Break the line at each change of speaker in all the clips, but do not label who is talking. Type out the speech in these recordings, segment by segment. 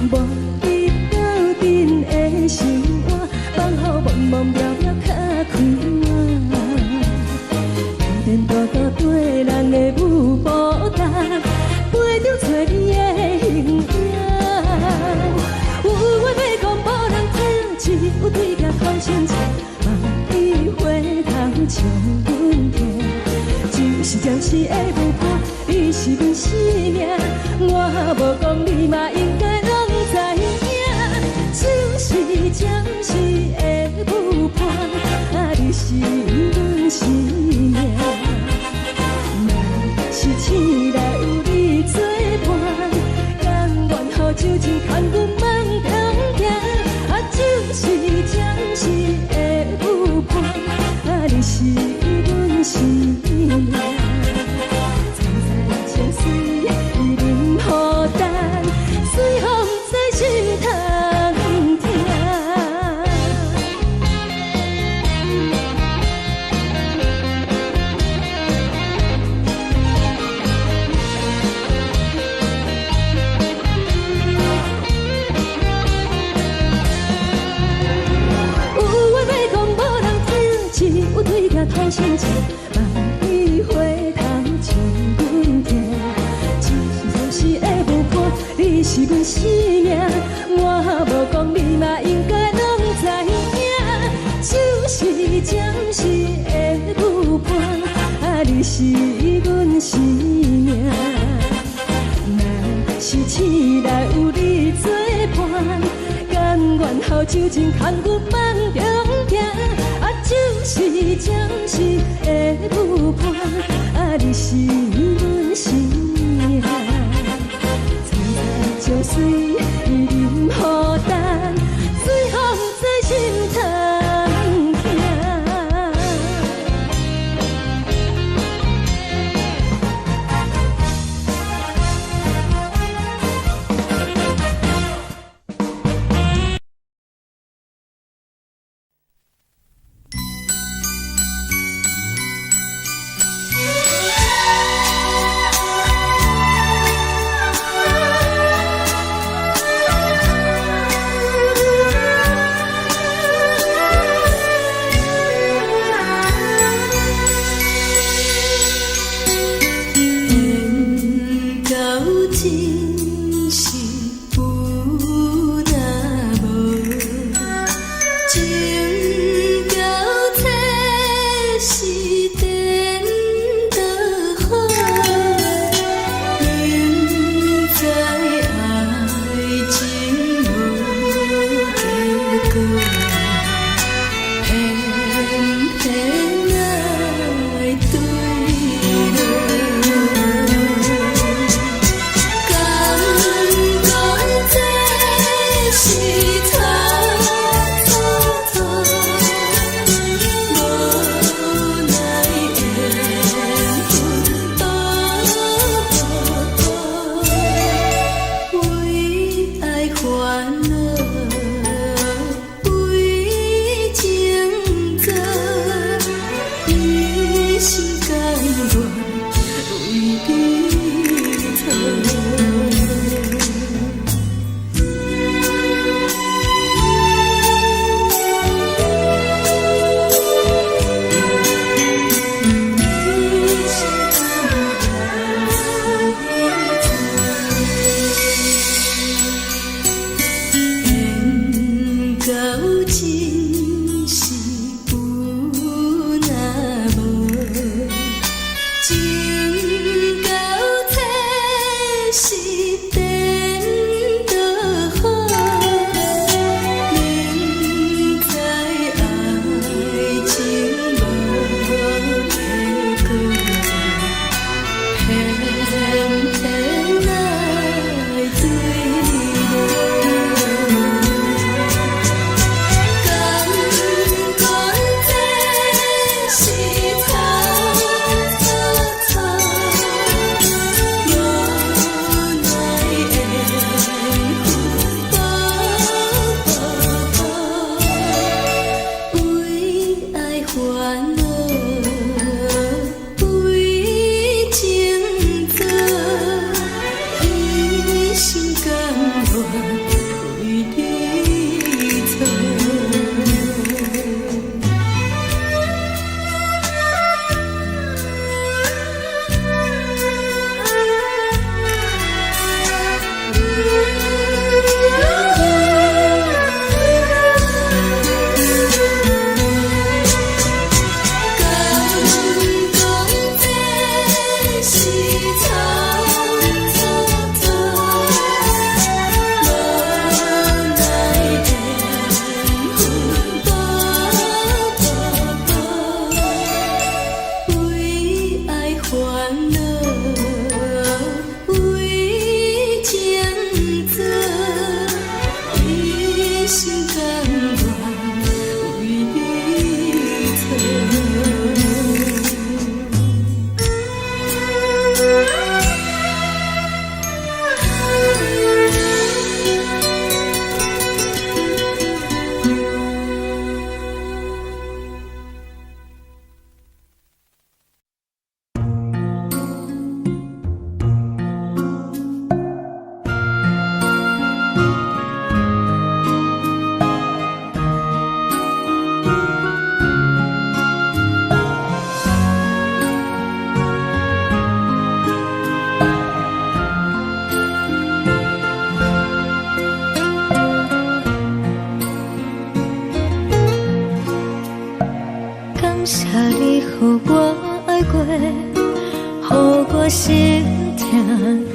无伊斗阵的生活，放予茫茫渺渺较快活。颠颠倒倒对人的舞步动，陪着找你的形影。有话要讲无人听，只有对甲头先笑，梦里回头将阮听。就是暂时的舞伴，你是阮生命，我无讲你嘛应该拢知影。就是暂时的舞伴，你是阮生命。若是醒来有你作伴，甘愿予酒精牵阮梦中行。就是暂时的舞伴，你是阮生命。情水已淋雨淡，随风在心通听。有话要讲无人听，只有对甲头先笑，梦里回头将阮听。你是阮生命，我无讲你嘛应该拢知影。就是暂时的舞伴，你是阮生命。若是醒来有你作伴，甘愿予酒精牵阮梦中行。就是暂时的舞伴，你是阮生命。情水已淋雨淡，随风在心通听。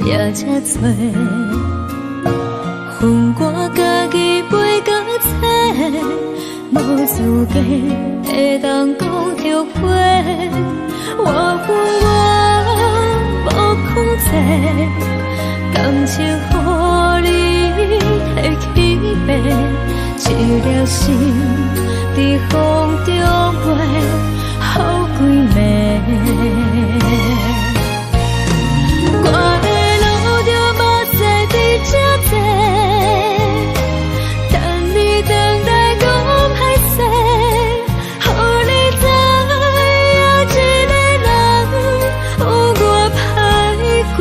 也这多，恨我家己飞到切，无资格会当讲后悔。我恨我无控制，感情予你提起白，一粒心在风中飞，好几暝。我的路就无再伫这多，等你等待讲歹势，予你知影一个人有我歹过。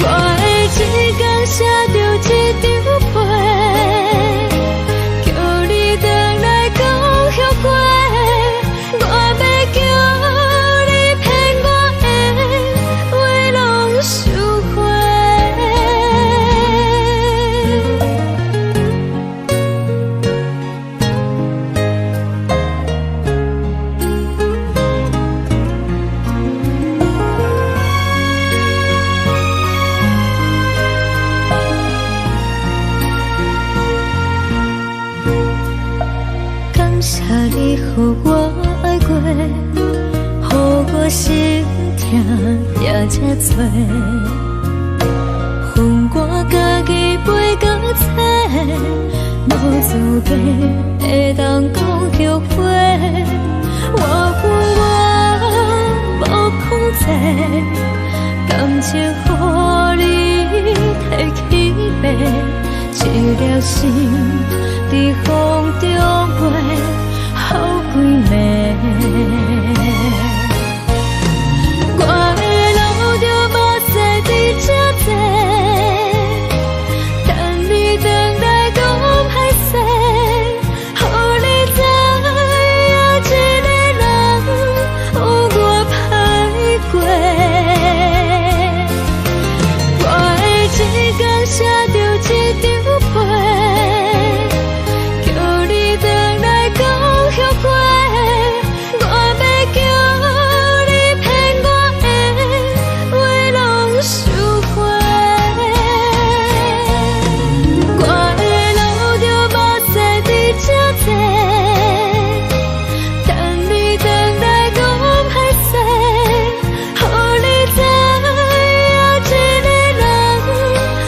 我的一天写着一张被，叫你回来讲后悔。我要叫你骗我的话拢收回。感谢你予我爱过，予我心痛也这多，恨我家己飞到切，无资格会当讲后悔。我恨我无控制，感情予你提起白，一粒心在风中飞，好几暝。我的路就无再伫这多，等你等待讲歹势，予你知影一个人有我歹过。我的一天写着一张被，叫你回来讲后悔。我要叫你骗我的话拢收回。我的路就无再伫这多，等你等待讲歹势，予你知影一个人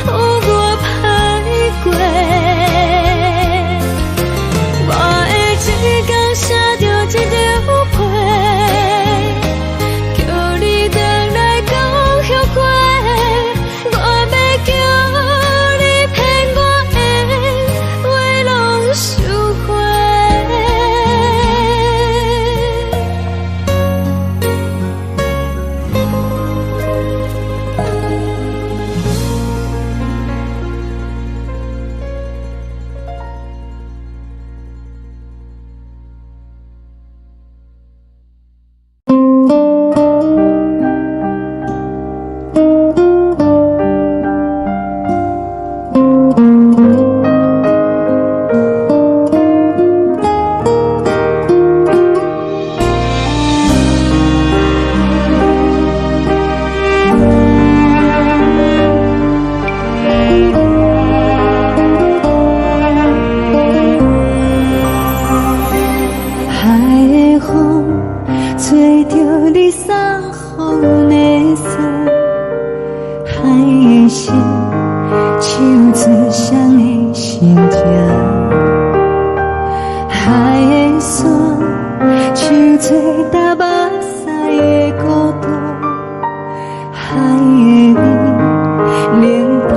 有我歹过。我的一天写着一张被，叫你回来讲后悔。我要叫你骗我的话拢收回。海的风吹着你送予的伞，海的心唱出双的心痛，海的山唱出打目屎的孤独，海的你冷淡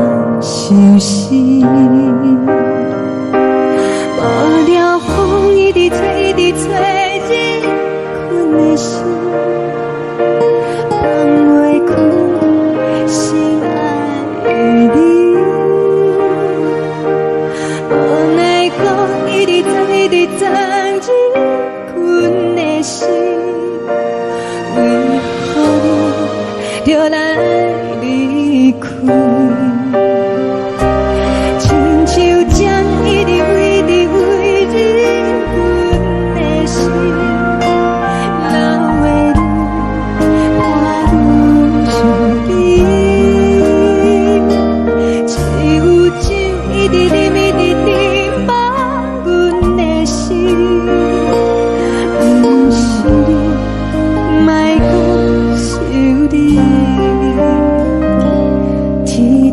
伤心。无聊风一直吹，一直吹，日困的心放袂开，心爱的你。无奈讲一直等，一直等，日困的心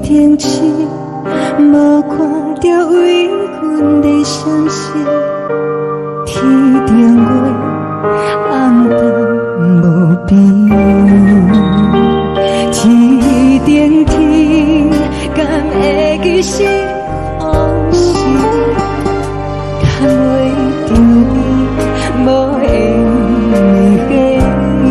天星，无看到为阮的相思，天顶月，暗淡无边。天顶天，敢会记是往事？敢袂着你，无缘的你。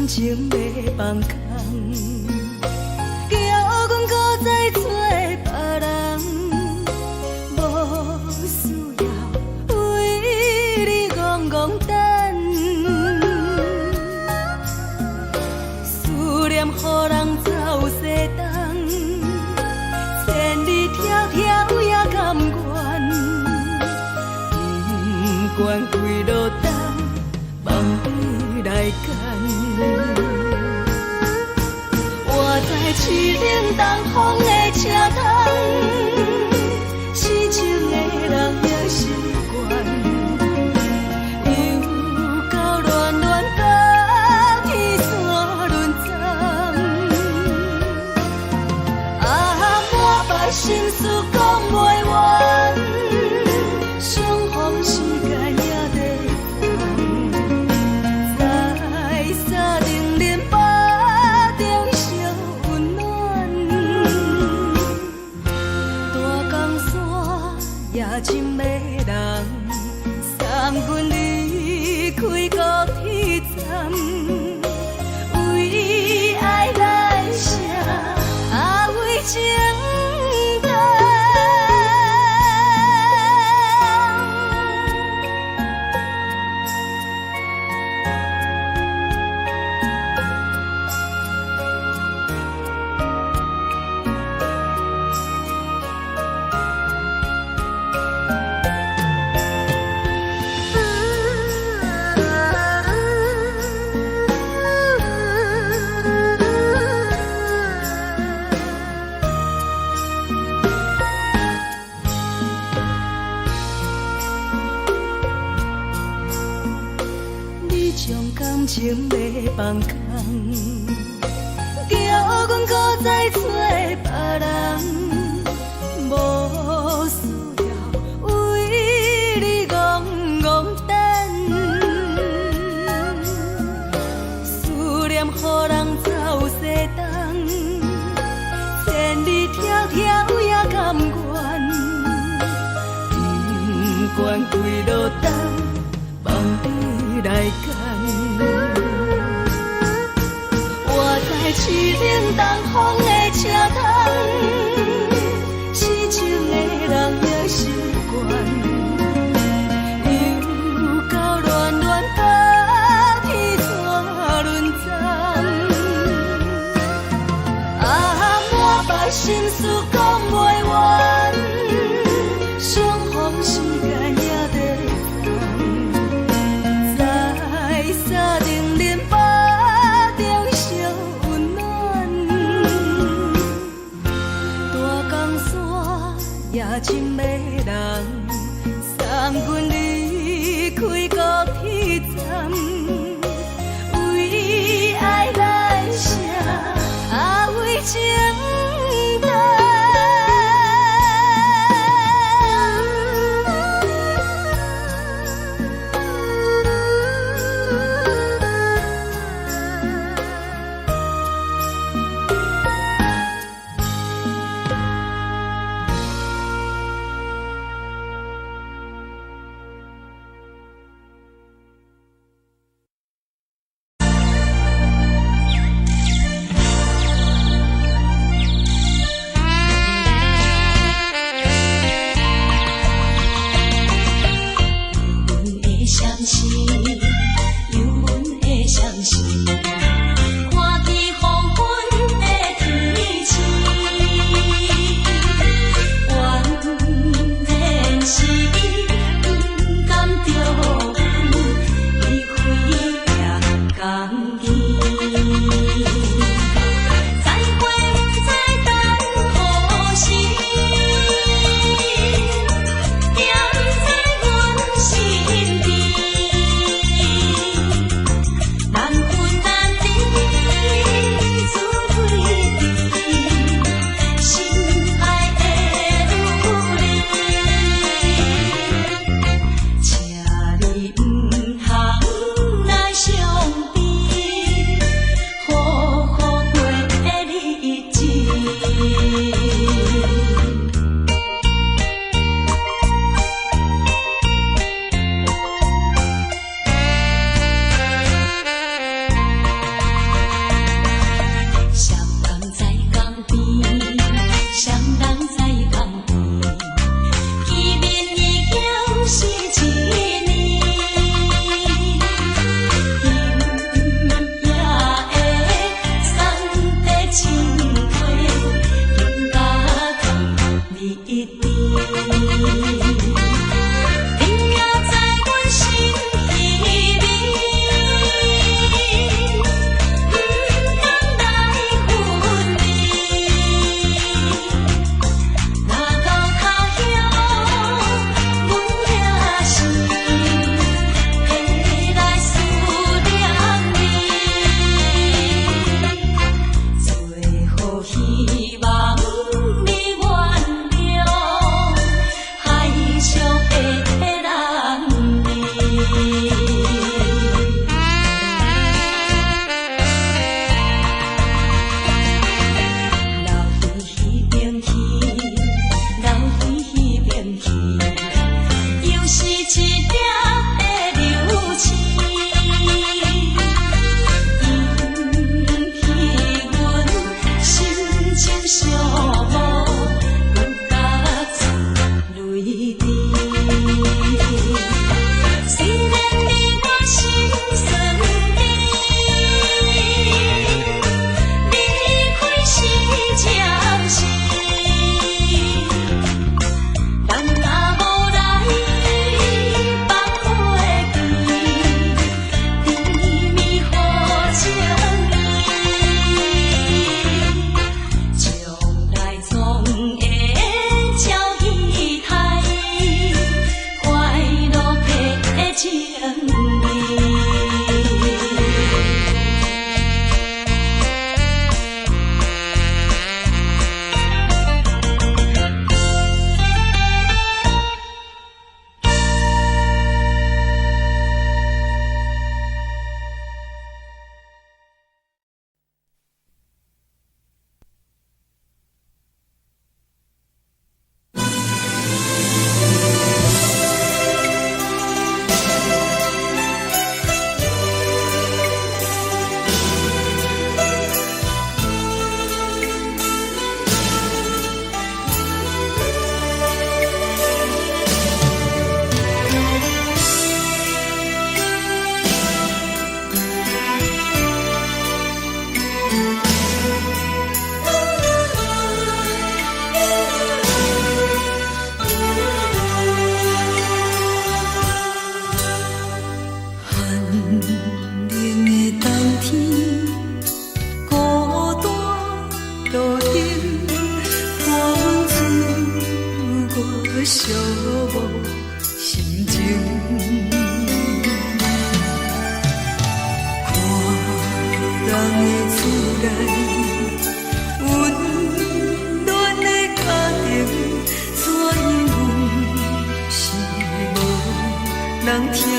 情要放空，叫阮搁再找别人，无需要为你戆戆等。思念予人走西东，千里迢迢也甘愿，不管几路灯，梦里来干。我在市顶东风的车窗，痴情的人也习惯，又到乱乱甲天山轮转。啊，满腹心事讲袂完，相逢时间也在等，在沙定连巴中烧温暖。大江山夜深的人，送阮离开高铁站，为爱来写为情长。将感情要放空，叫阮搁再找别人。惯规路灯，梦你来牵。我在市冷东风的车窗，痴情的人也习惯。心事讲袂完，相逢时间也在等，在山顶林巴中相温暖。大江山夜深的人，送阮离开高铁站，为爱来写，为情。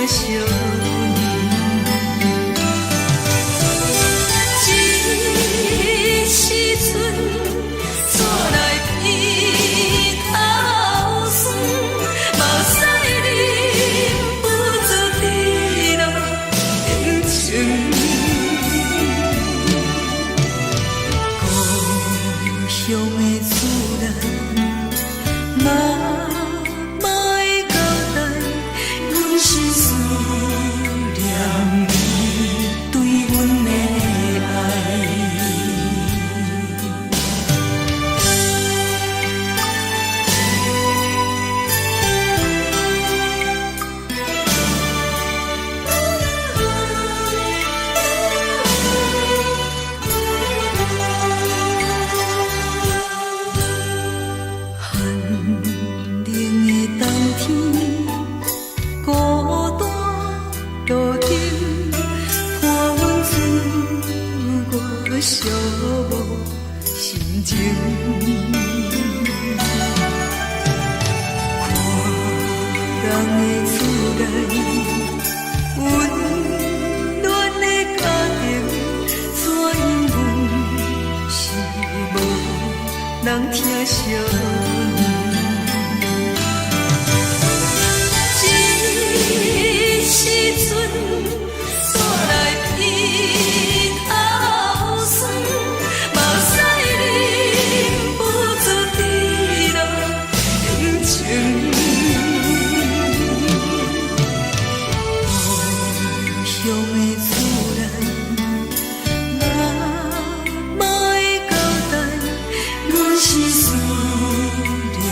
少年。一时阵带来鼻头酸，目屎忍不住滴落眼睛。故乡的自然，妈会交代，阮是思念你对阮的爱。寂寞心情，看人的厝内温暖的家庭，怎因阮是无人疼惜你？一时阵带来鼻头酸，目屎忍不住滴落眼睛。故乡的自然，妈会交代，阮是思念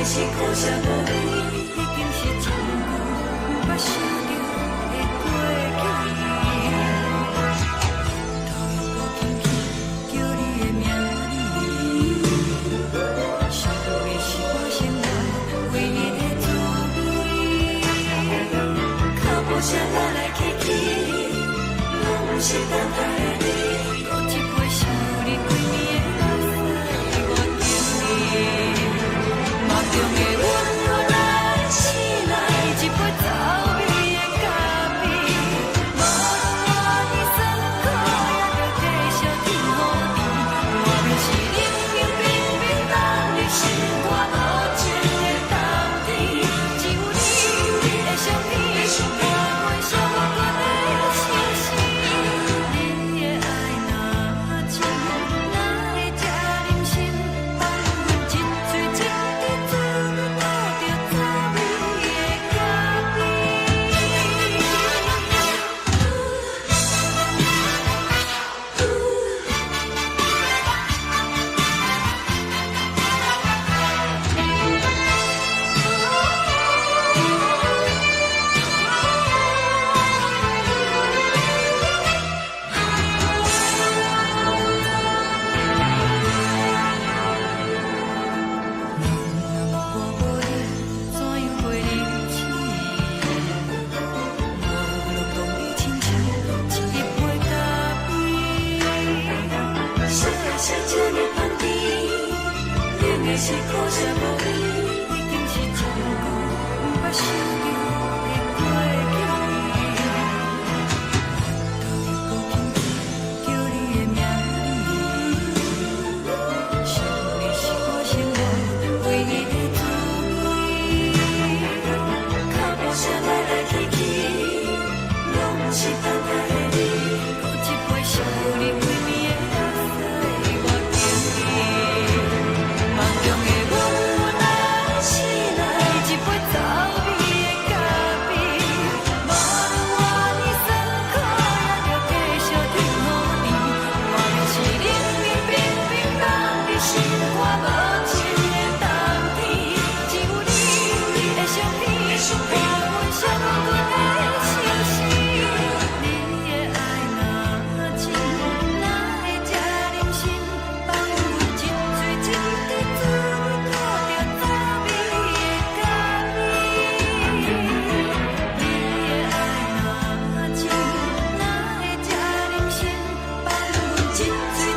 的是苦涩无味，已经是一句无法想着的过去。头又搁轻轻叫你的名字，想的是我心内为你的滋味。脚步声来来去去，拢是等待的你，搁一杯想你几暝的目屎，我等你。梦中的阮落来醒来，一杯走味的咖啡，无论我的酸苦，也着继续甜予你。我就是冷冷冰冰放入心肝无情的冬天，只有你的相片，换阮寂寞过的心事。你的爱若真，哪会这忍心放阮一嘴一滴滋味，吐着滋味的咖啡。我无你，怎样袂离弃？无路当你亲像一杯咖啡，小的是这么放甜，冷的是苦涩无味，已经是一句无法想着的过去。头又搁轻轻叫你的名字，想的是我心内为你的滋味。脚步声来来去去，拢是等待的你，搁一杯想你几暝的目屎，我等你。梦中的阮来醒来，一杯走味的咖啡，无论我的酸苦，也着继续甜予你。我就是冷冷冰冰放入心肝无情的冬天，只有你的相片，换阮寂寞过的心事。你的爱若真，哪会这忍心放阮一嘴一滴滋味，吐着滋味的咖啡。你的爱若真，哪会这忍心放阮一嘴一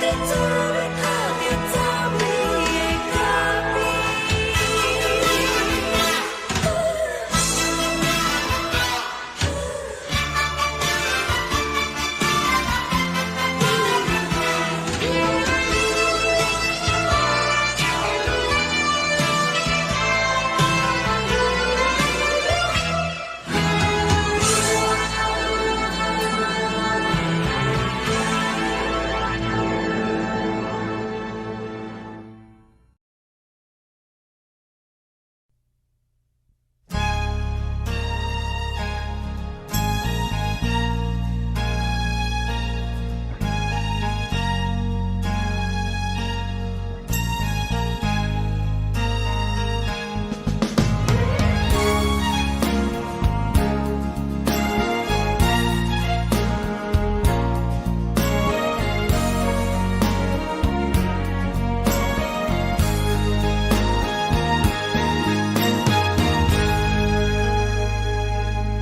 滴滋味，吐着滋味的咖啡。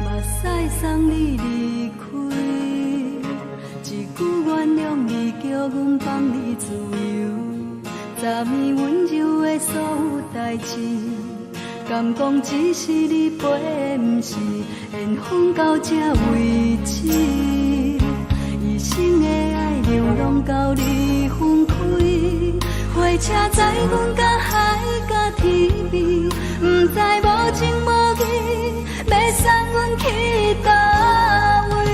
目屎送你离开，一句原谅你，叫阮放你自由。昨暝温柔的所有代志，敢讲只是你陪，不是缘分到这为止。一生的爱流浪到你分开，火车载阮甲海甲天边，不知无情无义，要送阮去倒位？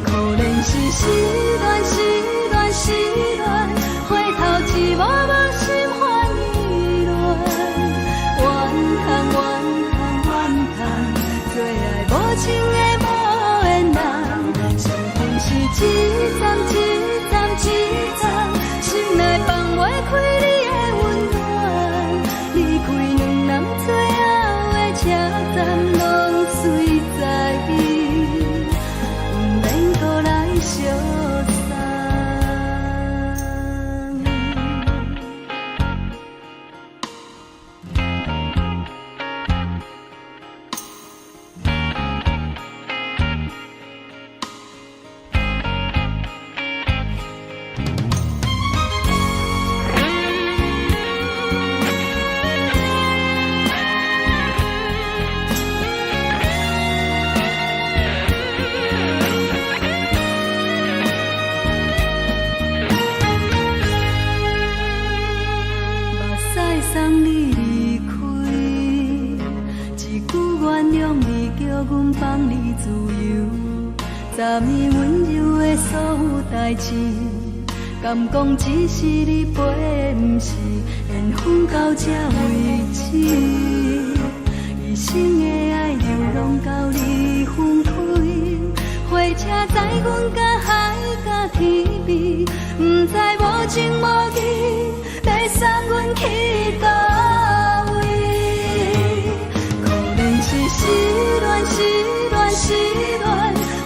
可怜是失恋，失恋，失恋，回头一幕幕心烦意乱，怨叹，怨叹，怨叹，最爱无情的无缘人，生命是一站一站一站，心内放袂开你的温暖，
昨暝温柔的所有代志，敢讲只是你陪，不是缘分到这为止。一生的爱流浪到你分开，火车载阮甲海甲天边，不知无情无义，要送阮去倒位？可能是失恋，失恋，失恋，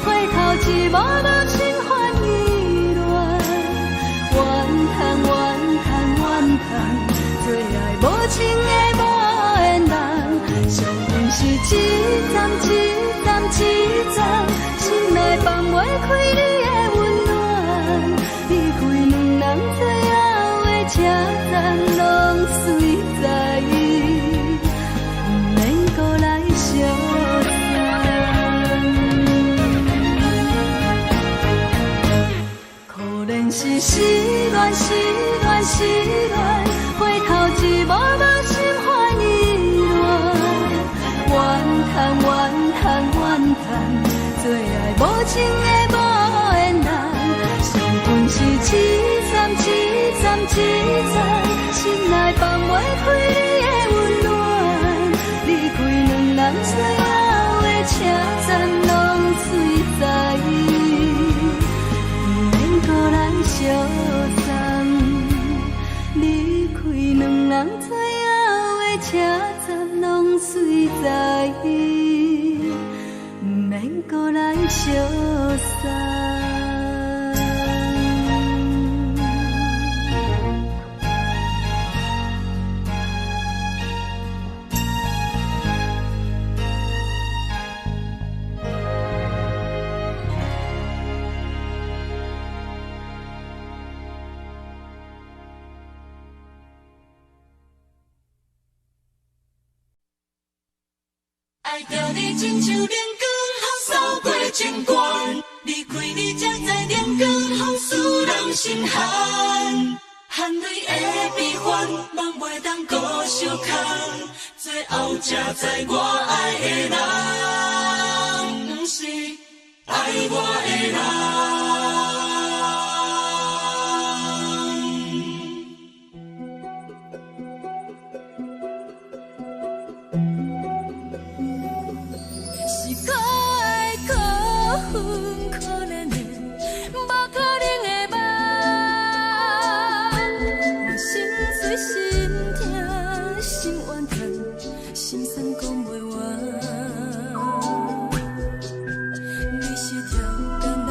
回头一幕幕心烦意乱，怨叹，怨叹，怨叹，最爱无情的无缘人，上恨是一站一站一站，心内放袂开你的温暖，离开两人最后的车站，拢随在意，不免搁来相送。可能是失恋，失恋，失恋，回头一幕幕心烦意乱，怨叹，怨叹，怨叹，最爱无情的无缘人，上恨是一站一站一站，心内放袂开你的温暖，离开两人最后的车站，拢随在意，不免搁来相送。离开两人最后的车站，拢随在意，不免搁来相送。
爱着你亲像连光风扫过情关，离开你才知连光风使人心寒。含泪的悲欢，望袂当搁相牵，最后才知我爱的人，不是爱我的人。
是可爱可恨可怜的，无可能的梦。我心碎心痛心怨叹，心酸讲袂完。你是条甘来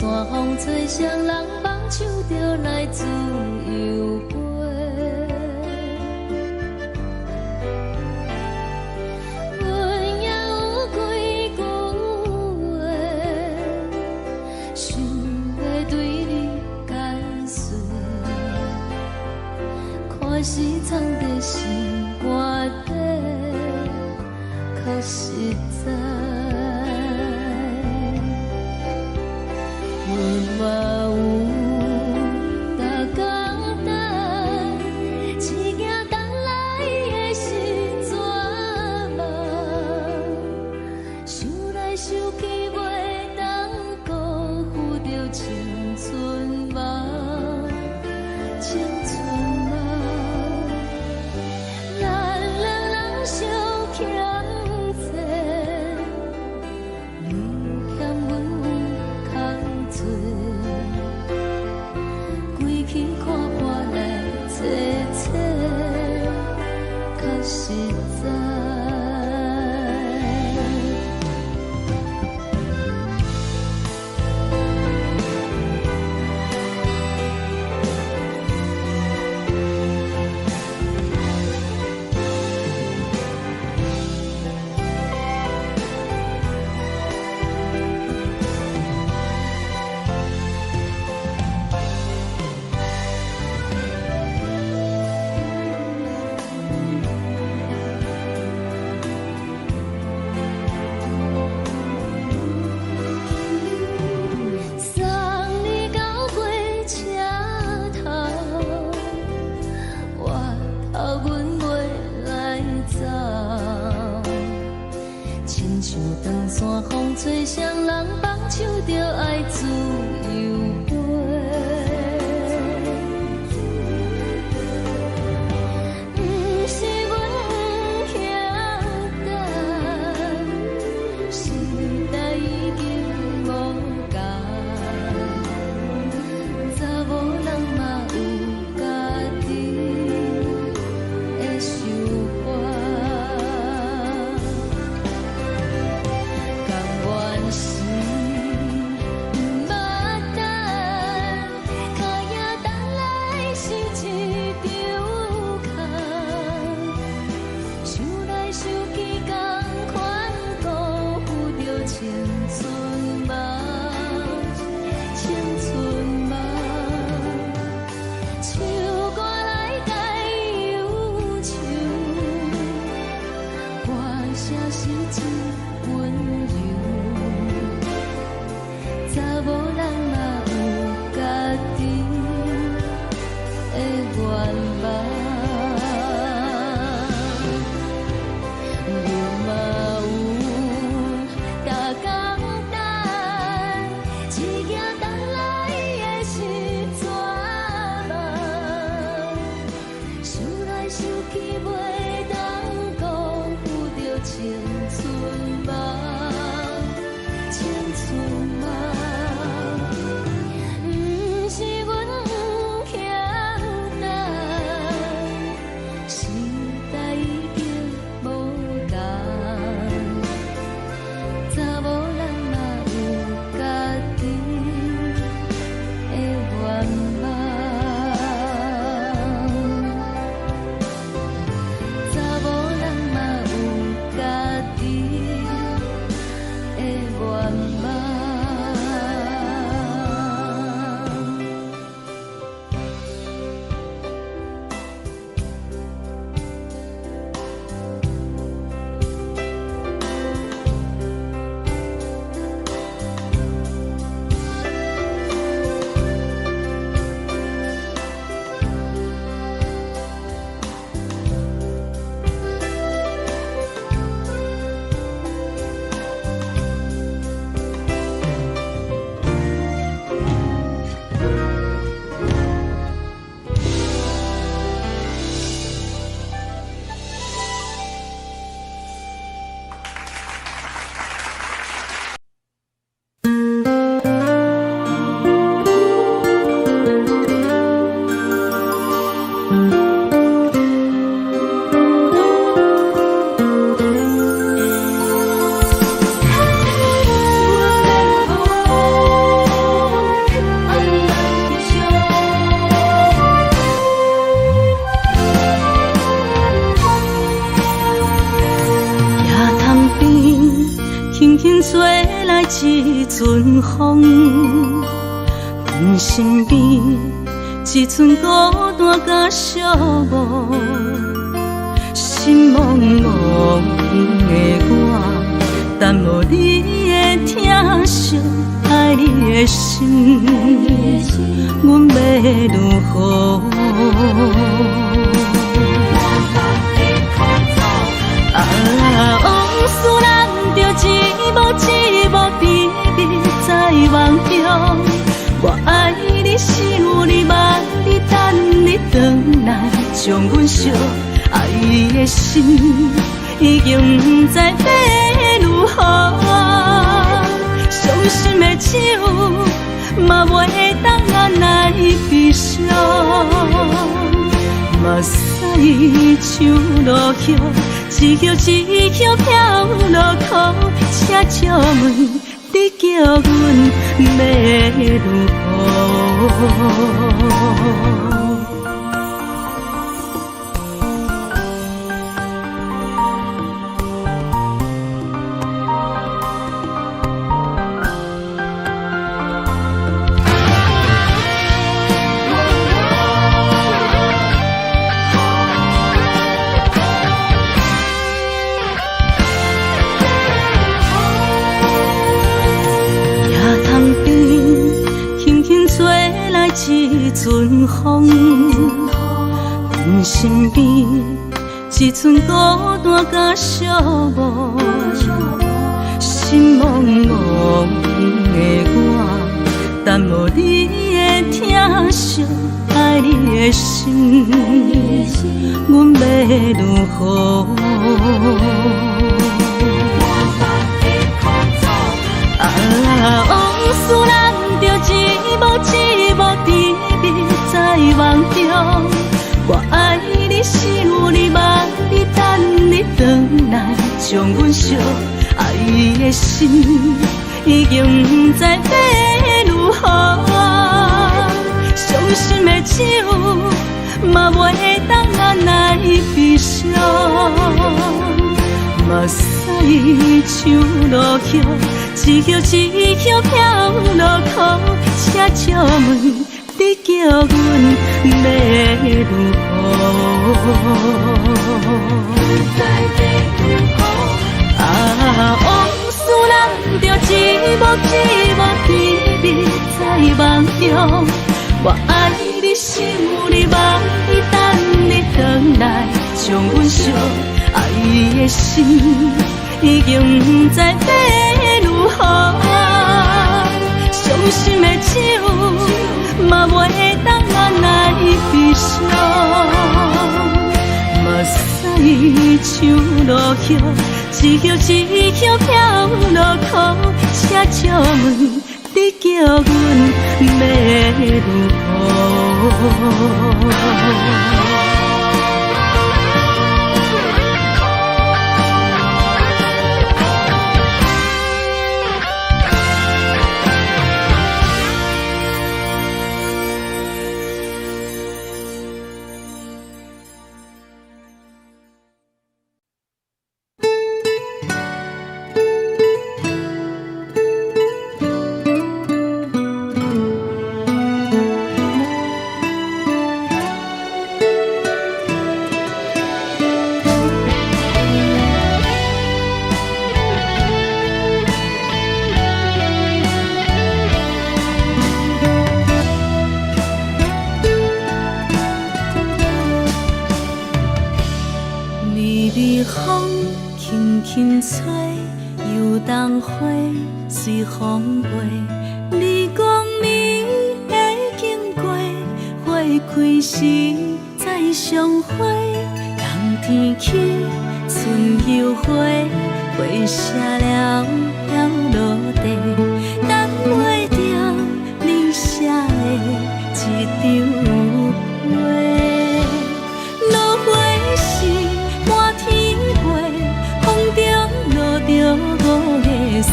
山风吹双人放手就来自由飞。阮也有几句话，想要对你解说，可是藏在心肝底，可实在。阮嘛有逐工等，一件等来的是绝望，想来想去袂当辜负着青春梦，青春梦。咱两人相欠债，你欠阮空做，归去看破来坐坐，较实在。送你到火车头，我头阮袂来走，亲像长山风吹双人放手就爱自由飞。不是阮不晓得，时代已经无共，查某人嘛有家己的想法，甘愿是不捌等，脚也等来是一场空，想来想去同款辜负着青春梦，青春梦。唱歌来解忧愁，歌声是一温柔，查某人嘛有家己的愿望。阮嘛有逐工等，一件等来的是绝望，想来想去袂当辜负着青春梦。轻轻吹来一阵风，阮身边一寸孤单甲寂寞，心茫茫的我，等无你的疼惜，爱你的心，阮要如何？往事咱着一幕一幕甜蜜在梦中。我爱你，想你，望你，等你回来，将阮惜爱你的心已经不知要如何。伤心的手嘛袂当按来悲伤。目屎像落雨，一曲一曲飘落雨，请借问你叫阮要如何？一阵风，阮身边一寸孤单甲寂寞，心茫茫的我，等无你的疼惜，爱你的心，阮要如何？往事咱着一幕一幕甜蜜在梦中。我爱你，想你，望你，等你回来，将阮惜爱的心已经不知要如何。伤心的手嘛袂当按来悲伤。目屎像落雨，一曲一曲飘落雨，请借问你叫阮要如何？往事咱着一幕一幕甜蜜在梦中。我爱你，想你，望你，等你回来，将阮惜爱的心已经不知要如何。伤心的手嘛袂当按来悲伤。目屎像落雨，一曲一曲飘落雨，请借问你叫阮要如何？随风飞，你讲你会经过，花开时再相会。冬天起，春又花，花谢了要落地，等袂着你写的一张画。落花时满天飞，风中落着五个色。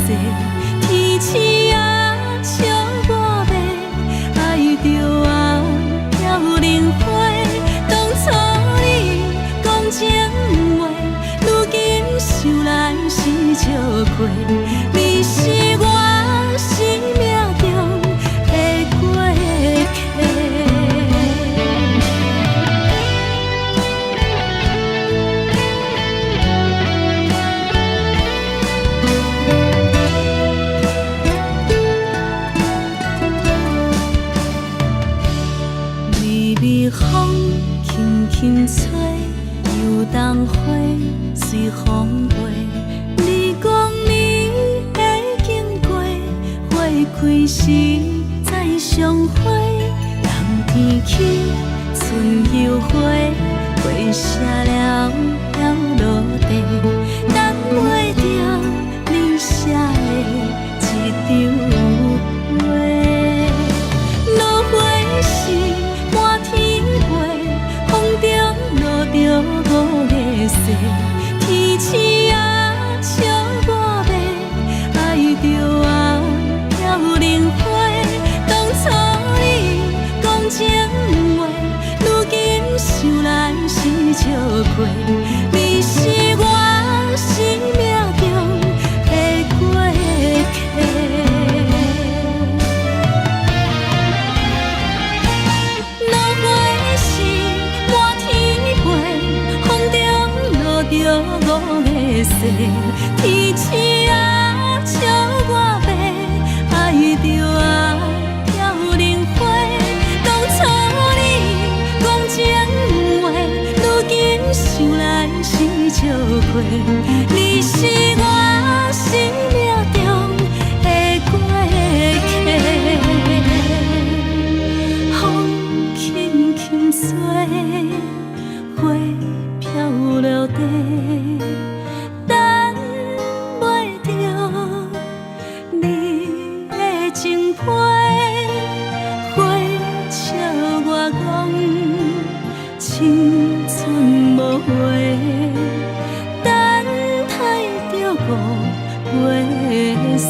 天星啊，笑我迷，爱着啊，飘零花。当初你讲情话，如今想来是笑亏。开时再相会，人天起，春又花，花谢了飘落地，等袂着你写的一张话。落花是满天飞，风中落着五个色，天星啊笑我迷，爱着我飘零花。当初你讲情话，如今想来是笑过，你是我生命中的过客。落花是满天飞，风中落着五个色，天星啊笑我迷，爱着我飘零花。当初你讲情话，如今想来是笑过，你是我生命中的过客。风轻轻吹，花飘落地，等袂着你的情批。花笑我讲青春无悔，等待着五月雪。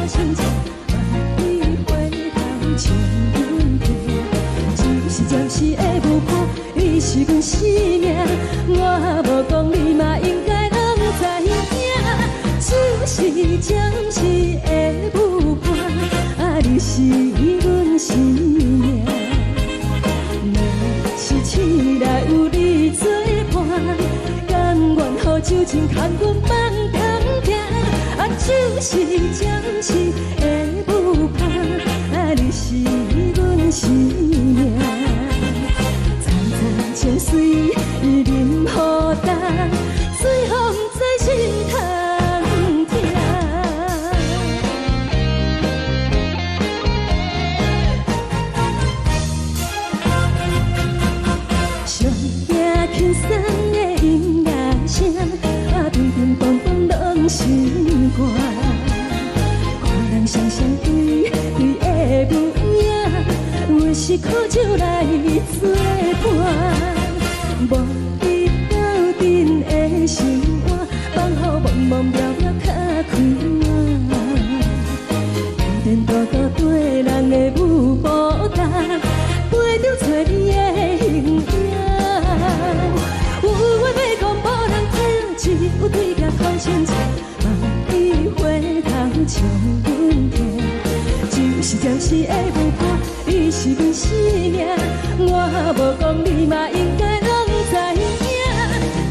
亲切，万里回头将阮提，就是暂时的无伴，你是阮生命，我无讲你嘛应该拢知影，就是暂时的无伴，你是阮生命。若是醒来有你作伴，甘愿予酒精牵阮放长行，就是暂时的无伴，你是阮生命。残残情水任何淡，随风在心通听。上惊轻松的音乐声，叮叮咚咚拢心肝。看人双双对对的无影，有时苦酒来作伴。无你斗阵的生活，放予茫茫渺渺较快活。颠颠倒倒对人的舞步单，陪着找你的形影。有话要讲无人听，只有对镜看清楚，望你回头将阮听。就是暂时的无伴，你是阮生命，我无讲你嘛应该拢知影，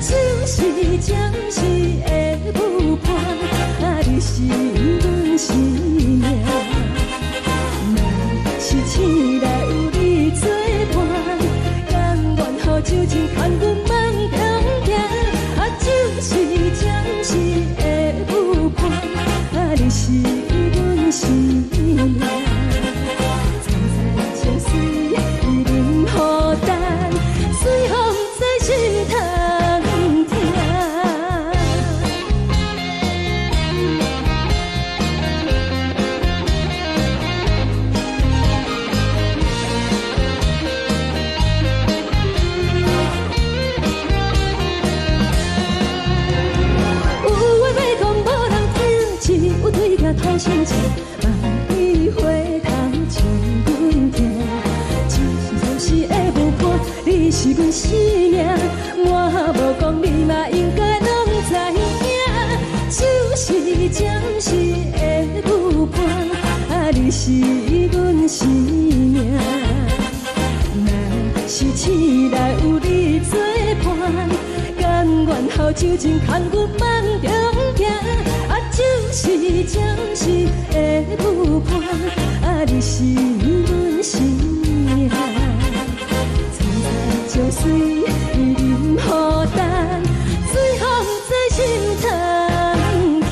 就是暂时的无伴，你是阮生命。若是醒来有你作伴，甘愿予酒精牵阮放长行，就是暂时的无伴，你是阮生命。残残情水任何淡，随风在心通听。有话要讲无人听，只有对镜看清楚，望你回头将阮听。就是暂时的无伴，你是阮生命，我无讲你嘛应该拢知影，就是暂时的无伴，你是阮生命。若是醒来有你作伴，甘愿予酒精牵阮放长行，就是暂时的无伴，你是阮生命。残残情水任何淡，随风在心通听。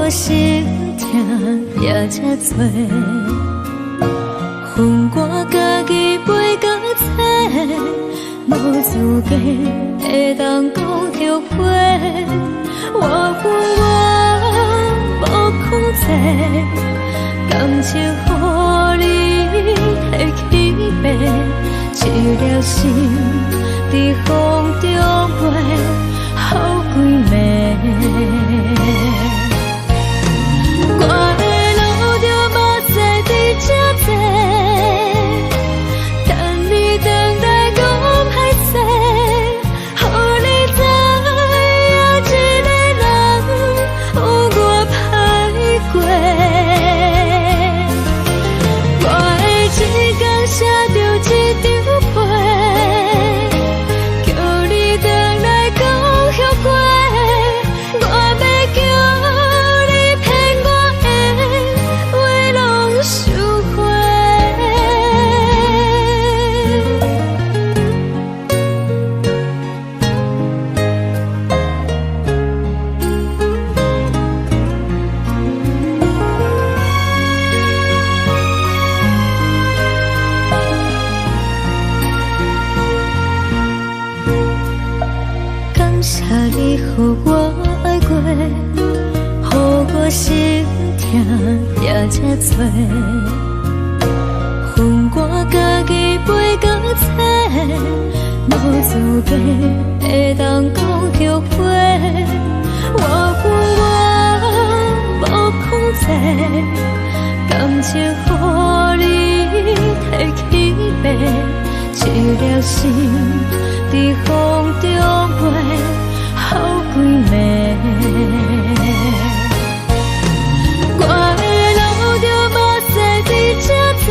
我心痛也这多，恨我家己袂到切，无资格会当讲后悔。我恨我无控制，感情予你提起白，一粒心在风中飞，好几暝。我的路就无再伫这多，等你等待讲歹势，予你知影一个人有我歹过。我的一天写着一张被，叫你回来讲后悔。我要叫你骗我的话拢收回。感谢你予我爱过，予我心痛也这多，恨我家己袂到切，无资格会当讲后悔。我恨我无控制，感情予你提起白，一粒心在风中飞，好几暝。我的路就无再伫这多，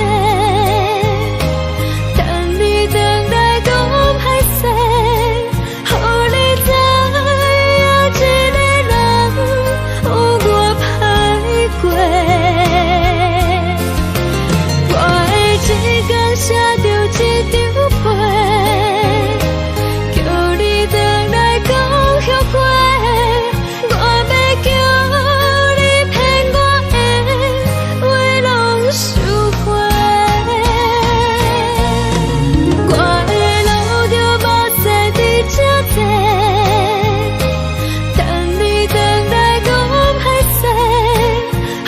等你等待讲歹势，予你知影一个人有我歹过。我的一天写着一张被，叫你回来讲后悔。我要叫你骗我的话拢收回。我的路就无再伫这多，等你等待讲歹势，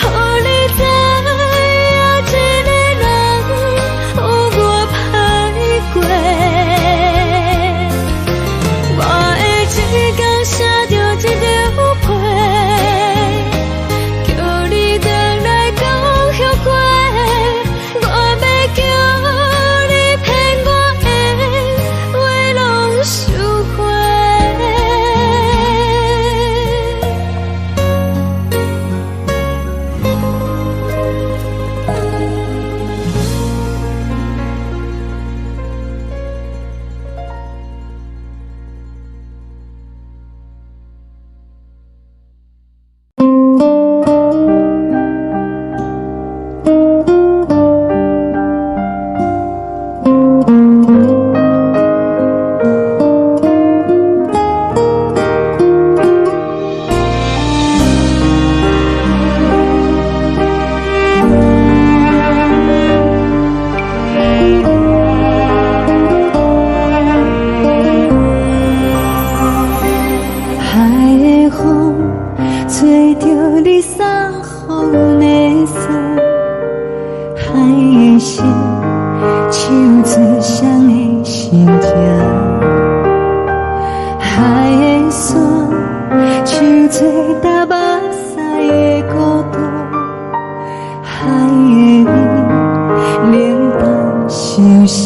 予你知影一个人有我歹过。我的一天写着一张被，叫你回来讲后悔。我要叫你骗我的话拢收回。海的风吹着你送予的伞，海的心唱出双的心痛，海的山唱出打目屎的孤独，海的你冷淡伤心。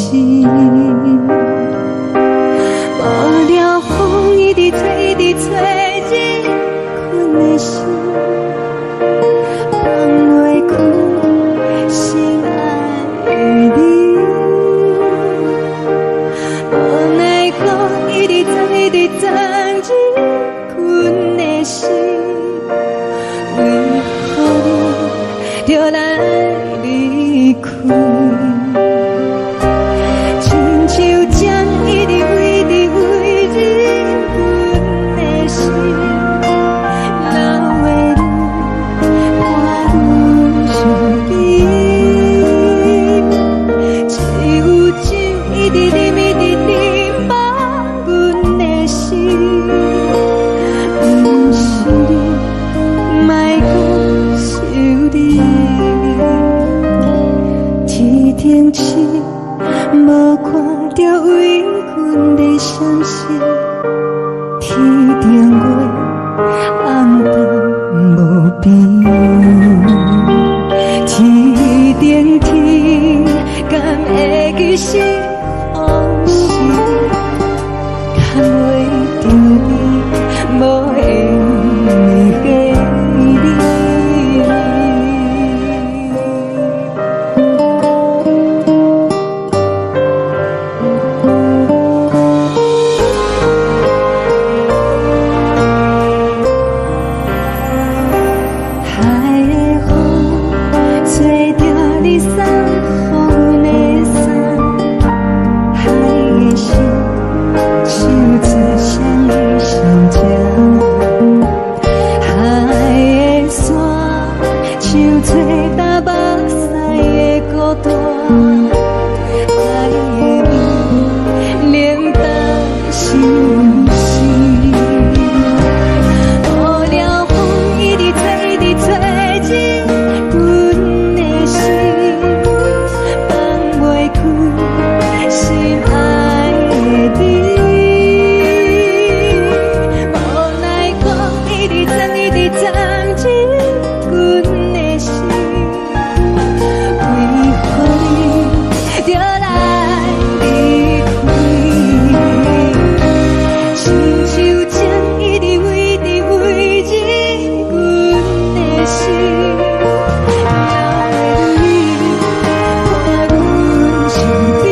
无聊风一直吹，一直吹，日困的心，放袂开心爱你。无奈风一直走，一直走，日困的心，为何你就来离开？亲像针一直飞，一直飞，日困的心，流的泪想找搭目屎的孤单，爱的美冷淡心事。雨了风一直吹，一直吹进阮的心，放袂开心爱的你。无奈风一直钻，一直钻进阮的心，为何你就来离开？亲像情一直围着围着阮的心，了袂你看阮身边，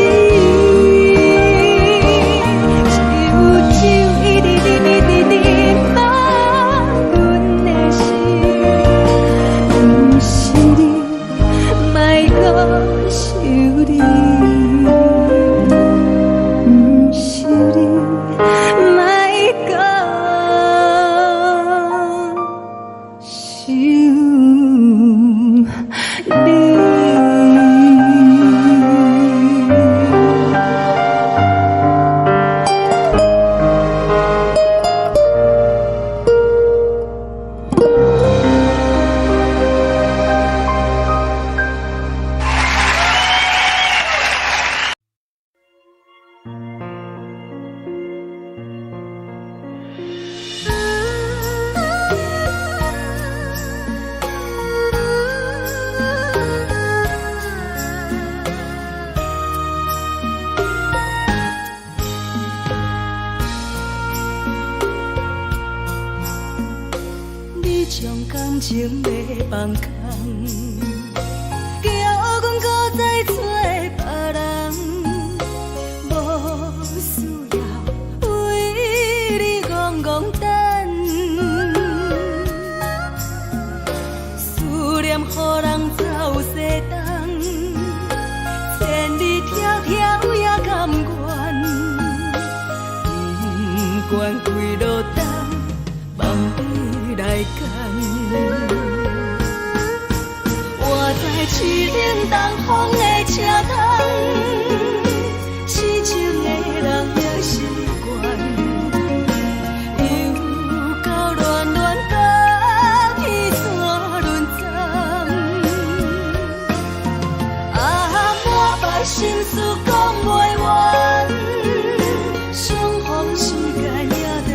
只有酒一直啉一直啉满阮的心。不是你，莫搁想你；不是你，莫搁想你。你将感情要放空，叫阮搁再找别人，无需要为你戆戆等。思念予人走西东，千里迢迢也甘愿，不管几落冬。梦里来干，我在凄冷东风的车窗，痴情的人也习惯，又到恋恋甲彼山论斩，满腹心事讲袂完，相逢时间也在。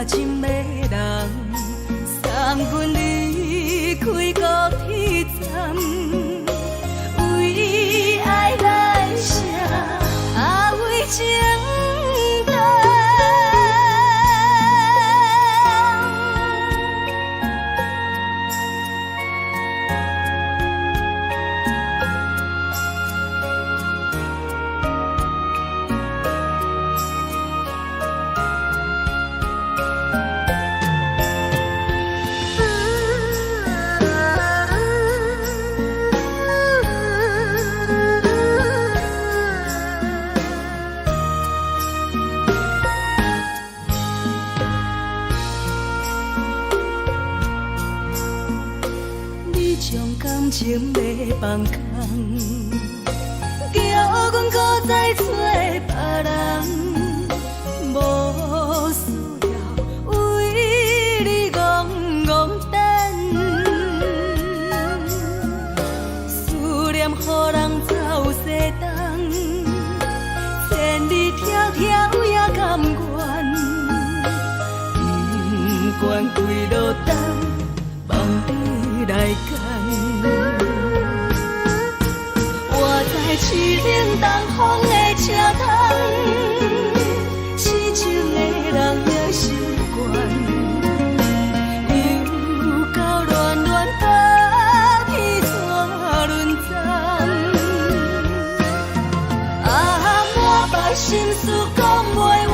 深的人送阮离开高铁站，为爱来写为情长。将感情要放空，叫阮搁再找别人，无需要为你戆戆等。思念予人走西东，千里迢迢也甘愿，不管几落冬，梦里来干。我在凄冷东风的车窗，痴情的人也习惯，又到恋恋甲彼山论斩，满腹心事讲袂完，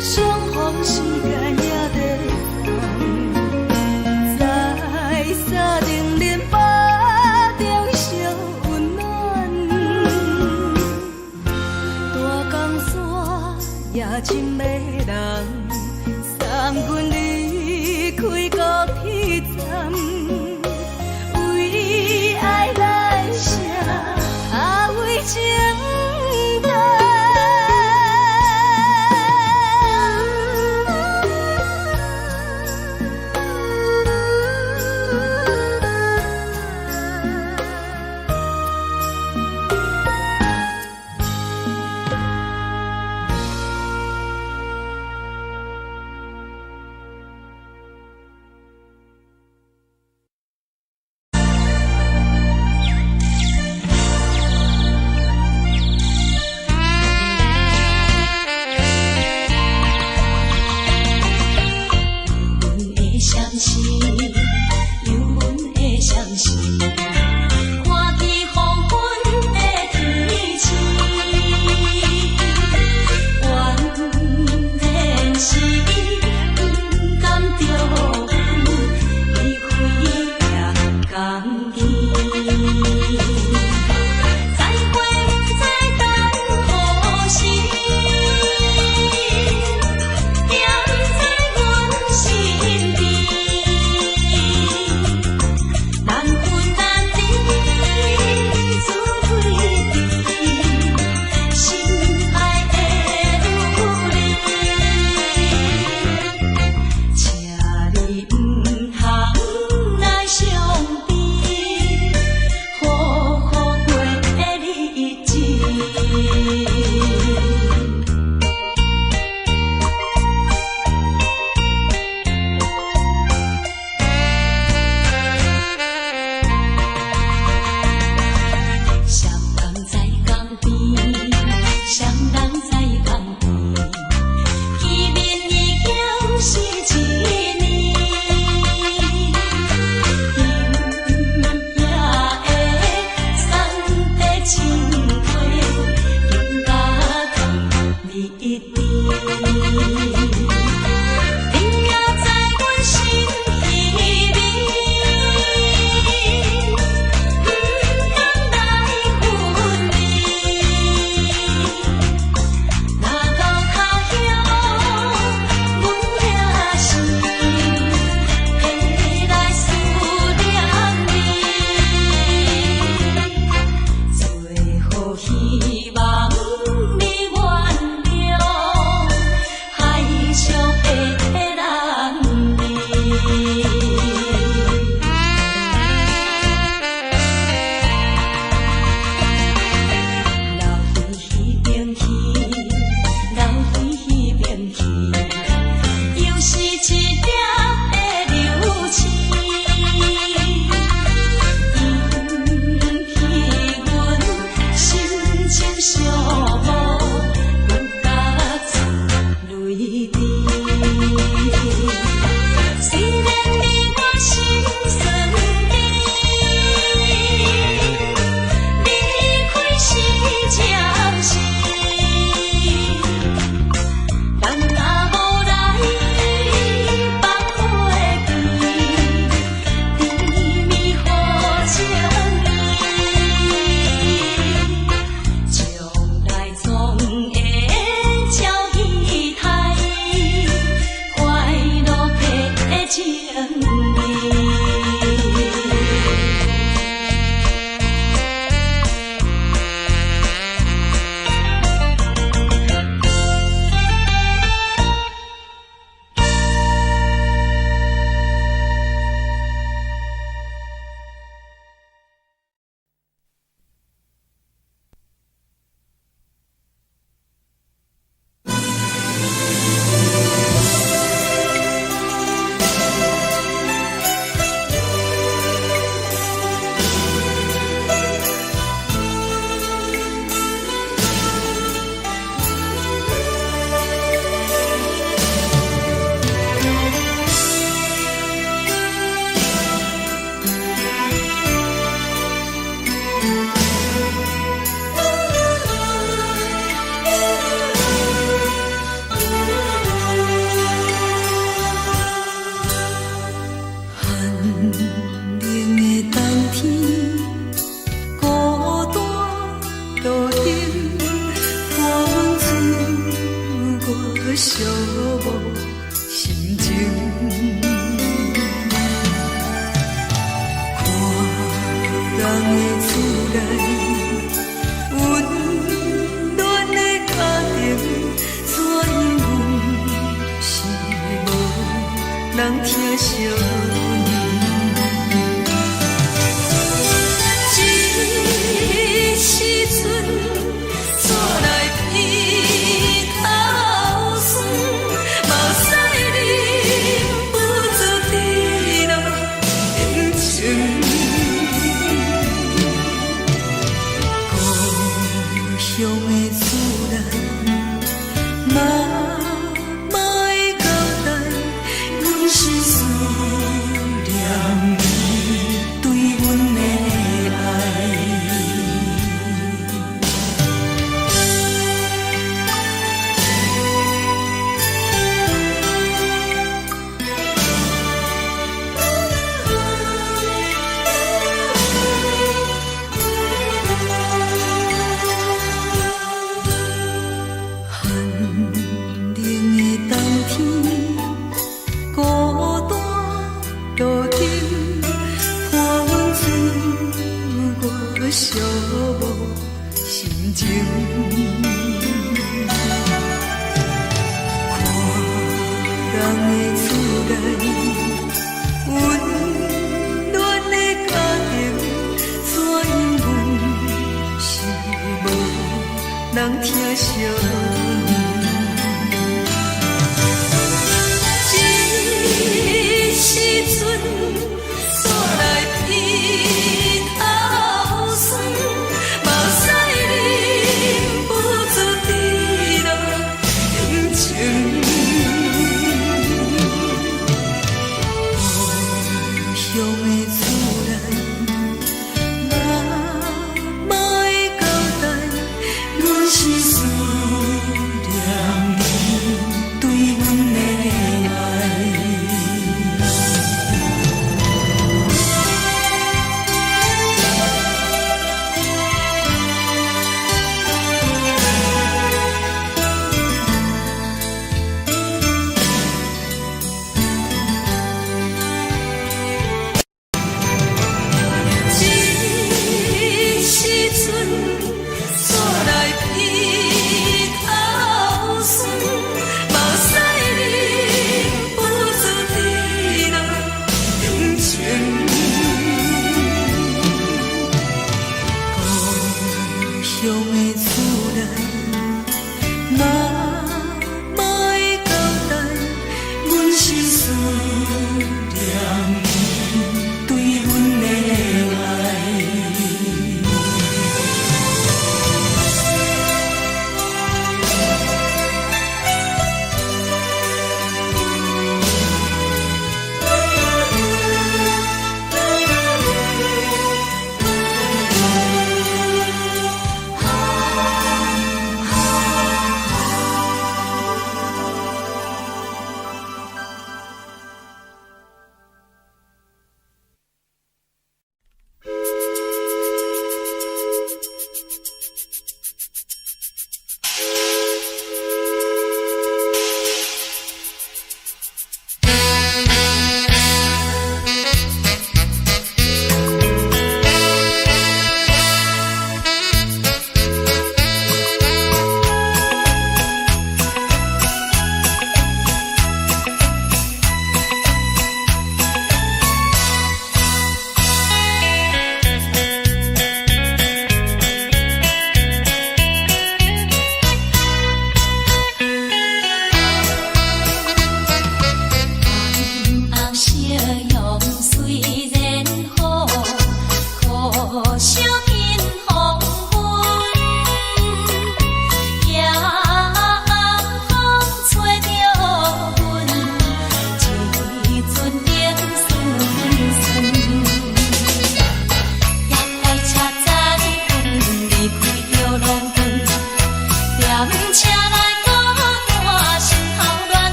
相逢时间也在。在沙定林巴中烧温暖。
来，温暖的家庭，怎因阮是无人疼惜？这时阵怎来鼻头酸？目屎忍不住滴落眼睛。故乡的厝内，妈会交代，阮是思念你对阮的爱。寒冷的冬天，孤单路灯，伴阮走过寂寞心情。看人的厝内，温暖的家庭，怎因阮是无人疼惜？这时阵怎来鼻头酸？目屎忍不住滴落眼睛。故乡的厝内，妈会交代，阮是思念你对阮的爱。这时阵怎来鼻头酸？目屎忍不住滴落眼睛。故乡的厝内，妈会交代，阮是思念你对阮的爱。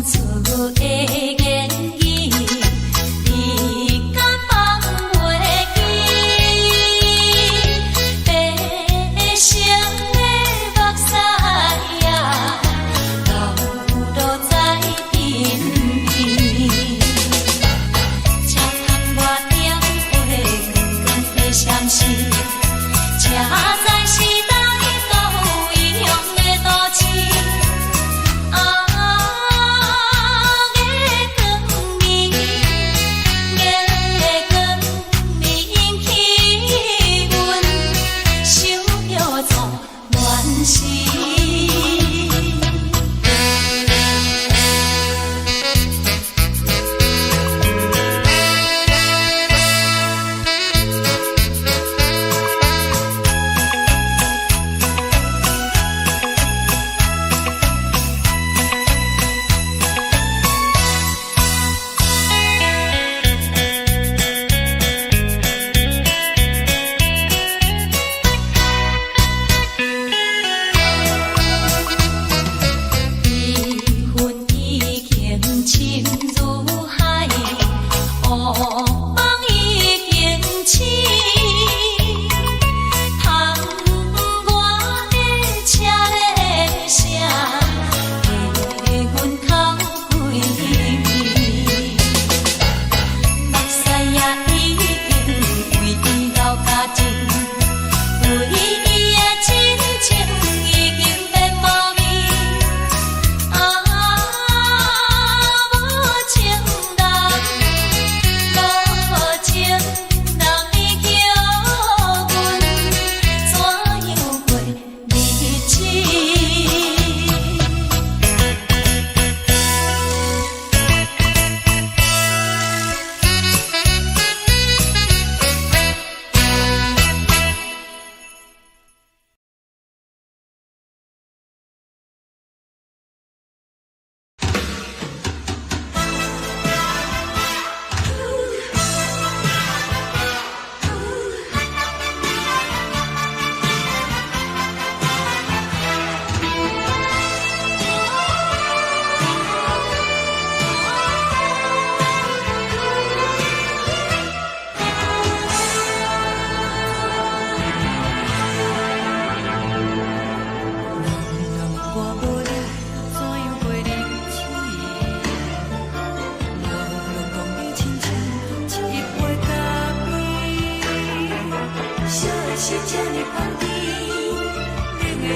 厝的言语，你敢放袂记？白色的目屎啊，流落在身边。车窗外点火，光光的闪烁，车载时代都异乡的都市。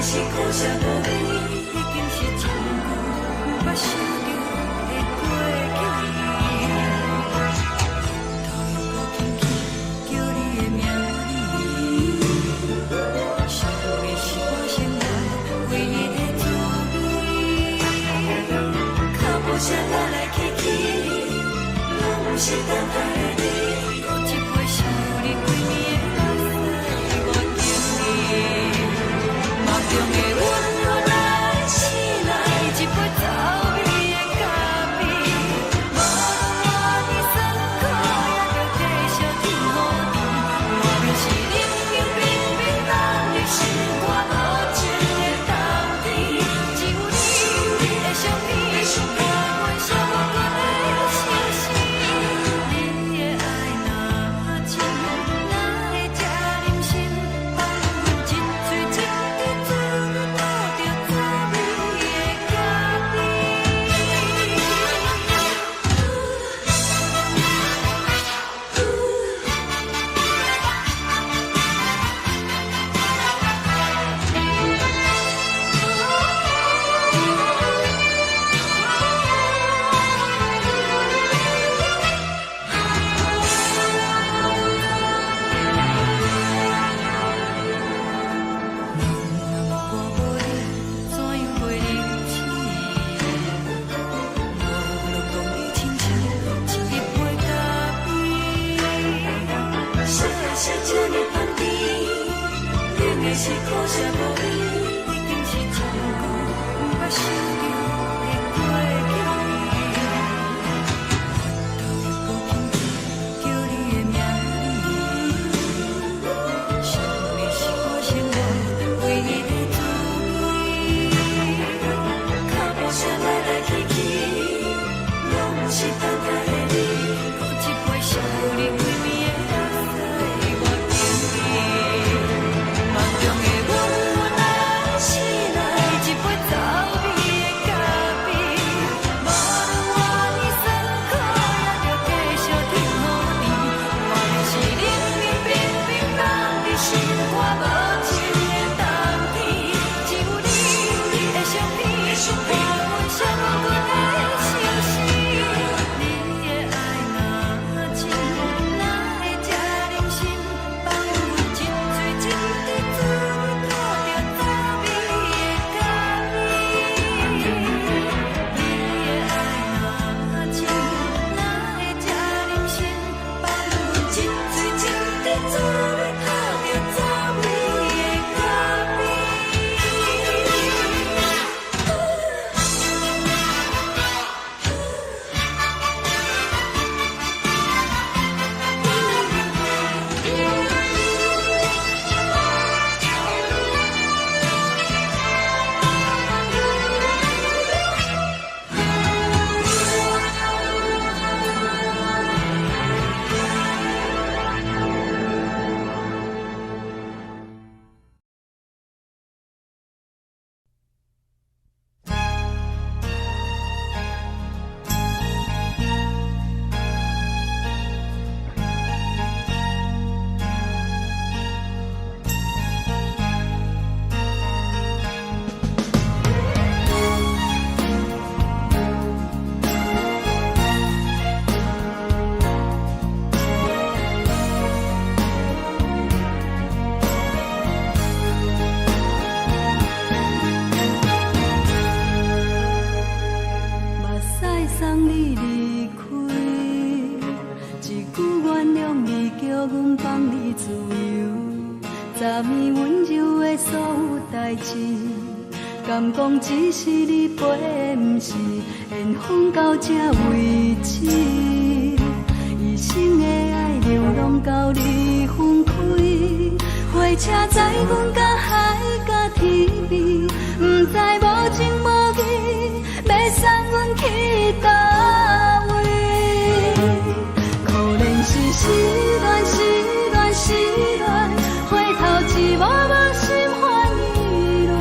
是苦涩无味，已经是一句无法想着的过去。头又搁轻轻叫你的名字，想的是我生活唯一的滋味。脚步声来来去去，拢是等待的你，搁一杯想你几年的目屎，我敬你。梦中的阮落来醒来，一杯走味的咖啡，无论我的酸苦，也着继续甜予你。莫名是冷冷冰冰冷入心肝，无情的斗阵，只有你会想起，我阮伤过的心事。你的爱若真，哪会这忍心放阮一嘴情？是苦涩无味，已经是一句无法想着的过去。头又搁轻轻叫你的名字，想的是我生活唯一的滋味。脚步声来来去去。
送你离开，一句原谅你，叫阮放你自由。昨暝温柔的所有代志，敢讲只是你陪，不是缘分到这为止。一生的爱流浪到你分开，火车载阮到海角天边，不知无情无义，要送阮去倒位？可怜是失恋，失恋，失恋，回头只无无心换意乱，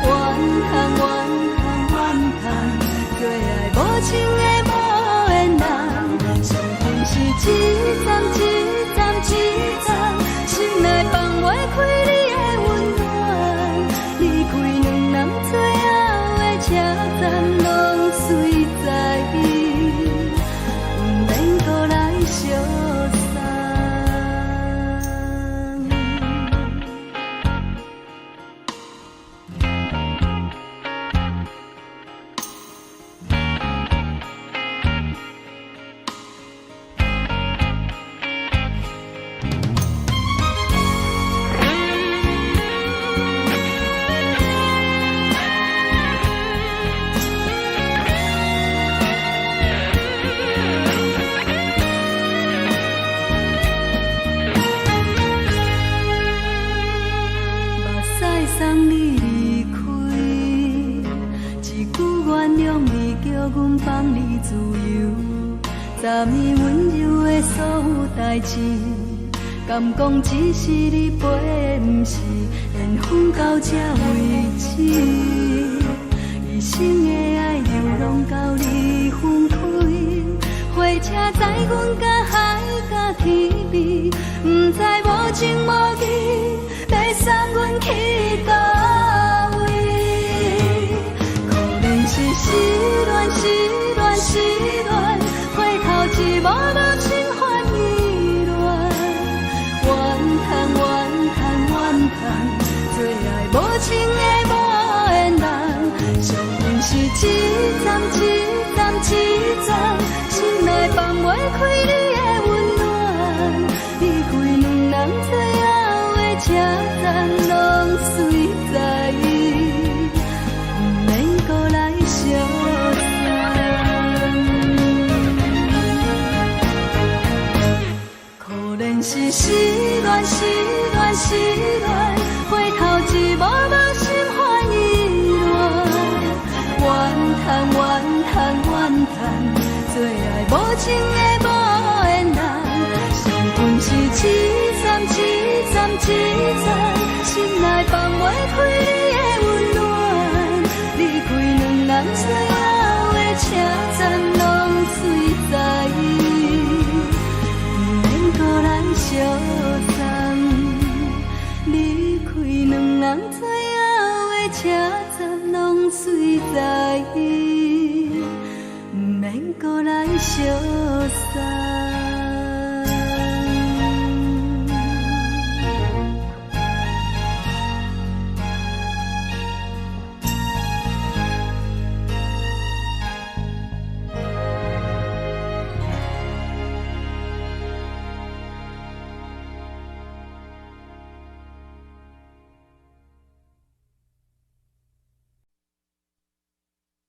怨叹，怨叹，怨叹，最爱无情的无缘人，上恨是一站一站一站，心内放袂开你的温暖，离开两人最后的车站，拢随在伊，不免搁来相送。送你离开，一句原谅你，叫阮放你自由。昨暝温柔的所有代志，敢讲只是你陪，不是缘分到这为止。一生的爱流浪到你分开，火车载阮到海角天边，不知无情无义，要送阮去倒位？可怜是失恋，失恋，失恋，回头只无无心换意乱，怨叹，怨叹，怨叹，最爱无情的无缘人，上恨是一站一站一站，心内放袂开你的温暖，离开两人最后的车站，拢随在伊，不免搁来相送。可怜是失恋，失恋，失恋，回头只无无心换意乱，怨叹，怨叹，怨叹，最爱无情的无缘人，上恨是一站一站一站，心内放袂开你的温暖，离开两人最后的车站，拢随在伊，不免搁来相送。离开两人最后的车站，拢随在伊，不免搁来相送。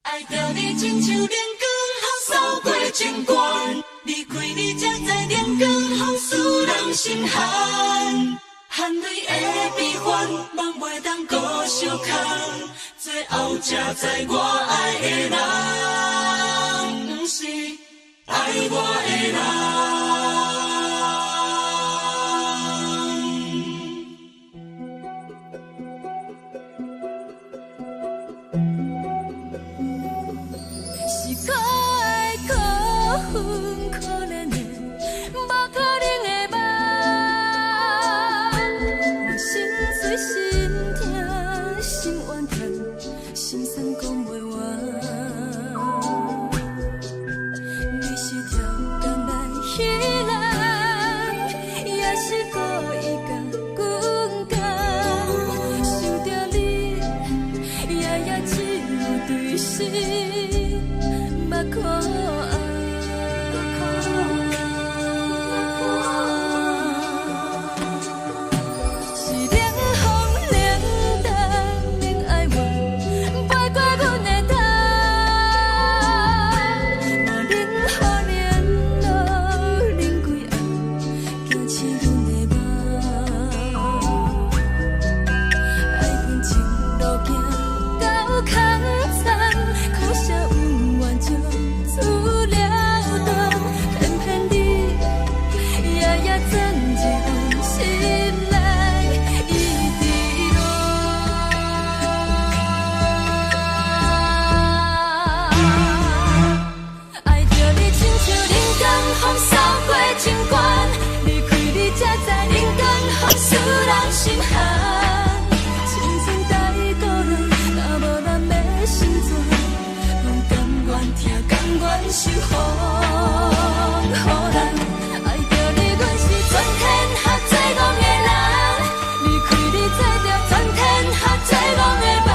爱着你亲像阳光扫过情关，离开你才知阳光风使人心寒。含泪的悲欢，望袂当搁相牵，最后才知我爱的人，不是爱我的人。
是可爱可恨可怜的，无可能的梦。我心碎心痛心怨叹，心酸讲袂完。你是跳动来彼人，也是故意甲阮讲，想着你夜夜只有对视。目眶愿守护，予人爱着你，阮是全天下最戆的人。离开你，做着全天下最戆的梦。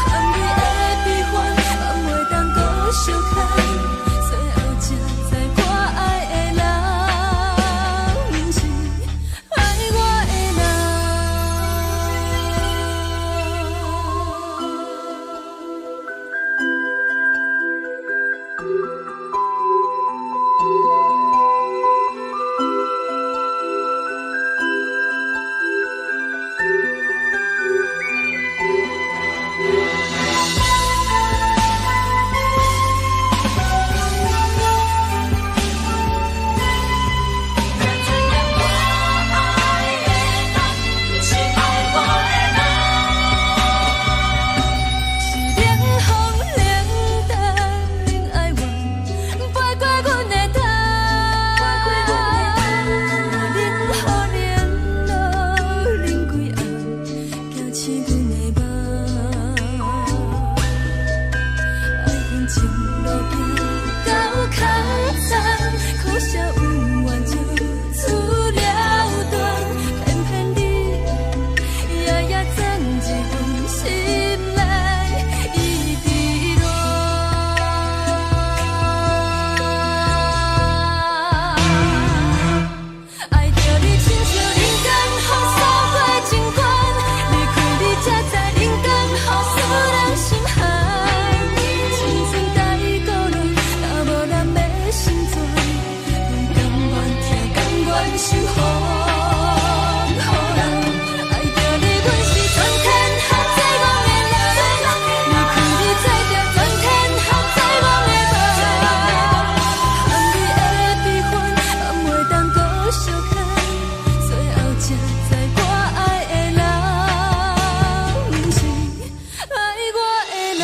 含你的悲欢，也袂当搁相牵。最后才知我爱的人，不是爱我的人。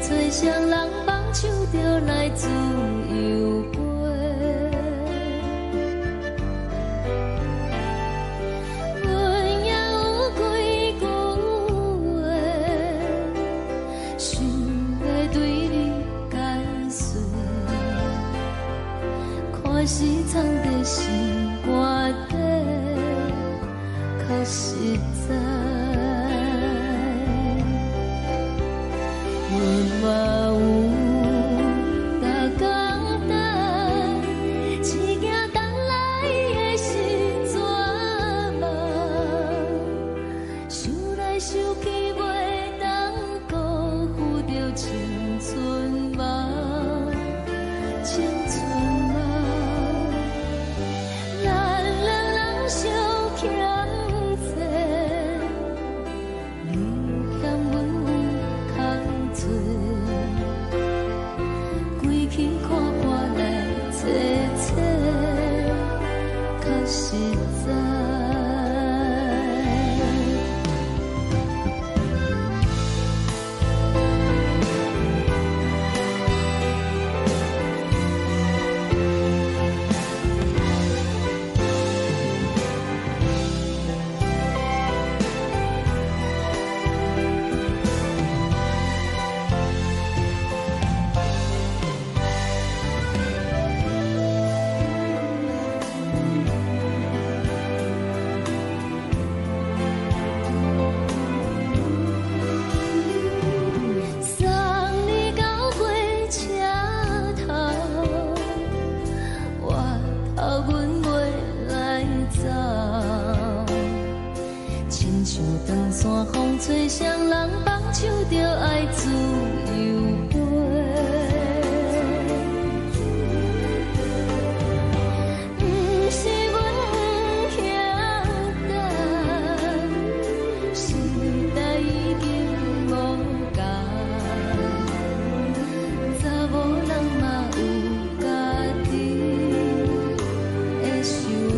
吹双人放手就来自由飞，阮也有几句话，想要对你解说，可是藏在心肝底，较实在。 嘛有甲简单，一件等来的是绝望，想来想去袂当辜负着青春梦，青春梦，咱两人相实在。吹双人放手着爱自由飞，不是阮不晓得，时代已经无同，查某人嘛有家己的想法。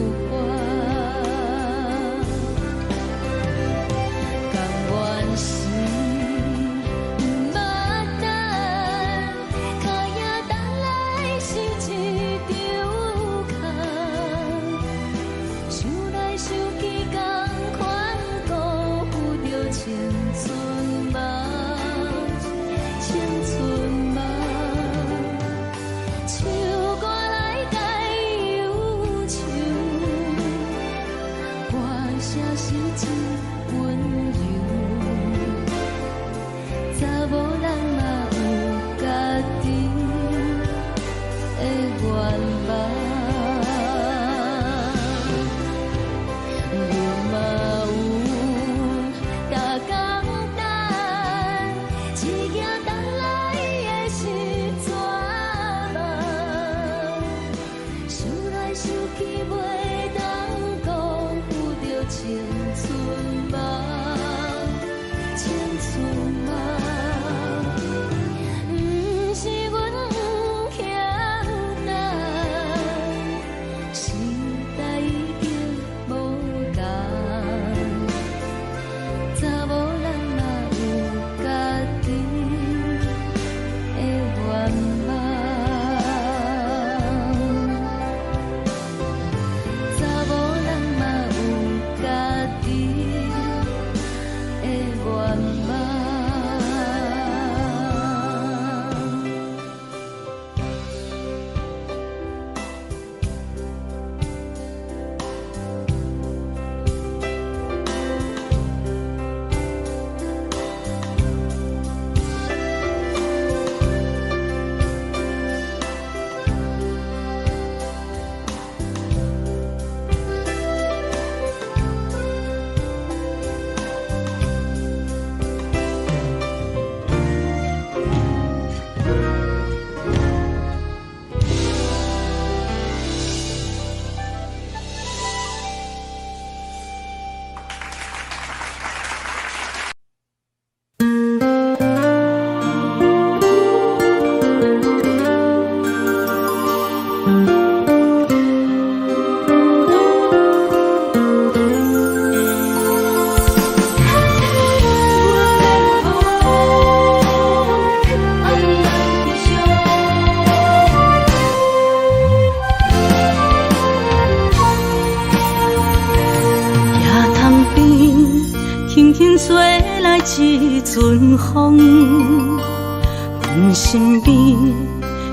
一阵风，阮身边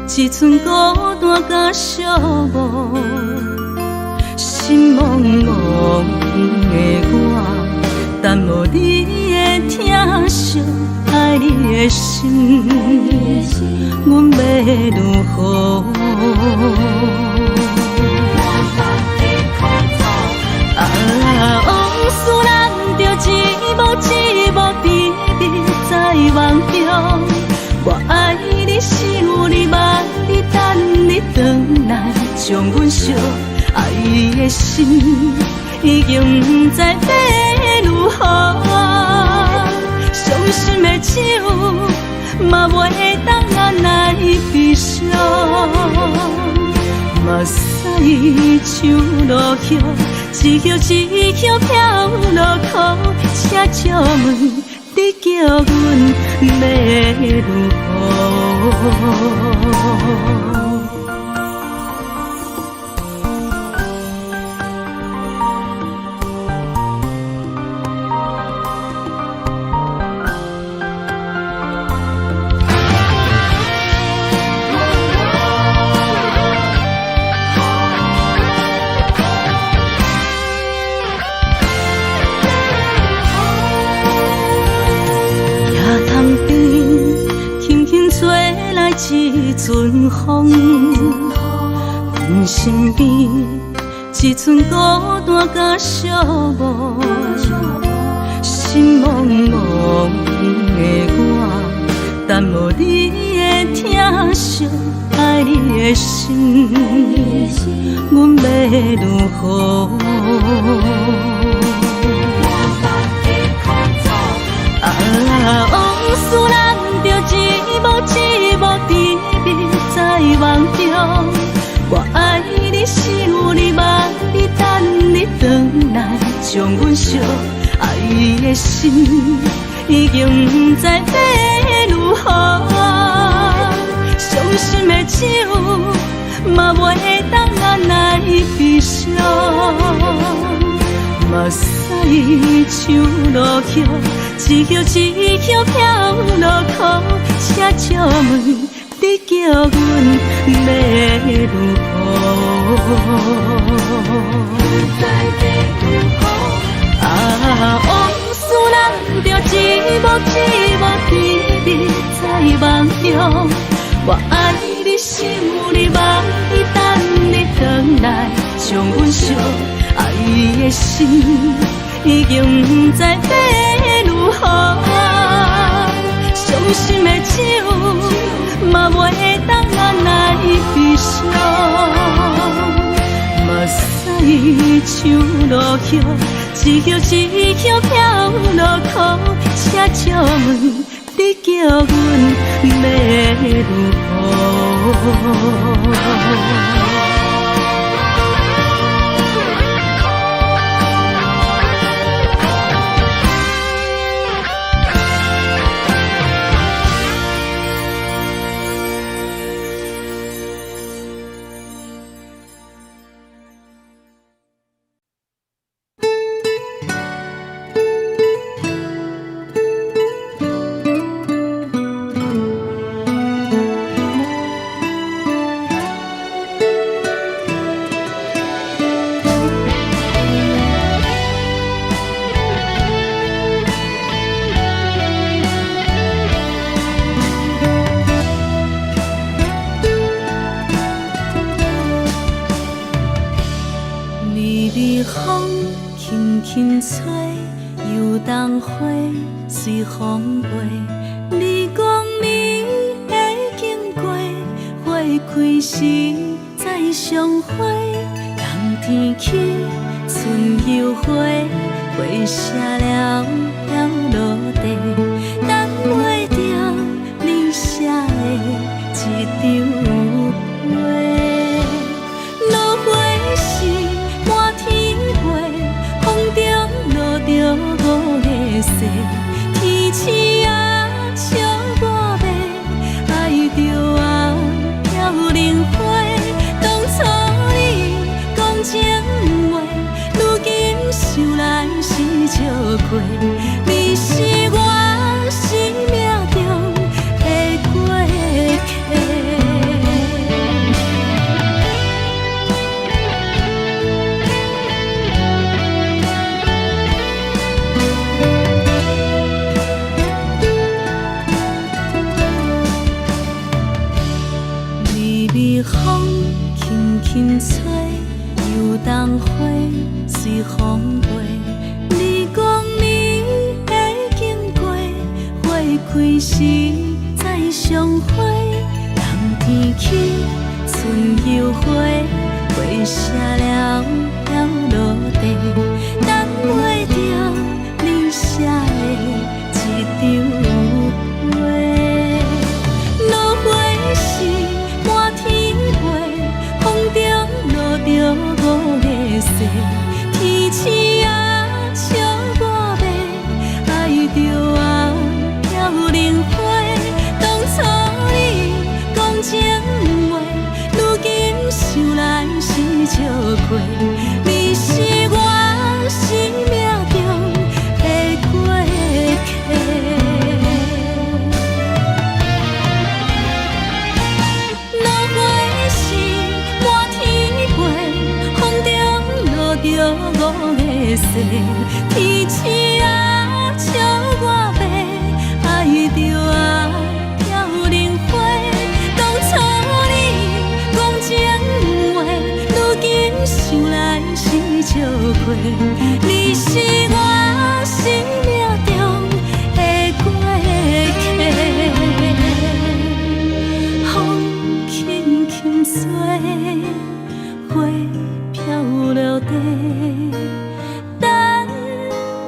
一寸孤单甲寂寞，心茫茫的我，等无你的疼惜，爱你的心，阮要如何？往事人着一幕秘密在梦中，我爱你是有你望你等你回来，将阮惜爱你的心已经不知要如何，伤心的手嘛袂当来悲伤。嘛使像落叶，一叶一叶飘落雨，请借问你叫阮要如何？一阵风，阮身边一寸孤单甲寂寞，心茫茫的我，耽无你的疼惜，爱你的心，阮要如何？往事人着一幕一幕甜蜜在梦中，我爱你想你望你等你回来，将阮惜爱的心已经不知要如何，伤心的手嘛袂当按来悲伤。嘛使像落叶，一叶一叶飘落雨，请借问你叫阮要如何？往事人着一幕一幕甜蜜在梦中，我爱你想你望你等你回来，将阮惜爱的心已经不知要如何，伤心的手嘛袂当按来悲伤，嘛使像落叶，一叶一叶飘落雨，请借问你叫阮要如何？随风飞，你讲你会经过，花开时再相会。冬天起，春又花，花谢了飘落地，等袂着你写的一张画。落花时满天飞，风中落着五个色。天星啊，笑我迷，爱着啊，飘零花。当初你讲情话，如今想来是笑过。你是我生命中的过客。风轻轻吹，又当花随风飞。你讲你会经过，花开时再相会。冬天起，春又花，花谢了飘落地，等袂着你写的一张画。落花时满天飞，风中的世，天星啊笑我白，爱着啊飘零花。当初你讲情话，如今想来是笑亏。你是我生命中的过客，风轻轻吹，花飘落地，等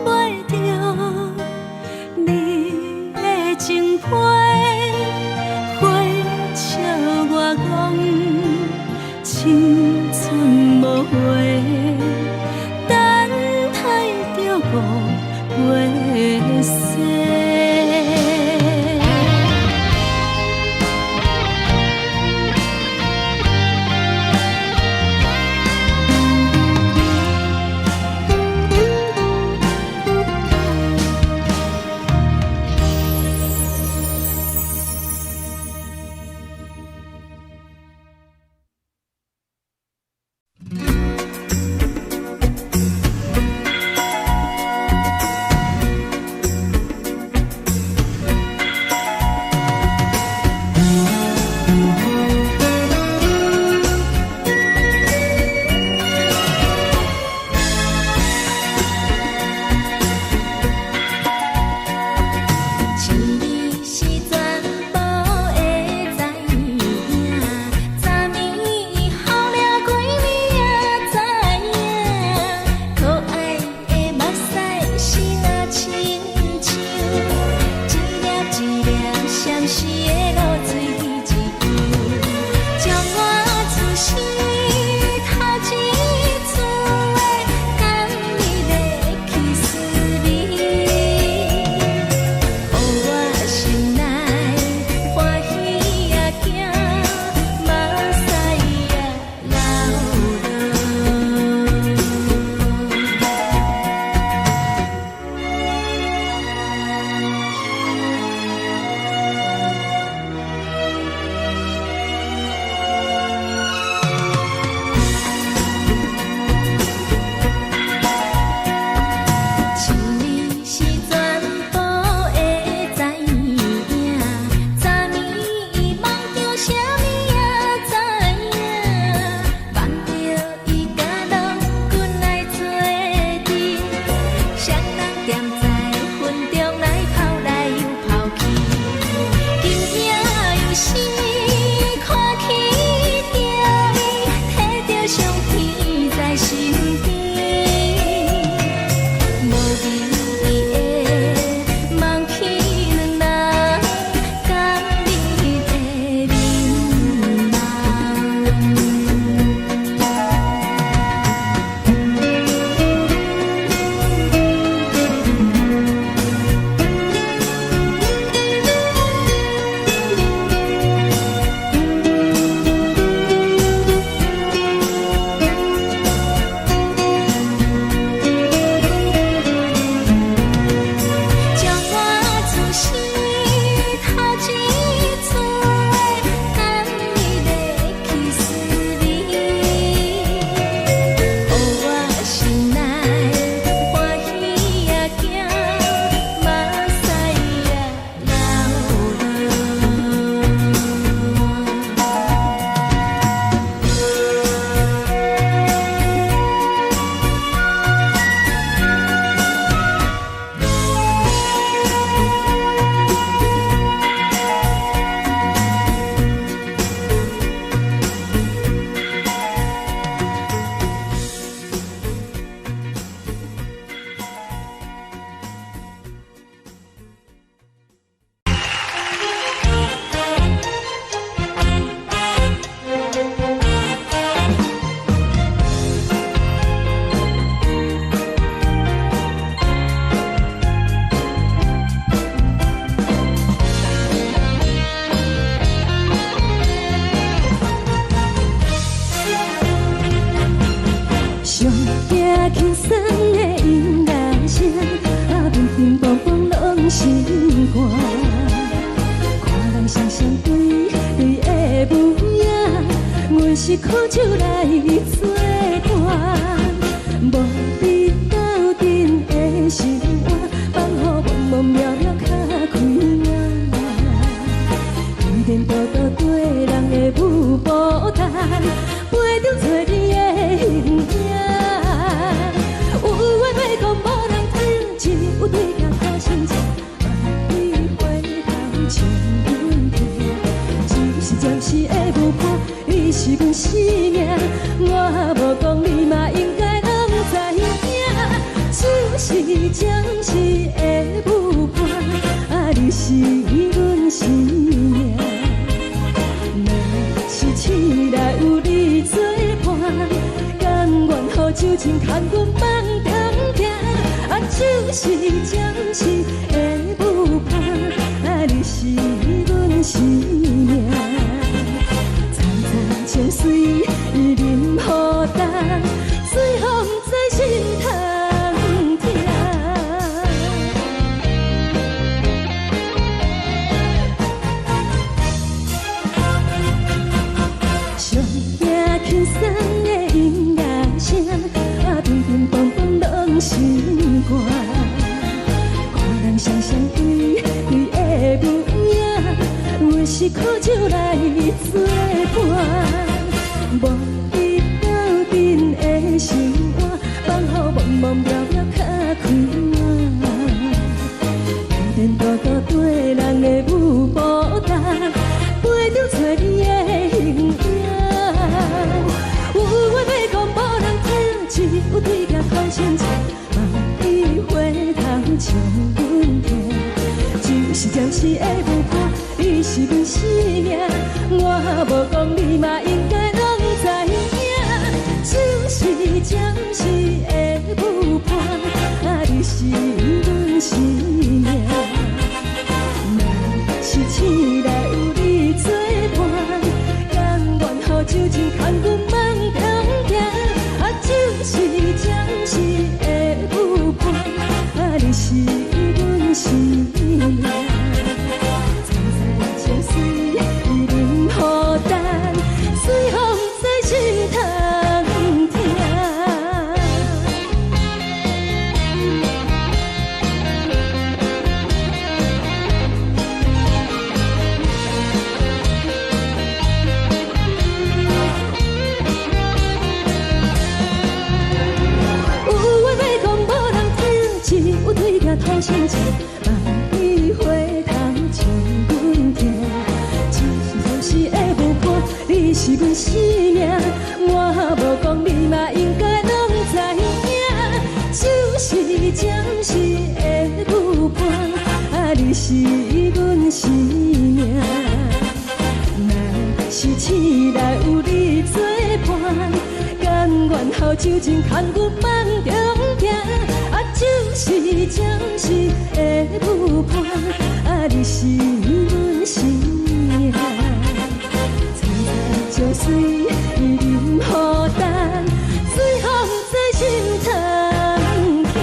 袂着你的情批。花笑我讲青春无悔，等待着五月雪。轻松的音乐声，啊，乒乒乓乓拢心肝。看人双双对对的模样，阮是苦酒来作伴，无你对甲土生情，万里回头将阮提。就是暂时的无伴，你是阮生命，我无讲你嘛应该拢知影。就是暂时的无伴，啊，你是阮生命。若是醒来有你作伴，甘愿予酒精牵阮放通行。啊，就是暂时的无伴，啊，你是阮生命。苍苍清水任雨淡，随风在心头。轻松的音乐声，啊，乒乒乓乓拢心肝。看人双双对对的无影，有时苦酒来作伴。无你斗阵的生活，放予茫茫渺渺较快活。孤单独独对人的舞步单，陪着找你的形影。有话要讲无人听，只有对甲土生情，万里回头将阮提。就是暂时的无伴，你是阮生命，我无讲你嘛应该拢知影。就是暂时的无伴，啊，你是阮生命。若是醒来有你作伴，甘愿予酒精牵阮放通行。啊，就是暂时的无伴，啊，你是阮生命。苍苍清水任雨淡，随风在心头听。土生情，万里回头将阮提。就是暂时的无伴，你是阮生命，我无讲你嘛应该拢知影。就是暂时的无伴，啊，你是阮生命。若是醒来有你作伴，甘愿予酒精牵阮放中行。啊，就是暂时的无伴，啊，你是阮生命。苍苍清水任雨淡，随风在心头听。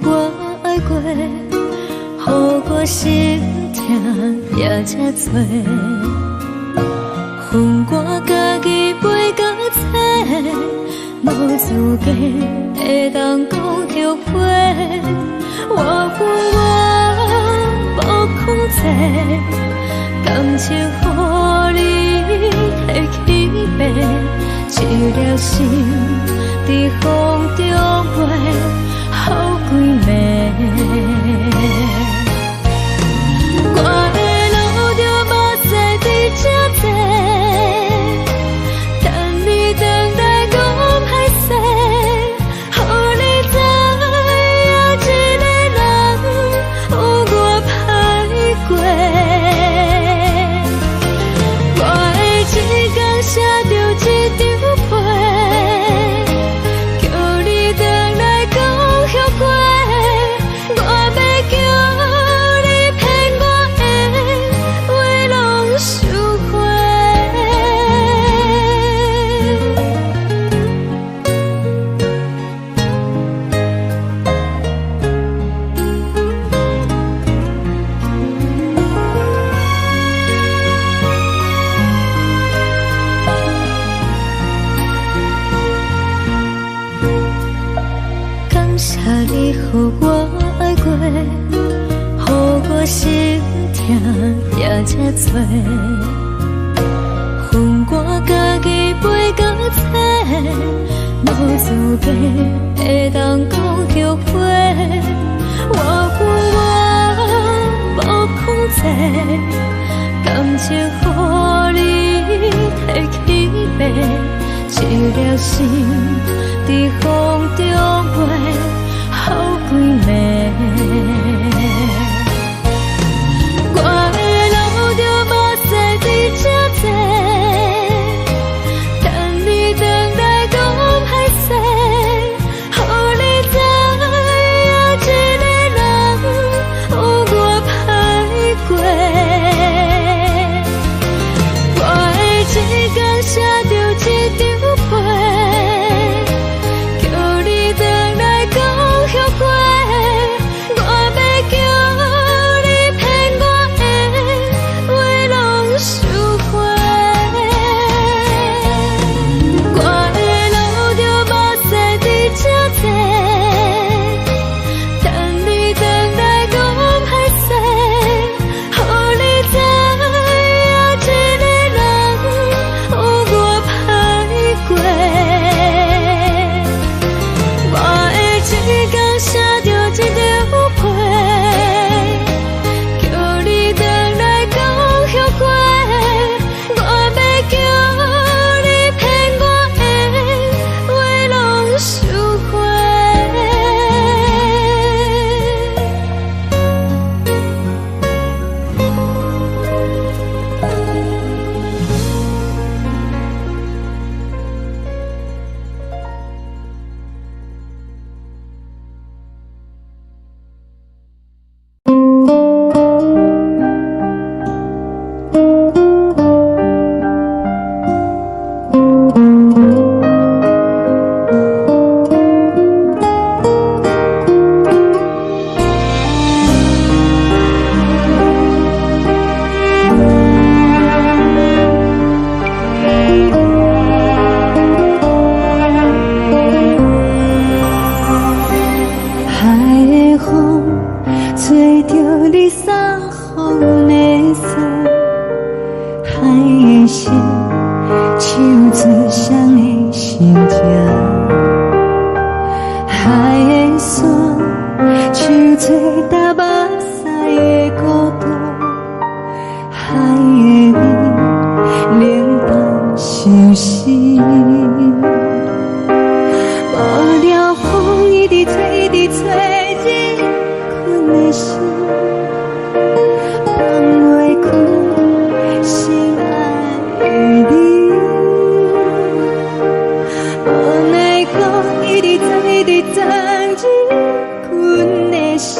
我爱过，予我心痛也这多。恨我家己袂到切，无资格会当讲后悔。我恨我无控制，感情予你摕去卖，一粒心伫风中飞，好几暝。我的路着目屎伫这多，等你回来讲歹势，予你知影一个人有我歹过。我的一天写着一张被，叫你回来讲后悔。我要叫你骗我的话拢收回。感谢你予我爱过，予我心痛也这多。恨我家己袂到切，无资格会当讲后悔。我恨我无控制，感情予你摕去卖，一粒心伫风中飞，好几暝。我的路着目屎伫这多，等你回来讲歹势，予你知影一个人有我歹过。我的一天写着一张被，叫你回来讲后悔。我要叫你骗我的话拢收回。我的路着目屎伫这多，等你回来讲歹势，予你知影一个人有我歹过。我的一天写着一张被，叫你回来讲后悔。我要叫你骗我的话拢收回。海的风吹着你送风的伞，海的心手做双的心情，海的山手做搭目屎的孤独，海的你冷淡伤心。无聊风一直吹，一直吹，日困的心放袂开，心爱你。无奈讲一直等，一直等，日困的心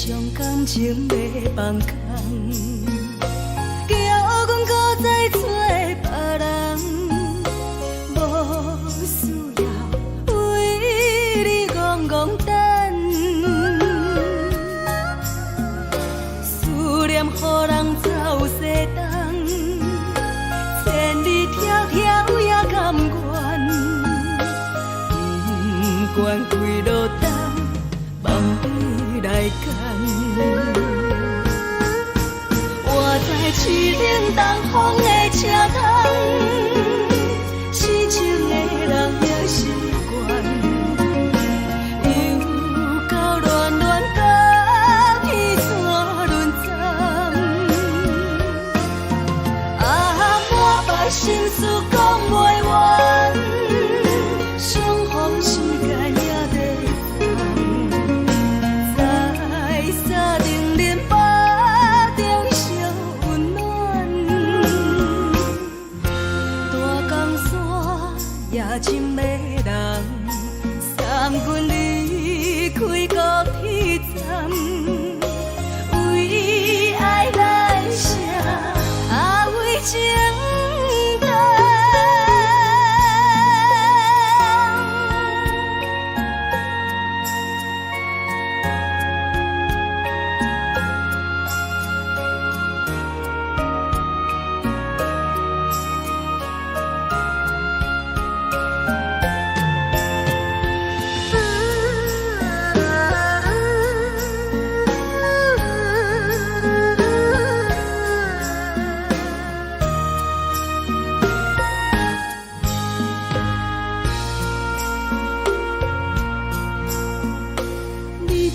将感情要放空，叫阮搁再找别人，无需要为你戆戆等，思念予人走西东，千里迢迢也甘愿，不管几落冬，梦比来干。我在市顶东风的车窗，痴情的人也习惯，又到乱乱甲彼山论斩。啊，满腹心事讲袂完，相逢时间也在在沙定连巴中烧温暖，大江山也真迷人，送阮离开高铁站，为爱来写为情长。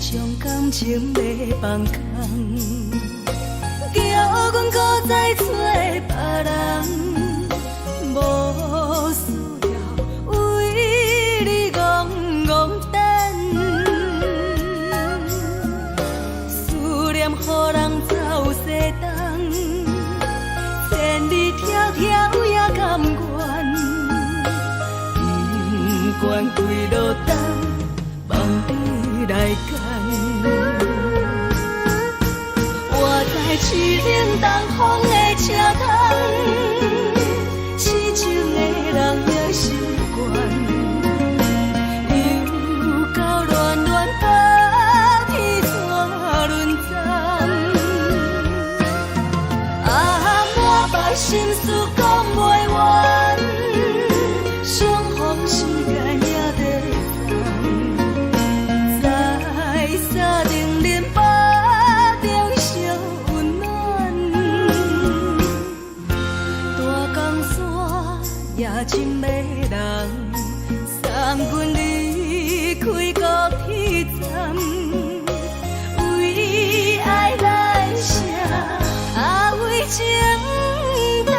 将感情要放空，叫阮搁再找别人，无需要为你戆戆等，思念予人走西东，千里迢迢也甘愿，不管几落冬，梦比来干。我在市顶东风的车窗，痴情的人也习惯，又到乱乱甲彼山论斩。啊，满腹心事讲袂完，相逢时间也在沙定连巴中烧温暖，大江山也真迷人，送阮离开高铁站，为爱来写为情长。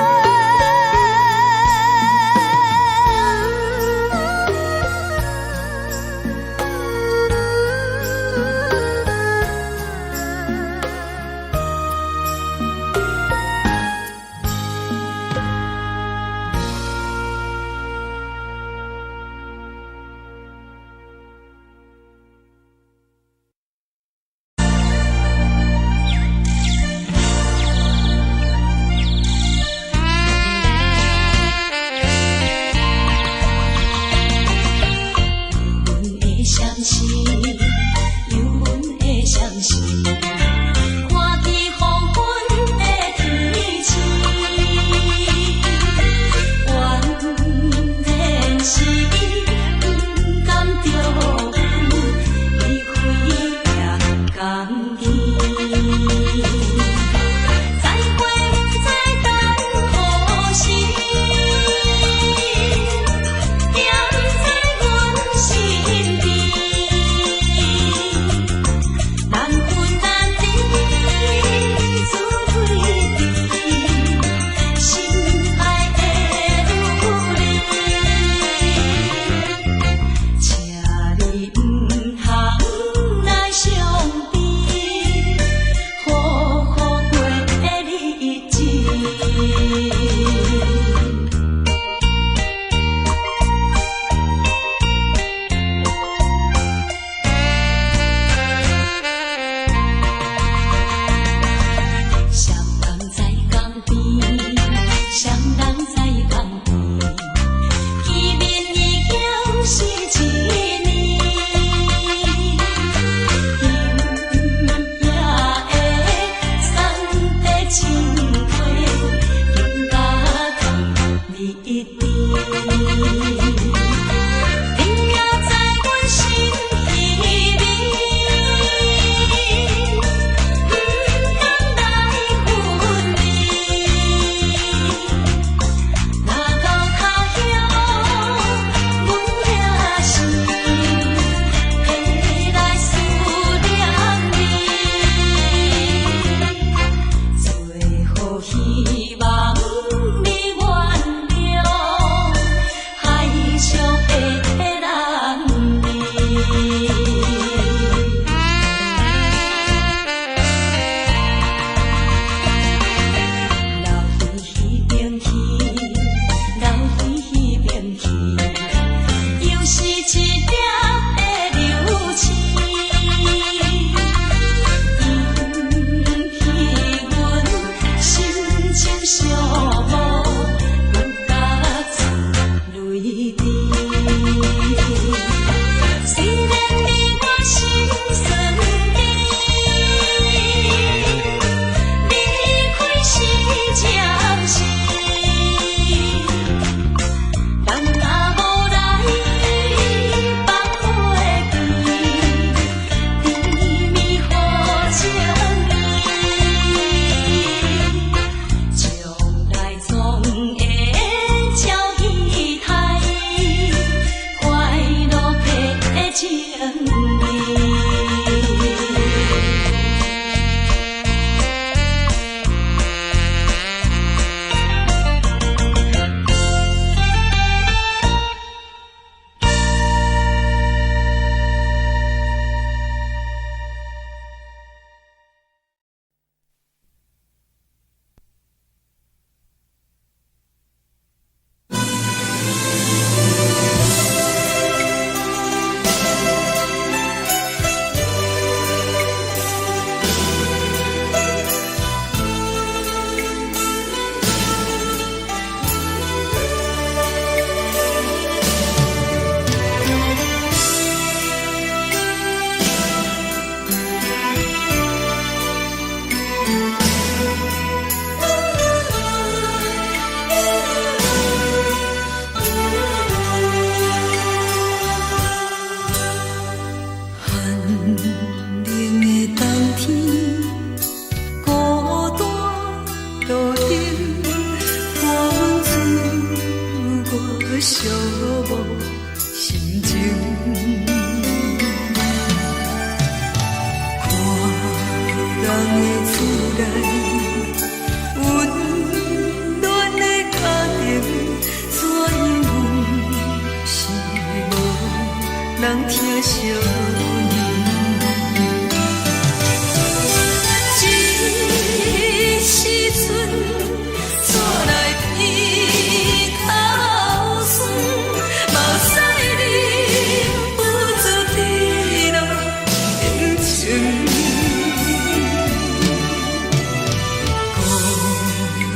故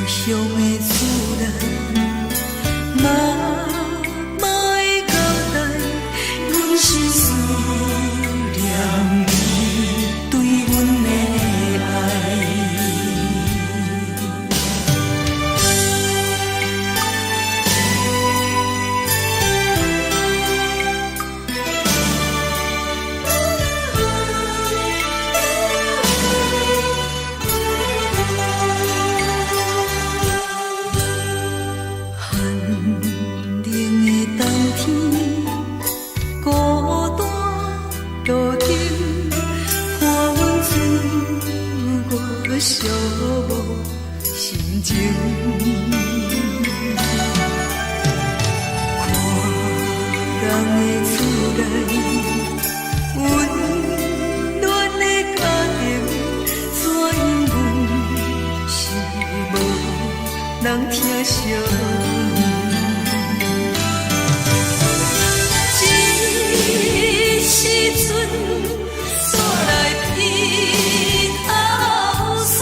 乡的思念，嘛会交代，阮是思念你对阮的爱。寂寞心情，看人的厝内温暖的家庭，怎因阮是无人疼惜？这时阵煞来鼻头酸。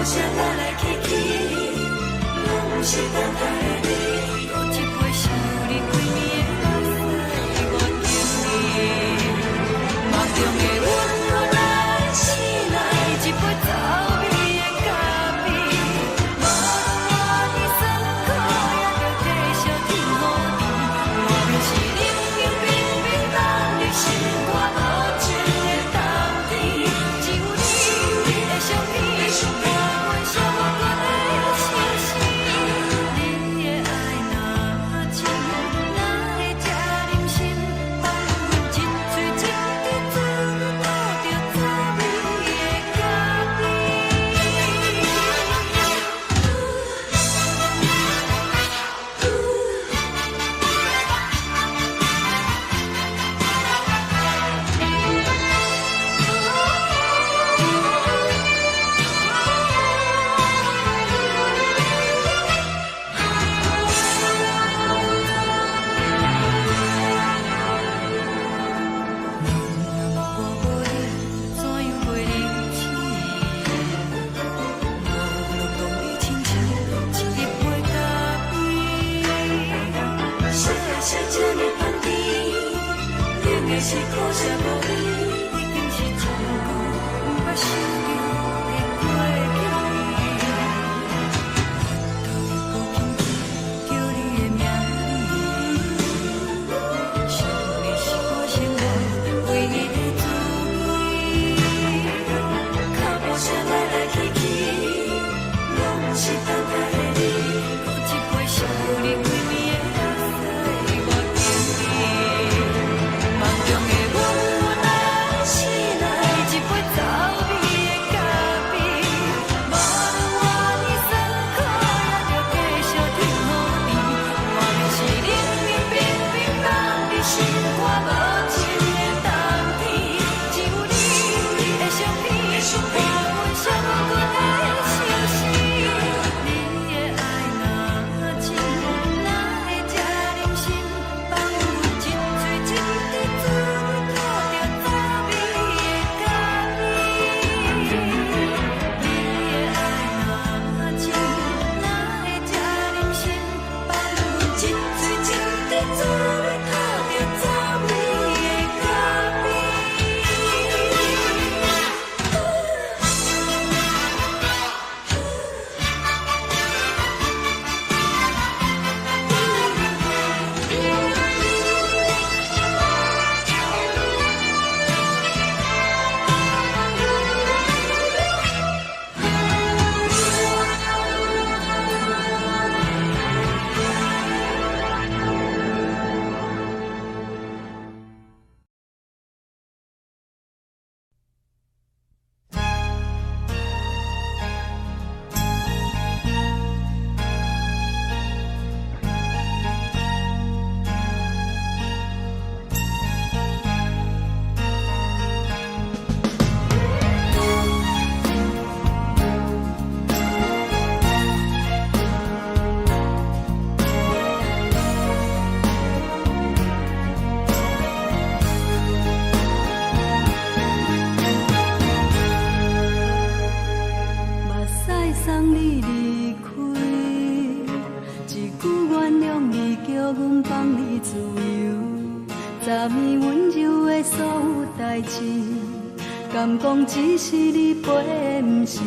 声来来去去，拢是等待的你。喝一杯想你几暝的目屎，我敬你。梦中的阮落来醒来，一杯走味的咖啡，无论我的酸苦，也着继续甜予你。外面是冷冷冰冰冷的心肝无情的冬天，只有你的相片，换阮寂寞的心事。你的爱若真，哪会这忍心放阮一嘴一滴滋倒着走味的咖啡？我无你，怎样袂离去？无路当你亲像一日杯咖啡，小小这呢放甜，冷的是苦涩无味，已经是真久不捌想着的过去。头又搁轻轻叫你的名字，想你是我生活唯一的滋味。脚步声来来去去，拢是等待的你。喝一杯想你几暝的目屎，我敬你。梦中的阮落来醒来，一杯走味的咖啡，无论我的酸苦，也着继续甜予你。外面是冷冷冰冰冷的心肝无情的冬天，只有你的相片，换阮寂寞的心事。你的爱若真，哪会这忍心放阮一嘴一滴滋倒着走味的咖啡？你的爱若真，哪会这忍心放阮一嘴一滴滋倒着走味的咖啡？目屎送你离开，一句原谅你，叫阮放你自由。昨暝温柔的所有代志，敢讲只是你陪，不是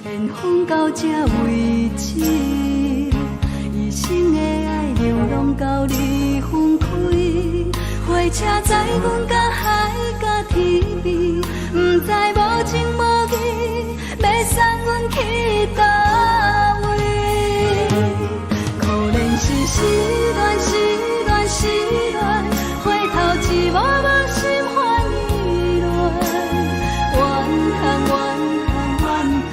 缘分到这为止。一生的爱流浪到你分开，火车载阮甲海甲天边，不知无情无义，要送阮去倒位？可能是失恋，失恋，失恋，回头一幕幕心欢意乱，怨恨，怨恨，怨恨，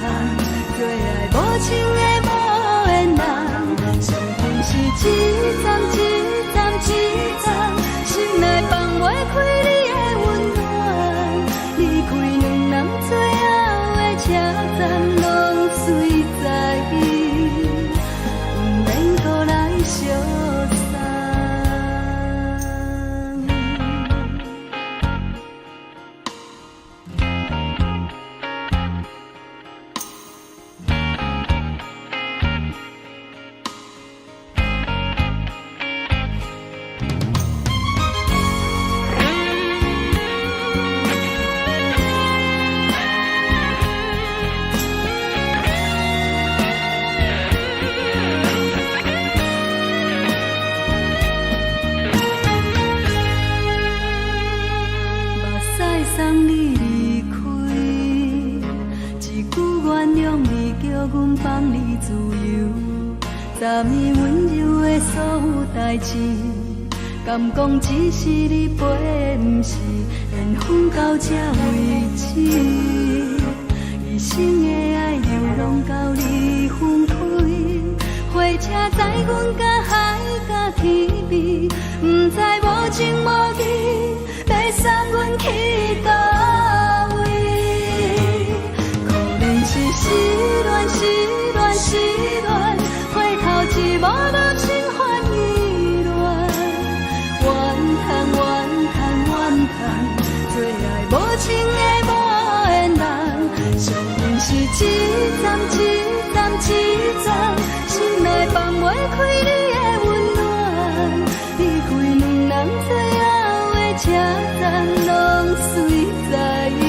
最爱无情的无缘人，上天是一站一站一站，心内放袂开你的温暖，离开两人最爱。
阮放你自由，昨暝温柔的所有代志，敢讲只是你陪，不是缘分到这为止。一生的爱流浪到你分开，火车载阮甲海甲天边，不知无情无义，要送阮去倒位？可怜是失恋，失恋，失恋，回头一无落心烦意乱，怨叹，怨叹，怨叹，最爱无情的无缘人，上恨是一站一站一站，心内放袂开你的温暖，离开两人最后的车站，拢随在意，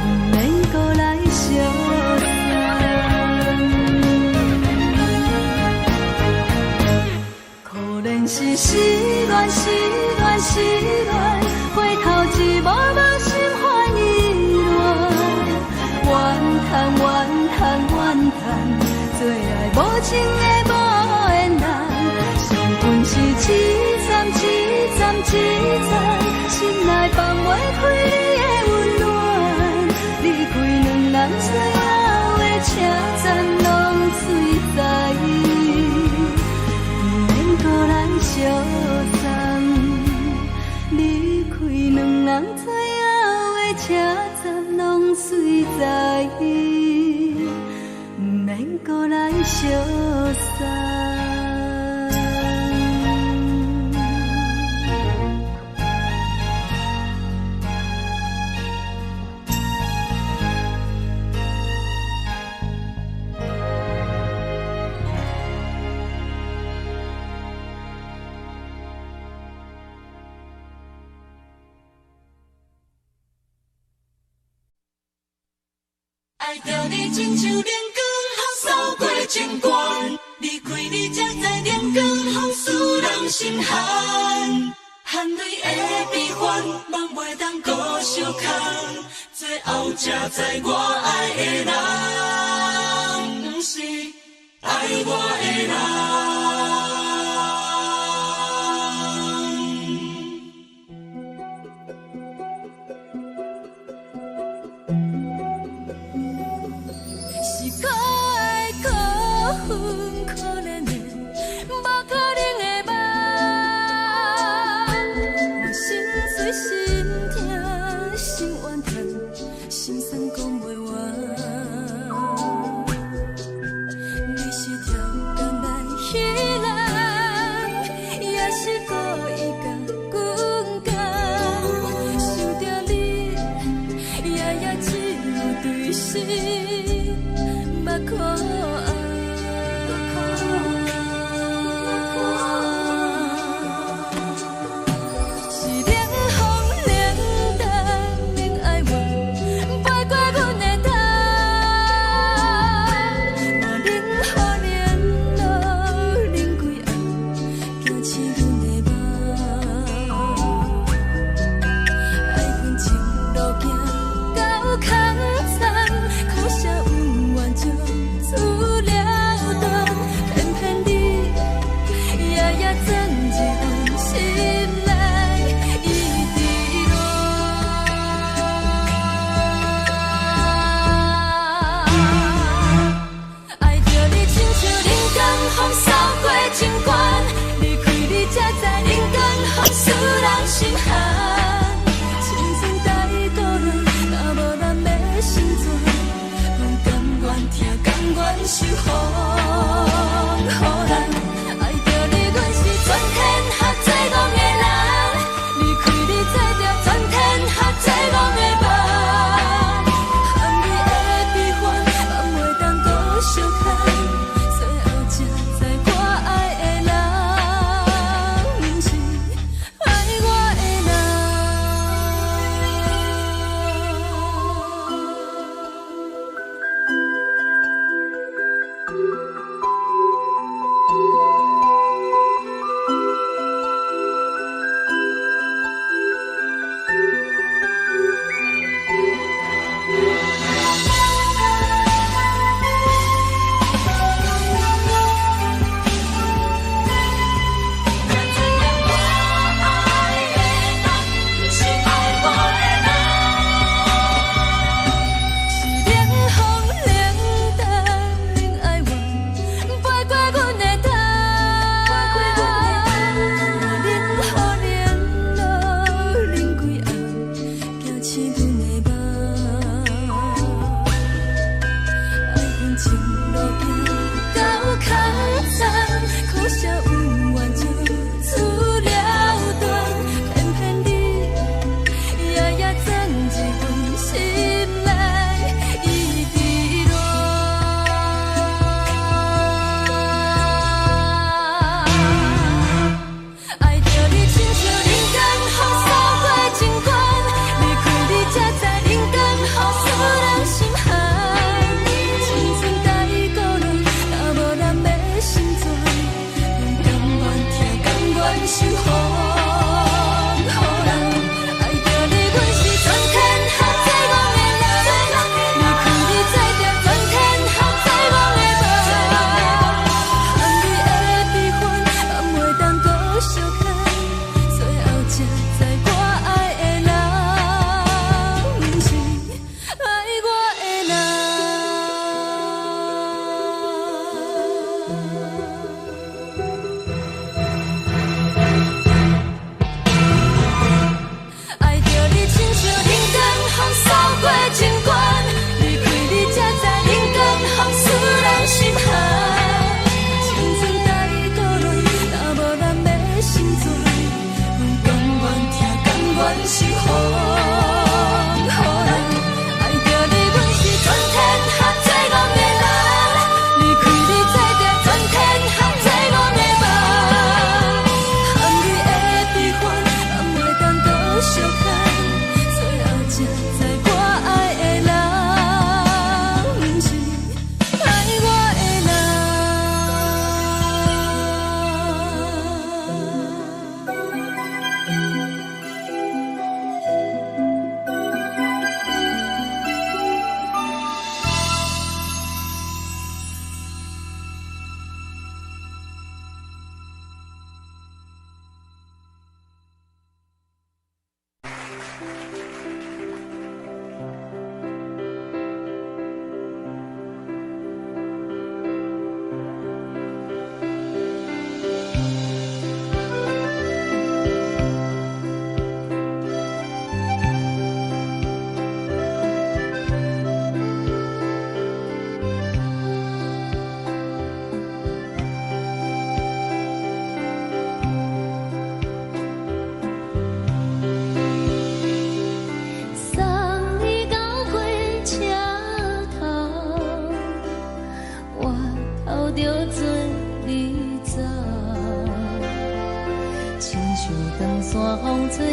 不免搁来相送。可怜是失恋，失恋，失恋，回头一无无心烦意乱，怨叹，怨叹，怨叹，最爱无情的无缘人，上恨是一站一站一站，心内放袂开你的温暖，离开两人最后的车站，拢随在意，不免搁来相送。离开两人最后的车站，拢随在意，不免搁来相送。
爱着你亲像阳光，风扫过情关，离开你才知阳光风使人心寒。含泪的悲欢，望袂当搁相牵，最后才知我爱的人，不是爱我的人。
是可爱可恨可怜的，无可能的梦。我心碎心痛心怨叹，心酸讲袂完。你是条工来彼人，也是故意甲阮讲，想着你夜夜只有对视。目看爱，是冷风冷淡冷爱我，飞过阮的头，嘛冷雨冷落冷归暗，惊醒阮的梦。爱恨情路行到空残，苦涩温婉就出了断，偏偏你夜夜钻入阮心内，一直乱。爱着你亲像人间风扫过情关，离开你才知人间风使人心寒。青春带倒落，若无咱要生存，阮甘愿听，甘愿受予人。爱着你，阮是全天下最戆的人，离开你才着全天下最戆的梦。含你的悲欢，望袂当搁相牵，最后才知我爱的人，不是爱我的人。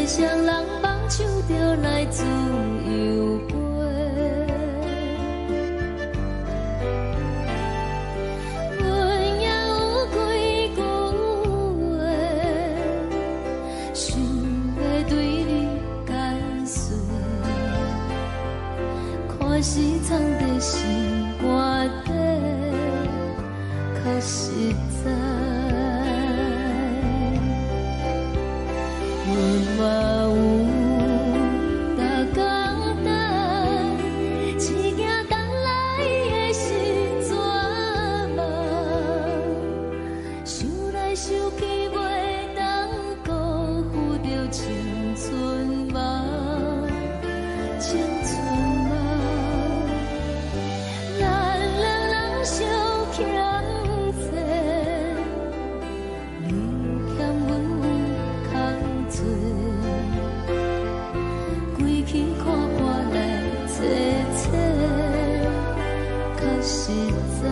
双人放手就来自由飞。阮也有几句话，想要对你解说，可是藏在心肝底，较实在。阮嘛有逐工等，一件等来的是怎梦？想来想去袂当辜负着青春梦，青春梦。咱两人相欠债，你欠阮有空做，归去看看来坐坐，较实在。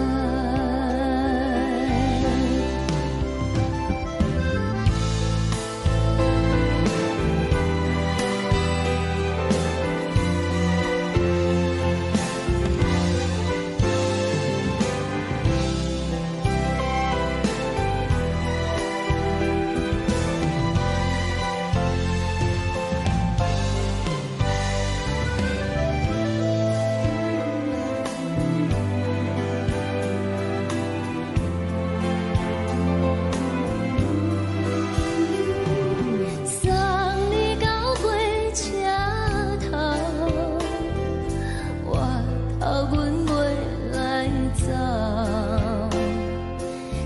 送你到火车头，我头阮袂来走，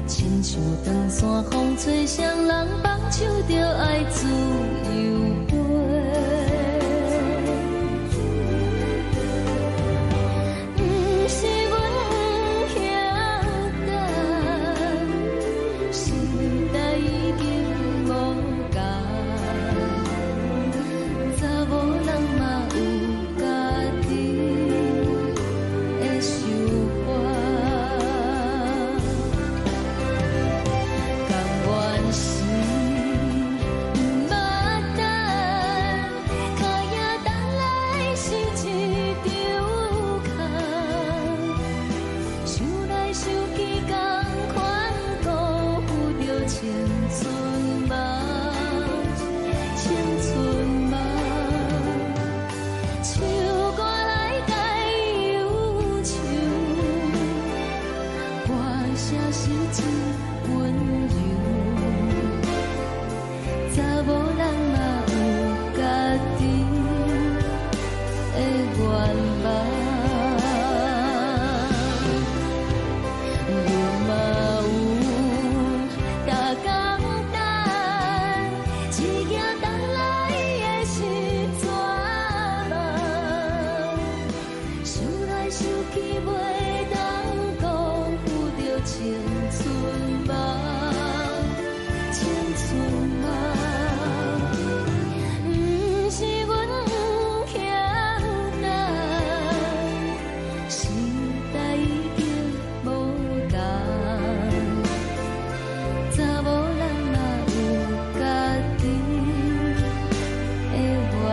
亲像长线风吹，双人放手就爱自由飞。不是阮不晓得，时代已经无共，查某人嘛有家己的想法，甘愿是不捌等，脚也等来是一场空。想来想去，同款辜负着青春梦，青春梦。唱歌来解忧愁，歌声是一温柔，查某人嘛有家己的愿望。阮嘛有逐工等，一件等来的是怎梦？想来想去袂当辜负着青春梦，青春梦。不是阮不晓得，时代已经无共，查某人嘛有家己的愿望。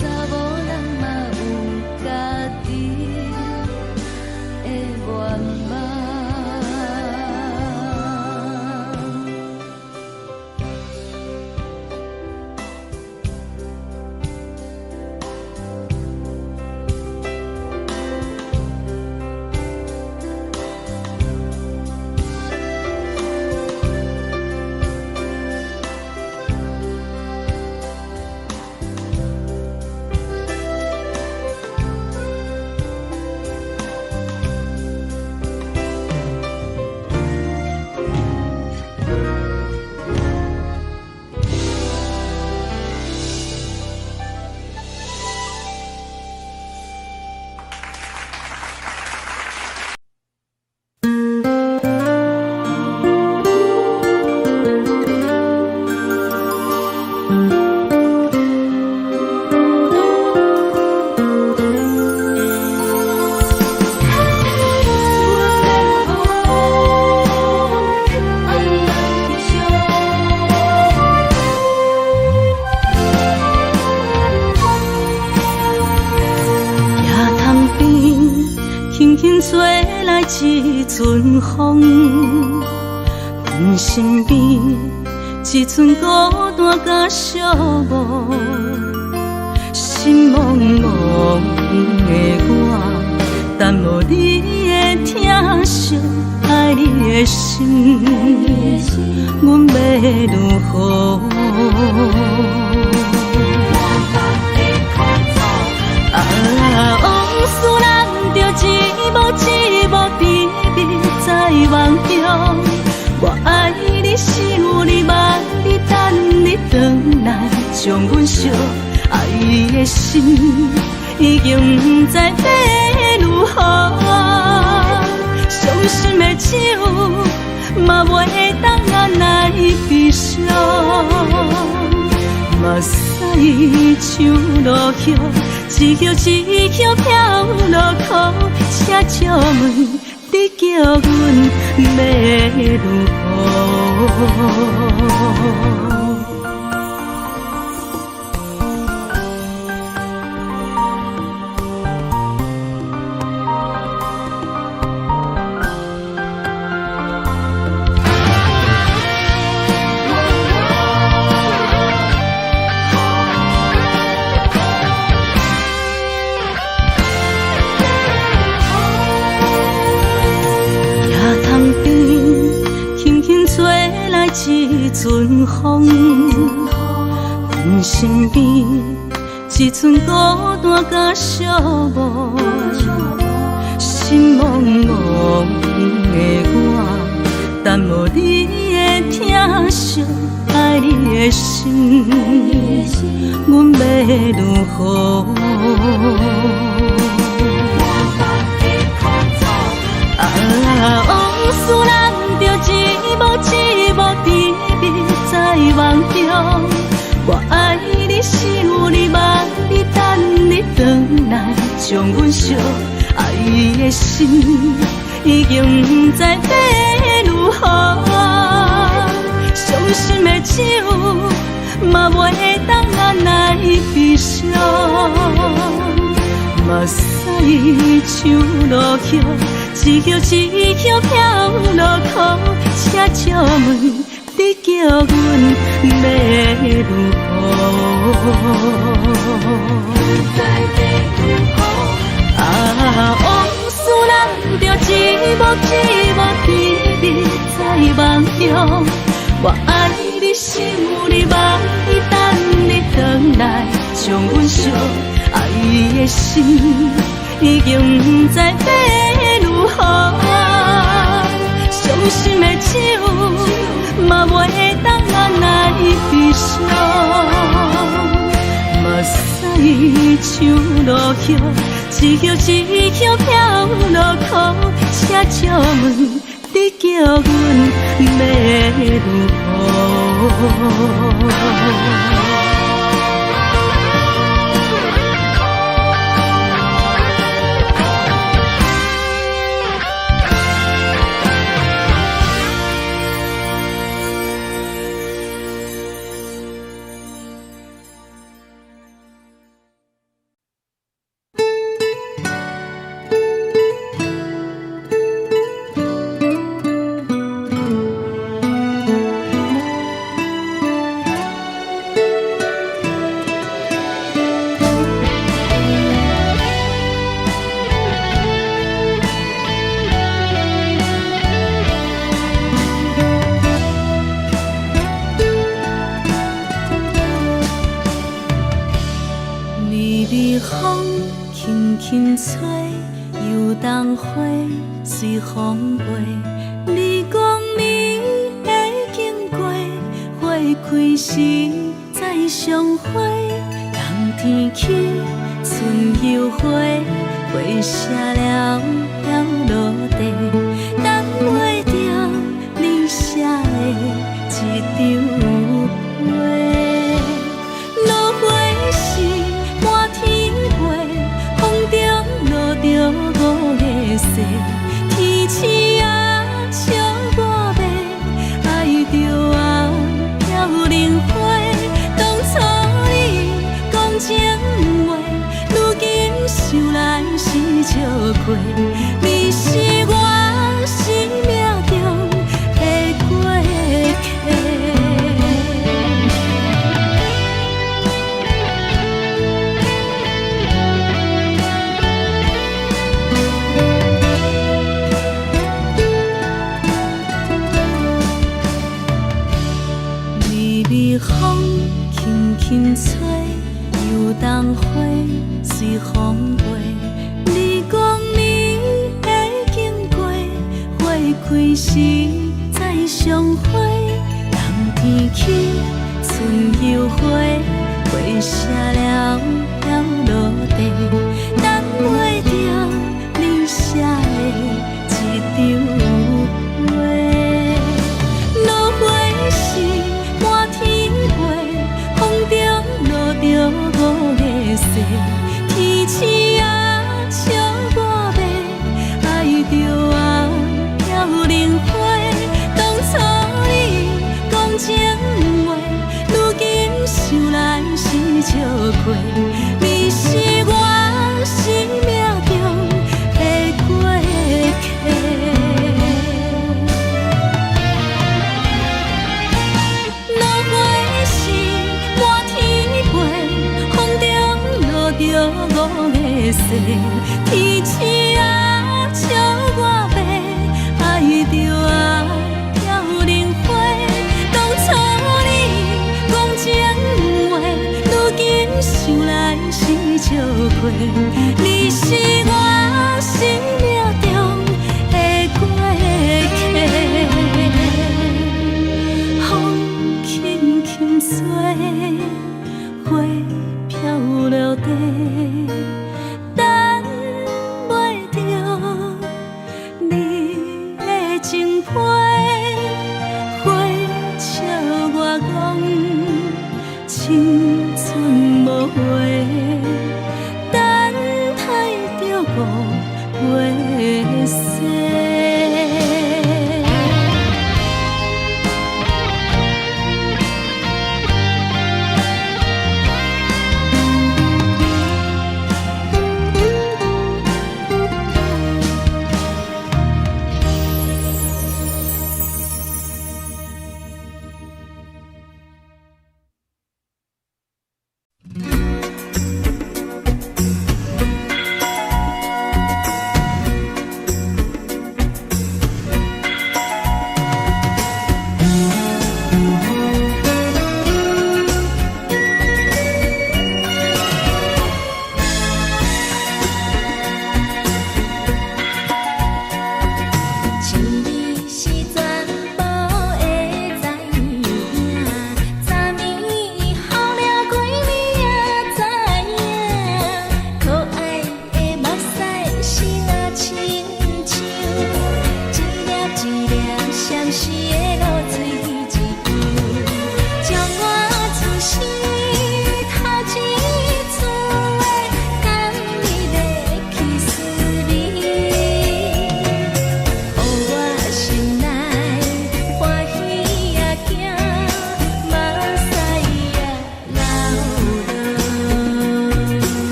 查某人嘛有家己
吹来一阵风，阮身边一寸孤单甲寂寞，心茫茫的我，等无你的疼惜，爱你的心，阮要如何？往事人着一幕甜蜜在梦中。我爱你是有你望你等你回来，将阮惜爱的心已经不知要如何。伤心的手嘛袂当按来悲伤。目屎像落叶，一曲一曲飘落雨，请借问你叫阮要如何？一阵风，阮身边一寸孤单甲寂寞，心茫茫的我，等无你的疼惜，爱你的心，阮要如何？往事人着一幕甜蜜在梦中。我爱你是有你望你等你回来，将阮惜爱的心已经不知要如何。伤心的手嘛袂当按来悲伤。目屎像落叶，一曲一曲飘落雨，请借问你叫阮要如何？往事人着一幕甜蜜在梦中。我爱你是有你望你等你回来，将阮惜爱的心已经不知要如何。伤心的手嘛袂当按来悲伤。目屎像落叶，一曲一曲飘落雨，请借问你叫阮要如何？随风飞，你讲你会经过，花开时再相会。冬天起，春又花，花谢了飘落地，等袂着你写的一张画。落花时满天飞，风中落着五个色。天星啊，笑我迷，爱着啊飘零花。当初你讲情话，如今想来是笑过。你
轻吹，游东花随风飞。你讲你会经过，花开时再相会。人天起，春又花，花谢了飘落地，等袂着你写的一张画。落花时满天飞，风中落着五个色。天星啊，笑我迷，爱着我飘零花。当初你讲情话，如今想来是笑过。你是我生命中的过客。落花时满天飞，风中落着五个色。天星啊，笑我迷，爱着我飘零花。当初你讲情话，如今想来是笑过。你是我生命中的过客。风轻轻吹，花飘落地，等袂着你的情批。花笑我讲青春无悔，等待着五月雪。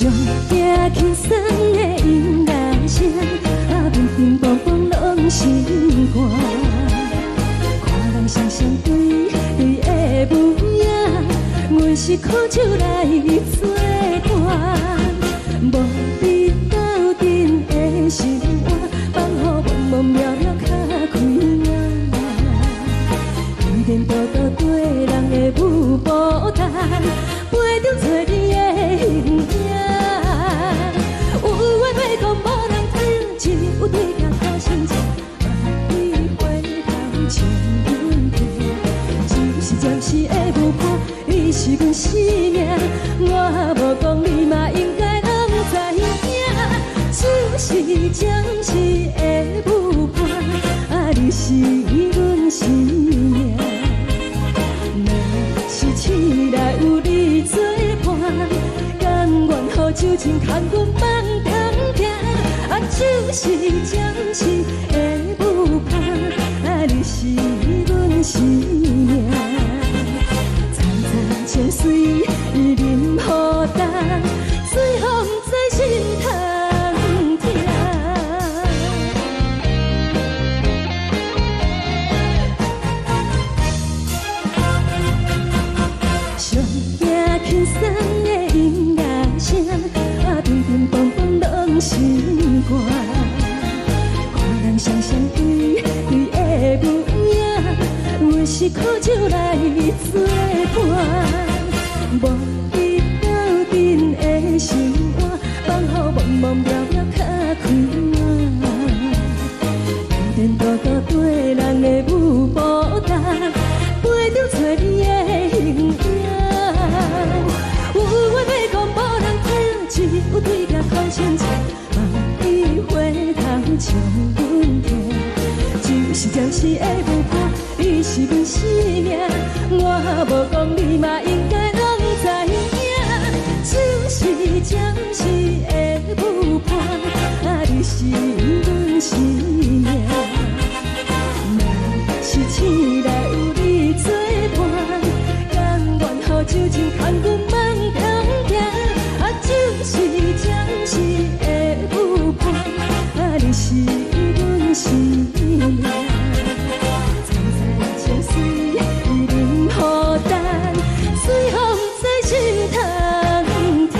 上惊轻松的音乐声，乒乒乓乓拢心肝。看人双双对对的舞影，阮是苦酒来作伴。无你斗阵的生活，放予茫茫渺渺较快活。颠颠倒倒对人的舞步弹，陪着找你的形影。有话要讲无人听，只有对镜头心情，万里回头将阮听。就是暂时的舞伴，你是阮生命，我无讲你嘛应该拢知影。就是暂时的舞伴，你是阮生命。是醒来有你作伴，甘愿予酒精牵阮放通行。就是暂时的舞伴，你是阮生命。层层情水任何淡，随风在心通听。上惊轻松的音乐声，乒乒乓乓拢心肝。看人双双对对的舞影，阮是苦酒来作伴。无你斗阵的生活，放予茫茫渺渺较快活。颠颠倒倒对人的舞步弹，陪着找你的形影。有话要讲无人听，只有对镜头心情，万里回头将阮听。就是暂时的舞伴，你是阮生命，我无讲你嘛应该拢知影。就是暂时的舞伴，你是阮生命。若是醒来有你作伴，甘愿予酒精牵阮放通行。就是暂时的舞伴，你是阮生命。层层情水任何淡，随风在心通听。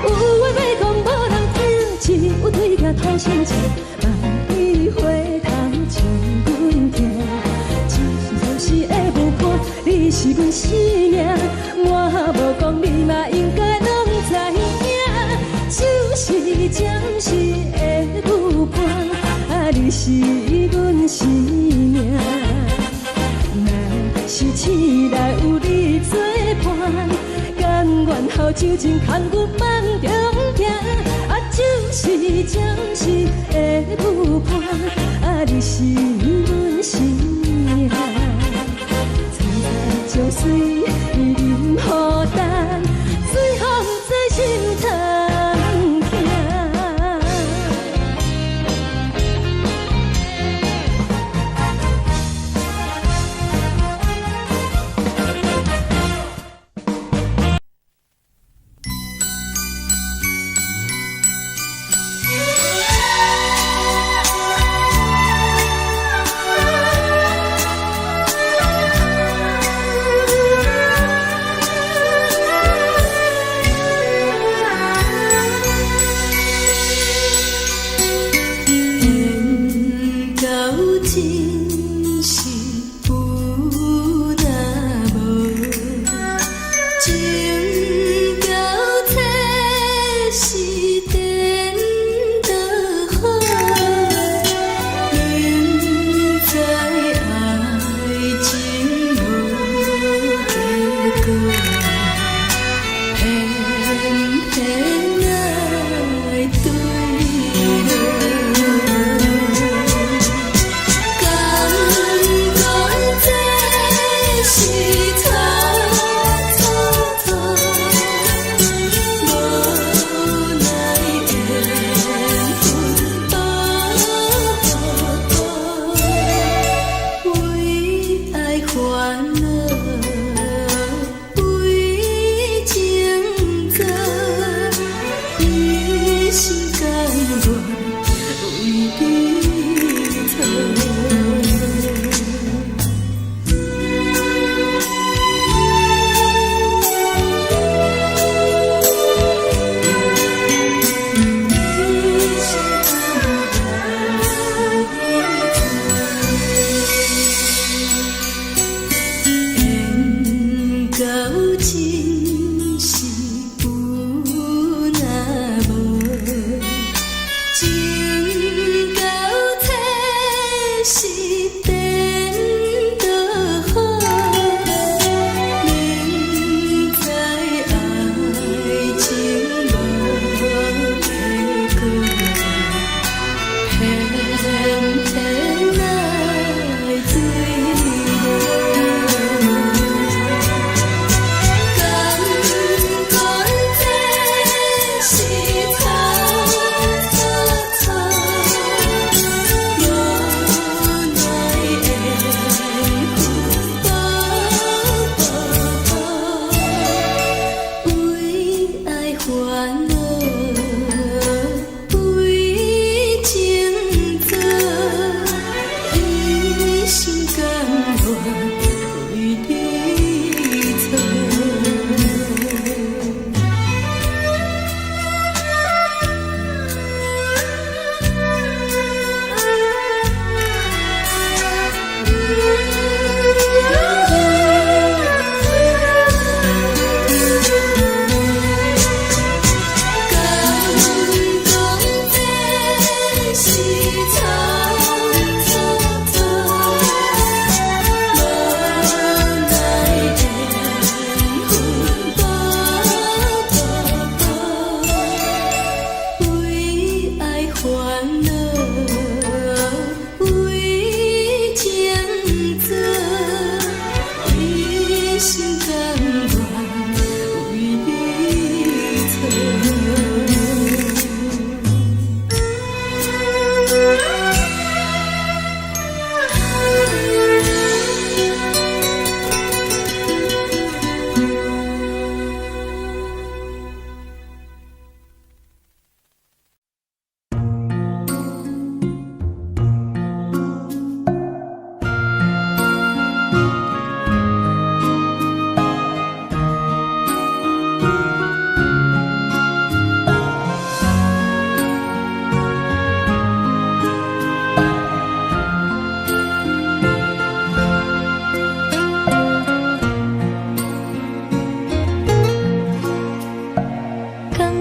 有话要讲无人听，只有对镜头心情，万里回头将阮听。就是暂时的舞伴，你是阮生命，我无讲你嘛应该拢知影。就是暂时的舞伴，你是阮生命。若是醒来有你作伴，甘愿予酒精牵阮放中行。就是暂时的舞伴，你是阮生命。层层情水任何淡，随风在心通听。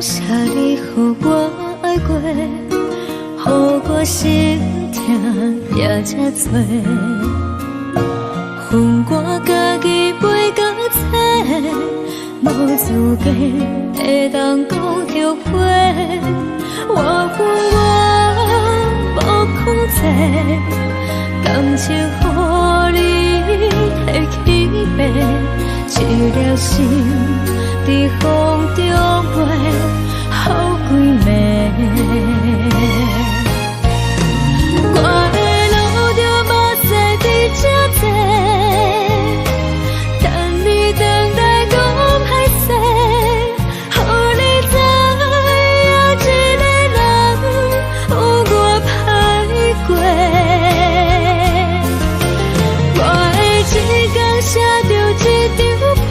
谢你予我爱过，予我心痛也这多。恨我家己袂到切，无资格会当讲后悔。我恨我无控制，感情予你提起飞，一粒心在风中飞，好几暝。我的路着目屎在这多，等你等待讲歹势，予你知影一个人有我歹过。我的一天写着一张被，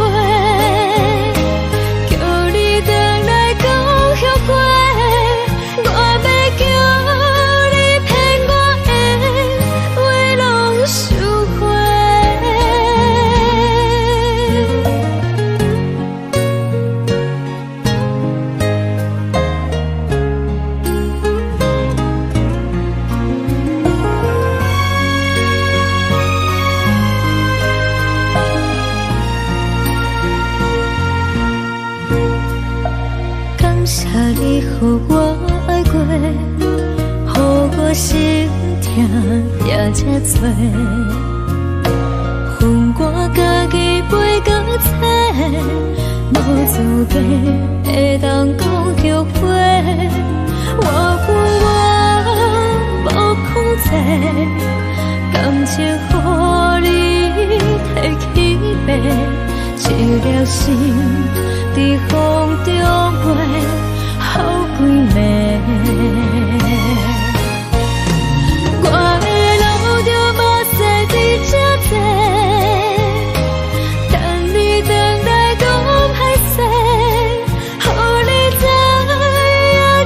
叫你回来讲后悔。我要叫你骗我的话拢收回。感谢你予我爱过，予我心痛也这多。恨我家己袂到切，无资格会当讲后悔。我恨我无控制，感情予你提起飞，一粒心在风中飞，好几暝。我的路着目屎在这多，等你等待讲歹势，予你知影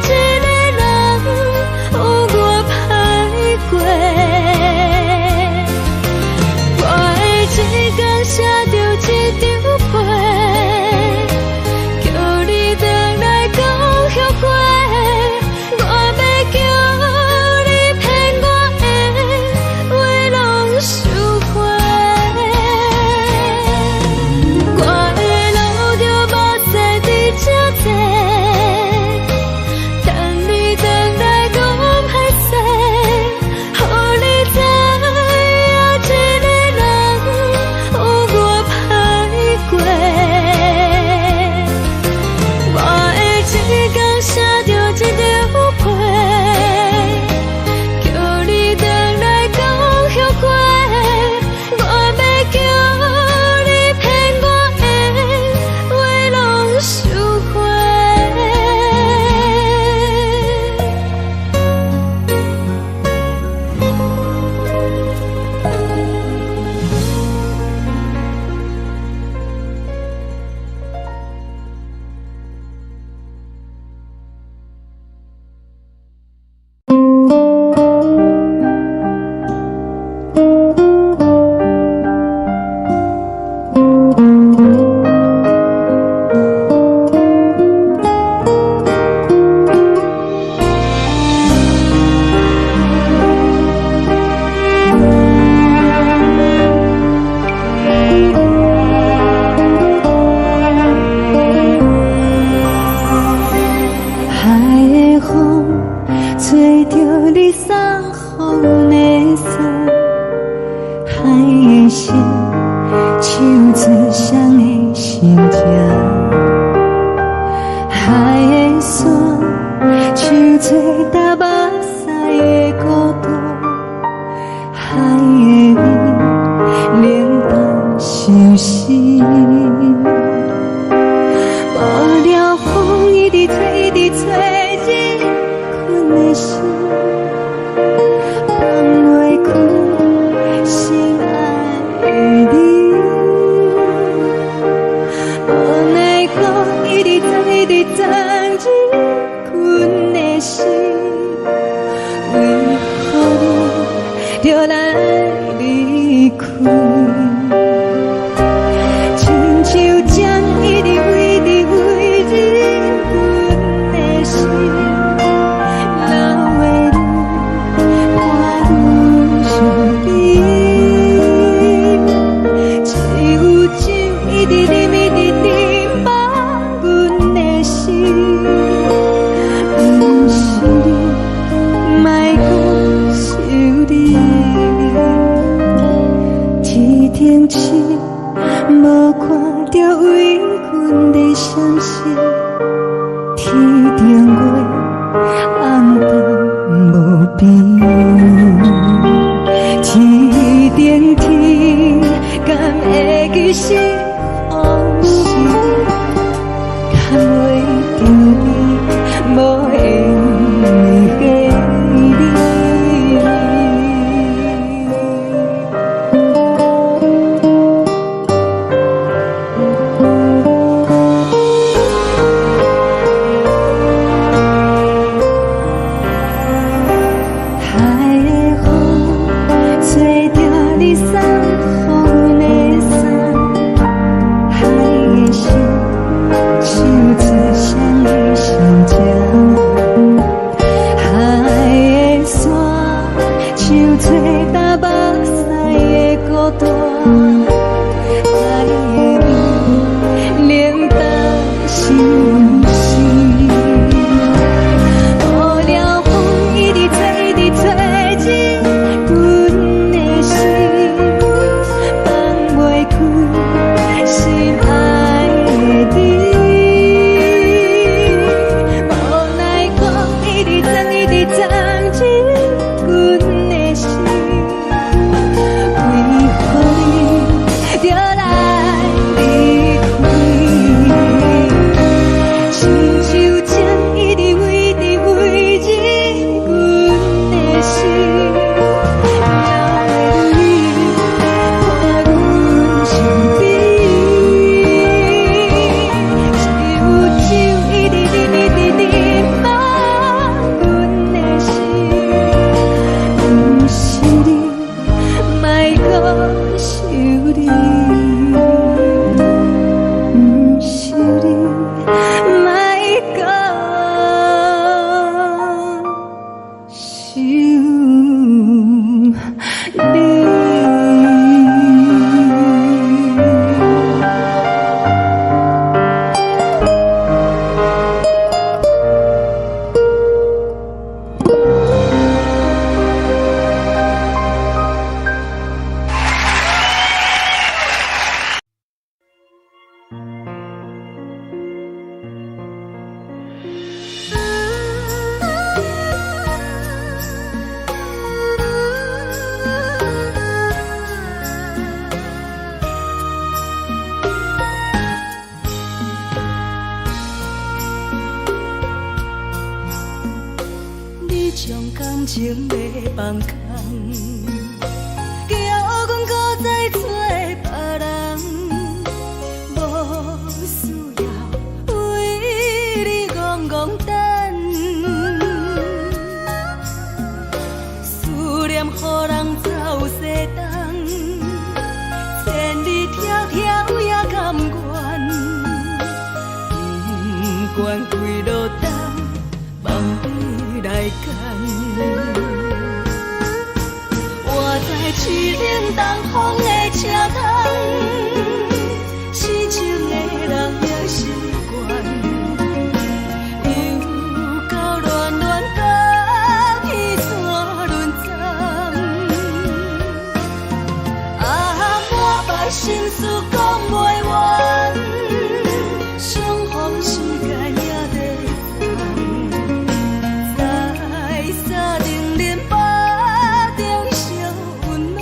一个人有我歹过。我的一天写着一张被，叫你回来讲后悔。我要叫你骗我的话拢收回。我的路着目屎在这多，等你等待讲歹势，予你知影一个人有我歹过。我的一天写着一张被，叫你回来讲后悔。我要叫你骗我的话拢收回。
海的风吹着你送风的伞，海的心唱出双的心情，海的山唱出打目屎的孤独，海的你冷淡伤心。无聊风一直吹，一直吹，日困的心，放袂开心爱的你。无奈讲一直等，一直等，日困的心，为何你就来离开？亲像将一直为日困。你是往事，敢袂着你无缘的你。
将感情要放空，叫阮搁再做别人，无需要为你戆戆等。思念予人走西东，千里迢迢也甘愿，不管几路东，望你来干。我在痴冷东风的车窗，痴情的人也习惯，又到乱乱甲彼山论斩。啊，满腹心事讲袂完，相逢时间也在等。在沙定林巴中烧温暖，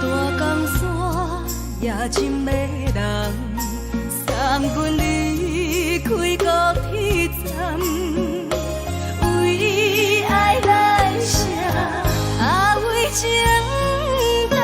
大江山夜深的人，送阮离开高铁站，为爱来写，为情长。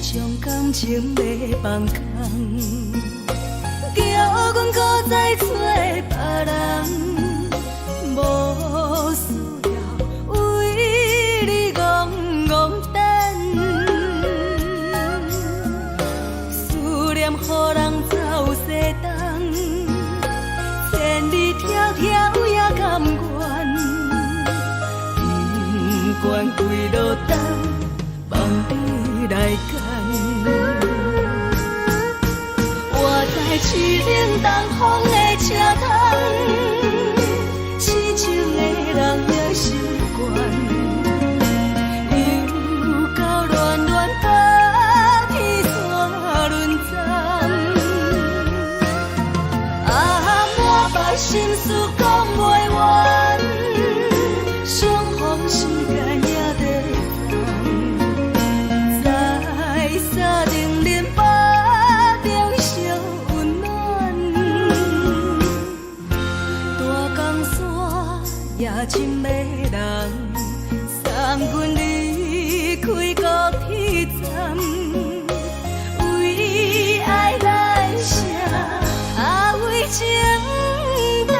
将感情要放空，叫阮搁再做别人，无需要为你戆戆等。思念予人走西东，千里迢迢也甘愿。
心事讲袂完，相逢时间也在等，在沙冷冷巴中烧温暖，大江山也真迷人，送阮离开高铁站，为爱来谁，为情重。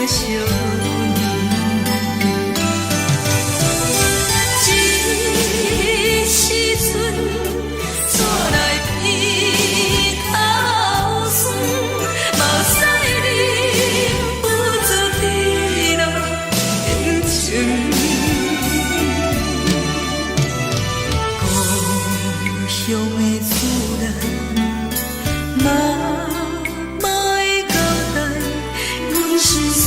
想你。这时阵怎来鼻头酸，目屎忍不住滴落眼睛。故乡的自然，妈妈的交代，阮是思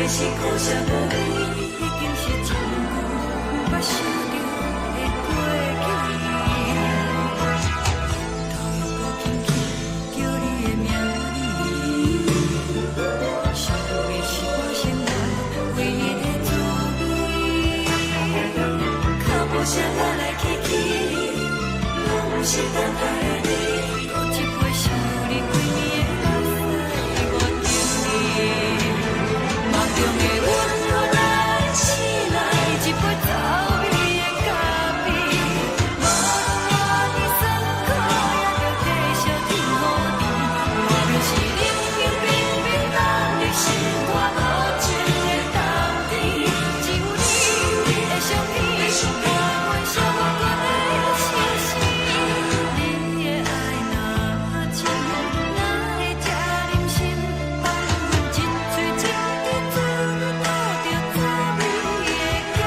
是苦涩无味，已经是真久不捌想着的过去。头又搁轻轻叫你的名字，想的是我生活唯一的滋味。脚步声来来去去，拢是等待的你，搁一杯想你几年的目屎，我等你。梦中的阮，我来醒来，一杯走味的咖啡，无论我的酸苦，也着继续甜予你。我就是冷冷冰冰冻入心肝无情的冬天，只有你的相片，我阮寂寞过的心事。你的爱若真，哪会这忍心放阮一嘴一滴滋味倒着滋味的咖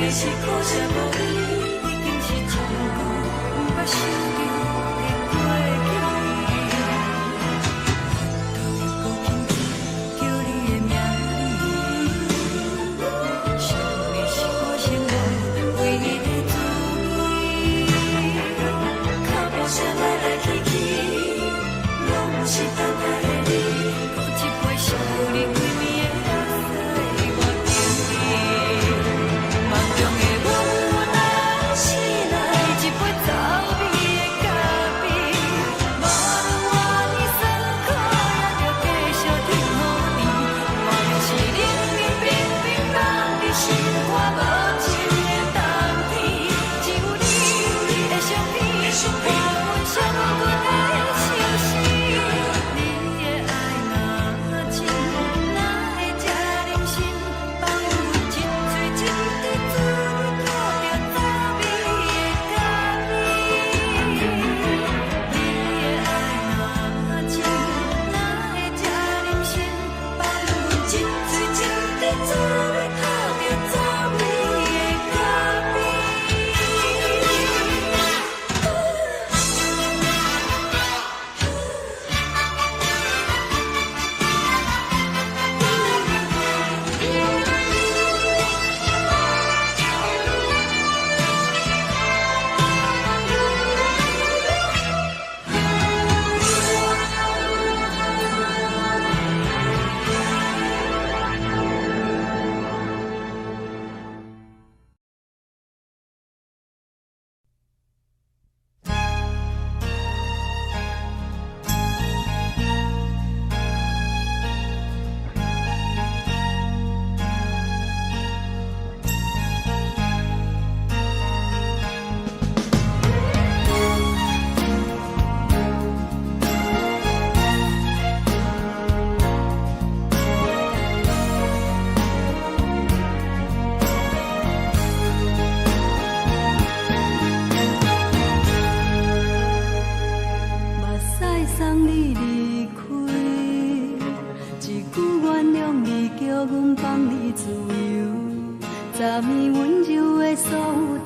是苦涩无味，已经是真久不捌想着的过去。头又搁轻轻叫你的名字，想的是我生活唯一的滋味。脚步声来来去去，拢是等待的你，搁一杯想你几年的目屎，我等你。梦中的阮，我来醒来，一杯走味的咖啡，无论我的酸苦，也着继续甜予你。我就是冷冷冰冰冻入心肝无情的冬天，只有你的相片，我阮寂寞过的心事。你的爱若真，哪会这忍心放阮一嘴一滴滋味倒着滋味的咖啡？你的爱若真，哪会这忍心放阮一嘴一滴滋味倒着滋味的咖啡？目屎送你离开，一句原谅你，叫阮放你自由，昨暝温柔的所有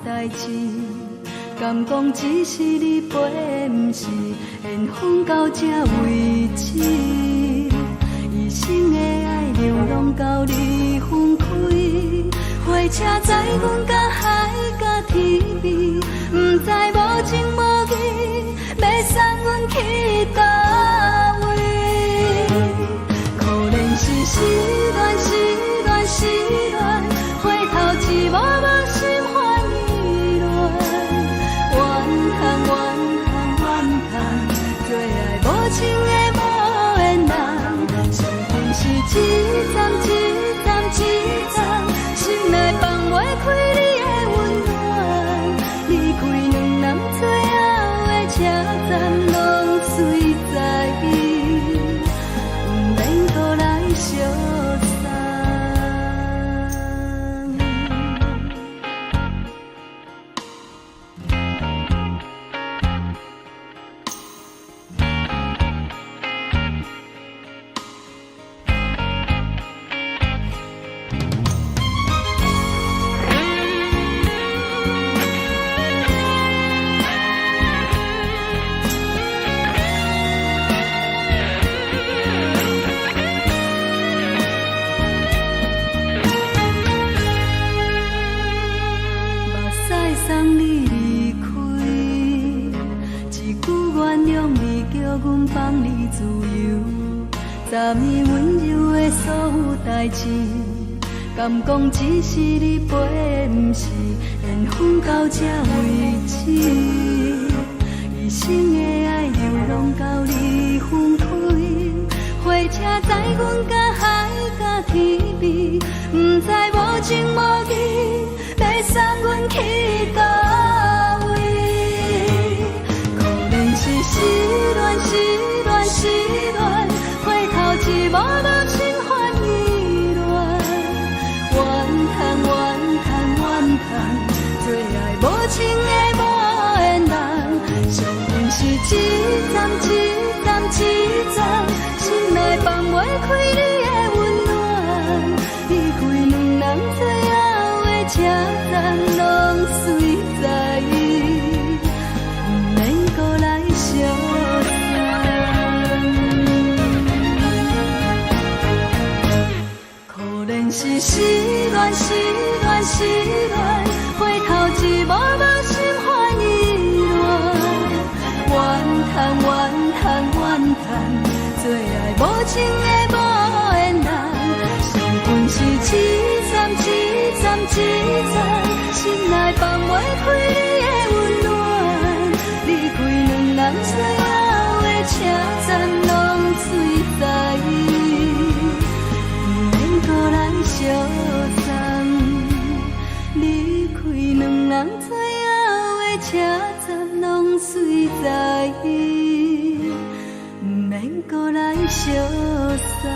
代志，敢讲只是你陪，不是缘分到这为止。一生的爱流浪到你分开，火车载阮甲海甲天边，不知无情无义，要送阮去倒位？可能是失恋，失恋，失恋，回头一幕幕心烦意乱，怨叹，怨叹，怨叹，最爱无情的无缘人，生命是一站一站一站，心内放袂开你的温
昨暝温柔的所有代志，敢讲只是你陪，不是缘分到这为止。一生的爱又拢到你分开，火车载阮甲海甲天边，不知无情无义，要送阮去倒位？可能是失恋，失恋，失恋，回头一幕幕心烦意乱，怨叹，怨叹，怨叹，最爱无情的无缘人，上阮是一站一站一站，心内放袂开你的温暖，离开两人最后的车站，拢随在，不免搁来相送。可能是失恋，失恋，失恋，回头一幕幕心烦意乱，怨叹，怨叹，怨叹，最爱无情的无缘人，上阮是一站一站一站，心内放袂开你的温暖，离开两人最后的车站，拢随在，不免搁来相送。离开两人最后的车站，拢随在，不免搁来相送。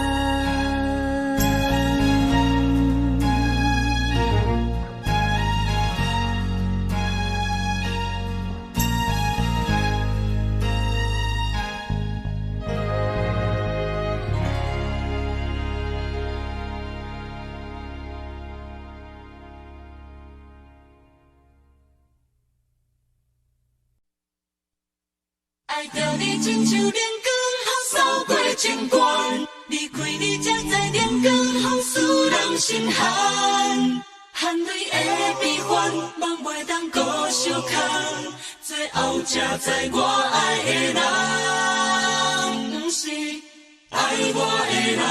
爱着你亲像连光风扫过情关，离开你才知连光风使人心寒。含泪的悲欢，望袂当搁相牵，最后才知我爱的人，不是爱我的人。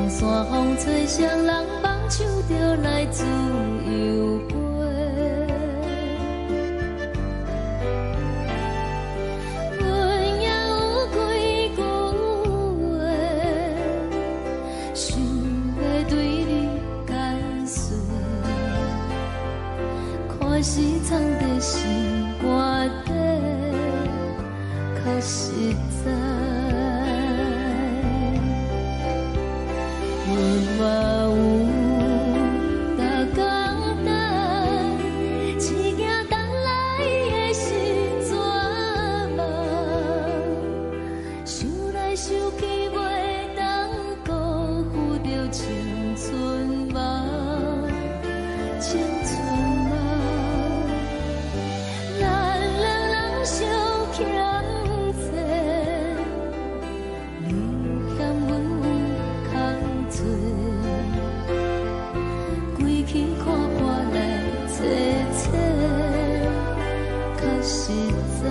山风吹双人放手着来自由飞。阮也有几句话，想要对你解说，可是藏在心肝底，较实在。 阮嘛有逐工等，一件等来的是怎梦？想来想去袂当辜负着青春梦，青春梦。咱两人相欠债，你欠阮有空做。 归去看看来坐坐，较实在。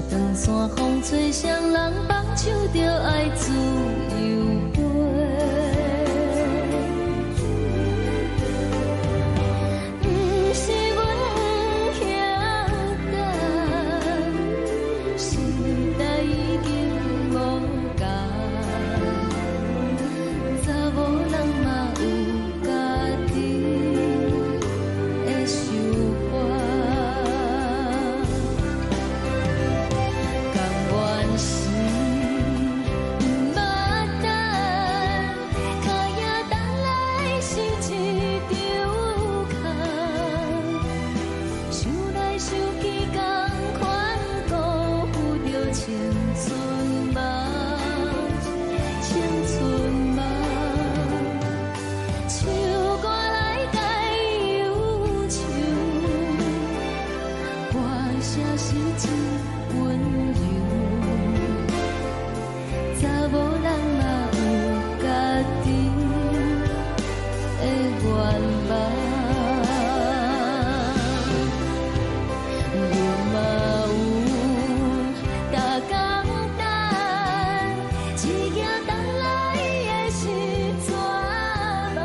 长山风吹双人放手着爱自由飞。不是阮不晓等，时代已经无同，查某人嘛有家己的想法。 青春梦，青春梦，唱歌来解忧愁，歌声是真温柔，查某人嘛有家己的愿望。 一件等来的是怎梦？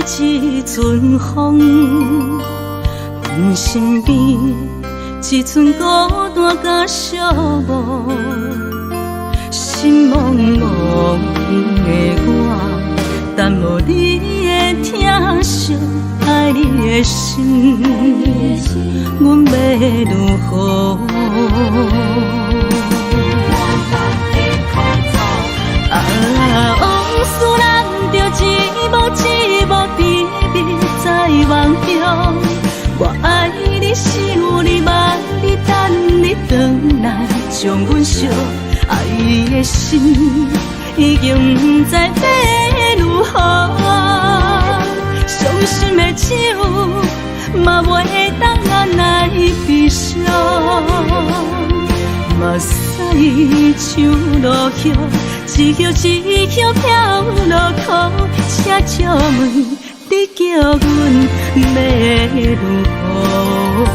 一阵风，阮身边一寸孤单甲寂寞，心茫茫的我，等无你的疼惜，爱你的心，阮要如何？往事难着一幕一幕秘密在梦中。我爱你，想你，望你，等你回来，将阮惜爱的心已经不知要如何。伤心的手嘛袂当按来悲伤，目屎像落雨。一叶一叶飘落雨，请借问你叫阮要如何？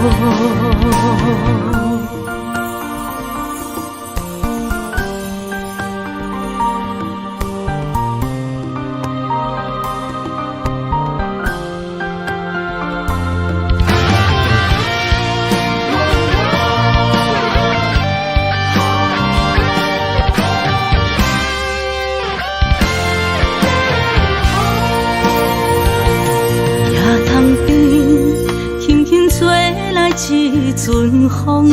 一阵风，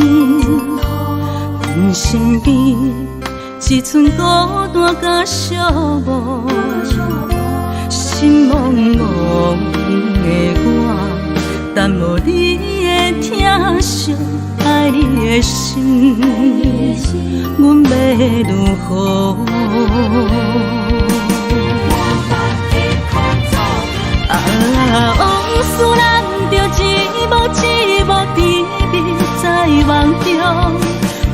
阮身边一寸孤单甲寂寞，心茫茫的我，等无你的疼惜，爱你的心，阮要如何？往事难着一幕一幕秘密在梦中。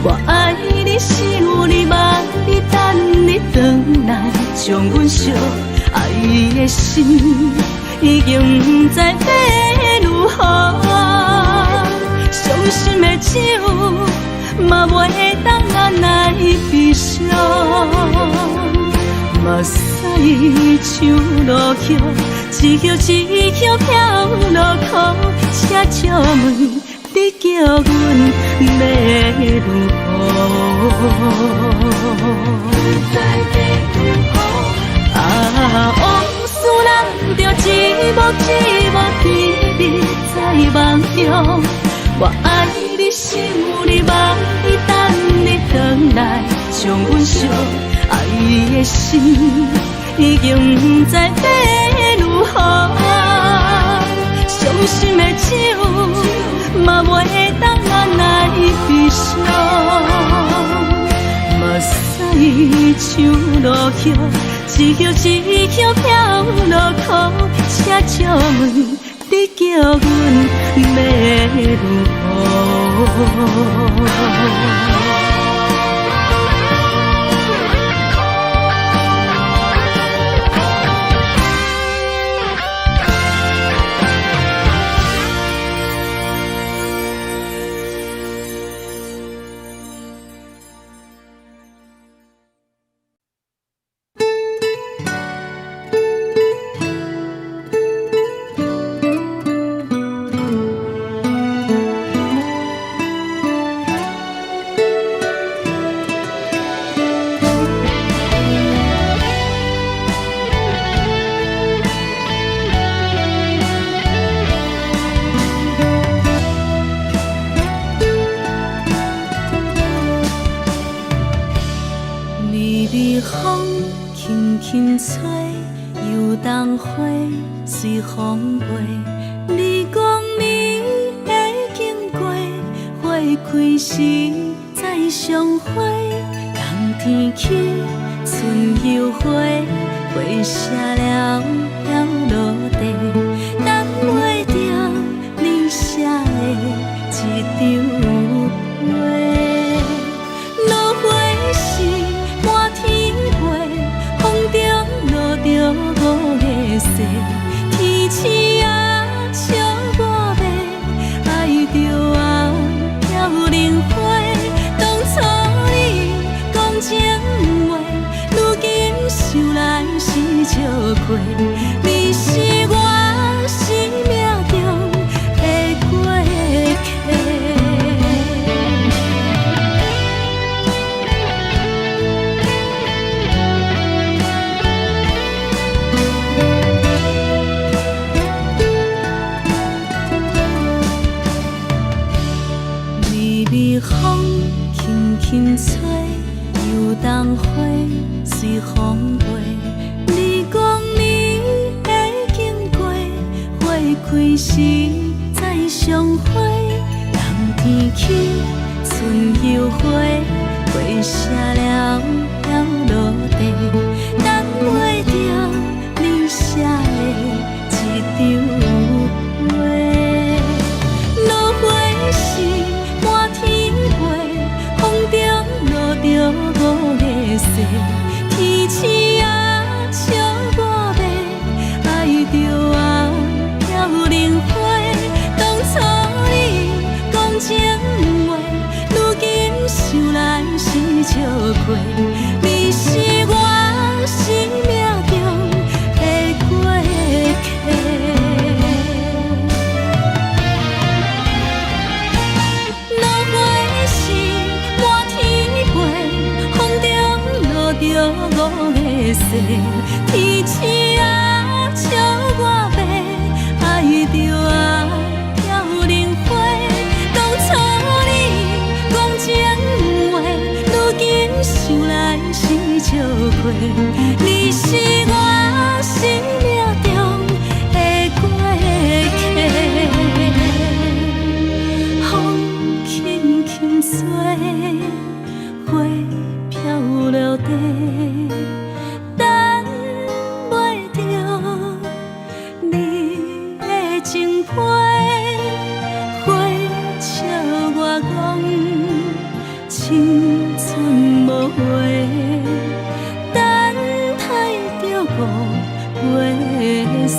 我爱你，想你，望你，等你回来，将阮惜爱的心已经不知要如何。伤心的手嘛袂当按来悲伤，目屎像落雨。一叶一叶飘落雨，请借问你叫阮要如何？往事难着一幕一幕秘密在梦中。我爱你，想你，望你，等你回来，将阮惜爱的心已经不知要如何。伤心的手嘛袂当按来悲伤，目屎像落雨，一叶一叶飘落雨，请借问你叫阮要如何？随风飞，你讲你会经过，花开时再相会。冬天起，春又花，花谢了要落地，等袂着你写的一张画。落花时满天飞，风中落着五个色。天星啊，笑我迷，爱着啊，飘零花。当初你讲情话，如今想来是笑亏。你是我。
随风轻轻吹，游东花随风飞。你讲你会经过，花开时再相会。人天起，春又花，花谢了飘落地，等袂着你写的一张话。落花时满天飞，风中落着五个色，天星啊笑我迷，爱着啊飘零花。当初你讲情话，如今想来是笑过。你是我生命中的过客。落花时满天飞，风中落着五个色，天星啊笑我迷，爱着啊飘零花。当初你讲情话，如今想来是笑过。你是我生命中的过客。风轻轻吹，花飘落地，等袂着你的情批。花笑我讲青春无悔，等待着五月雪。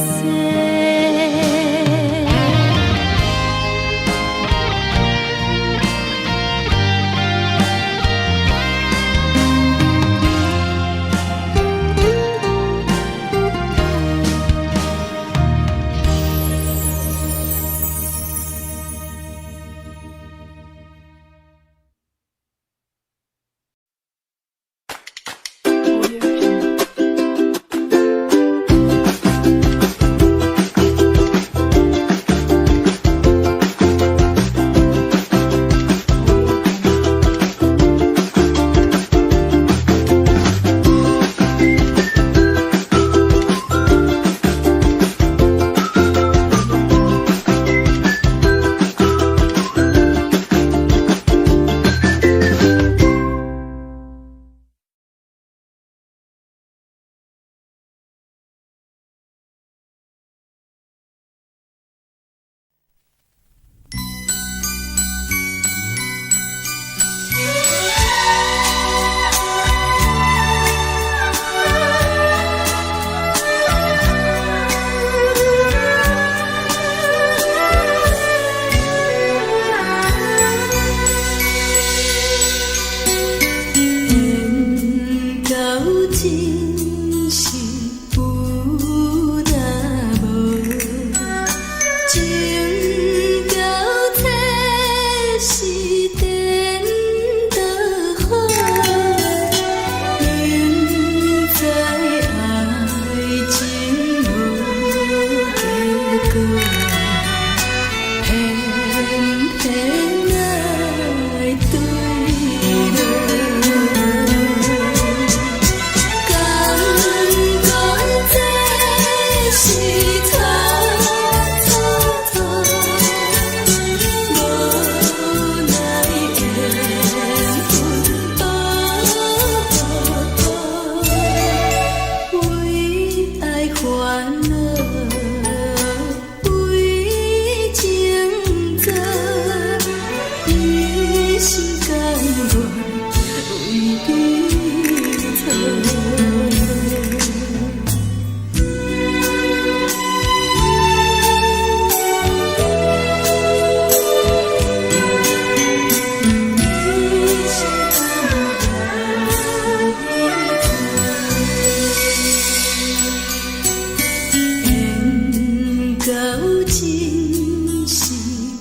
真是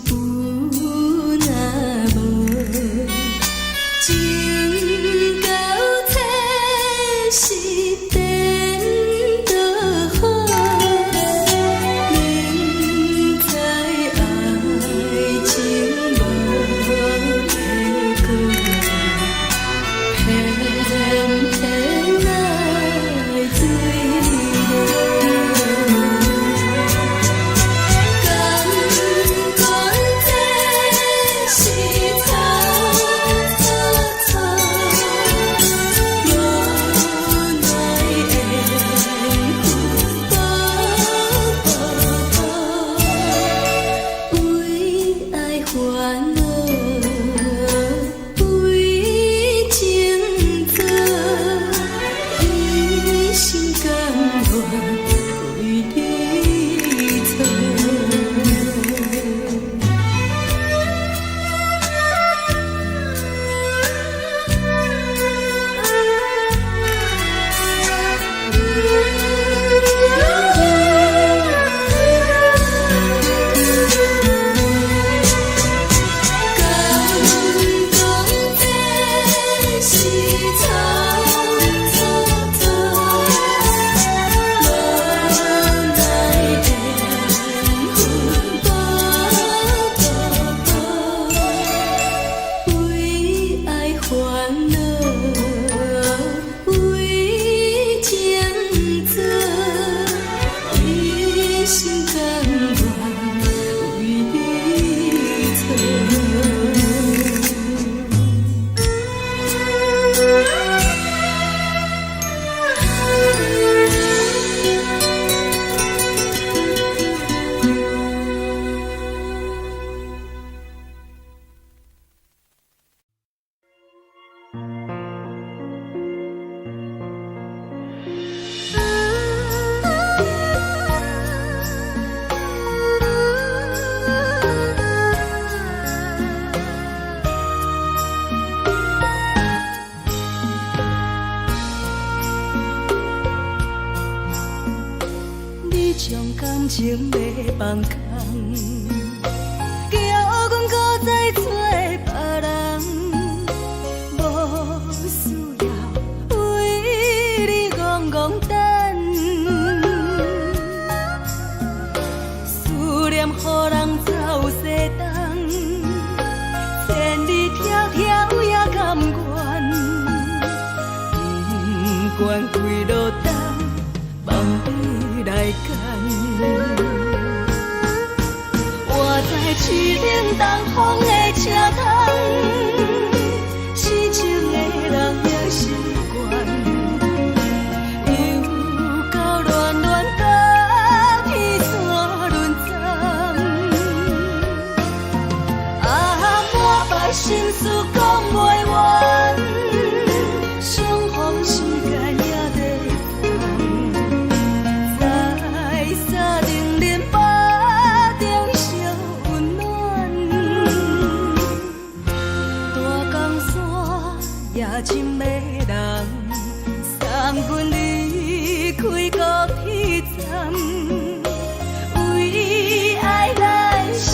有那无。
情要放空，叫阮搁再找别人，无需要为你戆戆等。思念予人走西东，千里迢迢也甘愿，不管几落冬，梦你来牵。我在市顶东风的车窗，痴情的人也习惯，又到恋恋甲天山沦陷。啊，满腹心事讲袂完，相逢时间也在放，在沙丁林巴中烧温暖。大江山夜深的人，送阮离开高铁站，为爱来写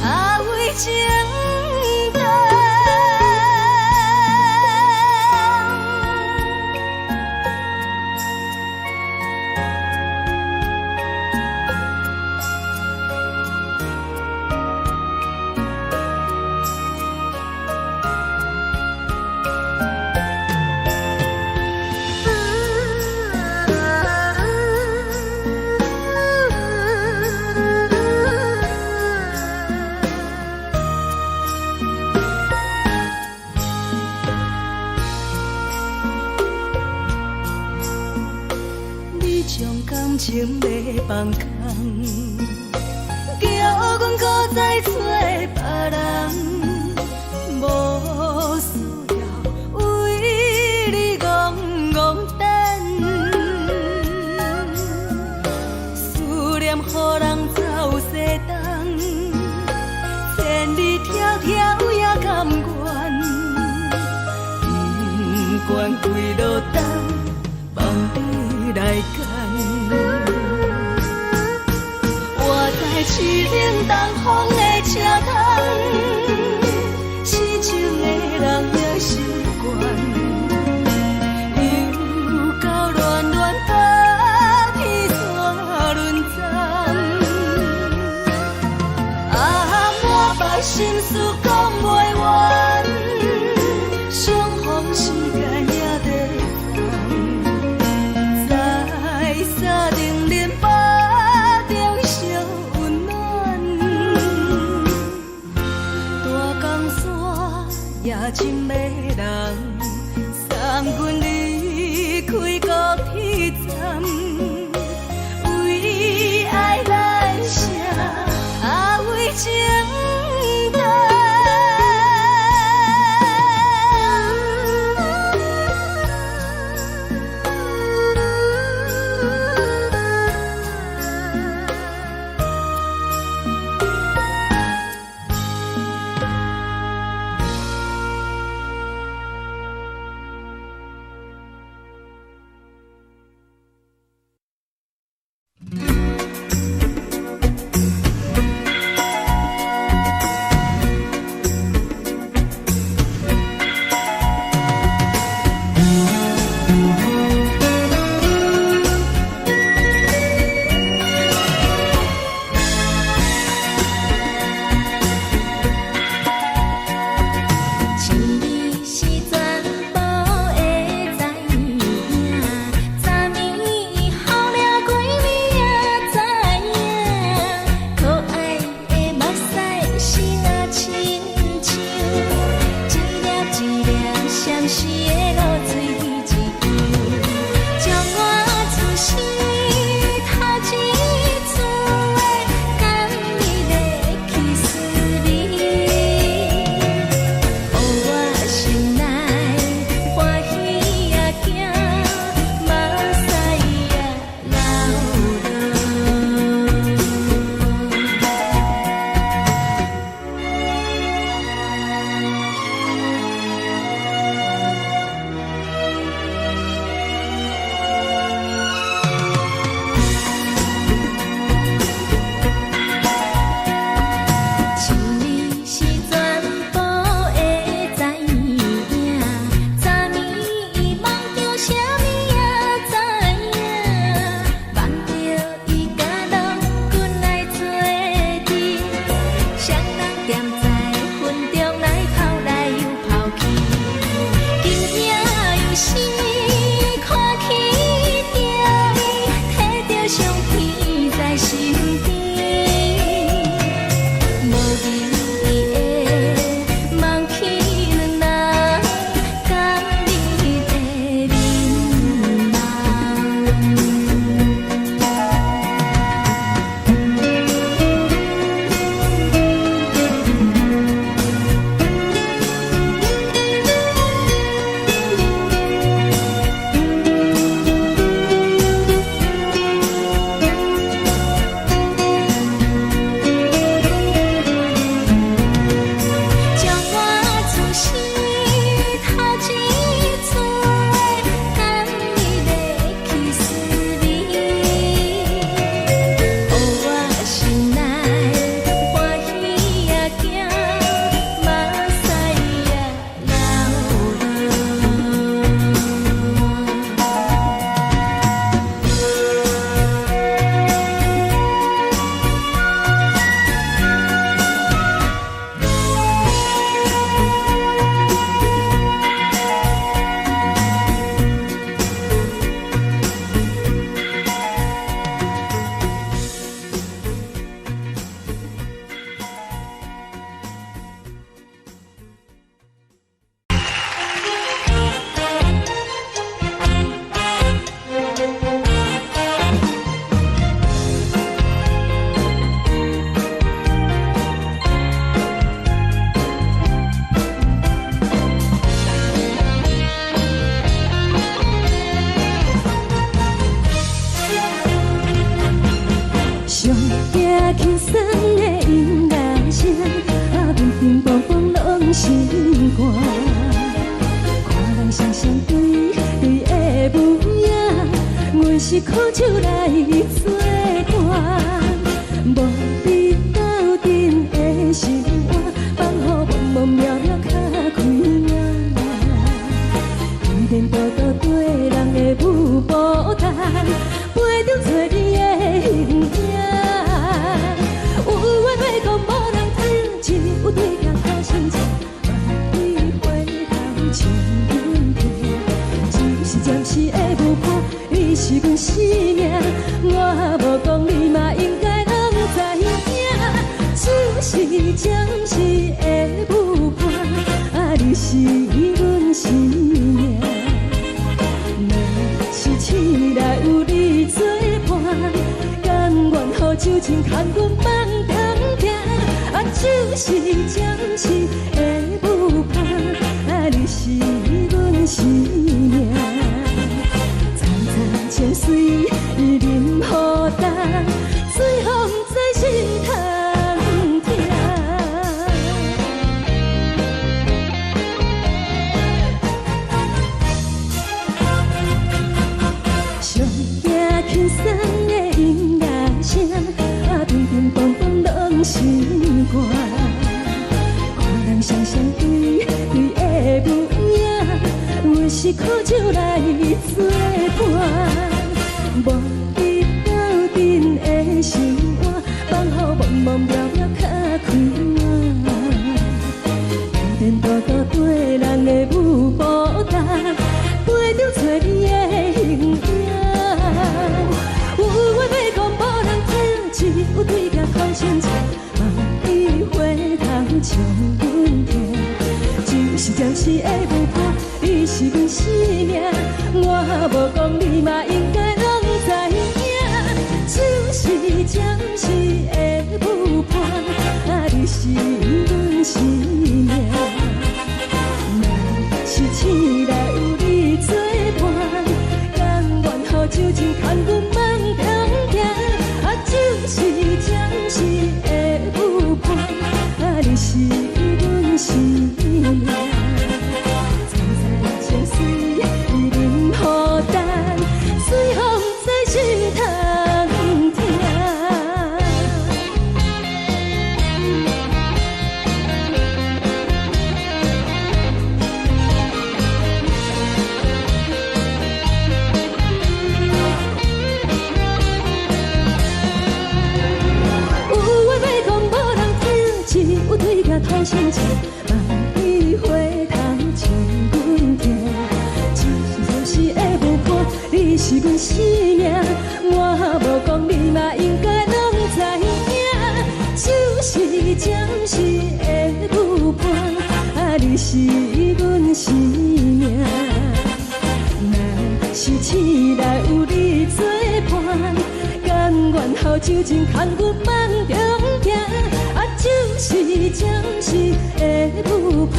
啊为情长。你将感情要放空，叫阮搁再找别人，无需要为你戆戆等。思念予人走西东，千里迢迢也甘愿，不管几落冬，梦你来牵。我在市顶东风的车窗，痴情的人也习惯，又到恋恋甲天山沦陷。啊，满腹心事讲袂完，相逢时间也在放，在沙丁林巴中烧温暖。大江山夜深的人，送阮离开高铁站，为爱来写啊为情长。心肝。看人双双对对的模样，阮是苦手来做伴。无你斗阵的生活，放予茫茫渺渺较开眼。颠颠倒倒对人的舞步弹，陪着做你的形影。有话要讲无人听，只有对镜头心情，万里回头像阮听。只是暂时的舞伴，你是阮生命，我无讲你嘛应该拢知影。只是暂时的舞伴，你是阮生命。若是醒来有你作伴，甘愿予酒精牵阮放通行。就是暂时的舞伴，你是阮生命。层层泉水任何等，水风在心通听。上惊轻松的音乐声，乒乒乓乓拢心肝。看人双双对对的模样，阮是苦手来做伴。无你斗阵的生活，放予茫茫渺渺较开眼。颠颠倒倒对人的舞步弹，陪着做你的形影。有话要讲无人听，只有对镜头心情，万里回头像阮听。就是暂时的舞伴，你是阮生命，我无讲你嘛应该拢知影。就是暂时的舞伴，你是阮生命。若是醒来有你作伴，甘愿予酒精牵阮放通行。就是暂时的舞伴，你是阮生命。层层泉水任何等，水风在心通听。有话要讲无人听，只有对镜头心情，万里回头像阮听。就是暂时的舞伴，你是阮生命，我无讲你嘛应该拢知影。就是暂时的舞伴，你是阮生命。若是醒来有你作伴，甘愿予酒精牵阮放中行。就是暂时的舞伴，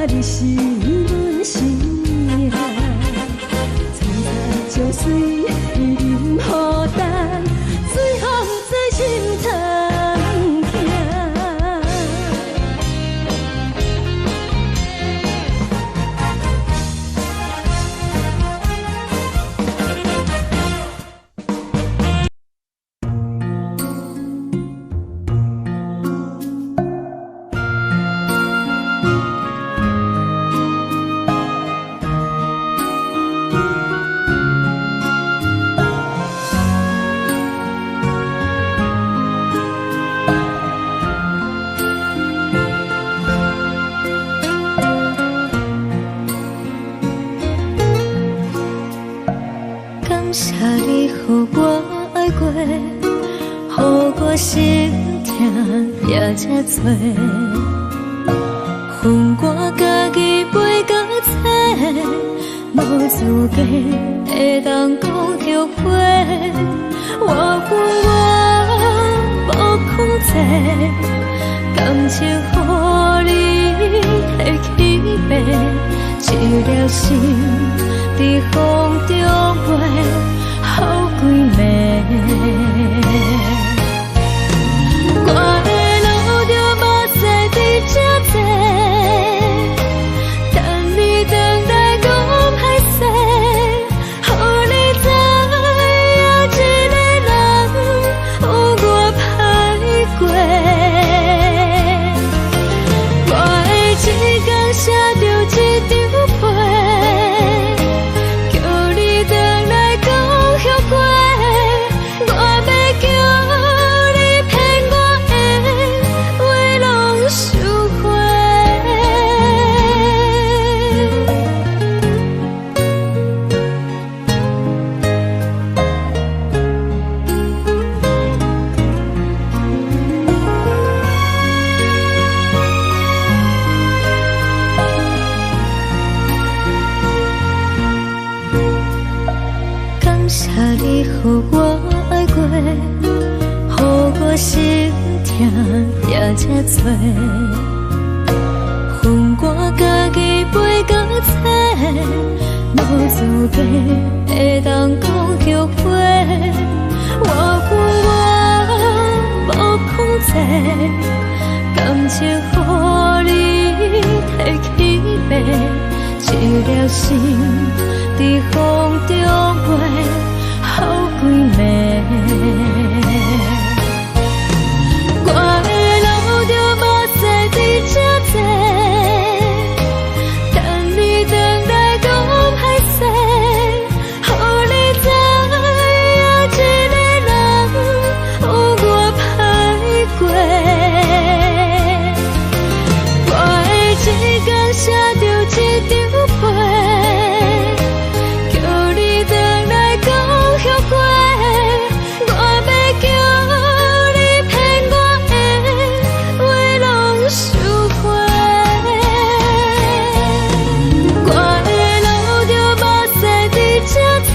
你是阮生命。层层泉水任何等，水风在心通听。
感谢你予我爱过，予我心痛也这多。恨我家己袂到切，无资格会当讲后悔。我恨我无控制，感情予你的起飞，一粒心在风中飞，好几暝。我的路着目屎在这多。予我爱过，予我心痛也这多。恨我家己袂到切，无资格会当讲后悔。我恨我无控制，感情予你摕去卖，一粒心伫风中飞，好几暝。我的路就无西伫这多，等你回来讲歹势，予你知影一个人有我歹过。我的一天写着一张被，叫你回来讲后悔。我要叫你骗我的话拢收回。我的路就无西伫这多，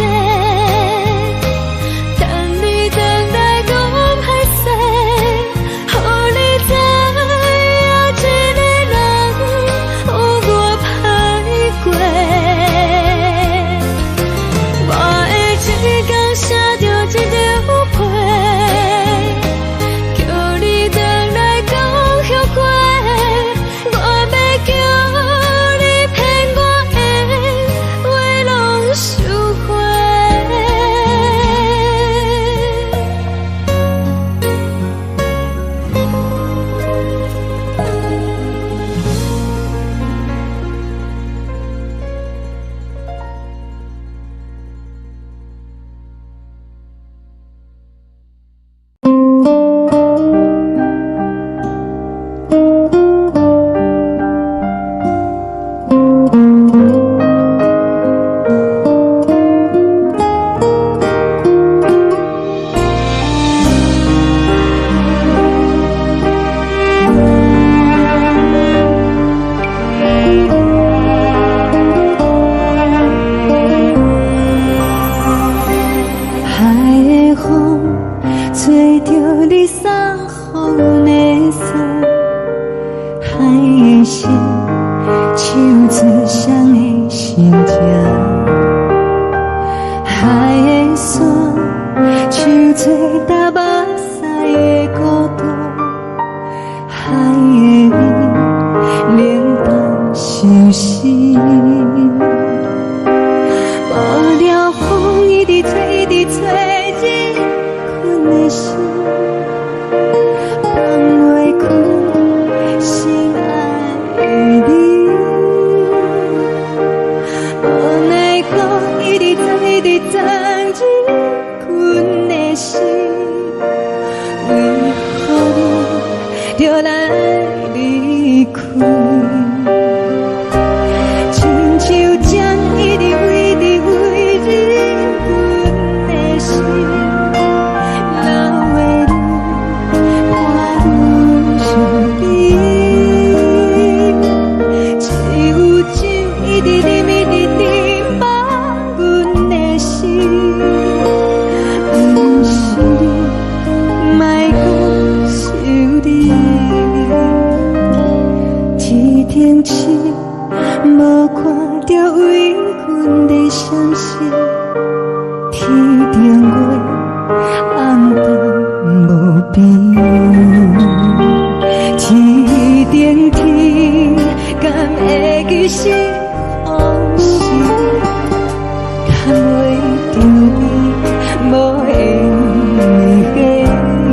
等你回来讲歹势，予你知影一个人有我歹过。我的一天写着一张被，叫你回来讲后悔。我要叫你骗我的话拢收回。
海的风吹着你送予的伞，海的心唱出双的心情，海的山唱出搭目屎的孤独，海的你冷淡伤心。无聊风一直吹，一直吹，日困的心，放袂开心爱的你。无奈何一直藏，一直藏，日困的心，为何你就来离开？亲像针一直为，一直为日阮的心，流的泪伴愈伤悲。只有酒一直啉，一直啉，放阮的心。不是你，莫讲想你。一天起，无看到为阮的闪烁，天顶月暗淡无边，天顶天敢会记是往事，敢袂着你无缘的你。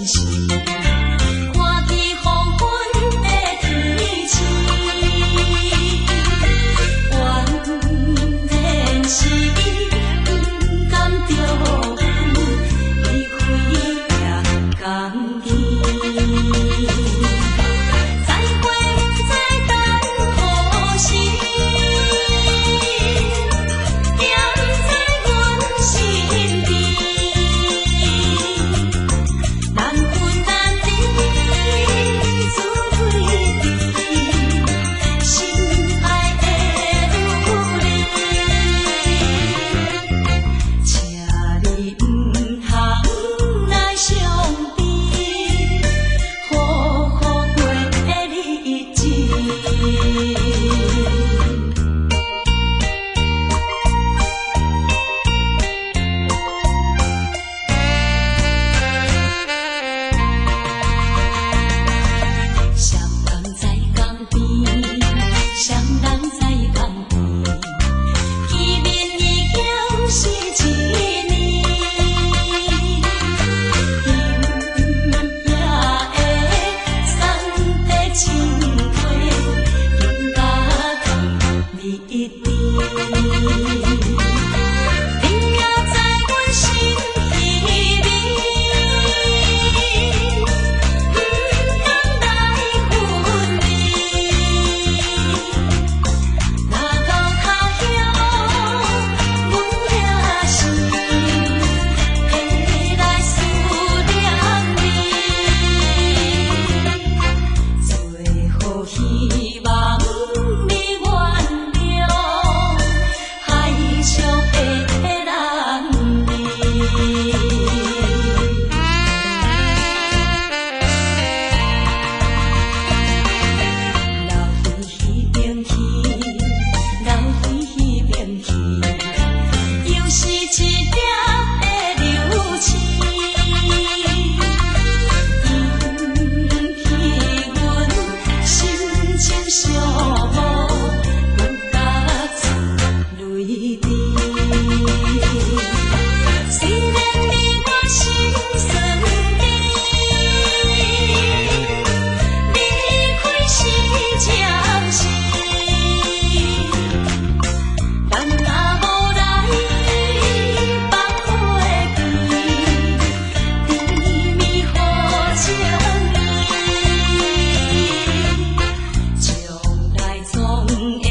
时，看见黄昏的天星，原然是伊不甘着阮离开夜江边。再会再等何时？踮在阮身边，难分难离，自归离，心爱的女儿，请你不通来伤悲，好好过日子。双人在江边，双人在江边，见面已经是一年。今夜的送的情花，应该放你一边。你也在阮心里面，不通来分离。若到他乡，阮也是会来思念你。最后希望你原谅海上的人儿。流回迄边去，流回迄边去，又是一粒的流星，引起阮心情寂寞，有甲出泪滴。虽然你我心酸甜，离开是暂时，但若无来放花期，甜蜜好情意，将来总会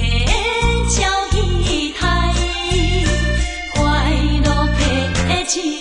照戏台，快乐的情意。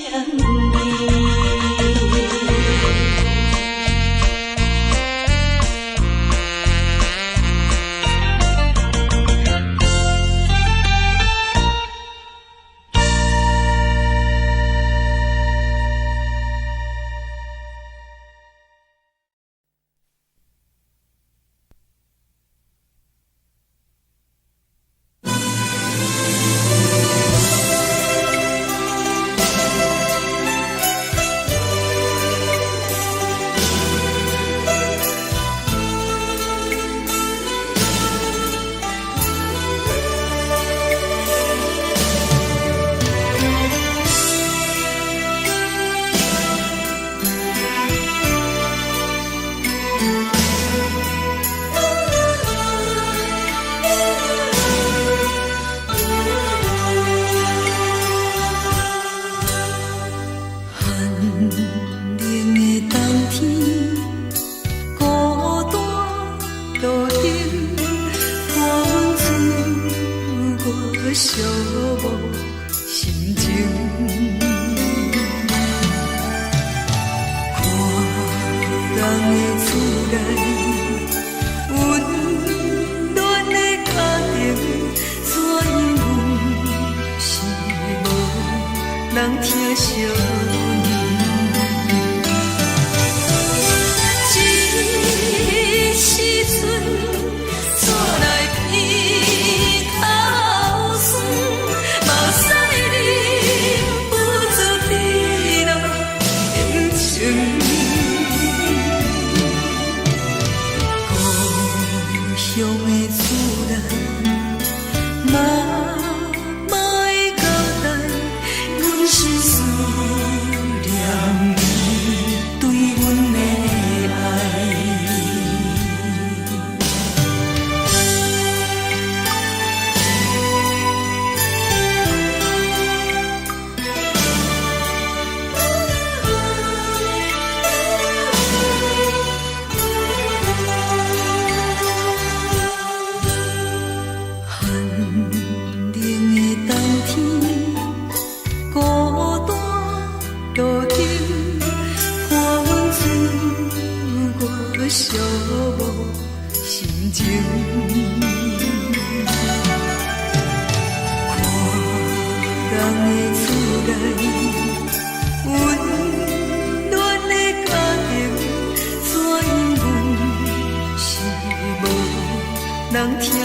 对我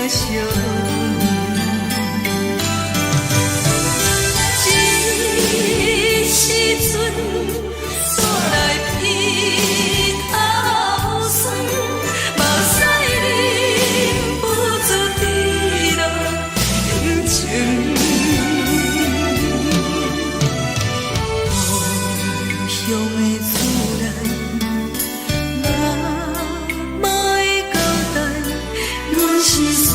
相一时阵煞来鼻头酸，目屎忍不住滴落眼睛。故乡的自然，嘛嘛会交代，阮是思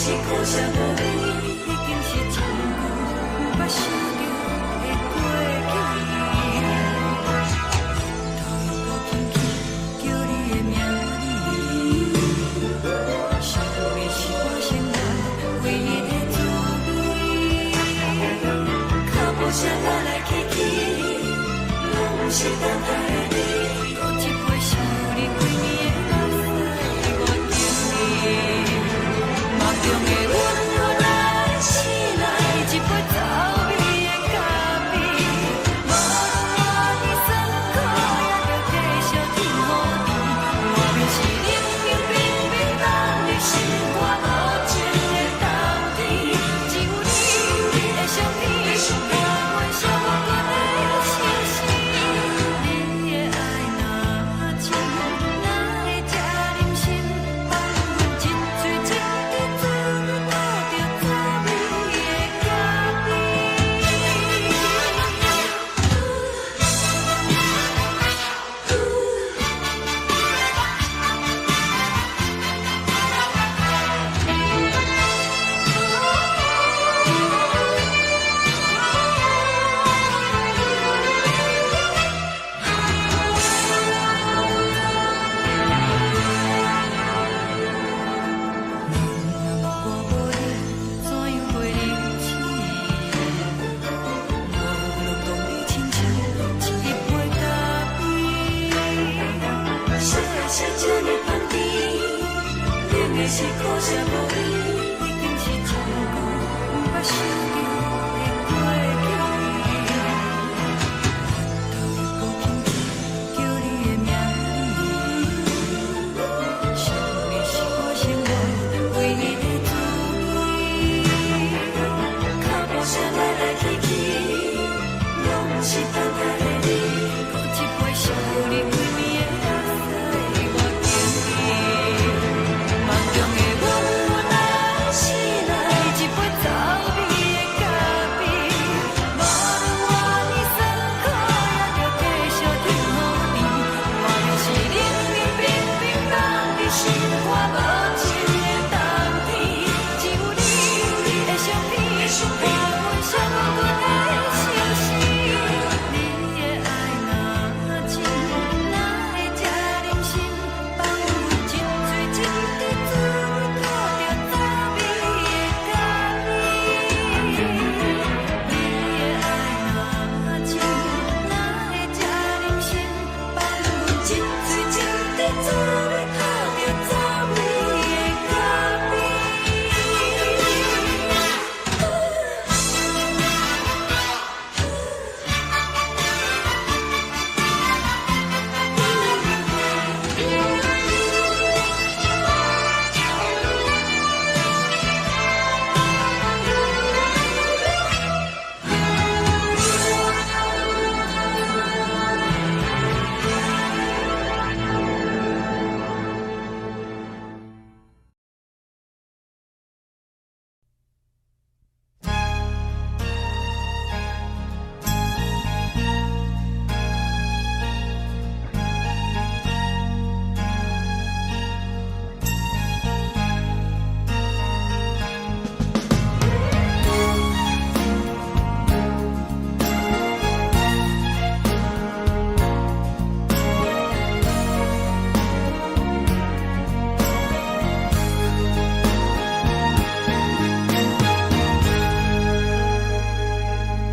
是苦涩无味，已经是千古不朽着的过去。头又搁轻轻叫你的名字，想的是我生活唯一的滋味。脚步声来来去去，拢是等待的你，搁一杯想你几年的目屎，我敬你。梦中的阮何来醒来，一杯走味的咖啡，无论我的酸苦，也着继续甜予你。外面是冷冰冰冰冷的心肝无情的冬天，只有你的相片，陪阮寂寞过的相思。你的爱若真，哪会这忍心放阮一嘴一滴滋味，讨着滋味的咖啡。我无你，怎样过日子？无论当你亲像一杯咖啡，小的是这呢香甜，冷的是苦涩无味，已经是千古不朽着的过去。头又搁轻轻叫你的名字，想的是我生活唯一的滋味。脚步声来来去去，拢是等待的你，搁一杯想你几年的目屎，我敬你。梦中的阮原来醒来，一杯走味的咖啡，无论我的酸苦，也着继续甜予你。外面是冷冰冰冰冷的心肝无情的冬天，只有你的相片，陪阮寂寞过的相思。你的爱若真，哪会这忍心放阮一嘴一滴滋味，讨着滋味的咖啡。你的爱若真，哪会这忍心放阮一嘴一滴滋味，讨着滋味的咖啡。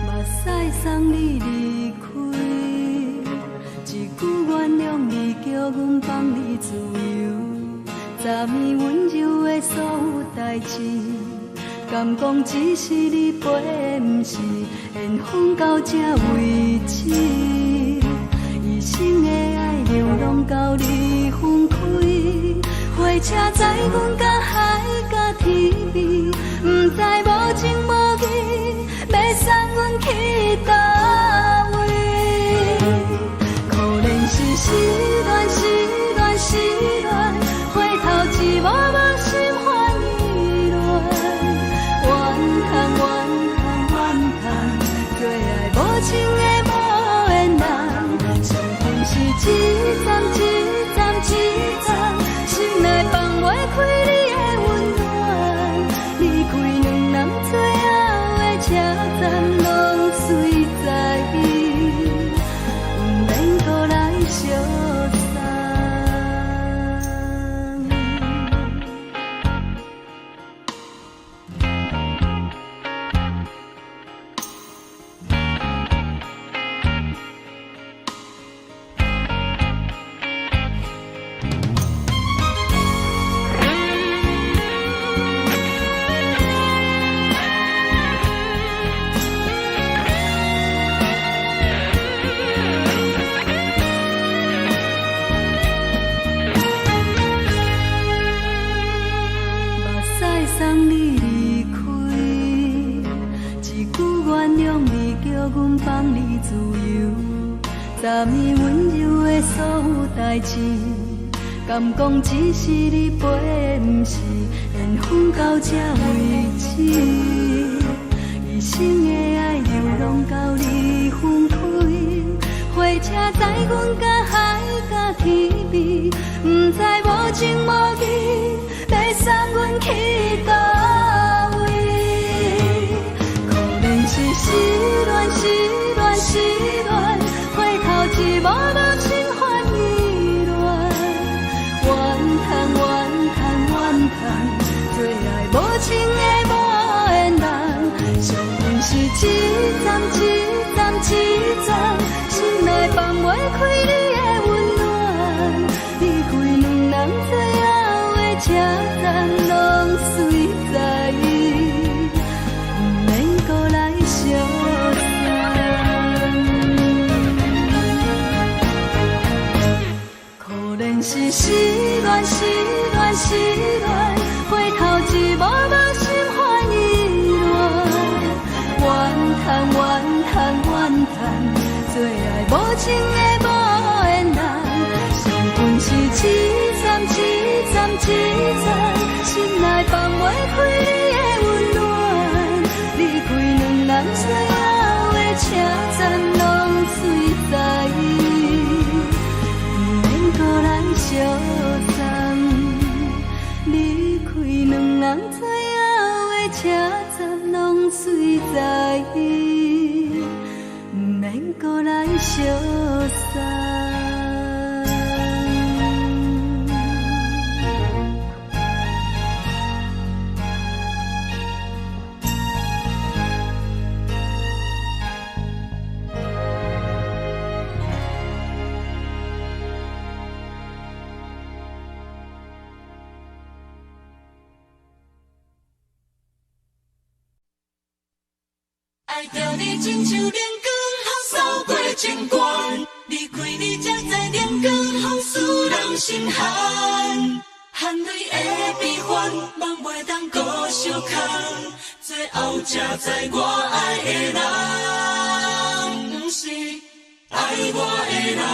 目屎送你离开，一句原谅你，叫阮放你自由。昨暝温柔的所有代志，敢讲只是你陪，不是缘分到这为止。一生的爱流浪到你分开，火车载阮甲海甲天边，不知无情无义，要送阮去倒位？可怜是失恋，失恋，失恋，回头一幕幕心花意乱，怨恨，怨恨，怨恨，最爱无情的无缘人，伤痕是一站一站一站，心内放袂开你的温暖。
阮放你自由，昨暝温柔的所有代志，敢讲只是你陪，不是缘分到这为止。一生的爱又拢到你分开，火车载阮甲海甲天边，不知无情无义，要送阮去倒位？可能是失恋，失恋，失恋，回头一幕幕心烦意乱，怨叹，怨叹，怨叹，最爱无情的无缘人，上恨是一站一站一站，心内放袂开你的温暖，离开两人最后的车站，拢随在意，不免搁来相送。可能是失恋，失恋，失恋，回头一幕幕心烦意乱，怨叹，怨叹，怨叹，最爱无情的无缘人，上恨是一站一站一站，心内放袂开你的温暖，离开两人最后的车站，拢随在意，不免搁来相送，离开两人最后的车站，拢随在意，不免搁来相送。
爱着你亲像连光风扫过情关，离开你才知连光风使人心寒。含泪的悲欢，望袂当搁相牵，最后才知我爱的人，不是爱我的人。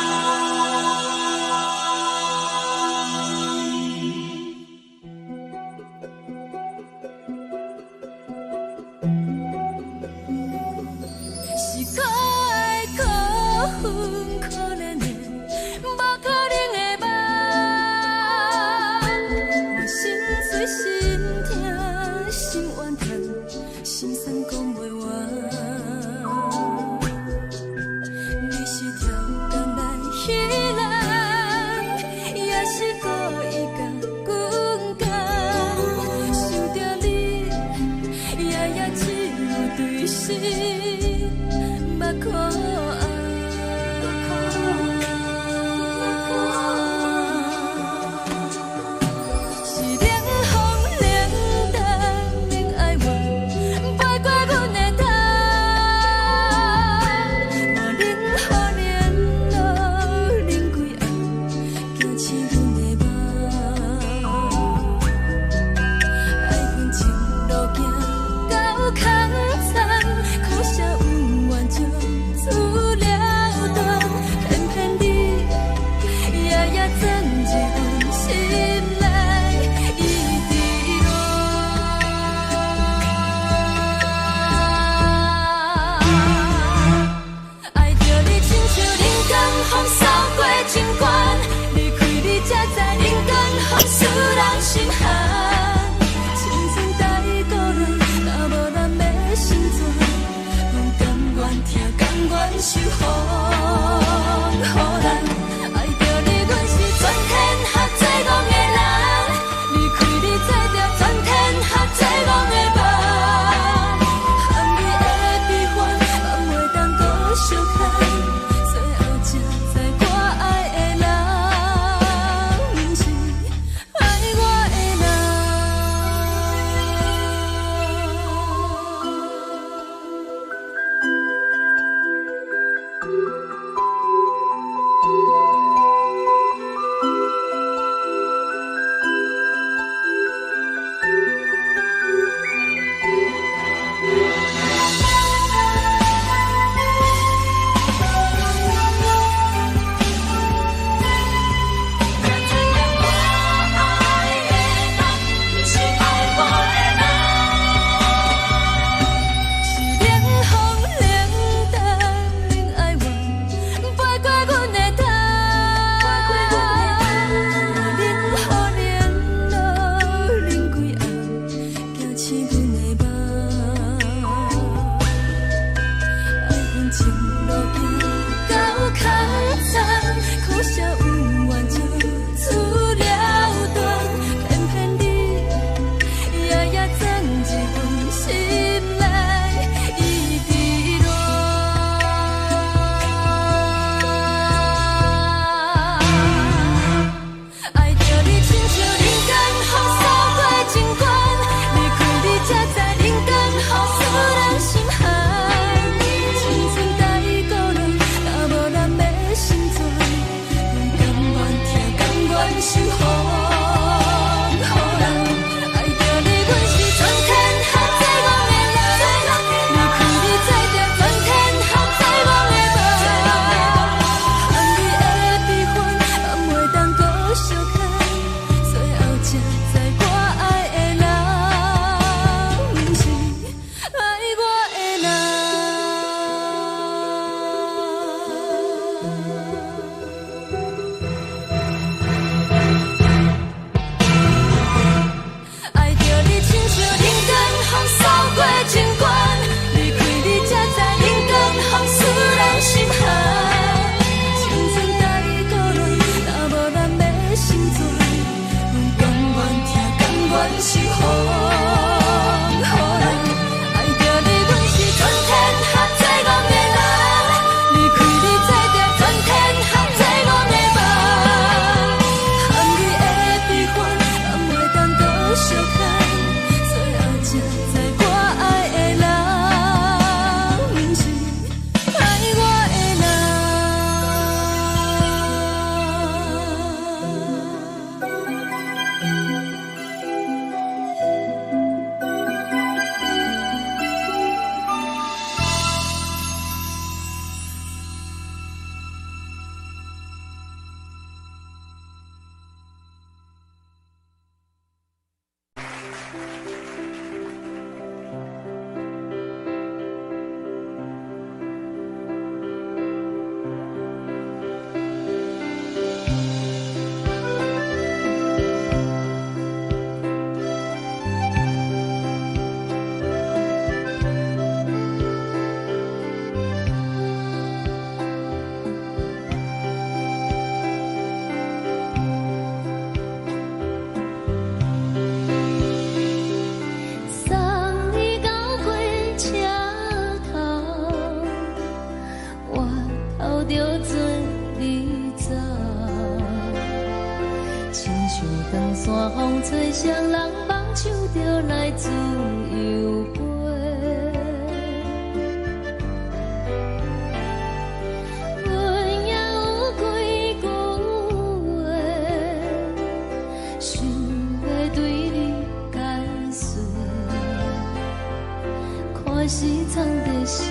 藏在心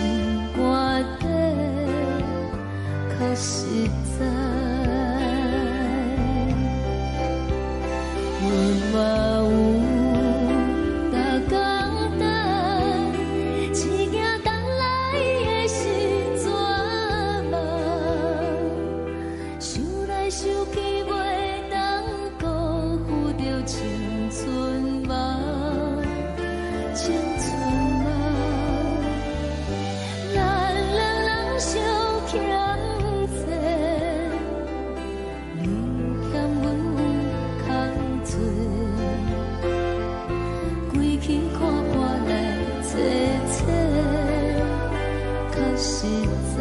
肝底，较实在。阮嘛有逐工等，只惊等来的时阵嘛，想来想去袂当辜负着青春嘛。青春啊，咱两人相欠债，你欠阮空做，归去看看来坐坐，较实在。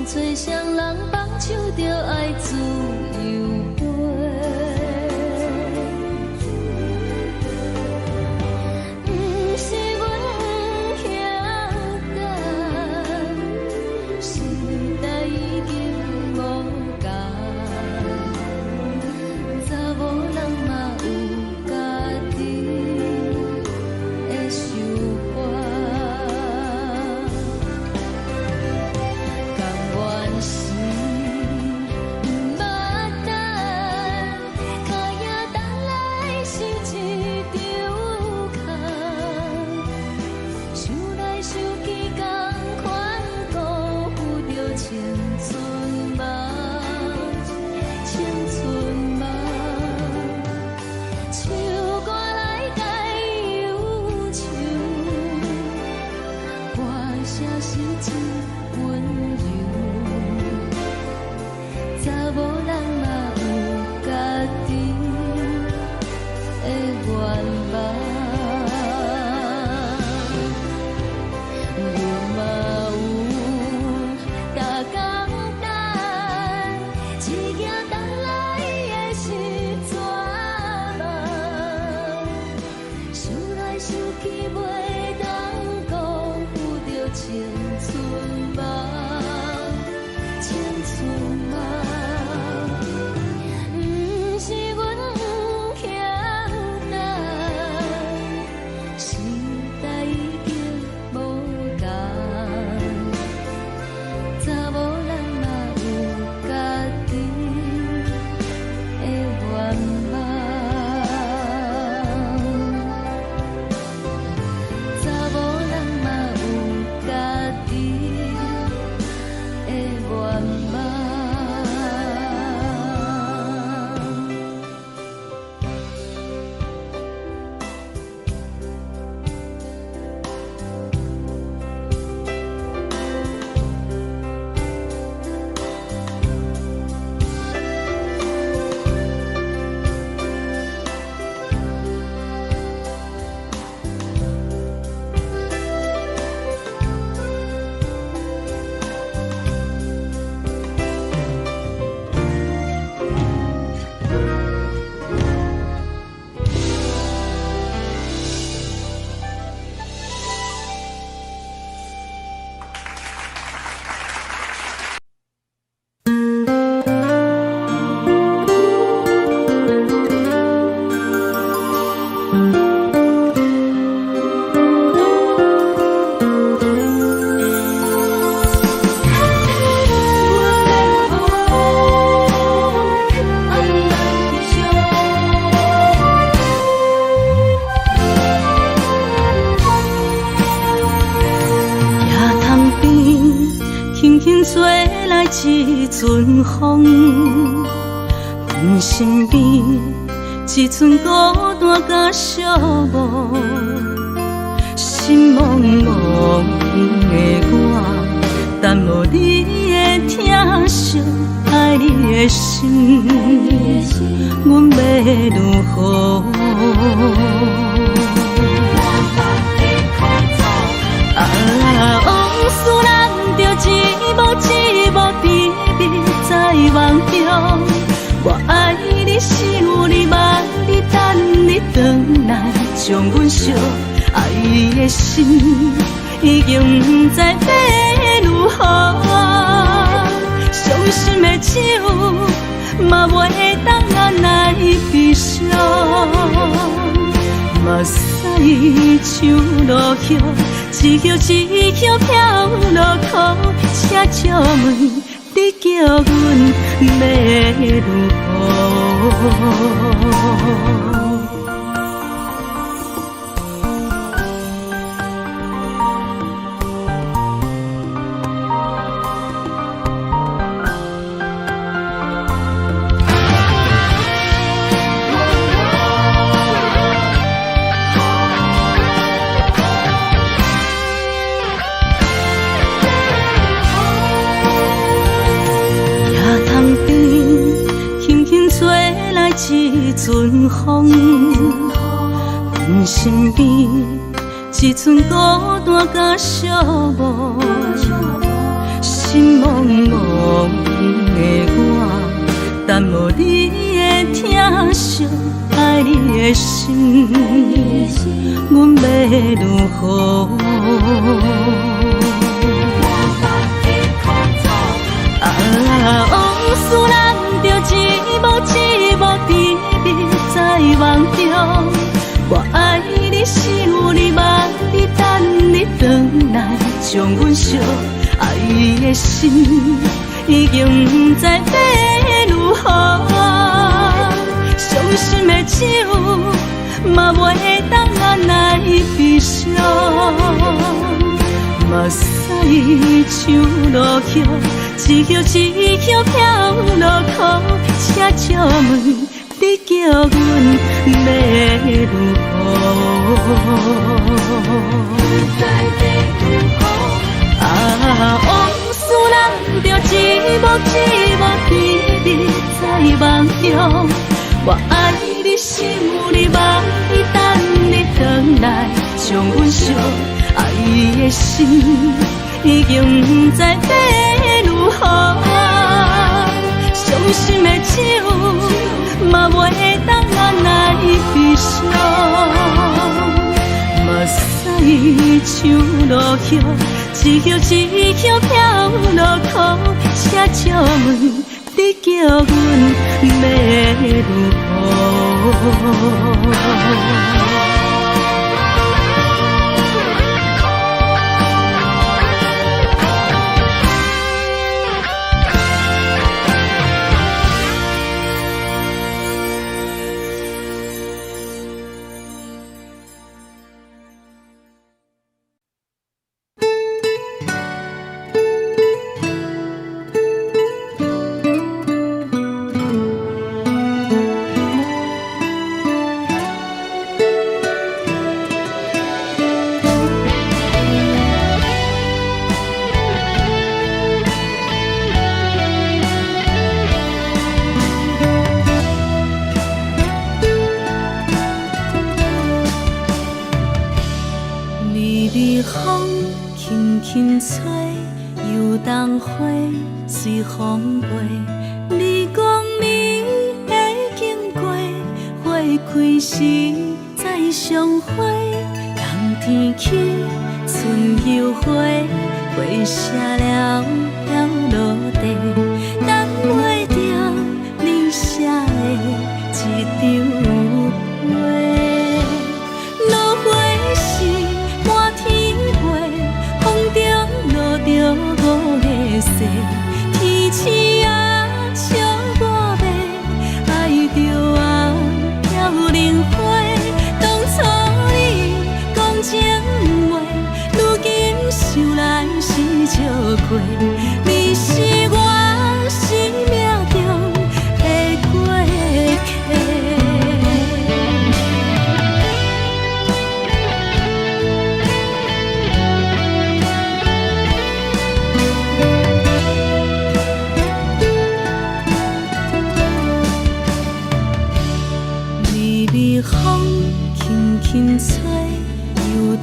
吹双人放手着爱自由飞，不是阮不晓等，时代已经无同，查某人嘛有家己的想法。吹来一阵风，阮身边
一寸孤单甲寂寞，心茫茫的我，等无你的疼惜，爱你的心，阮要如何？往事人着一幕一幕秘密在梦中。我爱你是有你望你等你回来，将阮惜爱你的心已经不知要如何。伤心的手嘛袂当按来悲伤，目屎像落雨。一叶一叶飘落雨，请借问你叫阮要如何？一阵风，阮身边一寸孤单甲寂寞，心茫茫的我，等无你的疼惜，爱你的心，阮要如何？往事人着一幕一幕秘密在梦中。我爱你是有你望你等你回来，将阮惜爱你的心已经不知要如何。伤心的手嘛袂当按来悲伤，目屎像落雨。一叶一叶飘落雨，请借问你叫阮要如何？往事人着一幕一幕秘密在梦中。我爱你是有你望你等你回来，将阮惜爱你的心已经不知要如何。伤心的手嘛袂当按来悲伤，目屎像落雨，一叶一叶飘落雨，请借问你叫阮要如何？随风飞，你讲你会经过，花开时再相会。冬天起，春又回，花谢了飘落地，等袂着你写的一张画。落花时满天飞，风中落着五个色。天星啊，笑我袂爱着啊，飘零花。当初你讲情话，如今想来是笑过。你是我生命中的过客。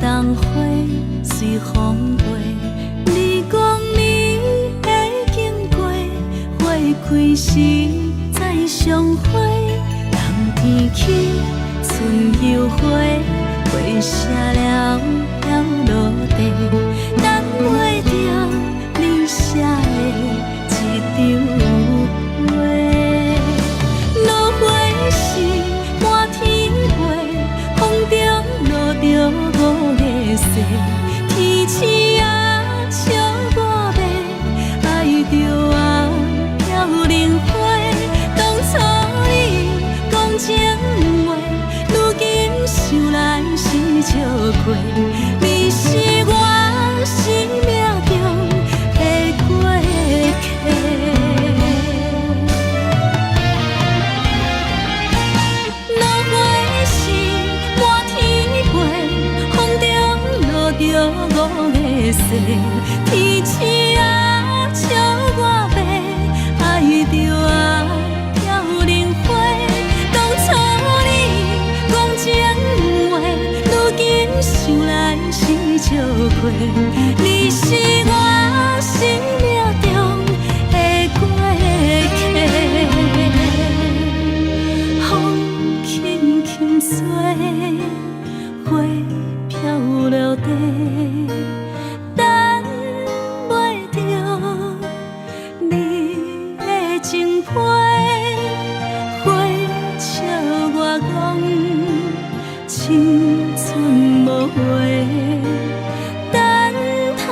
冬花随风飞。你讲你会经过，花开时再相会。冬天起，春又花，花谢了飘落地，等袂着你写的一张话。落花时满天飞，风中落着五个色，天星啊笑我迷，爱着啊飘零花。当初你讲情话，如今想来是笑过，你是我生命中的过客。落花时满天飞，风中落着五个色，天星啊笑我迷，爱着啊飘零花。当初你讲情话，如今想来是笑过，你是我生命中的过客。风轻轻吹，花飘落地，等袂着你的情批。花笑我讲青春无话，等待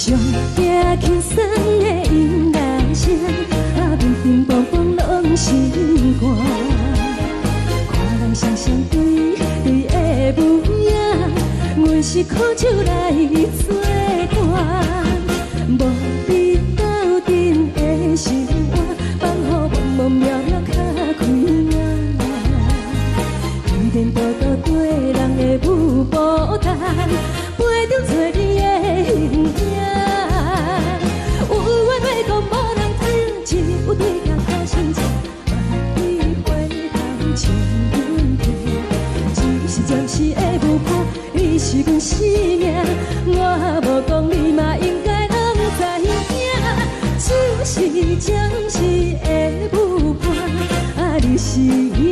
上惊轻松的音乐声，乒乒乓乓拢心肝。看人双双对对的舞影，阮是苦酒来作伴。无你斗阵的生活，放予茫茫渺渺较开眼。颠颠倒倒对人的舞步弹，陪着做你的形影。有话要讲无人听，只有对镜头心情，万里回头唱阮听。只是暂时的舞伴，你是阮生命，我无讲你嘛应该拢知影。就是暂时的舞伴，你是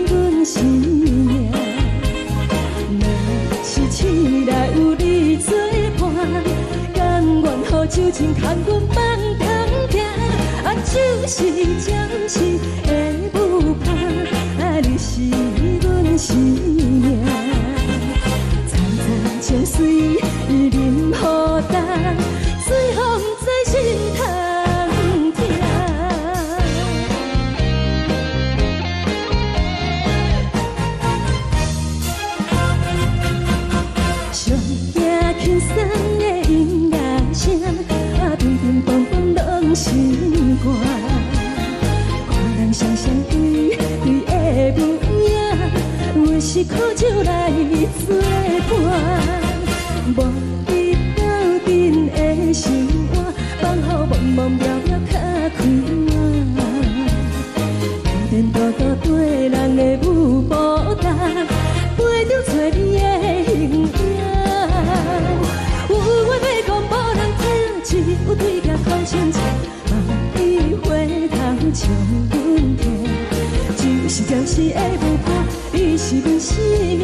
阮生命。若是醒来有你作伴，甘愿予酒精牵阮放通行。就是暂时的舞伴，你是阮生命。层层情水任何等，随风在心头。轻松的音乐声，乒乒乓乓拢心肝。看人双双对对的舞影，阮是苦酒来作伴。无你斗阵的生活，放予茫茫渺渺较开眼。颠颠倒倒对人的舞步弹，陪着做你的形影。有话要讲无人听，只有对镜头心情，万里回头唱阮听。就是暂时的舞伴，你是阮生命，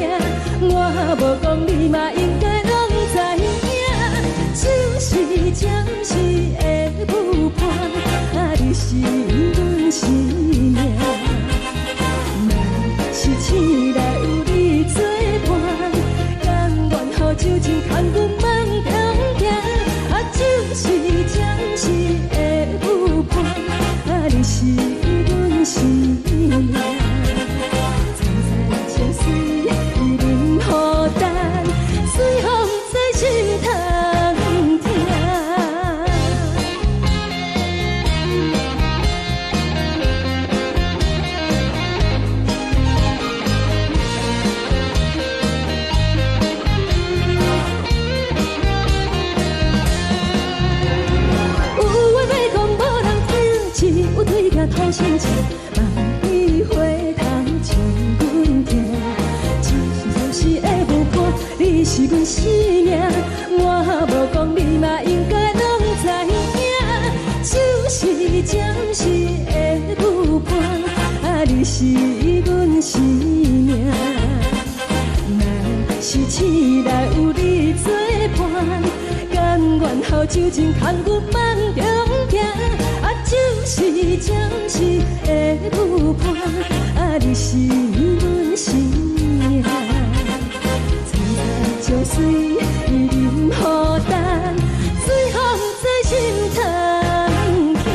我无讲你嘛应该拢知影。就是暂时的舞伴，你是阮生命。若是醒来有你作伴，甘愿予酒精牵阮放通行。就是暂时的舞伴，你是阮生命。层层情水任何等，随风在心头听。有对镜头心情，万里回头唱阮听。就是暂时的舞伴，你是阮生命，我无讲你嘛应该拢知影。就是暂时的舞伴，你是阮生命。若是醒来有你作伴，甘愿予酒精牵阮放中行。就是暂时的舞伴，你是阮生命。层层情水任何等，随风在心头听。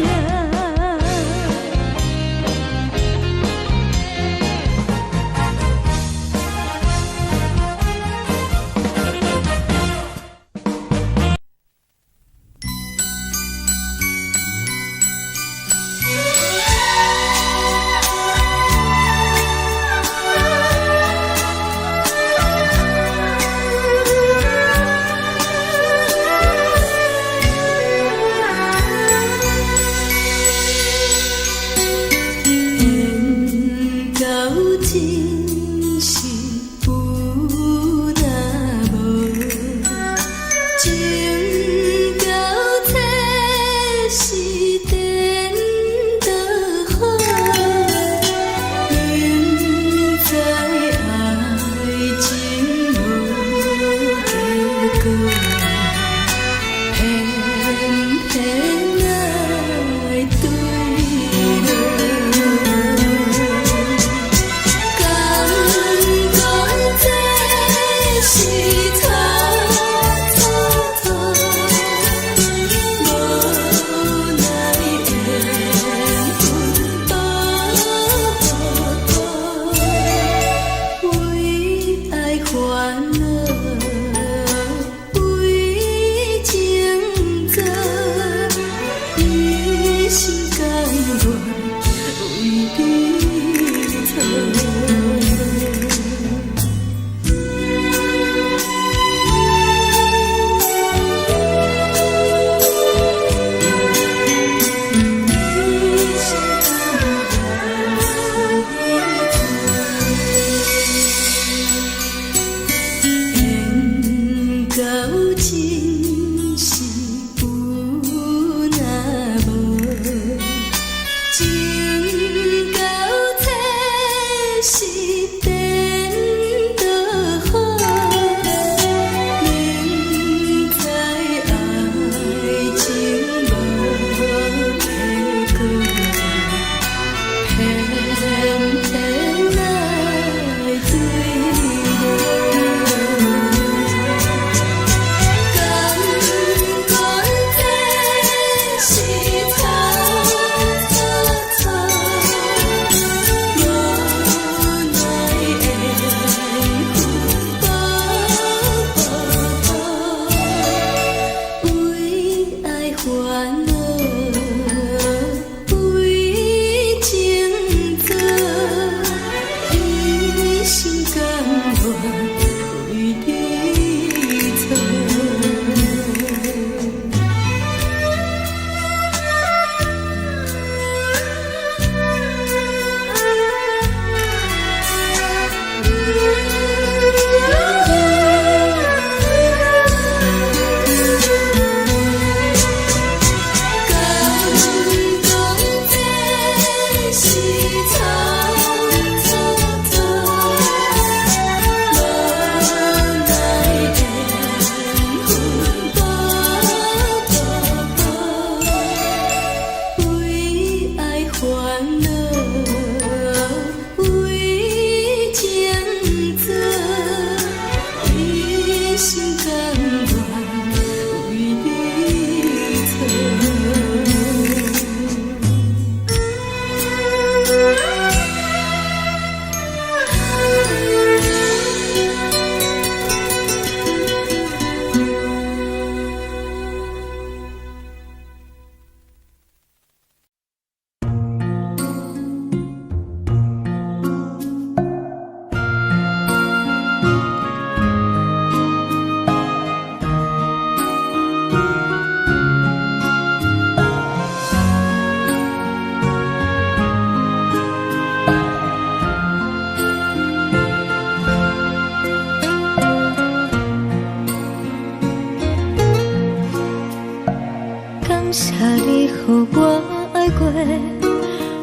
感谢你，予我爱过，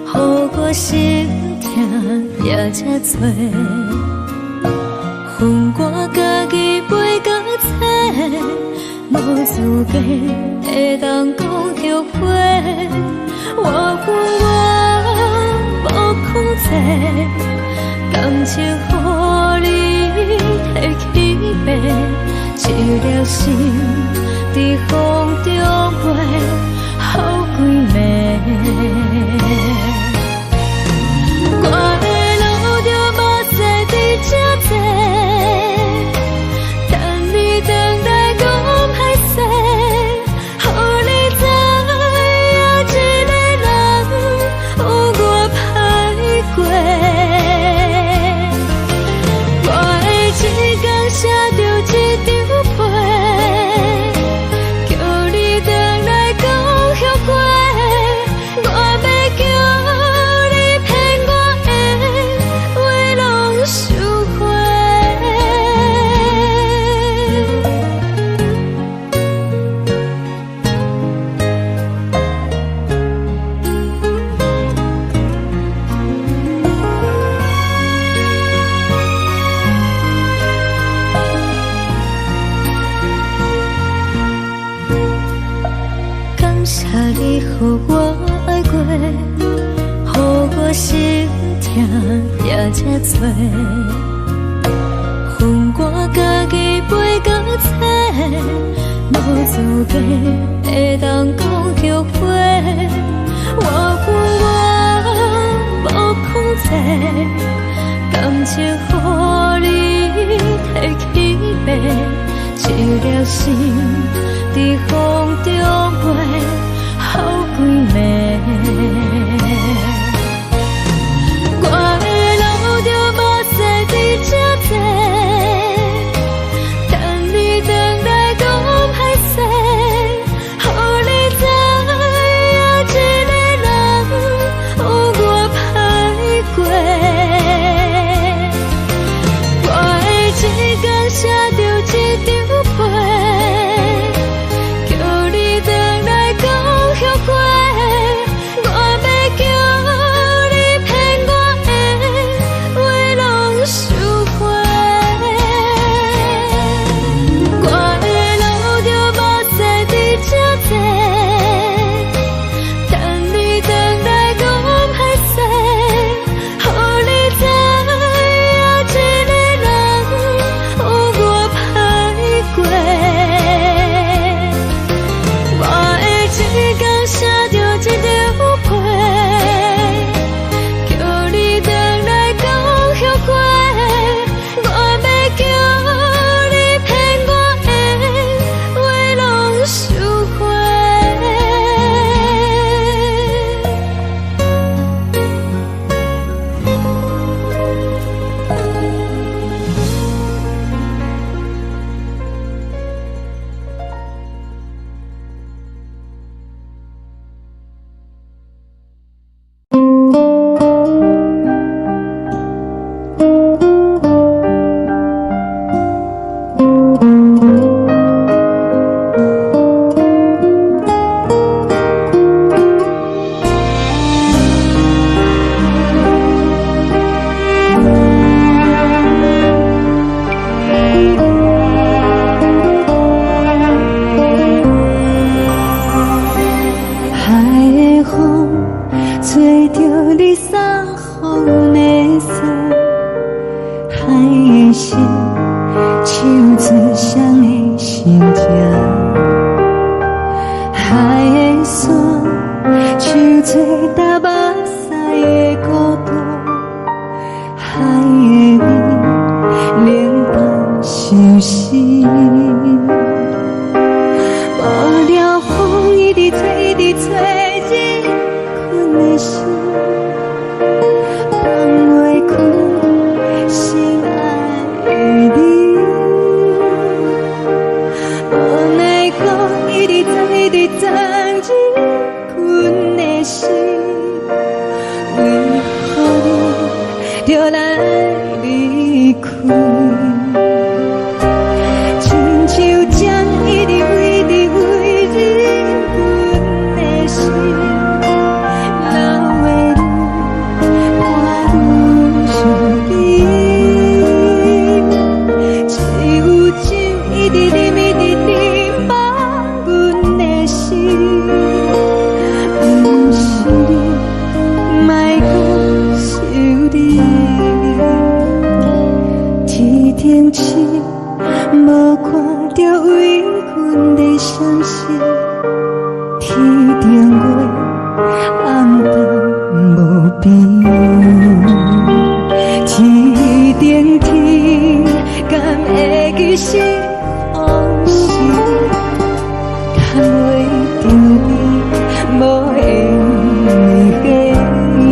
予我心痛也这多。恨我家己袂到切，无资格会当讲后悔。我恨我无控制，感情予你提起白，一粒心在风中飞，好几暝。我的路就无西伫这多，等你等来讲歹势，予你知影一个人有我歹过。我的一天写着一张被，叫你等来讲后悔。我要叫你骗我的话拢收回。感谢你，予我爱过，予我心痛也这多。恨我家己袂到切，无资格会当讲后悔。我恨我无控制，感情予你提起白，一粒心在风中飞，好几暝。我的路就无西伫这多，等你等来讲歹势，予你知影一个人有我歹过。我的一天写着一张被，叫你等来讲后悔。我要叫你骗我的话拢收回。我的路就无西伫这多，等你等来讲歹势，予你知影一个人有我歹过。我的一天写着一张被，叫你等来讲后悔。我要叫你骗我的话拢收回。
海的风吹着你送风的伞，海的心唱出双的心情，海的山唱出搭目屎的孤独，海的你冷淡伤心。无聊风一直吹，一直吹，日困的心，放袂开心爱的你。无奈讲一直等，一直等，日困的心，为何你就来离开？亲像将一直为日困。顶月暗淡无边，天顶天，敢会记是往事？叹袂着你，无缘给你。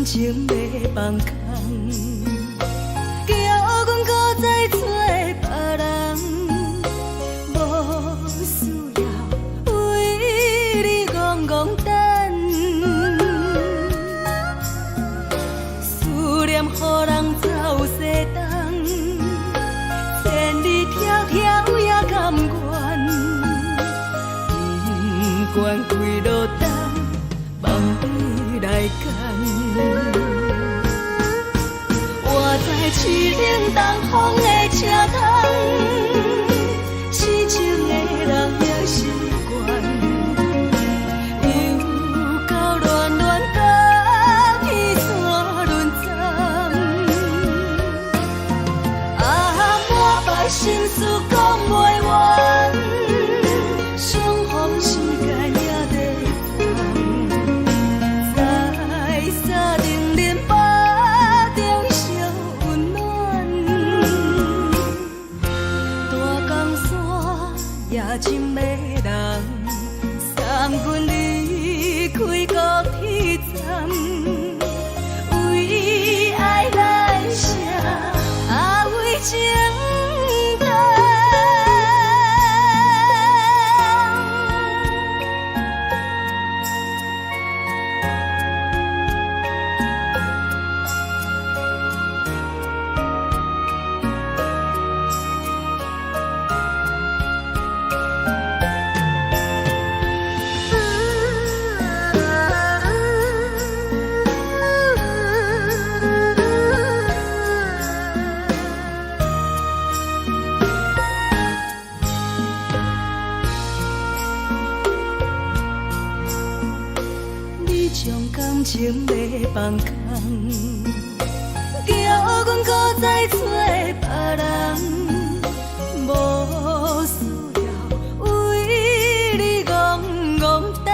情要放空，叫阮搁再找别人，无需要为你戆戆等，思念予人走西东，千里迢迢也甘愿，不管几路灯，梦伊来赶。我在市顶东风的车窗，痴情的人也习惯，又到乱乱甲去山轮站。啊，满腹心事讲袂完，相逢时间也在在沙定林巴中烧温暖，大江山夜深的人，送阮离开高铁站，为爱来写为情长。将感情要放空，叫阮搁再找别人，无需要为你戆戆等，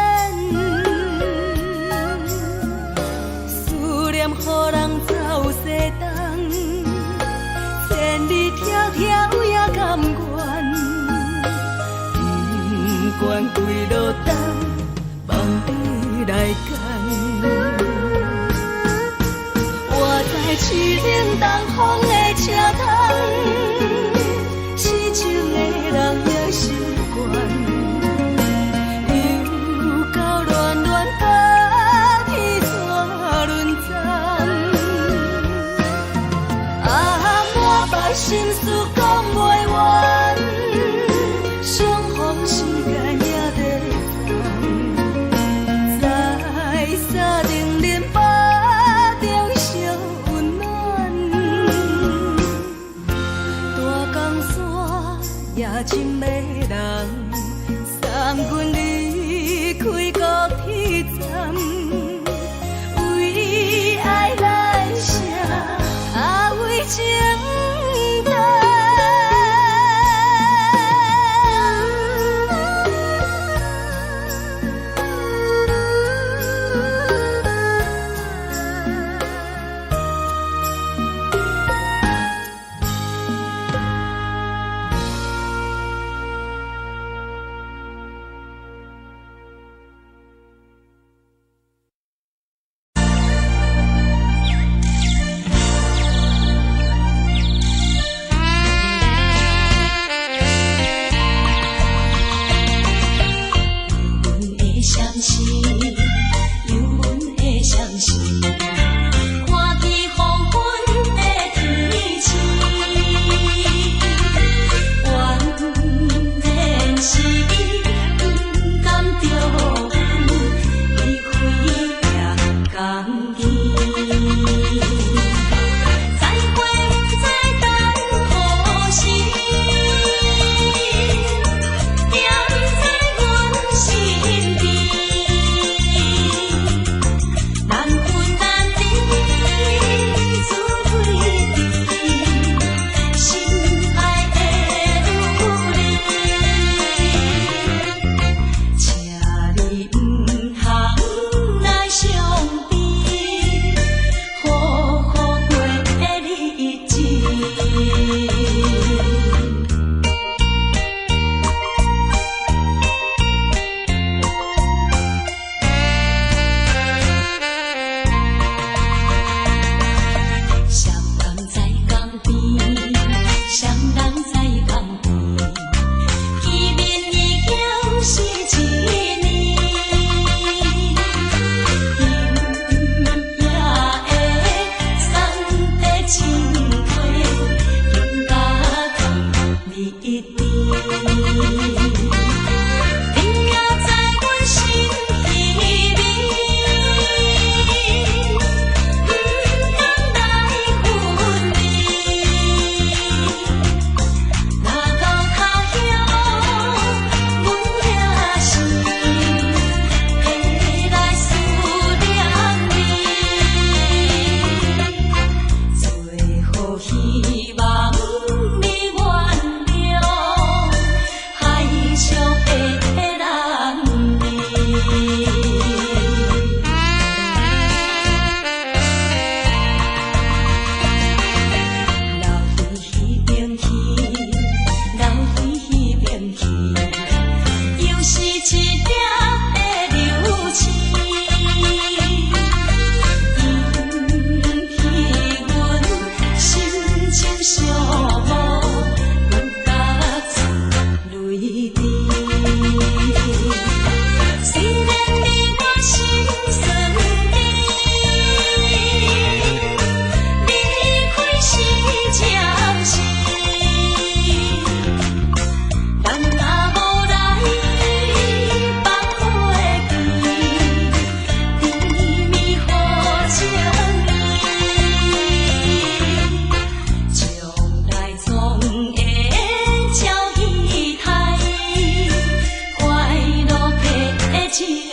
情意。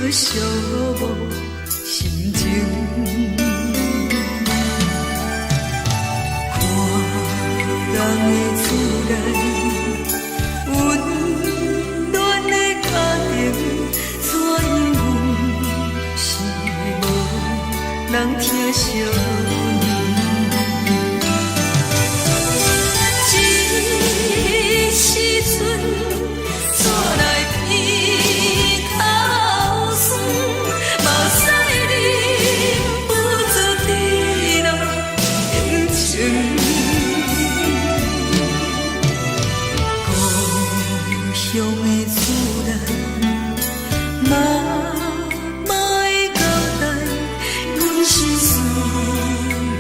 寂寞心情，看人的厝内温暖的家庭，怎因阮是无人疼惜你？这时阵怎来鼻头酸？目屎忍不住滴落眼睛。故乡的厝内，妈妈的交代，阮是思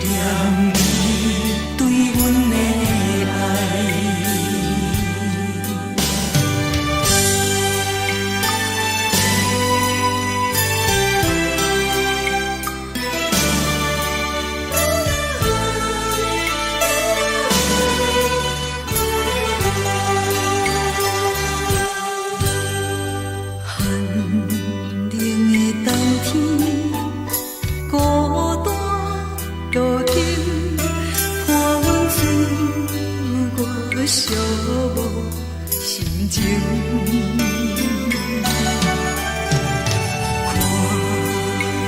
念你对阮的爱。寒冷的冬天，孤单路灯，看阮自我寂寞心情。看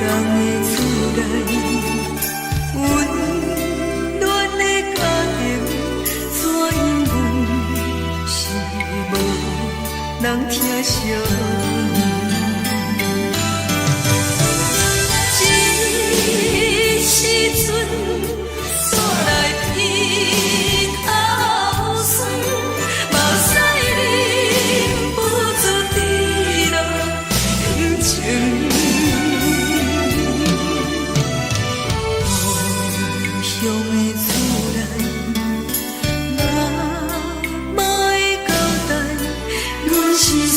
人的厝内温暖的家庭，怎因阮是无人疼惜你？这时阵怎来鼻头酸？目屎忍不住滴落眼睛。故乡的厝内，妈妈的交代，阮是思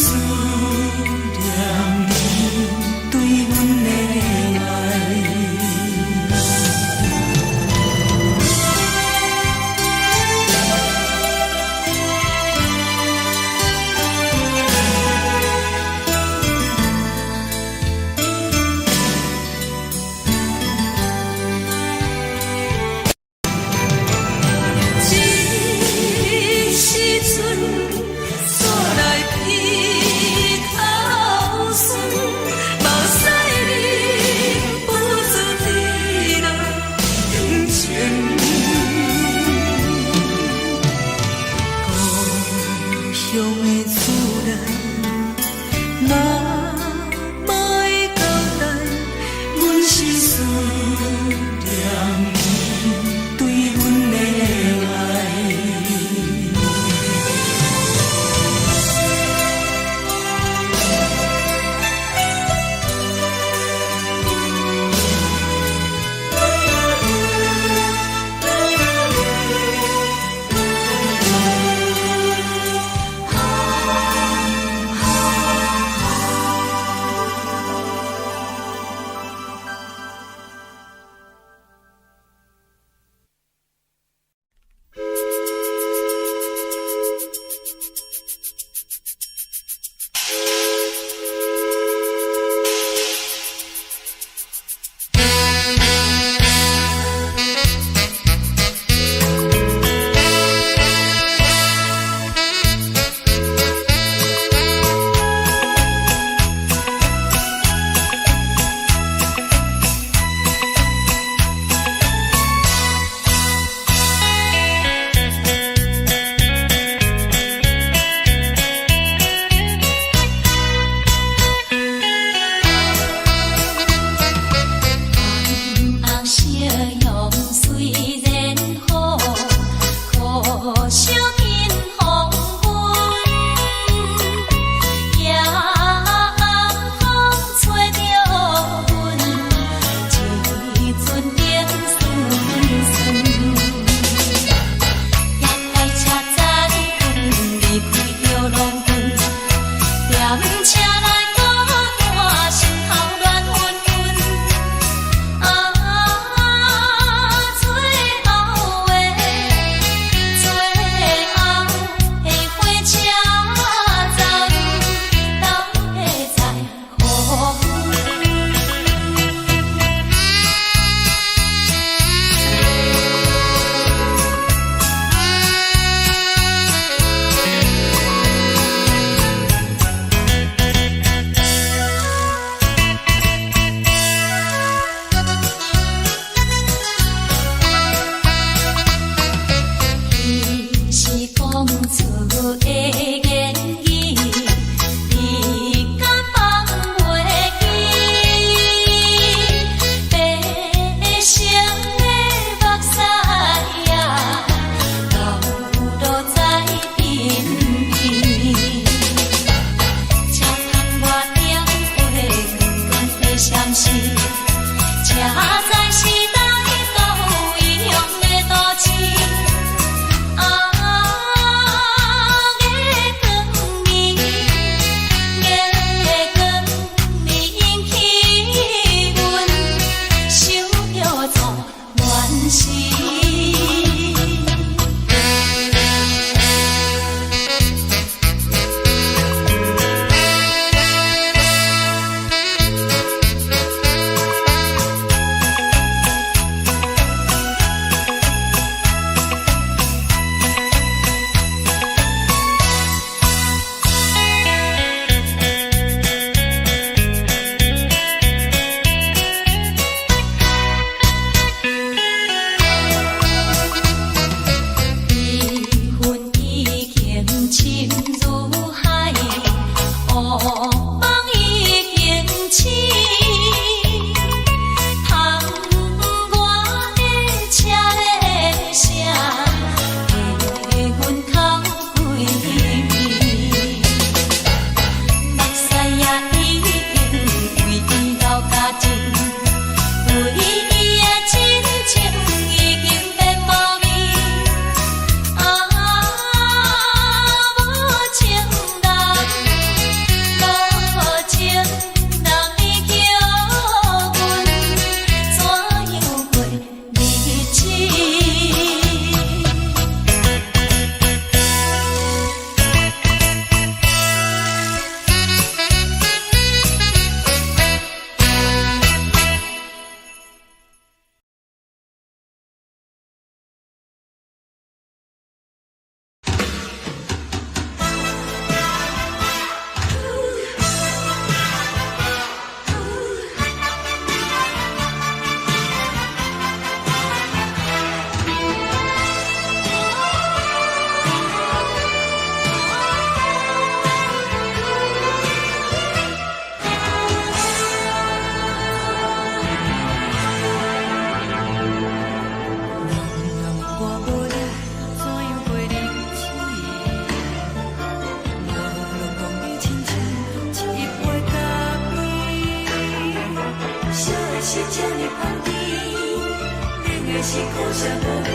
是苦涩无味，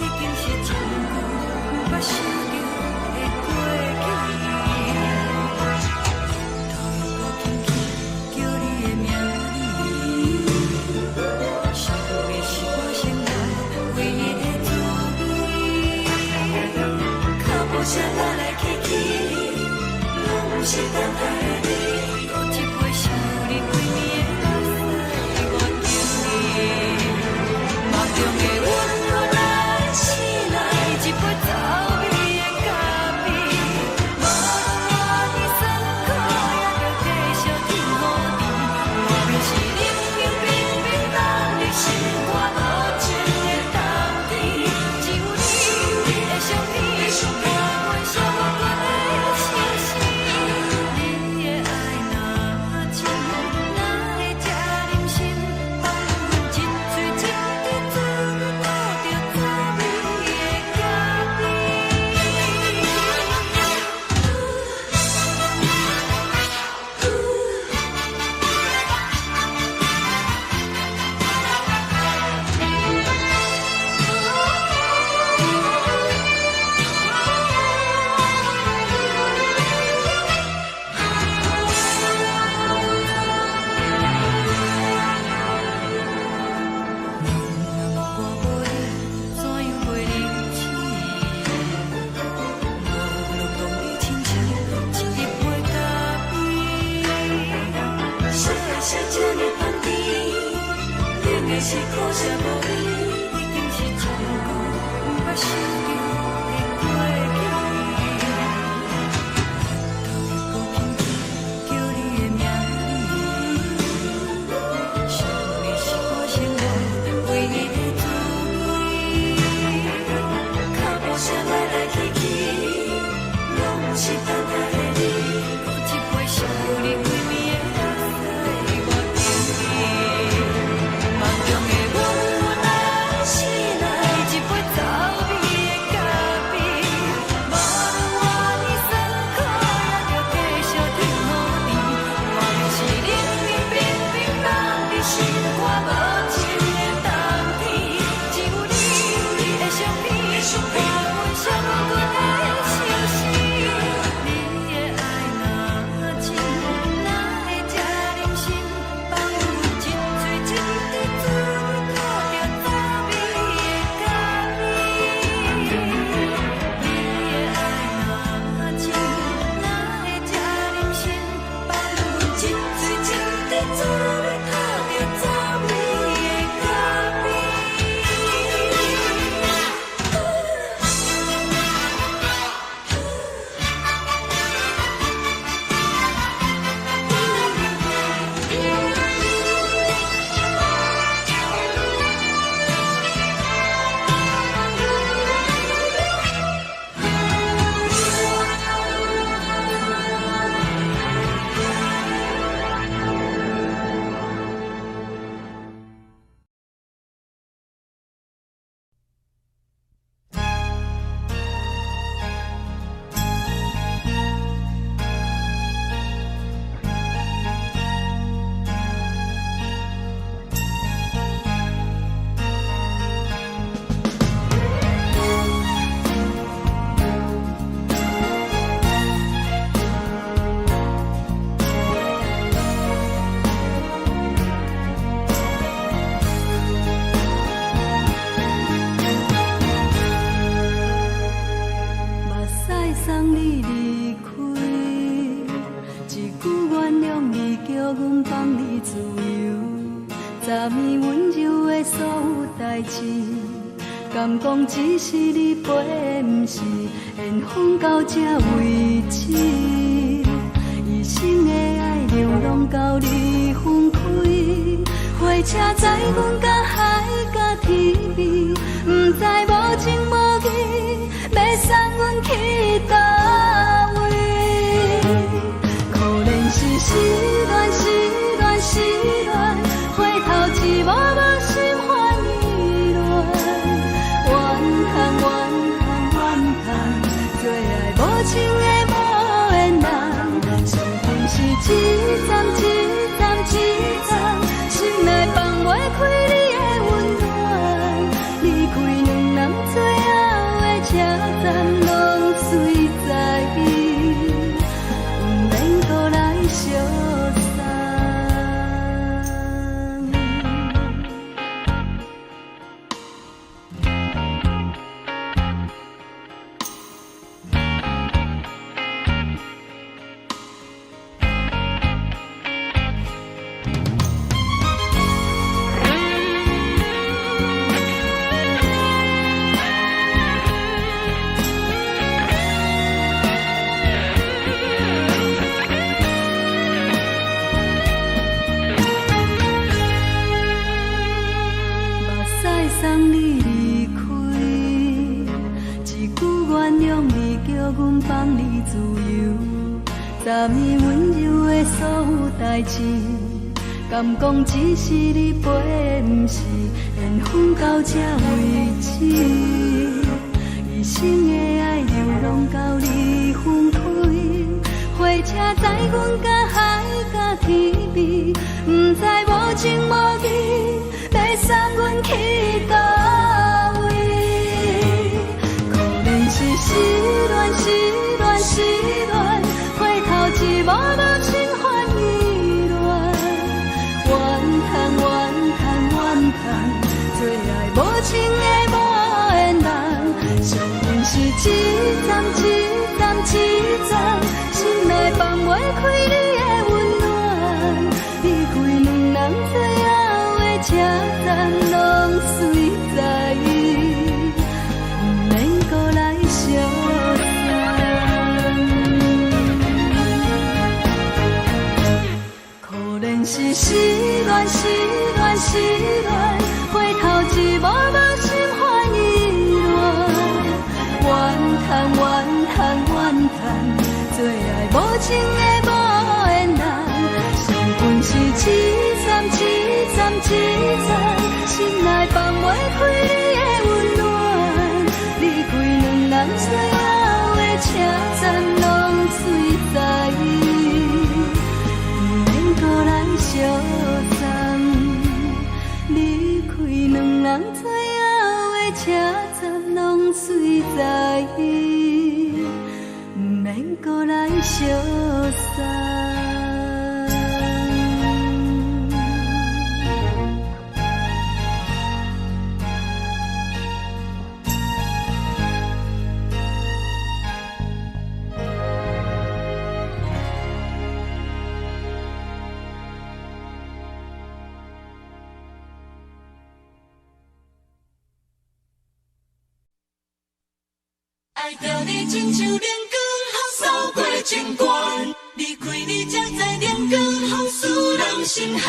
已经是真久捌想着的过去。头又搁轻轻叫你的名字，想的是我生来唯一的滋味。脚步声来来去去，拢不是等待的你，搁一杯想你几暝的目屎，我敬你。梦中的阮愈来醒来，一杯走味的咖啡，无论我的酸苦，也着继续甜乎甜。我便是冷冷冰冰放你心肝无情的冬天，只有你的相片，我阮伤过的心事。你的爱若真，哪会这忍心放阮一嘴一滴滋味，吐着滋味的咖啡。我无你，怎样袂离弃？无路当你亲像一杯咖啡，小的小这呢香甜，冷的是苦涩无味，已经是真久捌想着的过去。头又搁轻轻叫你的名字，想的是我生来唯一的滋味。脚步声来来去去，拢不是等待的你，搁一杯想你几暝的目屎，我敬你。梦中的阮愈来醒来，一杯走味的咖啡，无论我的酸苦，也着继续甜乎甜。我便是冷冷冰冰放你心肝无情的冬天，只有你的相片，我阮伤过的心事。你的爱若真，哪会这忍心放阮一嘴一滴滋味，吐着滋味的咖啡。你的爱若真，哪会这忍心放阮一嘴一滴滋味，吐着滋味的咖啡。目屎送你离开，一句原谅你，叫阮放你自由。昨暝温柔的所有代志，敢讲只是你陪，不是缘分到这为止。一生的爱流浪到你分开，火车载阮甲海甲天边，不知无情无义，要送阮去倒位？可能是失恋，失恋，失恋，回头一幕幕心烦意乱，怨叹，怨叹，怨叹，最爱无情的无缘人，上天是一站一站一站，心内放袂开你的温暖，
送你离开，一句原谅你叫阮放你自由，昨暝温柔的所有代志，敢讲只是你陪，不是缘分到这为止。一生的爱流浪到你分开，火车载阮甲海甲天边，不知无情无义，要送阮去倒位？可能是失恋，失恋，失恋，回头一幕幕心烦意乱，怨叹，怨叹，怨叹，最爱无情的无缘人，伤痕是一站一站一站，心内放袂开你的温暖，离开两人最后的车站，拢随在意，不免搁来相送。可能是失恋，失恋，失恋，回头一幕幕心烦意乱，怨叹，怨叹，怨叹，最爱无情的无缘人，伤痕是一站一站一站，心内放袂开你的温暖，离开两人最后的车站，拢随在意，不免搁来相送。离开两人最后的车站，拢随在意，不免搁来相送。
爱着你亲像连光风扫过情关，离开你才知连光风使人心寒。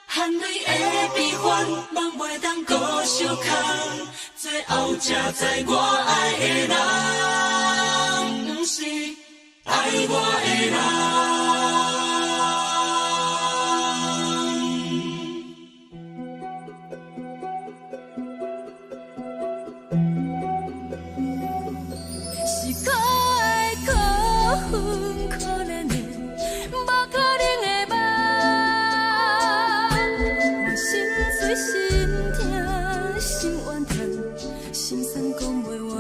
含泪的悲欢，望袂当搁相牵，最后才知我爱的人，不是爱我的人。
是可爱可恨可怜的，无可能的梦。我心碎心痛心怨叹，心酸讲袂完。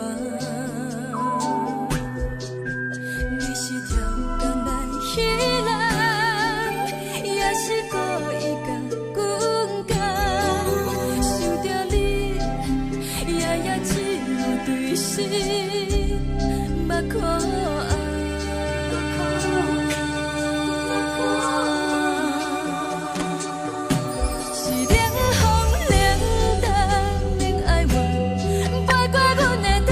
你是挑工来彼人，也是故意甲阮讲，想着你夜夜只有对视。目看是冷风冷淡冷爱我，飞过阮的头，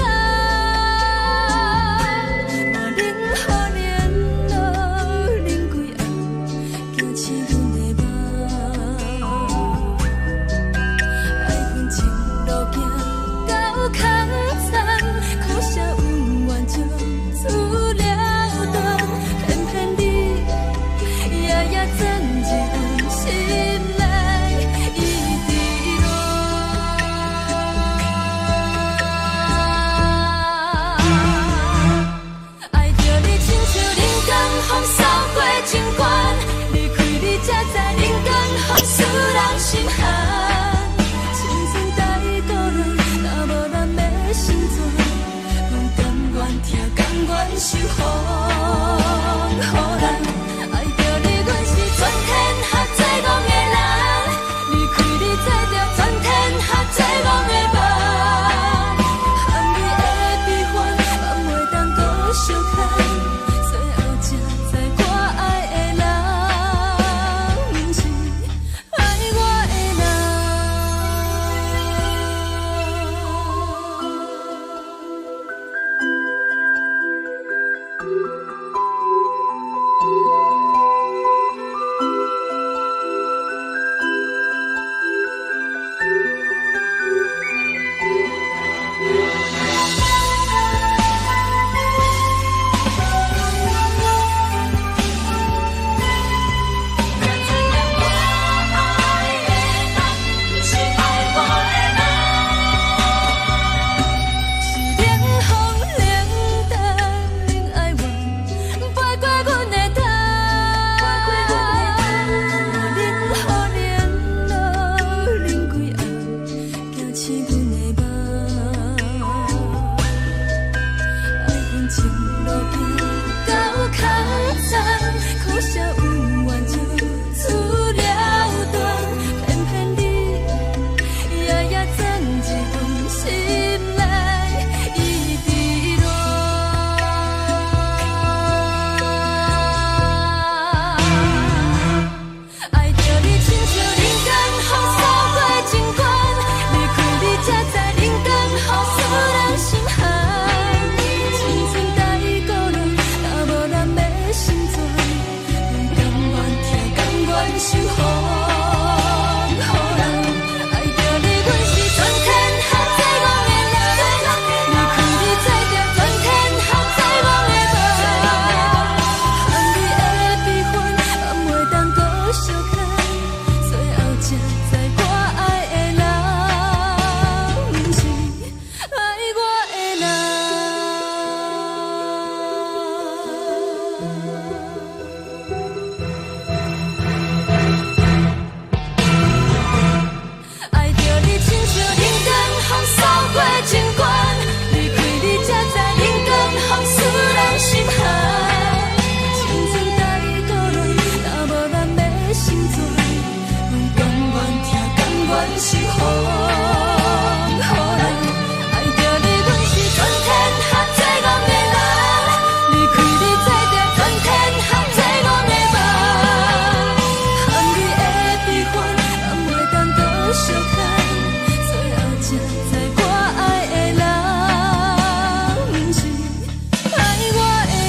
嘛冷雨冷落冷几暗，惊醒阮的梦。爱恨情路行到空残，苦涩温婉就出了断，偏偏你夜夜钻入阮心内，一直乱。爱着你亲像冷光风扫过情关，离开你才知冷光风使人心寒。青春带倒落，若无咱要心怎？阮甘愿听，甘愿受予人。爱着你，阮是全天下最戆的人，离开你才着全天下最戆的梦。含泪的悲欢，望袂当搁相牵，最后才知我爱的人，不是爱我的人。
刺阮的梦。爱恨情路行到坎站，可惜有缘就出了断，偏偏你夜夜藏一份心内伊伫乱。爱着你亲像人间风扫过情关，离开你才知人间雨使人心寒。青春待孤单，若无咱的心酸，不甘愿听，甘愿受风雨人。爱着你，阮是全天下最戆的人，离开你才知全天下最戆的梦。含你的悲欢，敢袂当搁相看？最后才知我爱的人，不是爱我的人。爱着你亲像人间风扫过情关，离开你才知人间风使人心寒。青春待孤单，若无咱的心酸，不甘愿听，甘愿受风雨人。爱着你，阮是全天下最戆的人，离开你才知全天下最戆的梦。含你的悲欢，敢袂当搁相看？最后才知我爱的人，不是爱我的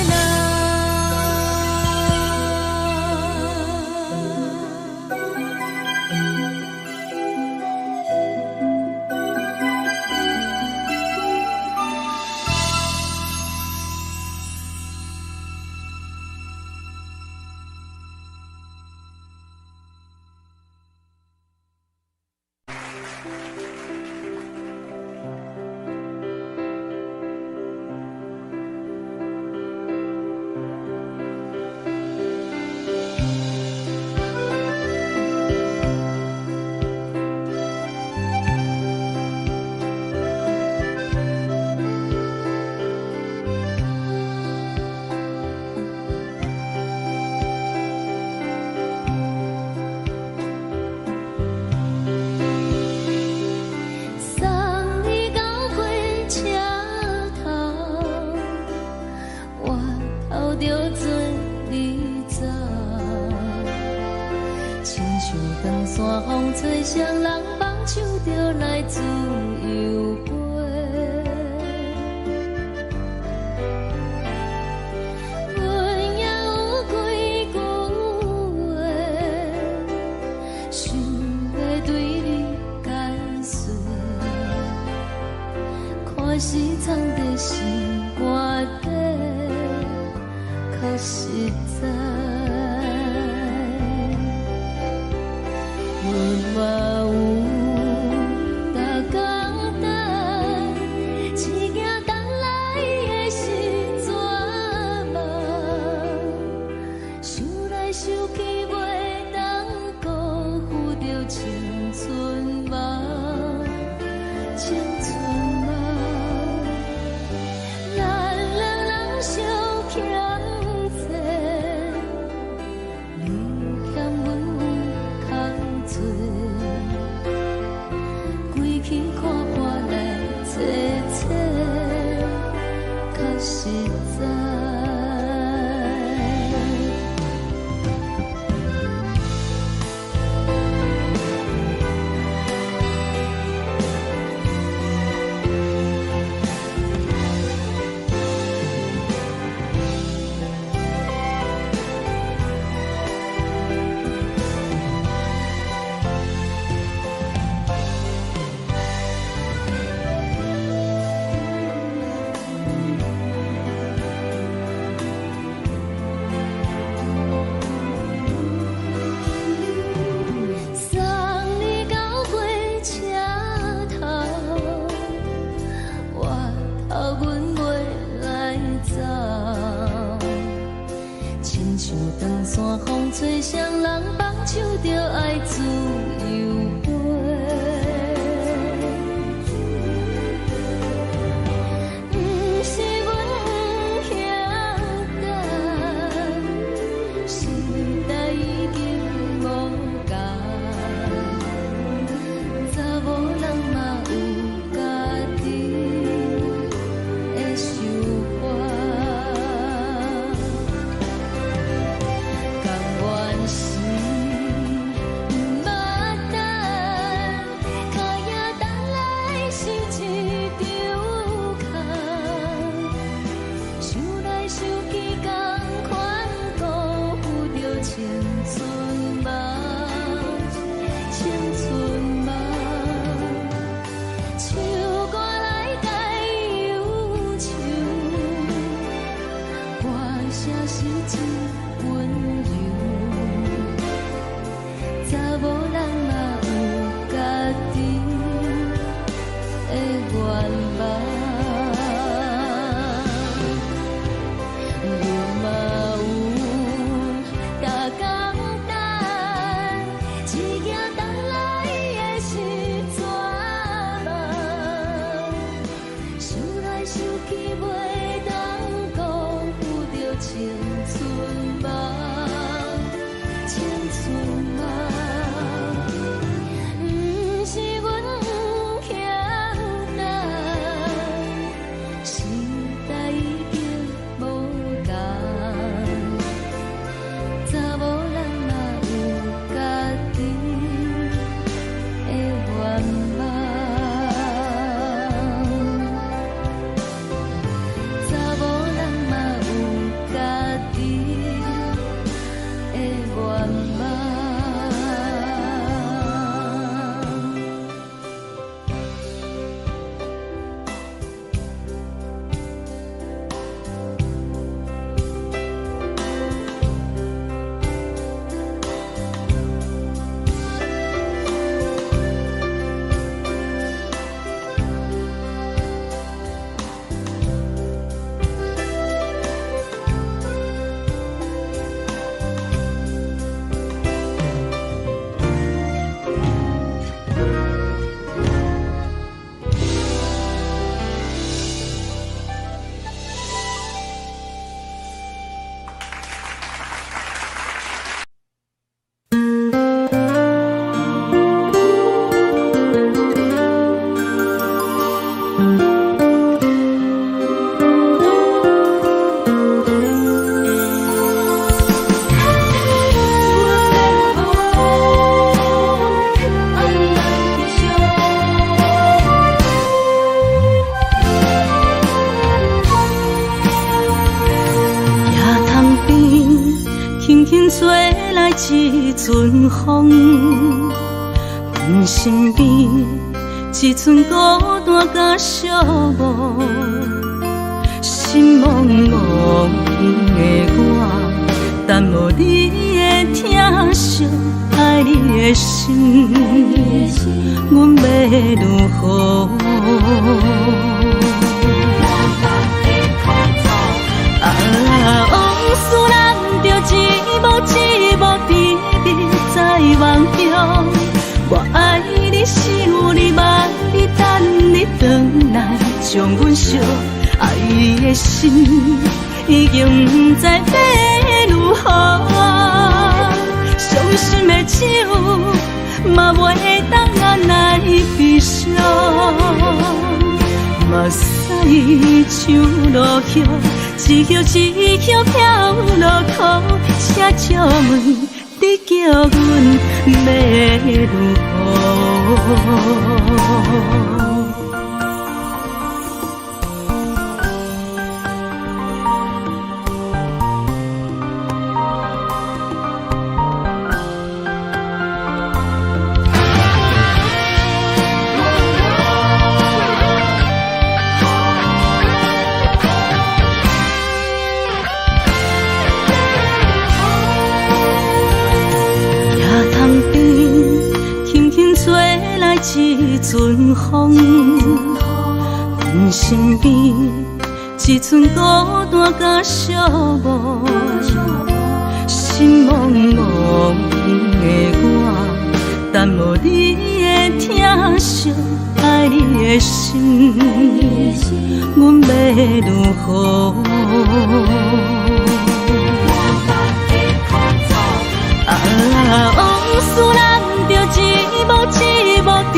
送你到火车头，我头着准你走，亲像长山风吹双人放手着来自由飞。阮也有几句话，想要对你解释，可是藏在心肝底，较实在。阮嘛有逐工等，一件等来的是绝望，想来想去袂当辜负着青春梦，青春梦。咱两人相欠债，你欠阮有空做，归去看破来切切，较实在。吹双人放手着爱自由飞，
唱歌来甲伊忧愁，歌声是真温柔，查某人嘛有家己的愿望。
一阵风，阮身边一阵孤单甲寂寞，心茫茫的我，等无你的疼惜，爱你的心，阮要如何？往事人着一幕甜蜜在梦中，我爱你是有你望你等你回来，将阮惜爱的心已经不知要如何，伤心的手嘛袂当按来悲伤，目屎像落雨。一曲一曲飘落雨，请借问你叫阮要如何？一阵风，阮身边一阵孤单甲寂寞，心茫茫的我，等无你的疼惜，爱你的心，阮要如何？往事人着一幕甜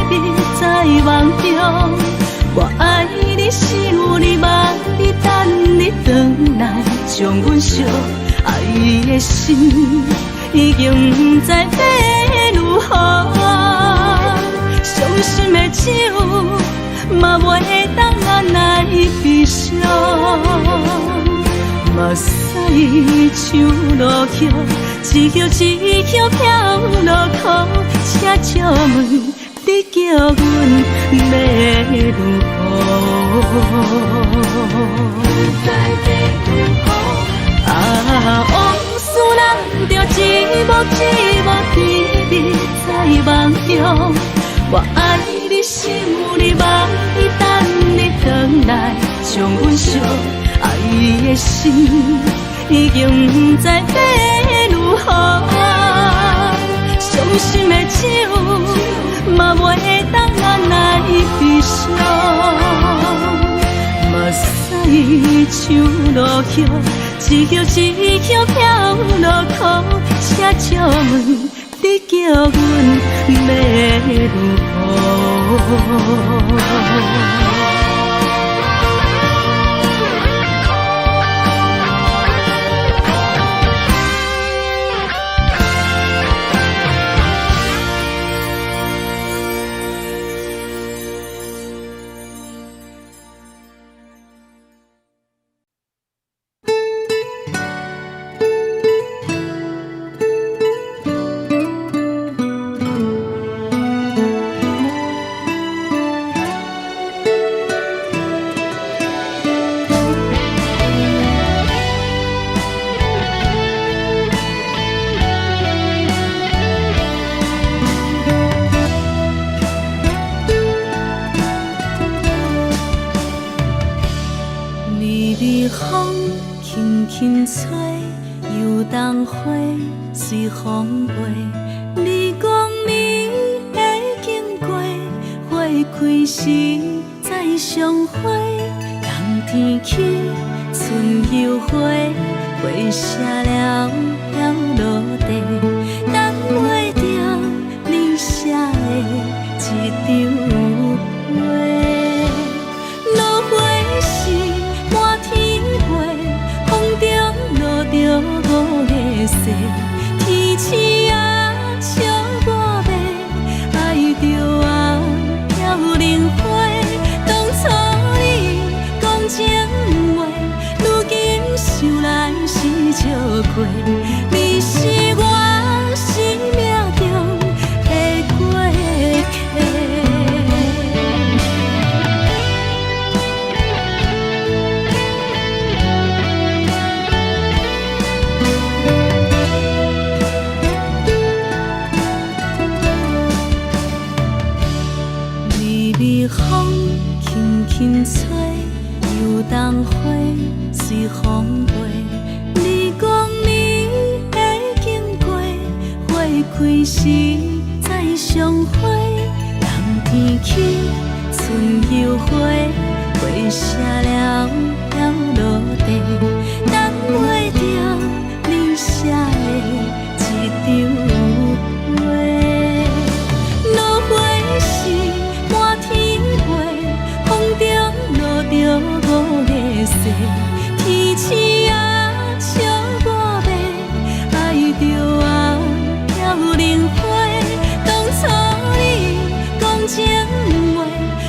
蜜在梦中，我爱你是有你望你等你回来，将阮惜爱的心已经不知要如何，伤心的手嘛袂当按来悲伤，目屎像落雨。一曲一曲飘落雨，请借问你叫阮要如何？啊，往事人着一幕一幕甜蜜在梦中。我爱你心有你梦，伊等你回来，将阮惜爱的心已经不知要如何。伤心的酒嘛袂当咱来悲伤，目屎像落雨，一曲一曲飘落雨，车借问你叫阮要如何？轻吹，游动花随风飞。你讲你会经过，花开时再相会。冬天起，春又回，花谢了飘落地，等袂着你写的一张画。落花时满天飞，风中落着五个色，天星啊笑我迷，爱着啊飘零花。当初你讲情话，如今想来是笑过。你是我生命中的过客。风轻轻吹，游动花随风飞。你讲你会经过，花开时再相会。冬天起，春又回，花谢了飘落地，等袂着你写的一张画。落花时满天风中落着五个色，天星啊笑我迷，爱着啊飘零花。当初你讲情话，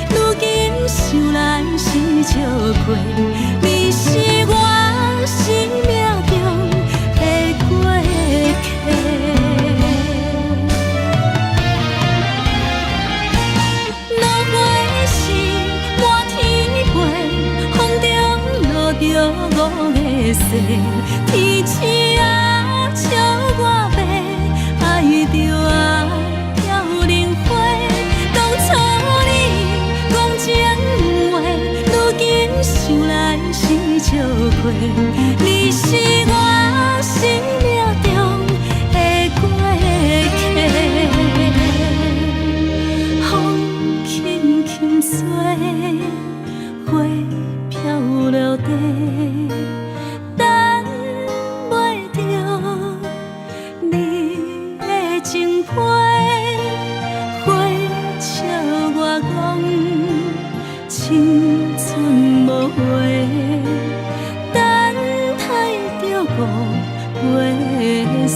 如今想来是笑过。你是我生命中的过客。着五个色，天星啊笑我迷，爱着啊飘零花。当初你讲情话，如今想来是笑过。你是我生命中的过客，风轻轻吹，花飘落地。青春无悔，等待着五月色。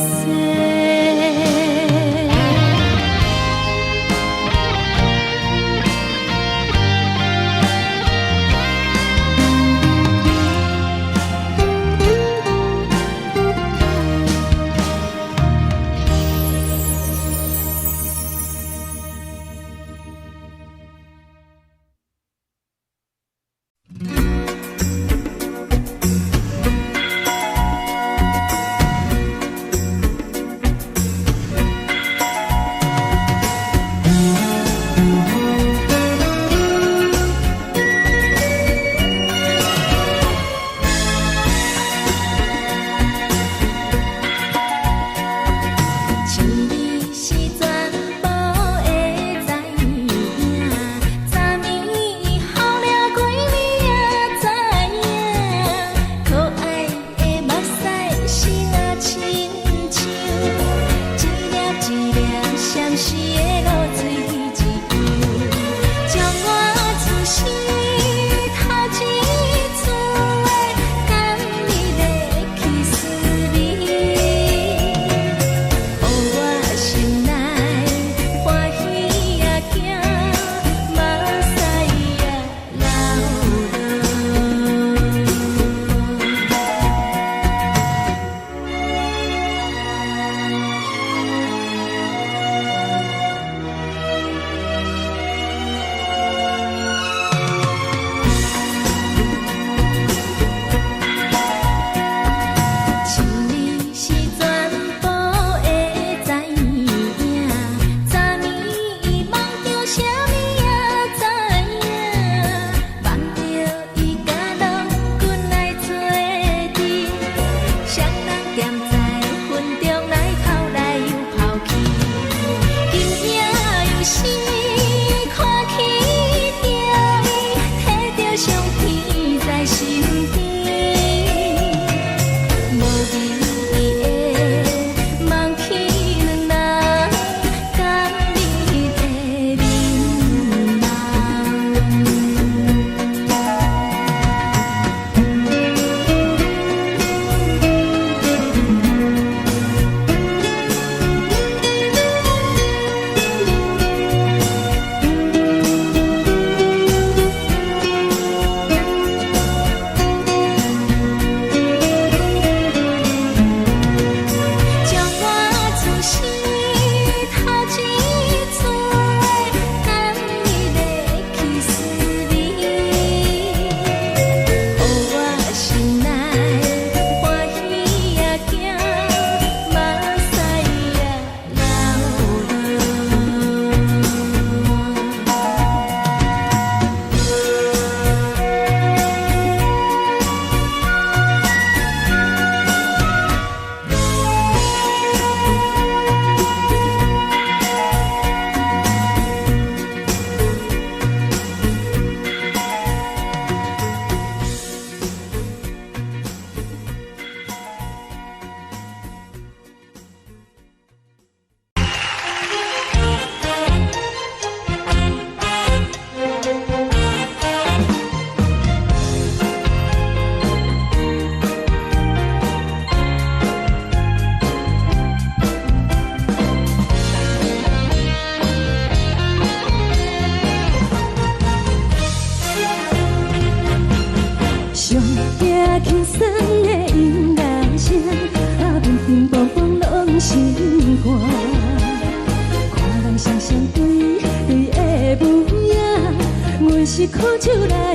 阮是苦酒来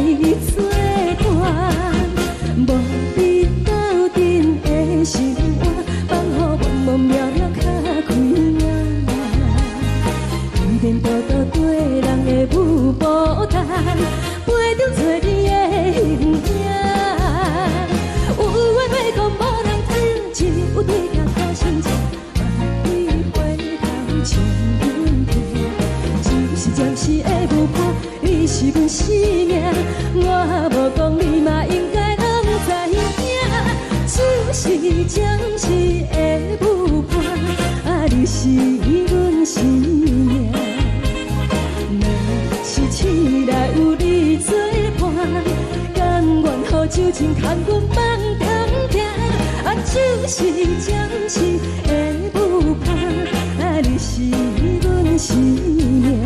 作伴，无你斗阵的生活，放予茫茫渺渺较快活。颠颠倒倒对人的舞步弹，陪着做你的形影。有话要讲无人听，只有对镜头心情，万里回头将阮听。就是暂时的舞伴，你是阮生命，我无讲你嘛应该拢知影。就是暂时的舞伴，你是阮生命。若是醒来有你作伴，甘愿予酒精牵阮梦中行。就是暂时的舞伴，你是阮生命。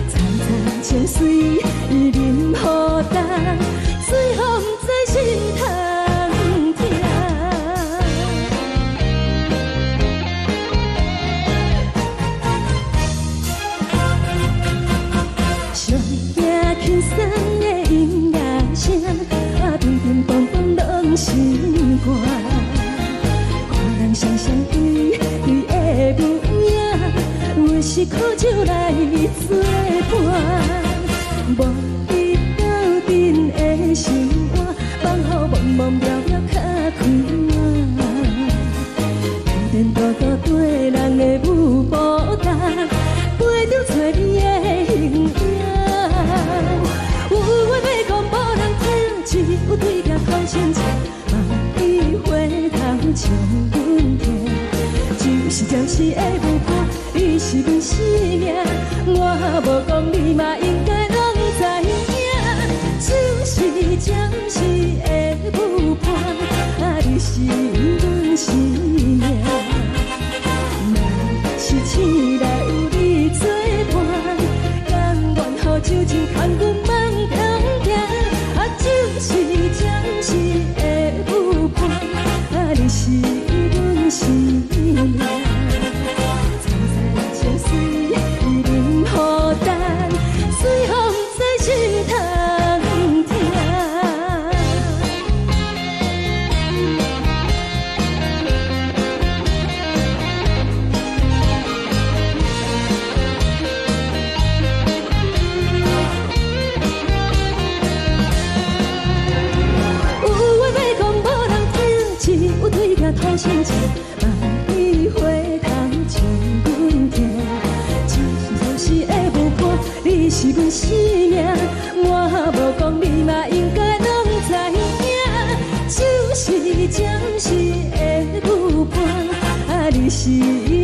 层层情水任何淡，水风在心通听。上惊轻松的音乐声，乒乒乓乓拢心肝。看人双双对对的模样，阮是苦酒来作伴。无你斗阵的生活，放予茫茫渺渺较快活。颠颠倒倒对人的舞步弹，陪着做你的形影。有话要讲无人听，只有对镜头心情，万里回头将阮听。就是暂时的舞伴，你是阮生命，我无讲你嘛应该拢知影。就是暂时的舞伴，你是阮生命。若是醒来有你作伴，甘愿予酒精牵阮梦中行。就是暂时的舞伴，你是阮生命。层层情水任何淡，水风在心通听。有话要讲无人听，只有对镜头心情，万里回头将阮听。就是暂时的舞伴，你是阮生命，我无讲你嘛应该拢知影。就是暂时的舞伴，你是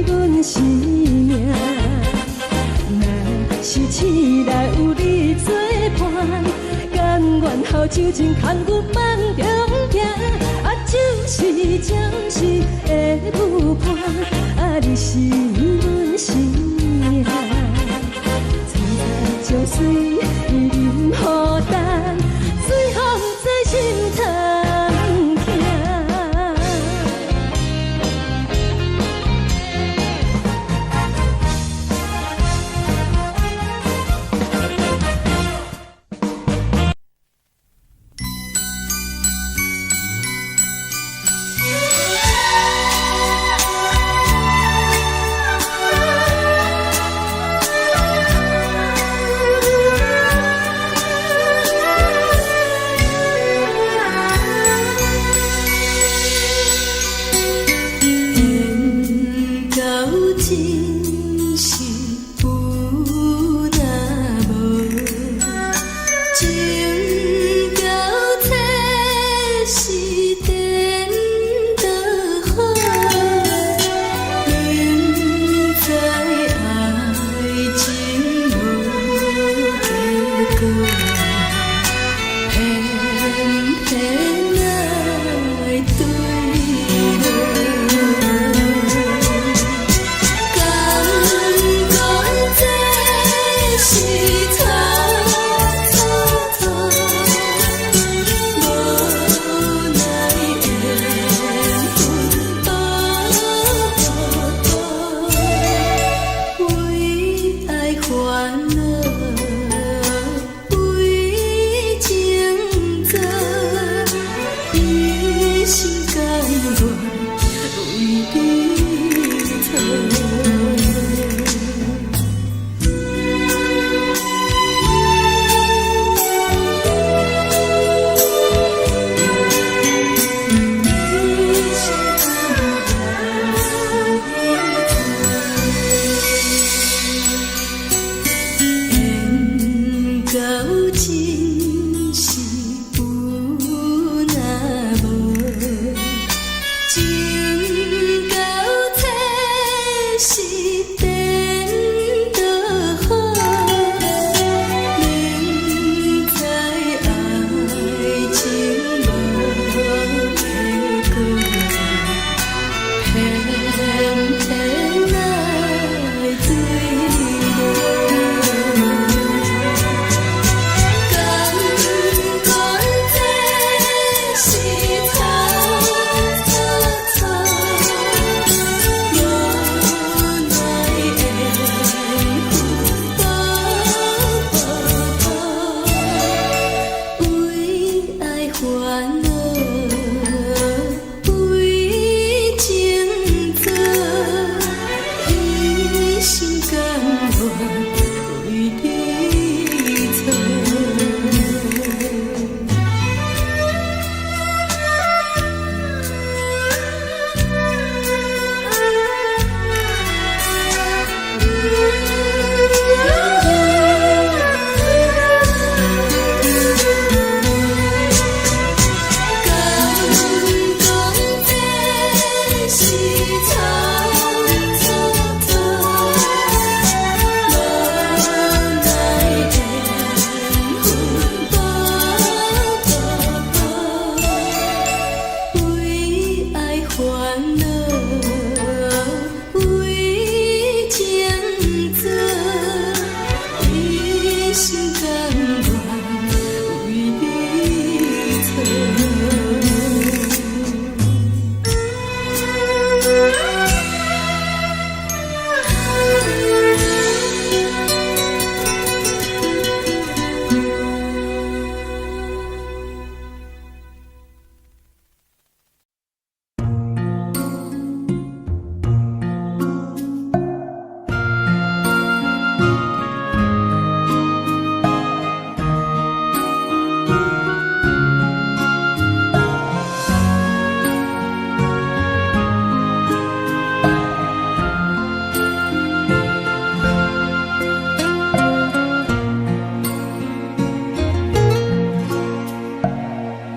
阮生命。若是醒来有你作伴，甘愿予酒精牵阮梦中行。就是暂时的舞伴，你是阮生命。层层情水任何淡，水风在心通听。真是有那无，情到底是颠倒好，明知爱情无结果，偏偏爱醉了。感觉这是草草草，无奈的风波波波，为爱烦恼，为情做，一心甘愿为你错。敢讲这是草草草，无奈的风波波波，为爱烦恼，为情做，一心甘愿为你错。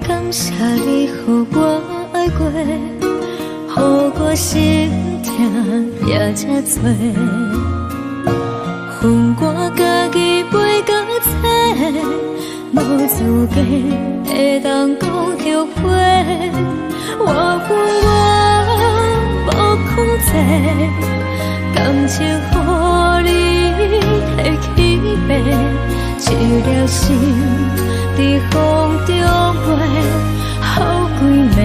感谢你，予我爱过，予我心痛也这多，恨我家己飞到切，无资格会当讲后悔。我恨我无控制，感情予你提起白，一粒心在风中飞，好几暝。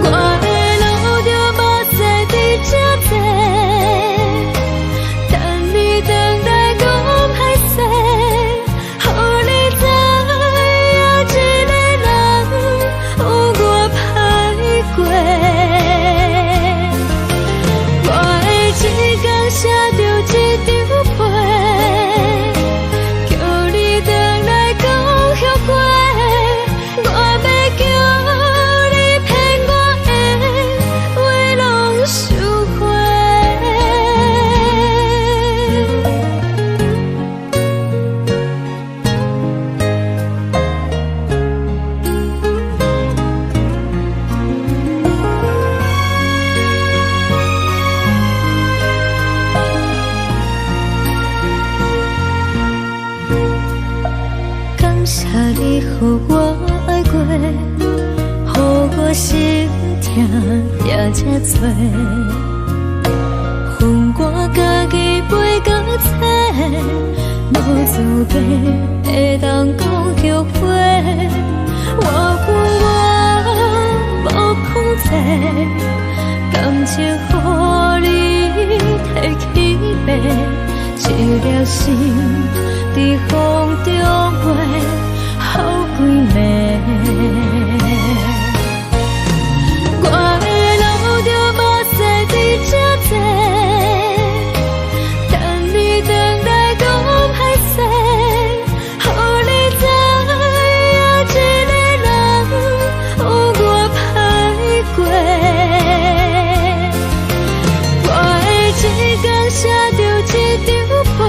我的路就无细伫这多，等你回来讲歹势，予你知影一个人有我歹过。我的一天写着一张被，叫你回来讲后悔。我要叫你骗我的话拢收回。感谢你，予我爱过，予我心痛也这多，恨我家己飞到切，无资格会当讲后悔。我恨我无控制，感情予你提起白，一粒心在风中飞，好几暝。我的路就无细伫这多，等你回来讲歹势，予你知影一个人有我歹过。我的一天写着一张被，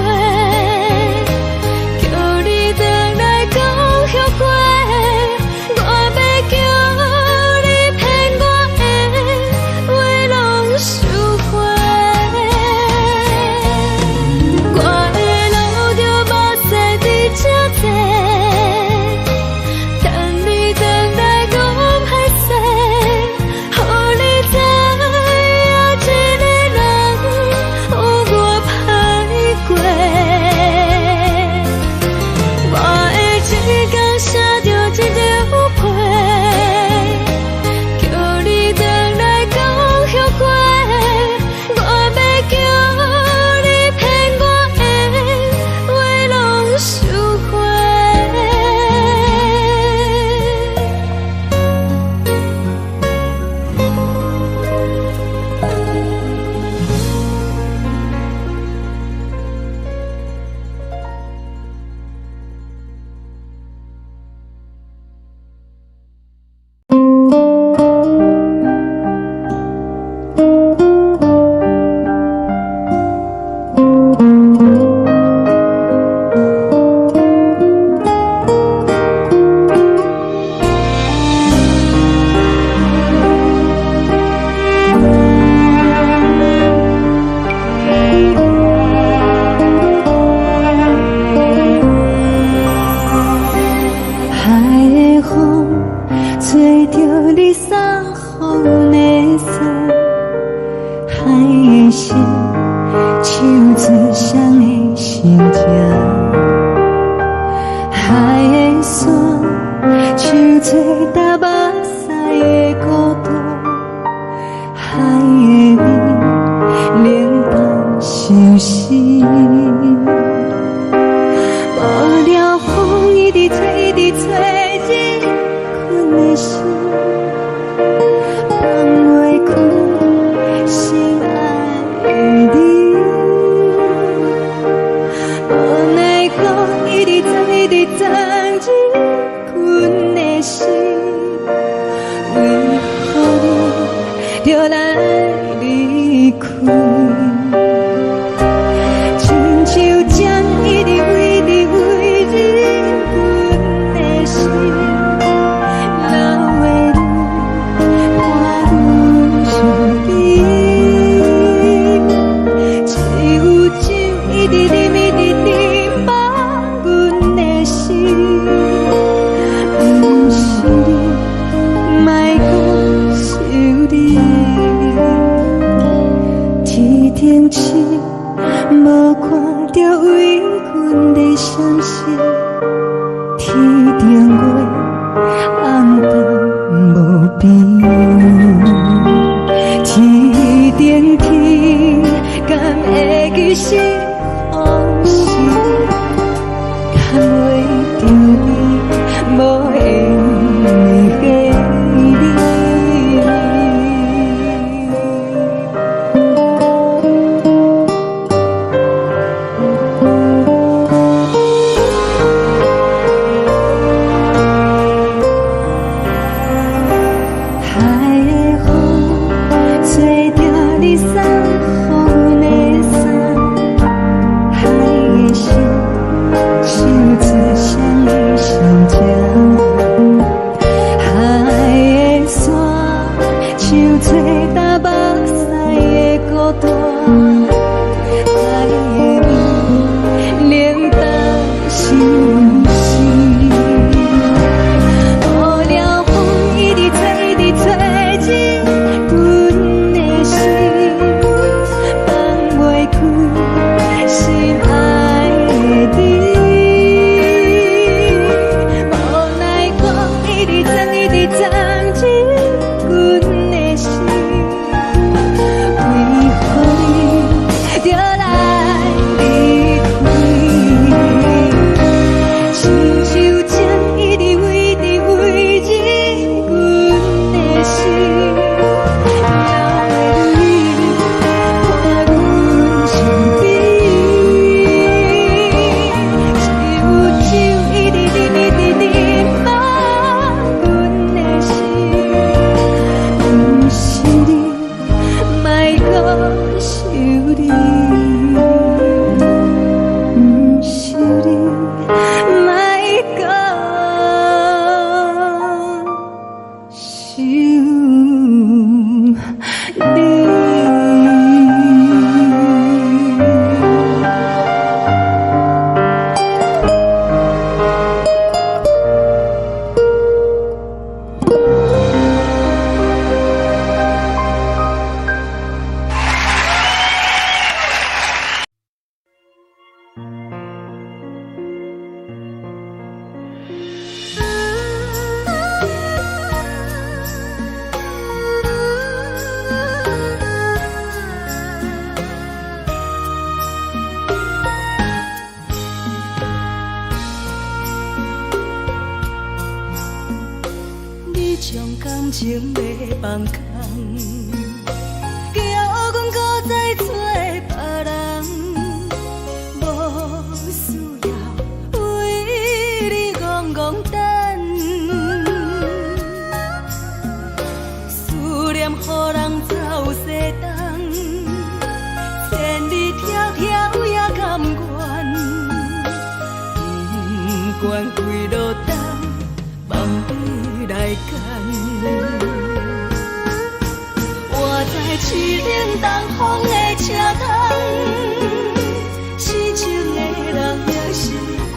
亲像针一直为你为你阮的心，流的泪伴阮伤悲，只有酒一直饮一直饮饱阮的心，不是你，莫讲是你。天顶星，无看到为阮的闪烁；天顶月，红淡无边；天顶天，敢会记是往事？敢袂着你，无缘给你。海的风吹着你送予阮的衫，海的心手做双鱼相牵，海的山像吹干目屎的孤单，海的雨冷冻心事。无聊风一直吹，一直吹进阮的心，放袂开心爱的你。无奈风一直撞，一直撞进阮的心，为何你就来离开？亲像针一直为你为你阮的心，流的泪伴阮伤悲，只有酒一直饮一直饮饱阮的心，不是你，莫搁想你，不是你，莫搁想你。
你将感情要放空，叫阮搁再找别人，无需要为你戆戆等。思念予人走西东，千里迢迢也甘愿，不管几落冬。梦里来干，我在市顶东风的车窗，痴情的人也习惯，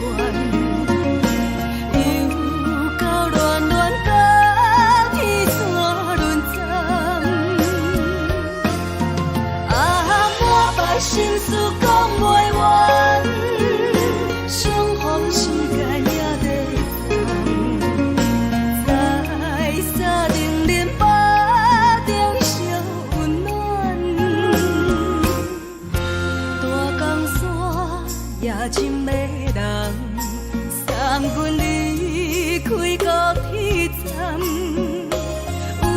又到乱乱甲天山沦陷，啊，满腹心事讲袂完，相逢时间也在。夜深的人，送阮离开高铁站，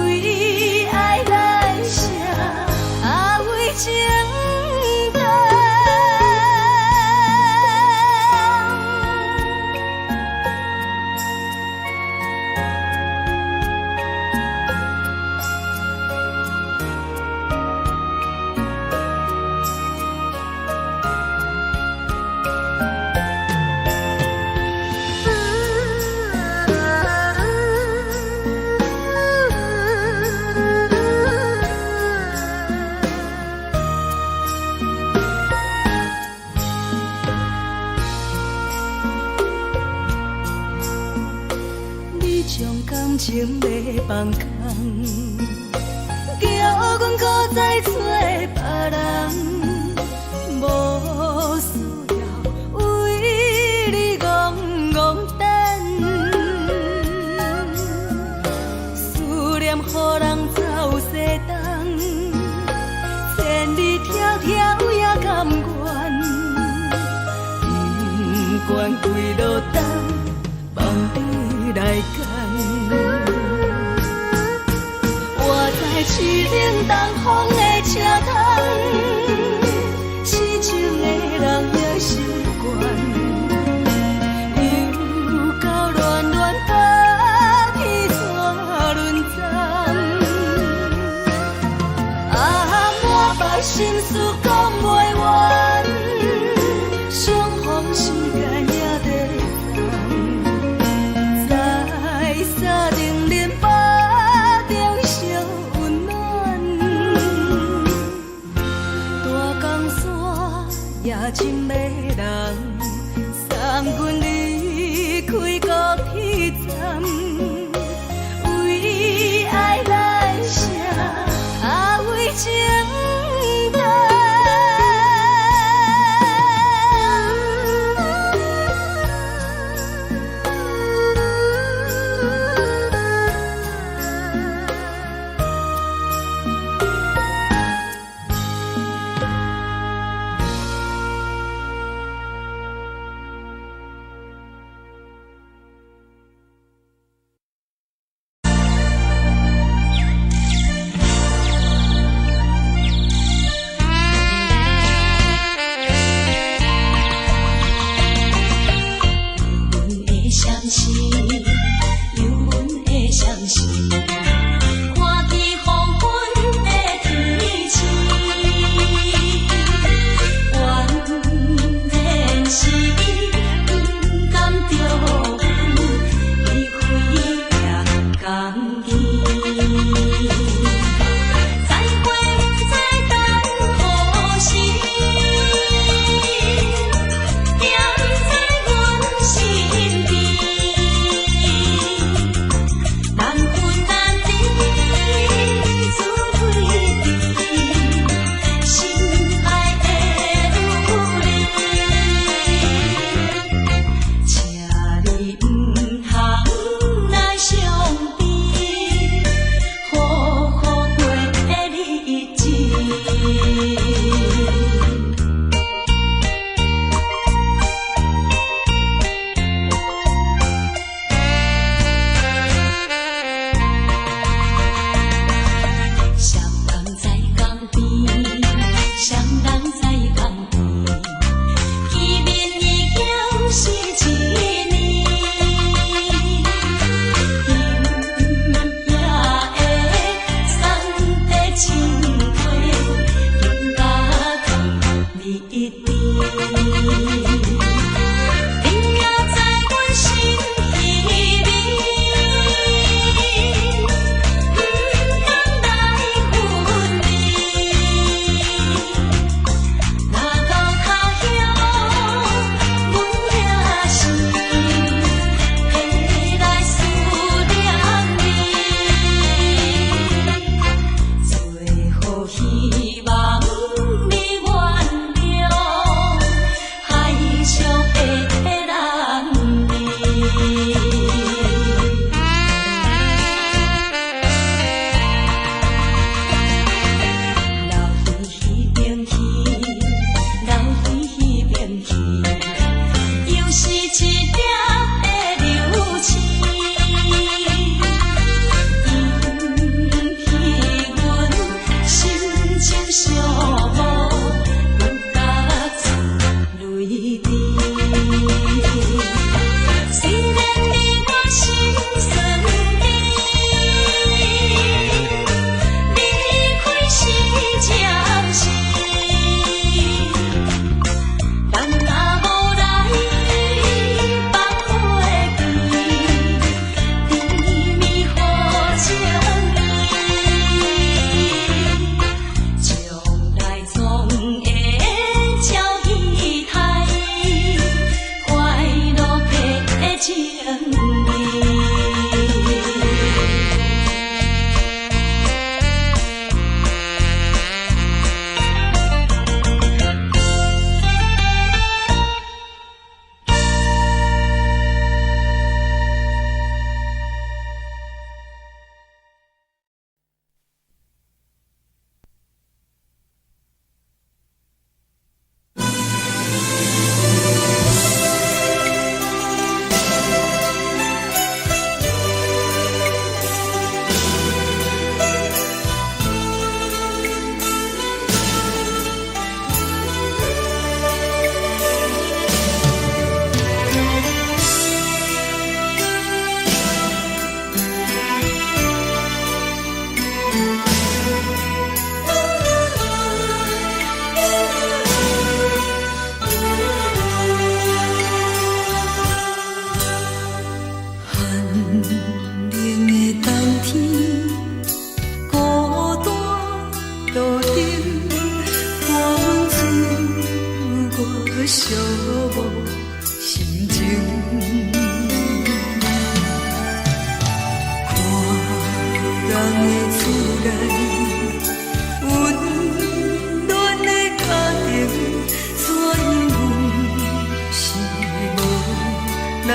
为爱来写，为情长。将感情要放空，叫阮搁再找别人，无需要为你戆戆等，思念予人走西东，千里迢迢也甘愿，不管几落冬，放你来干。我在市顶东风的车窗，痴情的人也习惯，又到乱乱把去怎轮转？啊，满腹心事讲袂完，相逢时间也在等，在沙定林巴中烧温暖。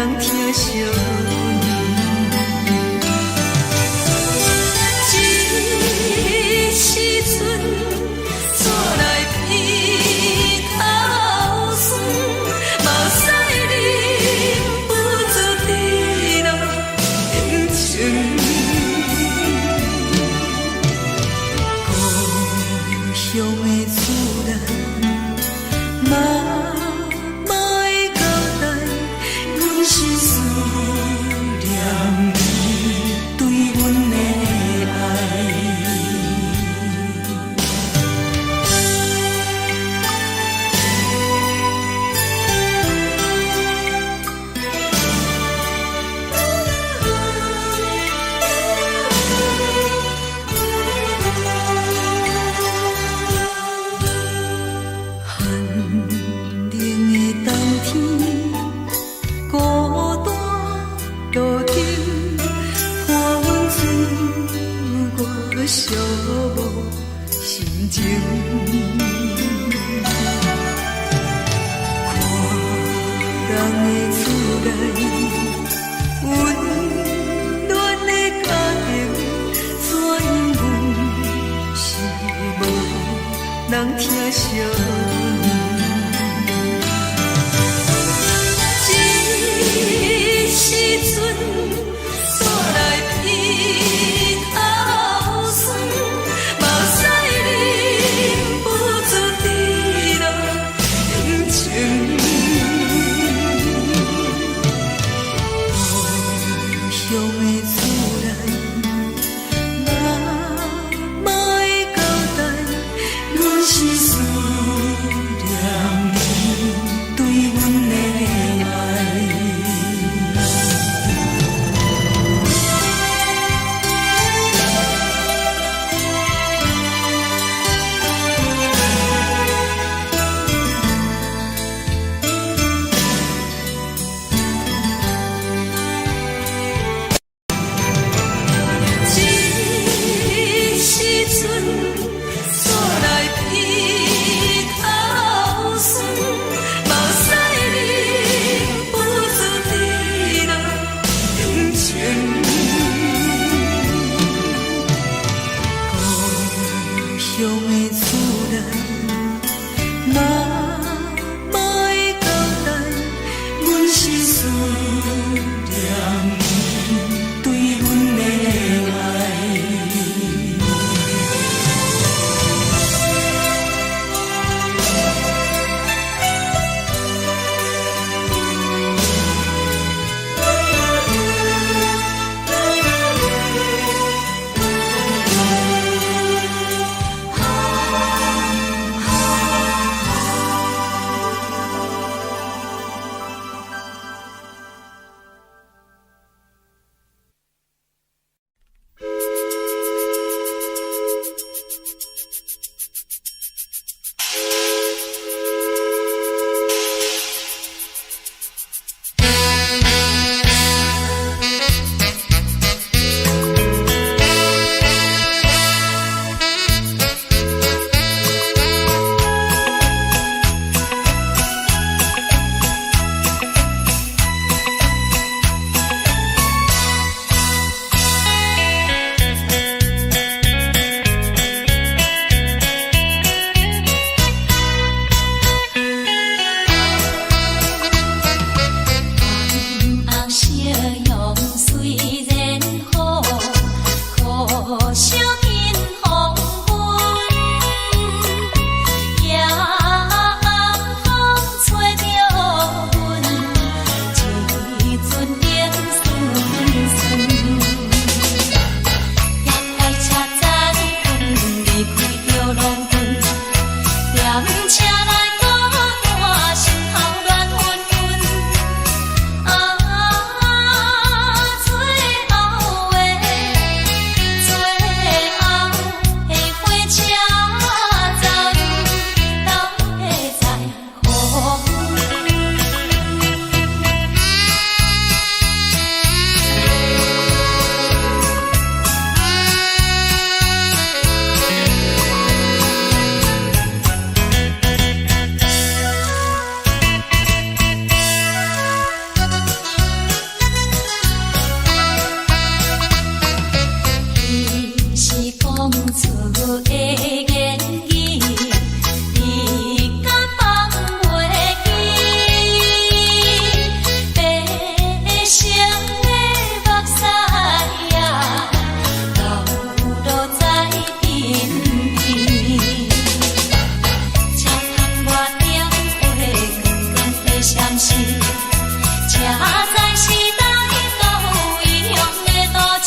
人疼惜你。这时阵怎来鼻口酸，目屎忍不住滴落眼睛。故乡的厝内，莫会交代，阮是思念你对阮的爱。寂寞心情，看人的厝内，温暖的家庭，怎因阮是无人疼惜你？这时阵怎来鼻口酸？目屎忍不住滴落眼睛。故乡的厝内，莫会交代，阮是思念你对阮的爱。
车载时代都一样的都市。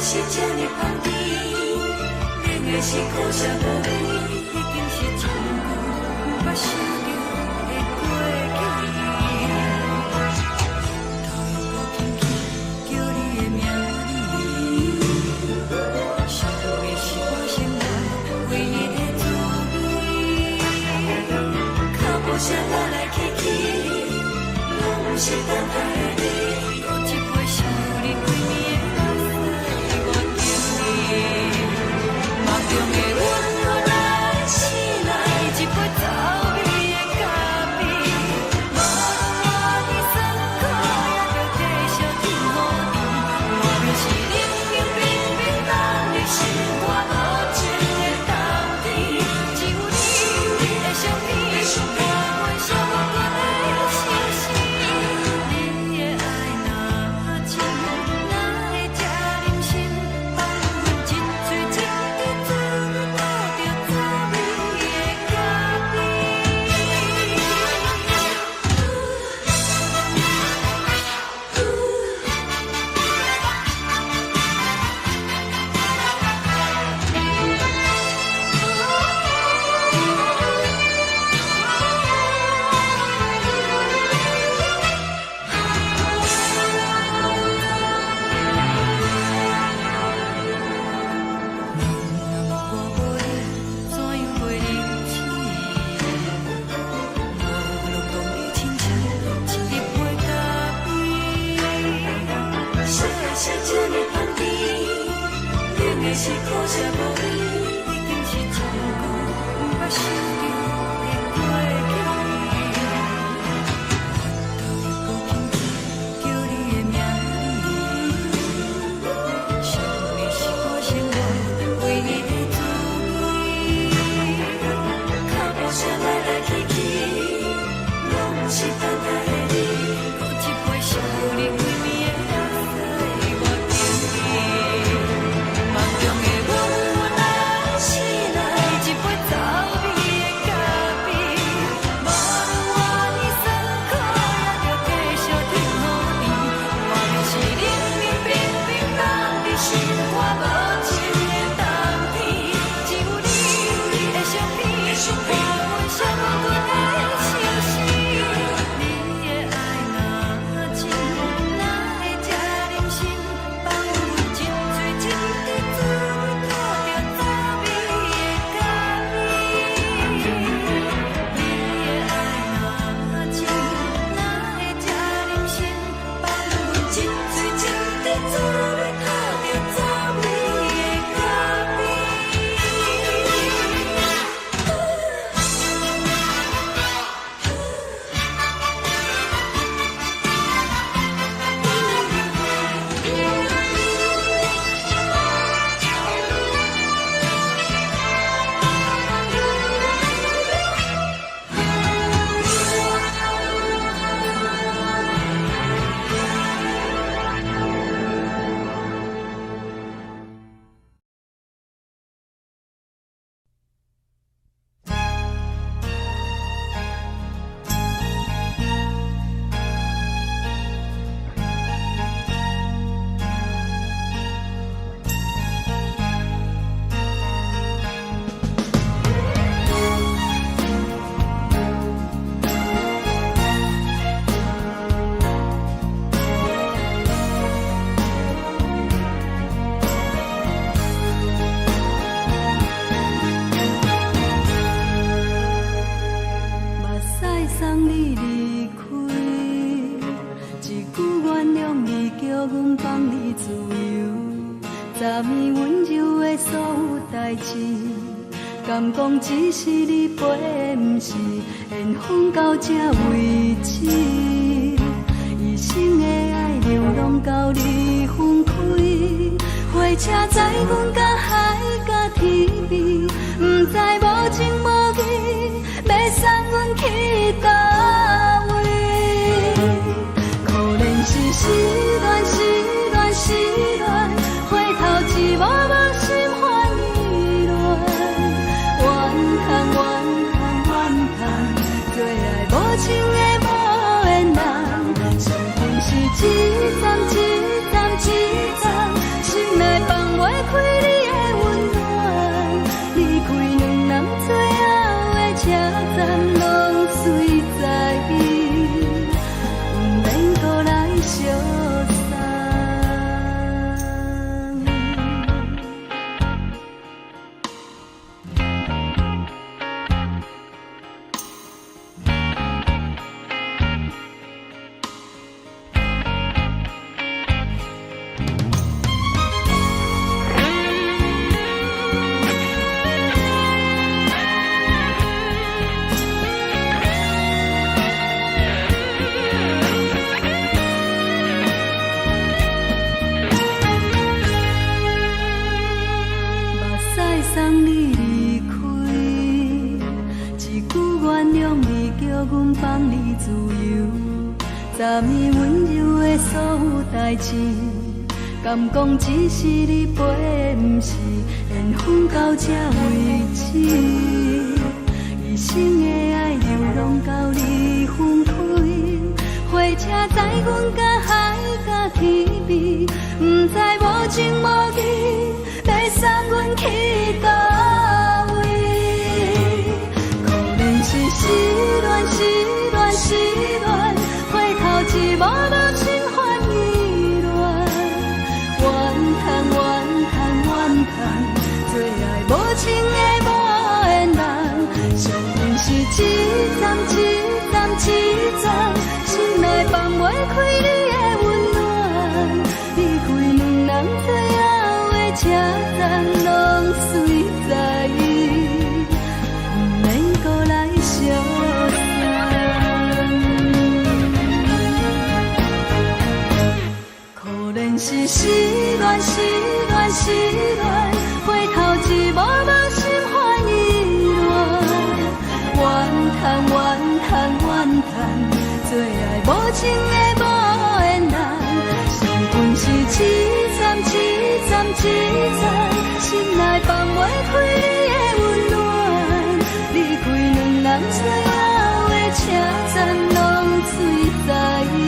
是这呢香甜，冷的是苦涩无味，已经是一句捌想着的过去。头又搁轻轻叫你的名字，想的是我心内唯一的滋味。脚步声来来去去，拢是等待的你，搁一杯想你几暝的。梦中的阮，我来醒来，一杯走味的咖啡。无论你酸苦，也着继续甜予你。我就是冷冷冰冰咱的心肝无情的冬天。只有你的相片，我阮伤过的心事。你的爱若深，哪会这忍心放阮一嘴情？是苦涩无味，已经是一句捌想着的过去。头又搁轻轻叫你的名字，想的是我心内唯一的滋味。脚步声来来去去，拢是等待的你，搁一杯想你几暝的水，我等你。梦中的阮，我来。心肝无情的冬天，只有你的相片，换阮寂寞阮的心事。你的爱若真，哪会这忍心放阮一嘴一滴滋味，吐着早味的咖啡？你的爱若真，哪会这忍心放阮一嘴一滴滋味，吐着早味的咖啡？目屎送你离开，一句原谅你，叫阮放你自由。昨暝温柔的所有代志，敢讲只是你陪，不是缘分到这为止。一生的爱流浪到你分开，火车载阮到海角天边，不知无情无义，要送阮去倒位？可怜是失恋，失恋，失恋，回头只无梦心欢意乱，怨叹，怨叹，怨叹，最爱无情的无缘人，伤痕是一站一站一站，心内放袂开你的温暖，离开两人最后的车站，拢随在伊，不免搁来相送。目屎送你离开，一句原谅你，叫阮放你自由。昨暝温柔的所有代志，敢讲只是你陪，不是缘分到这为止。一生的爱流浪到你分开，火车载阮到海角天边，不知无情无义，要送阮去倒位？可怜是失恋，失恋，失恋，回头只无梦心欢意乱，怨叹，怨叹，怨叹，最爱无情的无缘人，伤痕是一站一站一站，心内放袂开你的温暖，离开两人最后的车站，拢随在伊，不免搁来相送。可怜是失恋，失恋，失恋，回头只无梦心欢意乱，怨叹，怨叹，怨叹，最爱无情的无缘人，伤痕是一站一站一站，心内放袂开你的温暖，离开两人最后的车站，拢随在伊，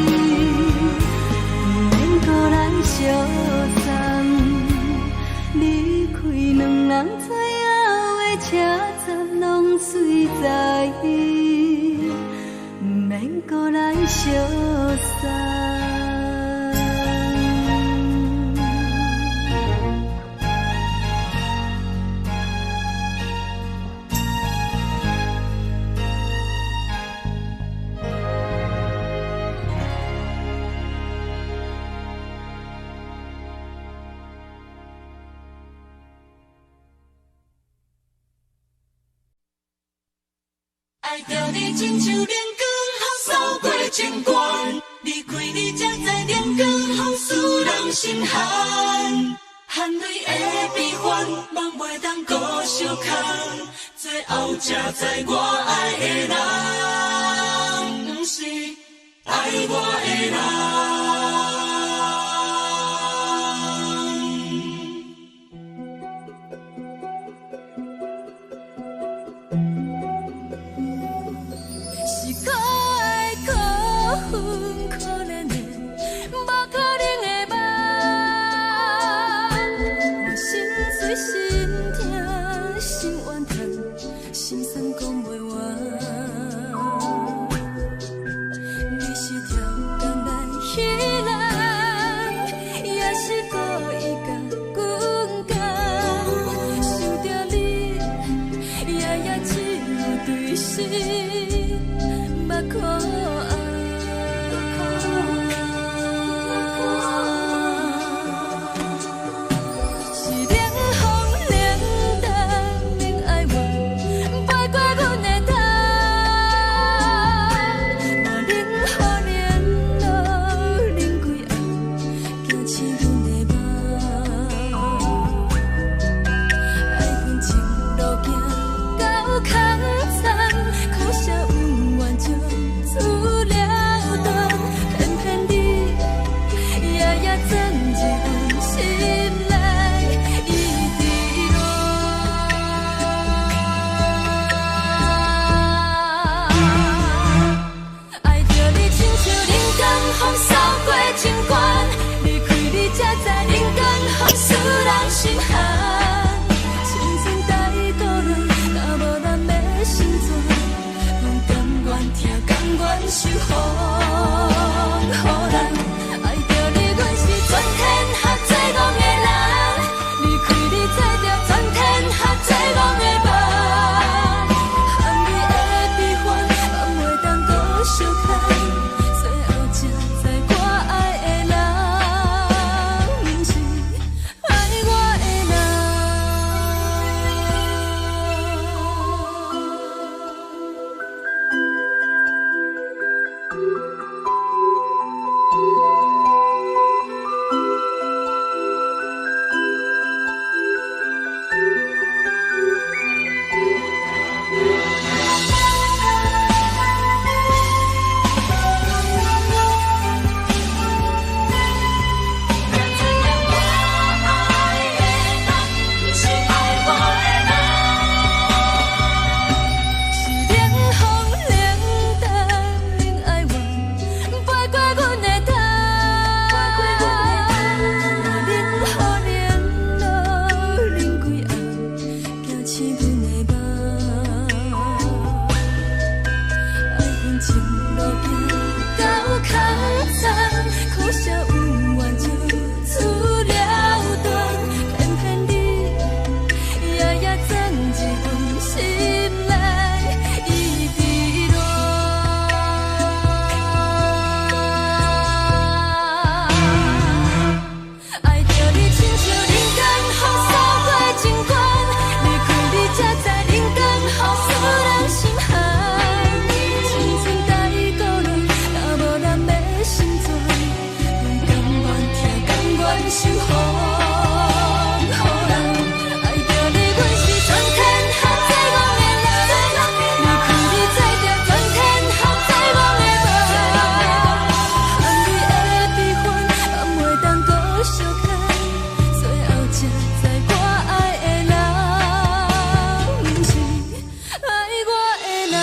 不免搁来相送。爱着你亲像冷光扫过情关，离开你才知冷光风使人心寒。含泪的悲欢，望袂当搁相牵，最后才知我爱的人，不是爱我的人。
是可爱可恨可怜的，无可能的梦。我心碎心痛心怨叹，心酸讲袂完。你是条工来彼人，也是故意甲阮讲，想着你，夜夜只有对视。目看爱，是冷风冷淡冷爱我，飞过阮的头，我冷雨冷落冷归暗，惊醒阮的梦。爱恨情路行到空残，可惜有缘就出了断，偏偏你夜夜钻入阮心内，一直乱。爱着你亲像冷光风扫过情关，离开你才知冷光风使人心寒。青春待过了，若无咱的心酸。甘愿受风予人，爱着你，阮是全天下最戆的人。离开你，才着全天下最戆的梦。含你的悲欢，望袂当搁相牵，最后才知我爱的人，不是爱我的人。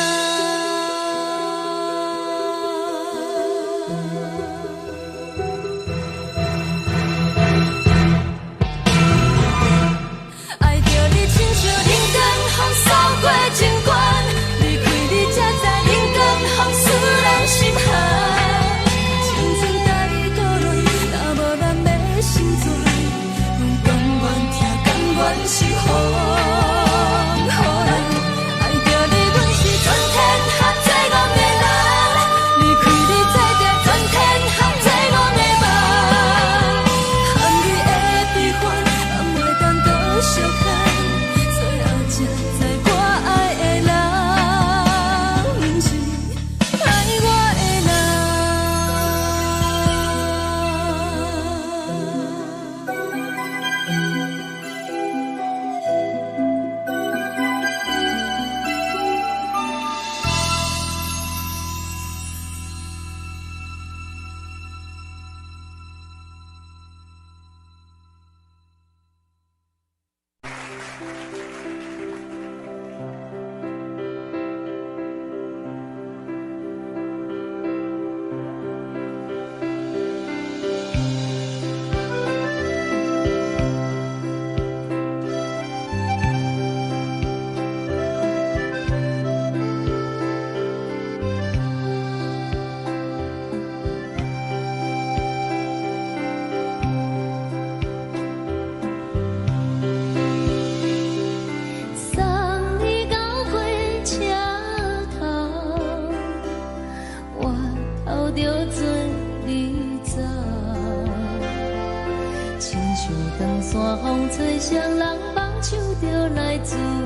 你嫌阮有空做。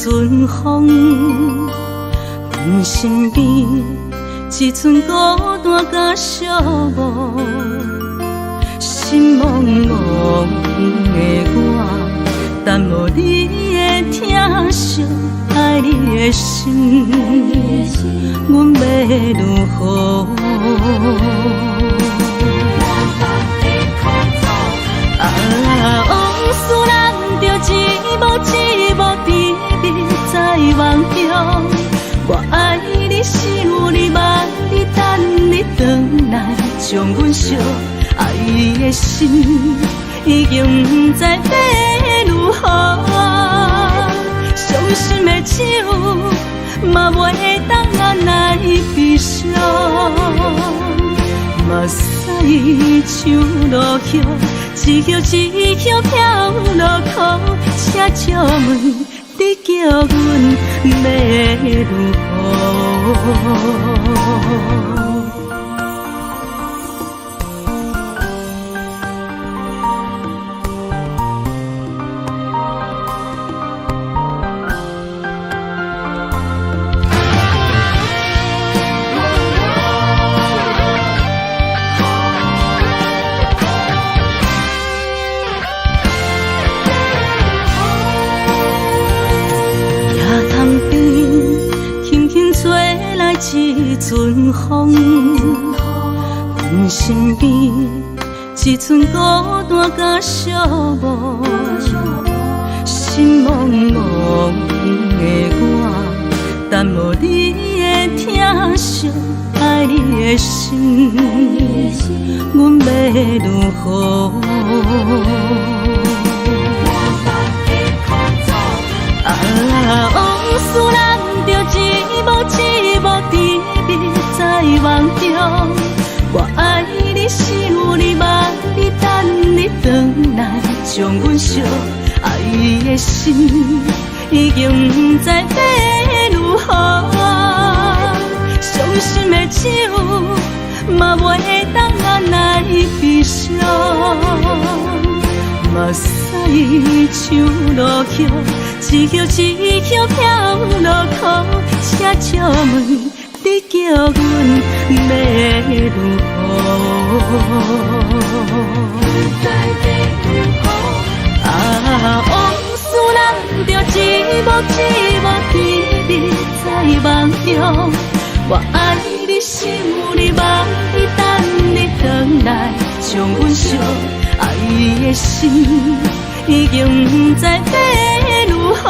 阵风，阮身边一阵孤单甲寂寞，心茫茫的我，等无你的疼惜，爱你的心，阮要如何？往事人着一幕甜蜜在梦中。我爱你是有你望你等你回来，将阮惜爱的心已经不知要如何。伤心的手嘛袂当按来悲伤。目屎像落叶，一叶一叶飘落雨，请借问你叫阮要如何？一阵风，阮身边一阵孤单甲寂寞，心茫茫的我，等无你的疼惜，爱你的心，阮要如何？往事人着一幕甜蜜在梦中。我爱你是有你望你等你回来，将阮惜爱的心已经不知要如何。伤心的手嘛袂当按来悲伤。目屎像落叶，一叶一叶飘落雨，请借问你叫阮要如何？往事人着一幕甜蜜在梦中。我爱你是有你望你等你回来，将阮惜爱的心已经不知要如何。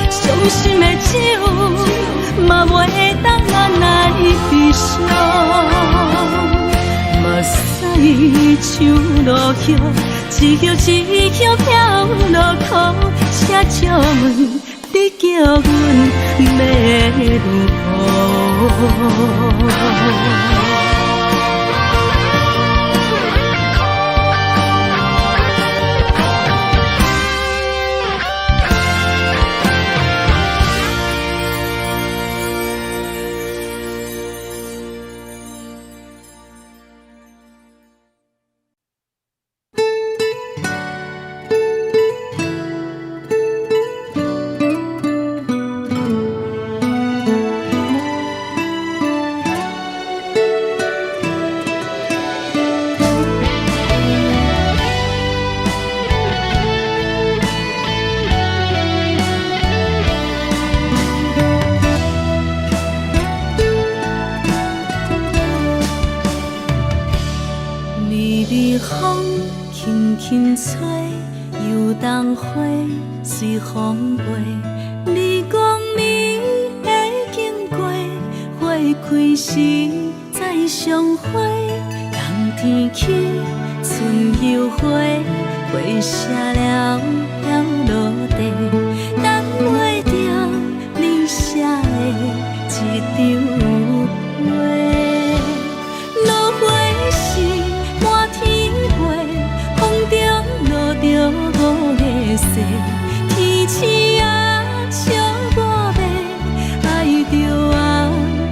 伤心的手嘛袂当按来悲伤。目屎像落叶，一叶一叶飘落雨，请借问你叫阮要如何？随风飞，你讲你会经过，花开时再相会。冬天起，春又回，花谢了飘落地，等袂着你写的一张画。落花时满天飞，风中落着五个色。天星啊，笑我迷，爱着啊，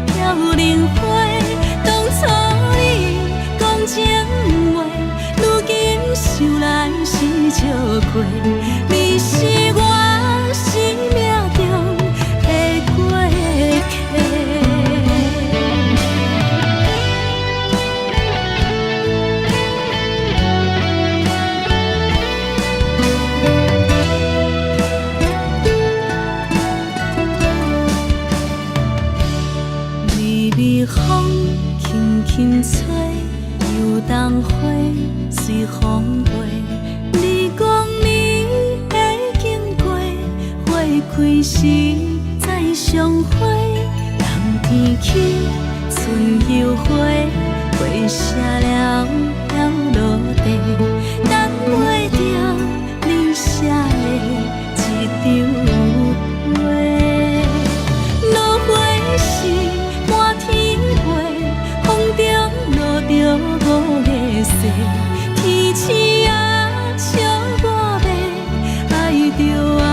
飘零花。当初你讲情话，如今想来是笑过。你是我相会，人天起，春又花，花谢了飘落地，等袂着你写的一张花。落花是满天飞，风中落着五个色，天星啊笑我迷，爱着啊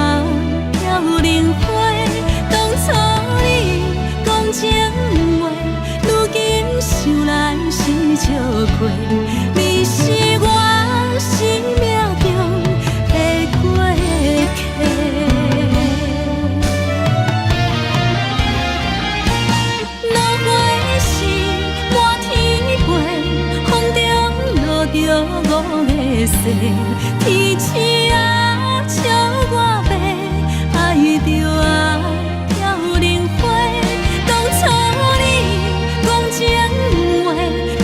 飘零花。当初你讲情话，如今想来是笑过。你是我生命中的过客。落花是满天飞，风中落着五个色，天星啊笑我迷，爱着啊飘零花。当初你讲情话，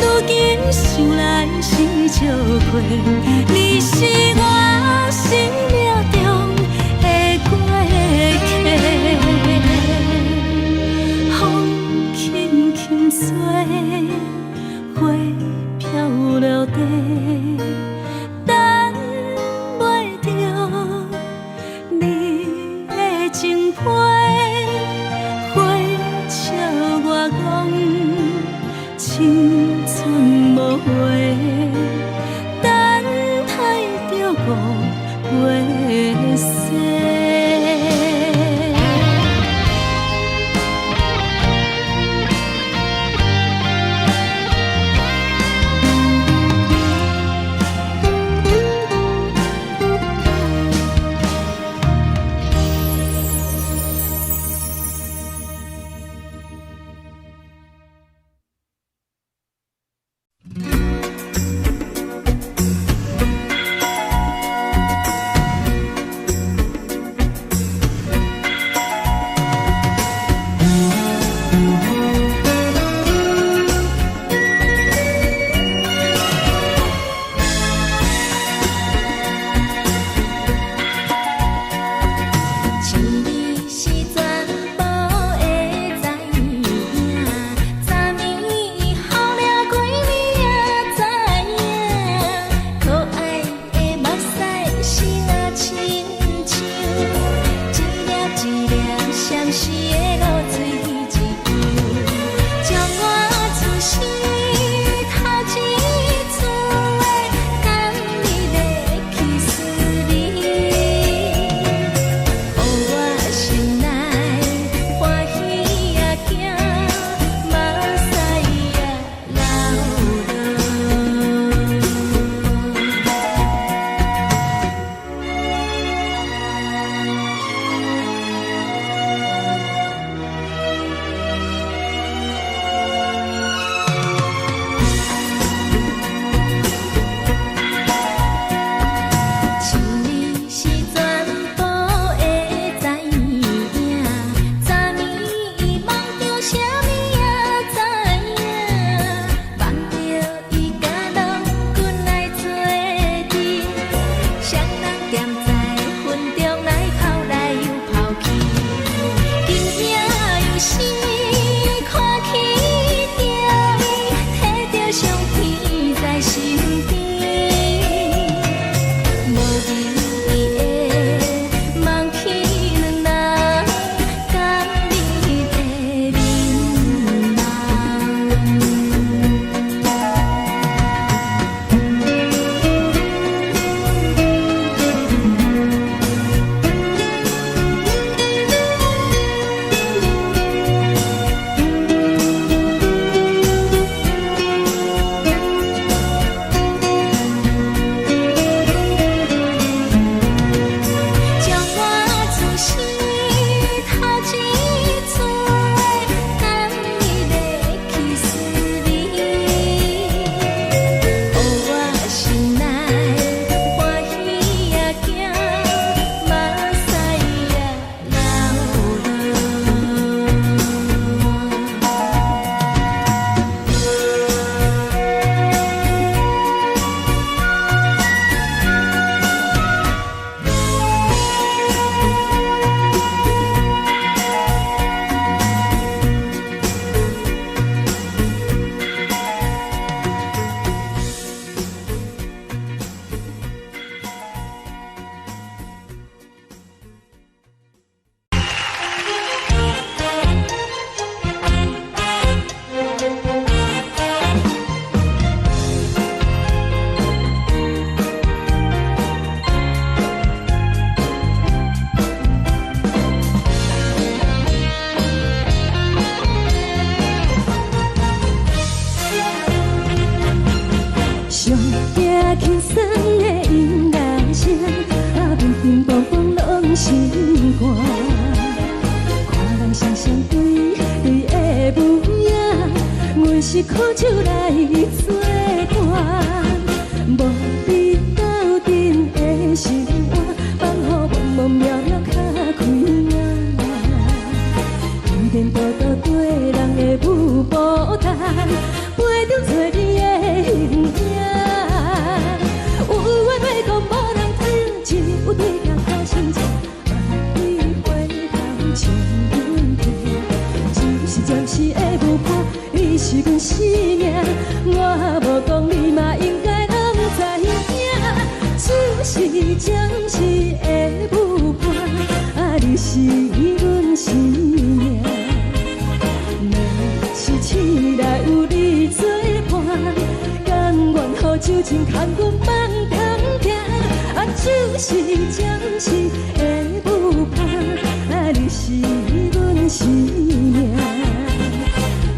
如今想来是笑过。你是我生命中的过客。风轻轻吹，花飘落地，等袂着你的情批。花笑我讲青春无话，等待着
是苦酒来作伴，无你斗阵的生活，放予茫茫渺渺较开眼。颠颠倒倒对人的舞步弹，陪着做你的形影。有话要讲无人听，只有对镜头心情，万里回头将阮听。就是暂时的舞伴，你是阮生命，我无讲你嘛应该拢知影。就是暂时的舞伴，啊，你是阮生命。若是醒来有你作伴，甘愿予酒精牵阮放空行。啊，就是暂时的舞伴，啊，你是阮生命。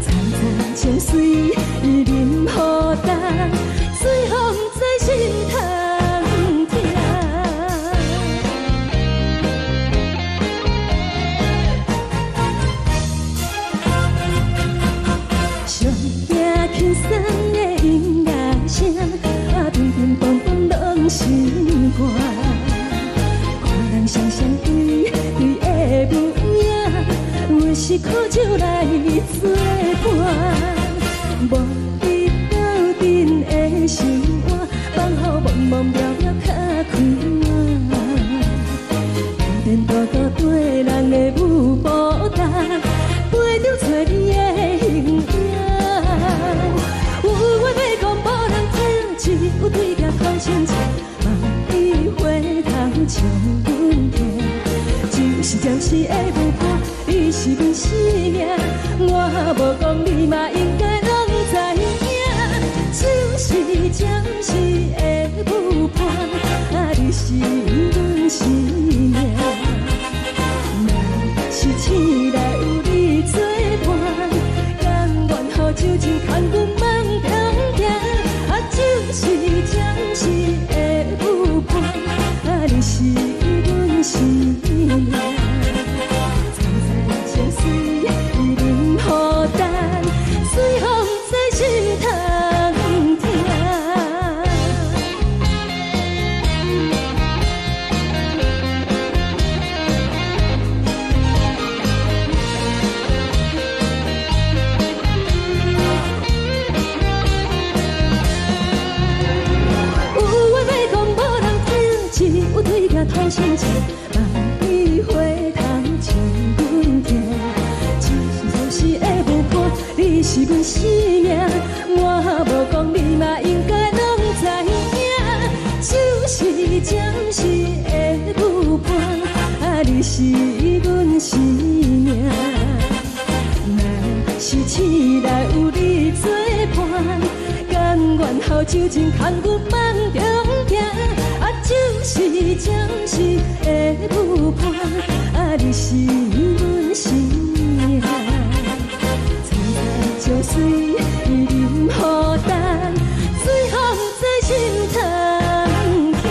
层层情水任何担，水风在心通听。上惊轻松的音乐声，啊，乒乒乓乓拢心肝。看人双双对对的模样，我是苦酒来作伴。无你斗阵的生活，放予茫茫渺渺较开眼。颠颠倒倒对人的舞步弹，陪着做你的形影。有话要讲无人听，只有对镜头心情，万里回头将阮听。就是暂时的舞伴，你是阮生命，我无讲你嘛应该拢知影。就是暂时的舞伴，啊，你是阮生命。若是醒来有你作伴，甘愿予酒精牵阮放空行。啊，就是暂时的舞伴，啊，你是阮生命。层层情水任何担，随风在心通听。有话要讲无人听，只有对镜头心情，万里回头将阮听。就是暂时的舞伴，你是阮生命，我无讲你嘛应该拢知影。就是暂时的舞伴，啊，你是阮生命。若是醒来有你作伴，甘愿予酒精牵阮放中行。啊，就是暂时的舞伴，啊，你是阮生命。层层情水任何担，随风在心通听。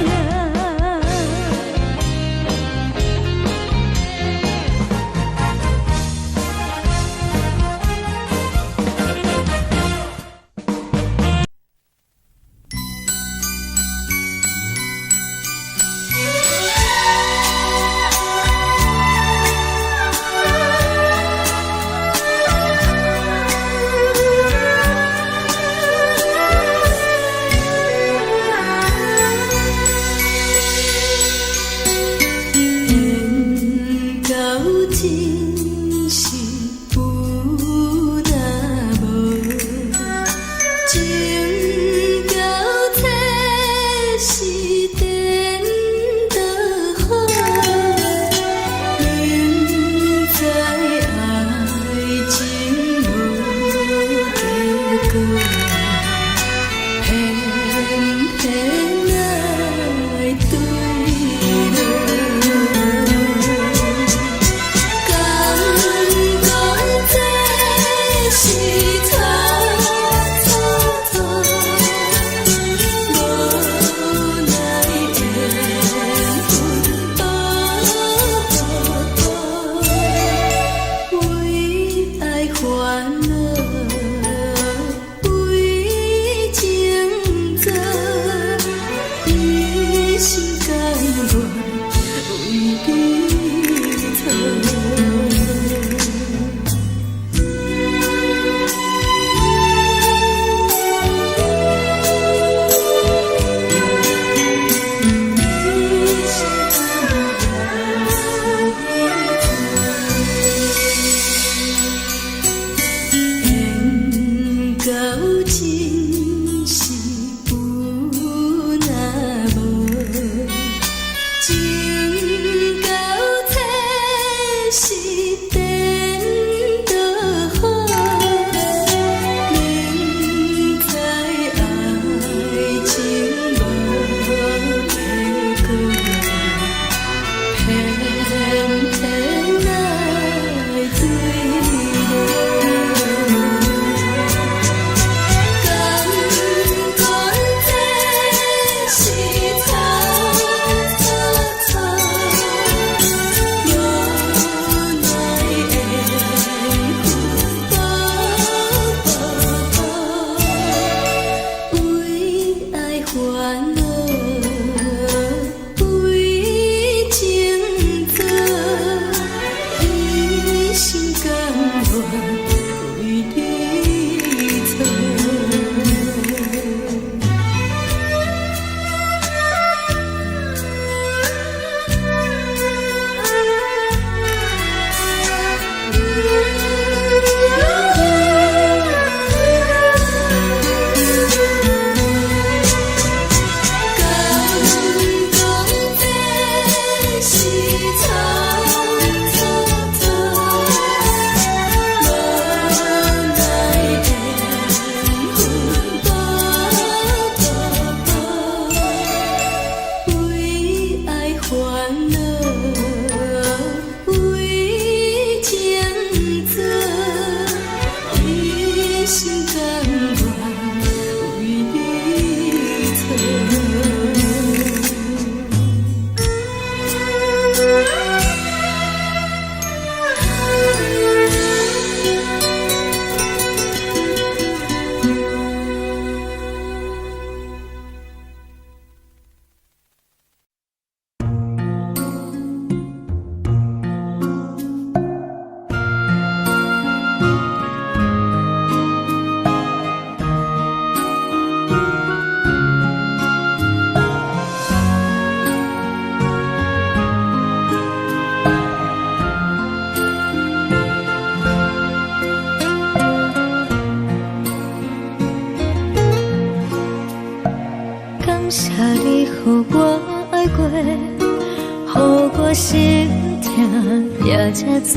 这多，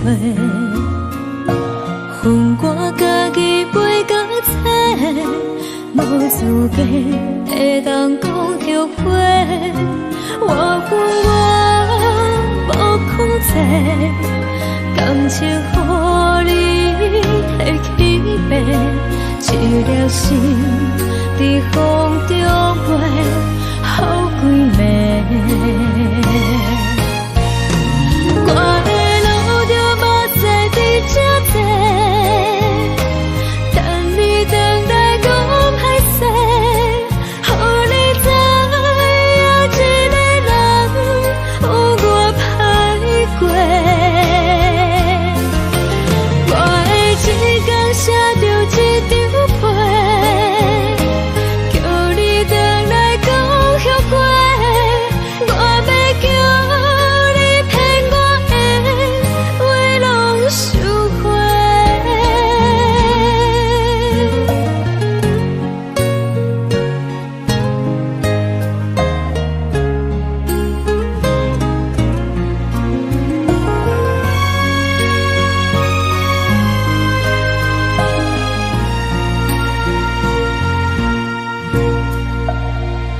恨我家己袂够切，无资格会当讲后悔。我恨我无控制，感情予你摕去卖，一粒心伫风中飞，好几暝。我的路就目屎伫这多，等你回来讲歹势，予你知影一个人有我歹过。我的一天写着一张被，叫你回来讲后悔。我要叫你骗我的话拢收回。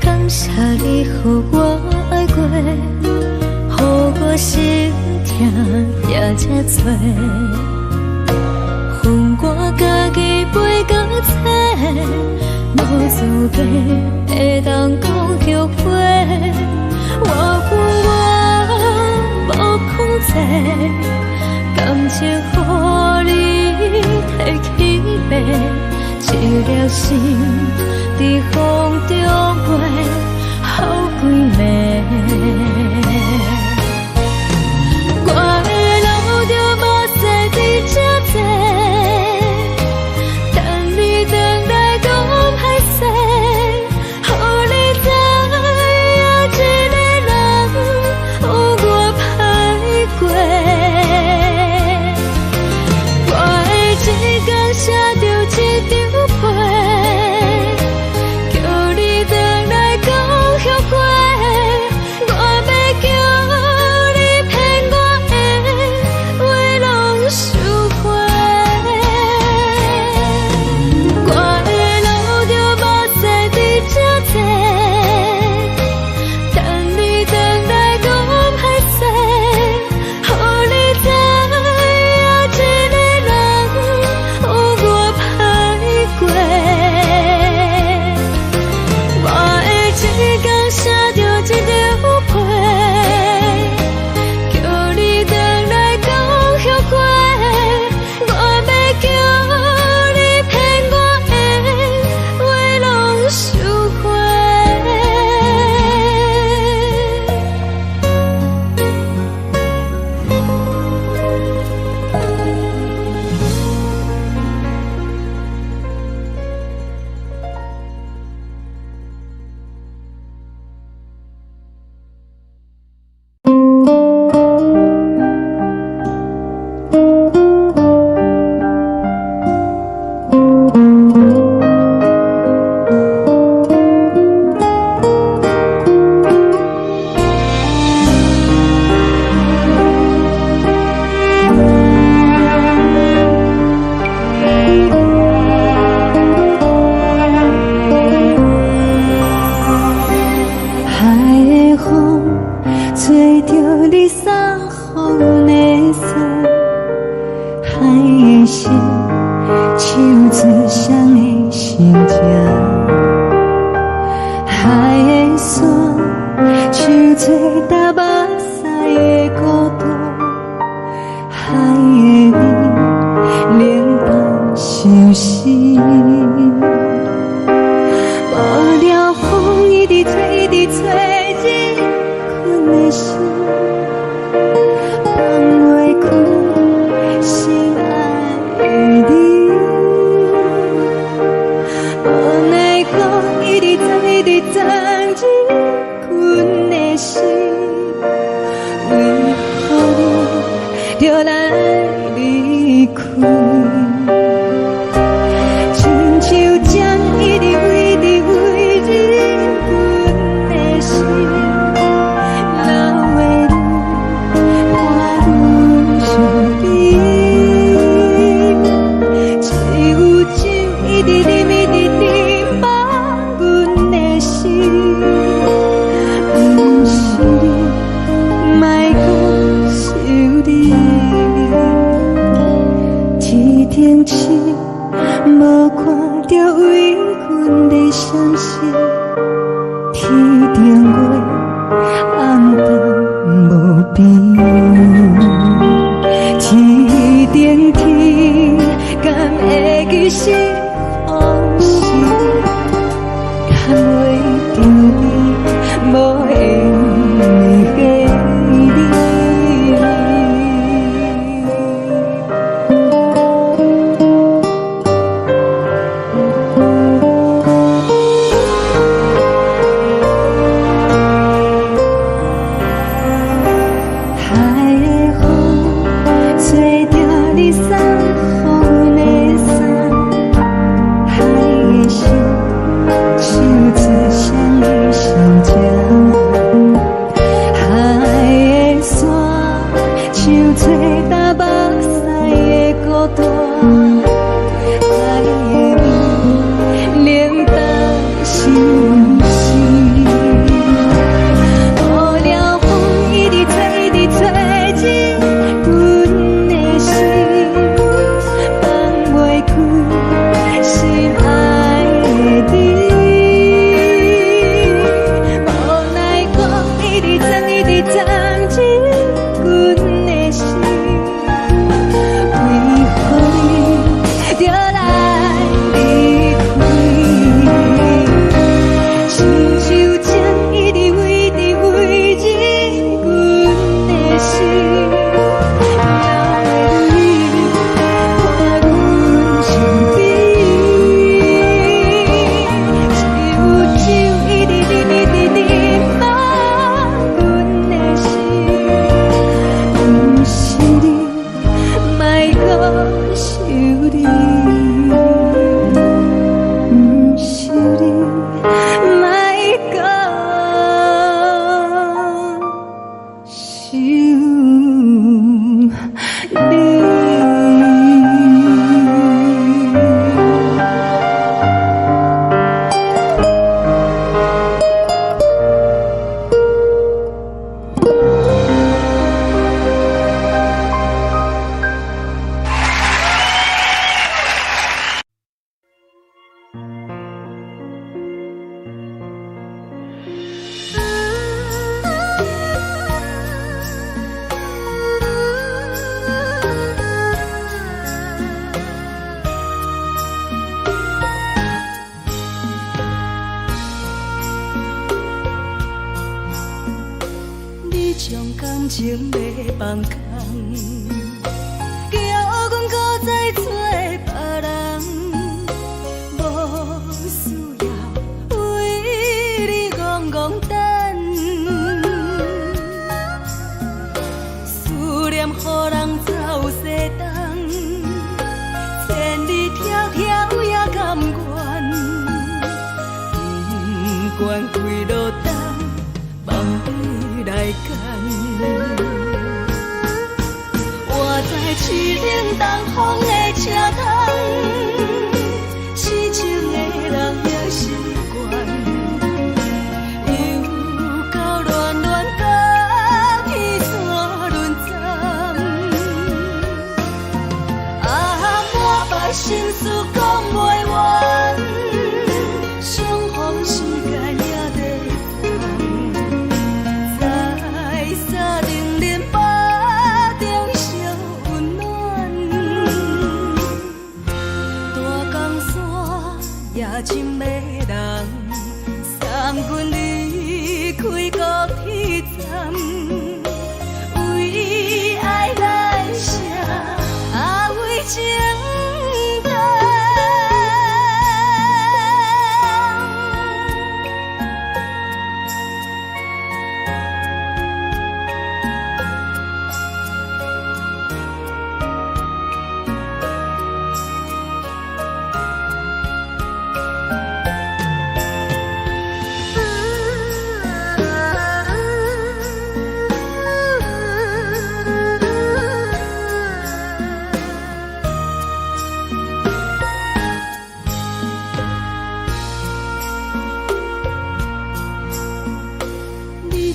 感谢你予我爱过，予我心痛也这多，恨我家己袂够切，无资格会当讲后悔。我恨我无控制，感情予你摕去卖，一粒心伫风中飞，好几暝。我的路就目屎伫这多，等你回来讲歹势，予你知影一个人有我歹过。我的一天写着一张被，叫你回来讲后悔。我要叫你骗我的话拢收回。我的路就目屎伫这多，等你回来讲歹势，予你知影一个人有我歹过。我的一天写着一张被，叫你回来讲后悔。我要叫你骗我的话拢收回。
海的风吹着你送风的伞，海的心手指双的心情，海的山手做搭目屎的孤独，海的味冷淡伤心。无聊风一直吹，一直吹，日困的心，放袂开心爱的你。无奈何一直等，一直等，日困的心。天星，无看到为阮的闪烁。天顶月，暗淡无边。天顶天，敢会记是往事？敢袂着你，无缘给你。
将感情卖放空，叫阮搁再找别人，无需要为你戆戆等。思念予人走西东，千里迢迢也甘愿，不管几路灯，望你来干。我在市顶东风的车窗，痴情的人也习惯，又到乱乱甲彼山论站。啊，满腹心事讲袂完，相逢时间也在等，在沙丁林巴中烧温暖。大江山夜深的人，送阮离开高铁站，为爱来写为情长。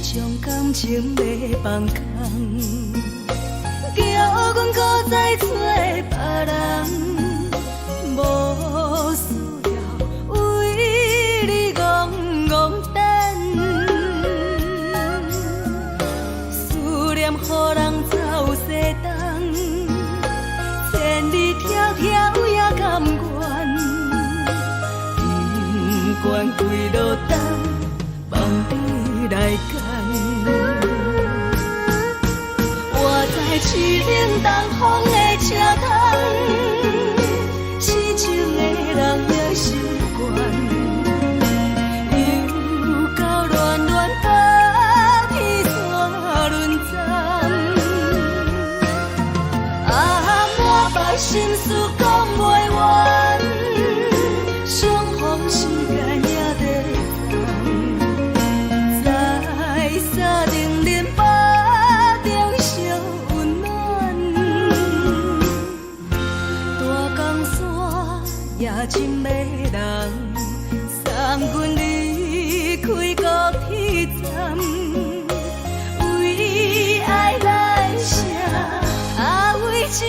将感情卖放空，叫阮搁再找别人。
惯几路灯，梦伊来牵。我在市冷东风的车头，痴情的人也习惯。心事讲袂完，相逢时间也在等，在山顶林巴中相温暖。大江山也真迷人，送阮离开高铁站，为爱来写，为情。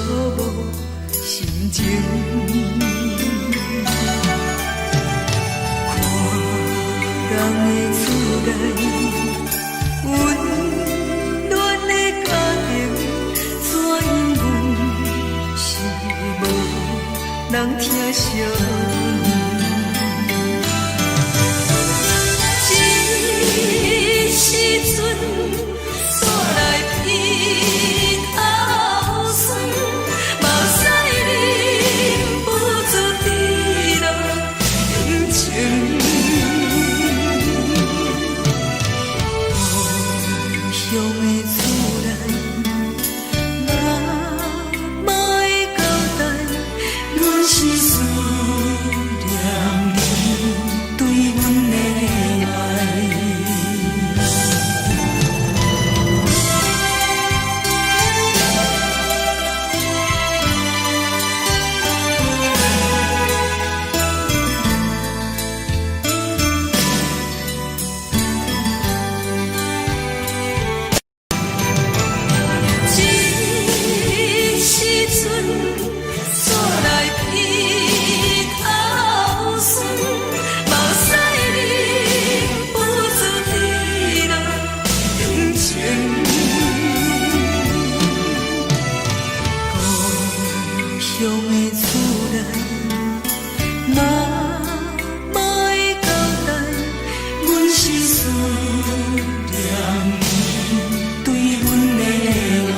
无心情。看人的厝内温暖的家庭，怎因阮是无人疼惜？时阵，煞来鼻口酸，目屎忍不住滴落眼睛。故乡的厝内，妈妈的交代，阮是思念你对阮的爱。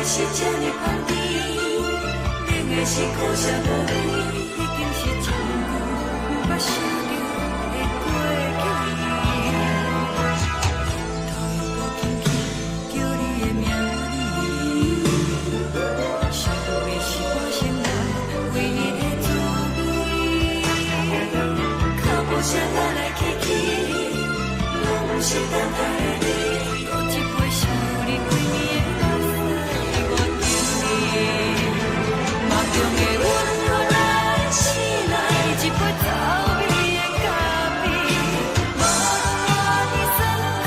是这呢香甜，冷的是苦涩无味，已经是一句有目想着的过去。头又搁轻轻叫你的名字，想的是我心内为你的滋味，脚步声来来去去，拢不是等待的你，搁一杯想你几暝的目屎，我着你，梦中的温柔来醒来，一杯走味的咖啡，无论我的酸苦，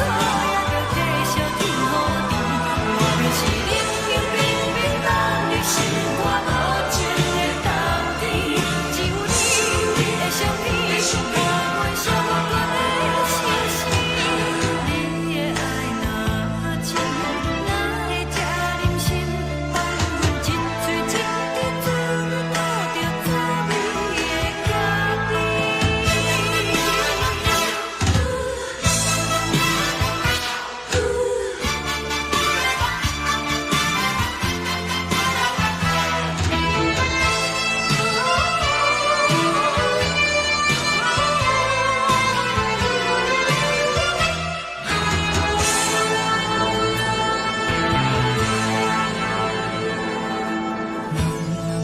也着继续甜予你，我就是冷冷冰冰放入心肝无情的冬天，只有你的相片，我阮寂寞过的心事，你的爱若真，哪会这忍心放阮一嘴一滴珠倒着滋味的咖啡。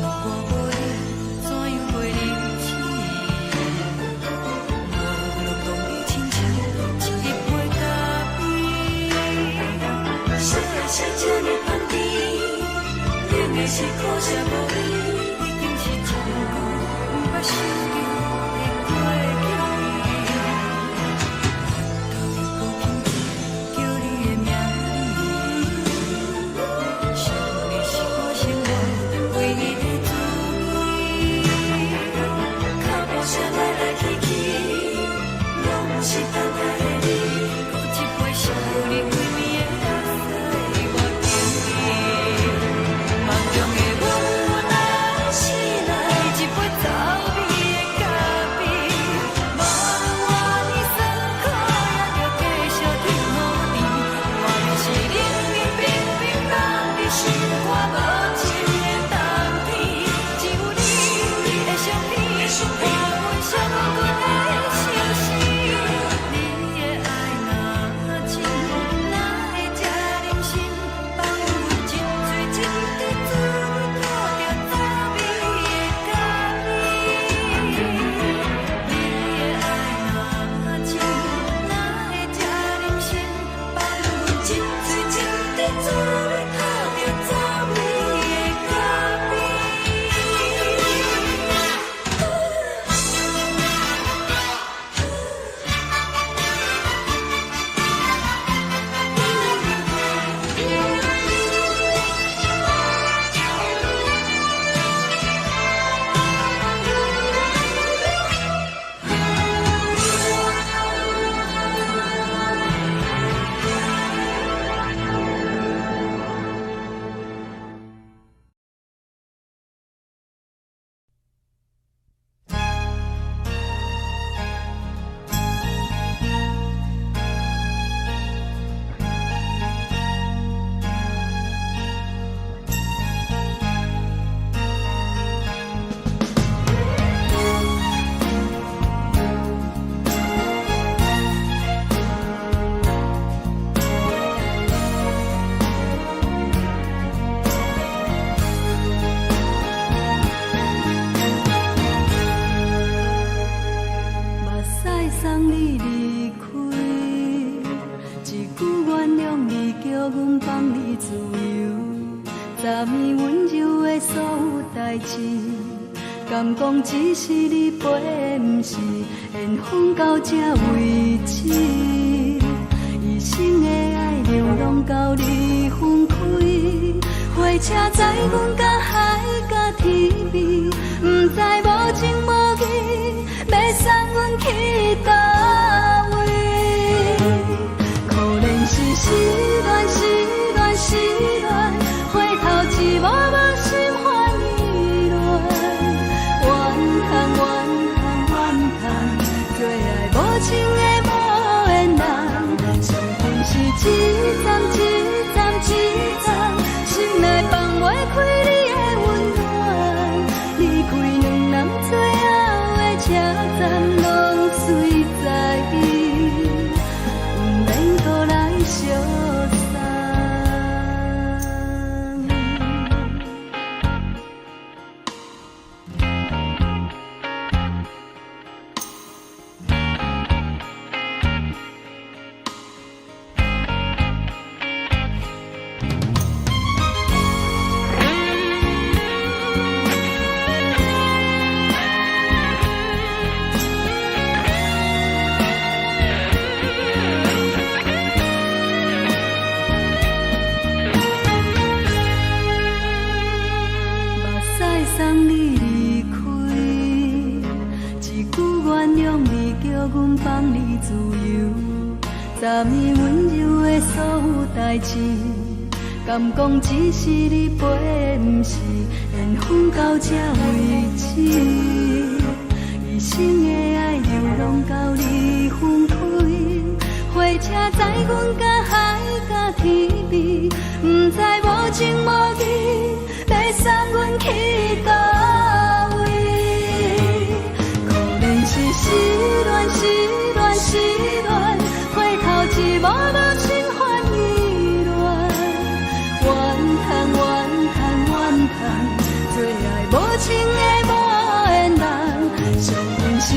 我无你，怎样袂离弃？无路当你亲像一杯咖啡，烧的是这呢香甜，冷的是苦涩无味，已经是一句有目想着的过去。头又搁轻轻叫你的名字，想的是我心内为你的滋味，脚步声来来去去，拢不是等待的你，搁一杯想你几暝的目屎，我着你，梦中的温柔来醒来，一杯走味的咖啡，无论我的酸苦，也着继续甜予你，我就是冷冷冰冰放入心肝无情的冬天，只有你的相片，我阮寂寞过的心事，你的爱若真，哪会这忍心放阮一嘴一滴珠倒着滋味的咖啡。你的爱若真，哪会这忍心放阮一嘴一滴珠倒着滋味的咖啡。目屎送你离开，一句原谅你，叫阮放你自由，昨暝温柔的所有代志，敢讲只是你陪，不是缘分到这为止，一生的爱流浪到你分开，火车载阮甲海甲天边，不知无情无义，要送阮去倒位？可能是失恋，失恋，失恋，回头一幕幕心烦意乱，怨叹，怨叹，怨叹，最爱无情的无缘人，上天是一站一站一站，心内。
代志，敢讲只是你陪，不是缘分到这为止。一生的爱流浪到你分开，火车载阮甲海甲天边，不知无情无义，要送阮去倒位？可能是失恋，失恋，失恋，回头一幕幕心烦意乱，怨叹，怨叹，怨叹，最爱无情的无缘人，上阮是一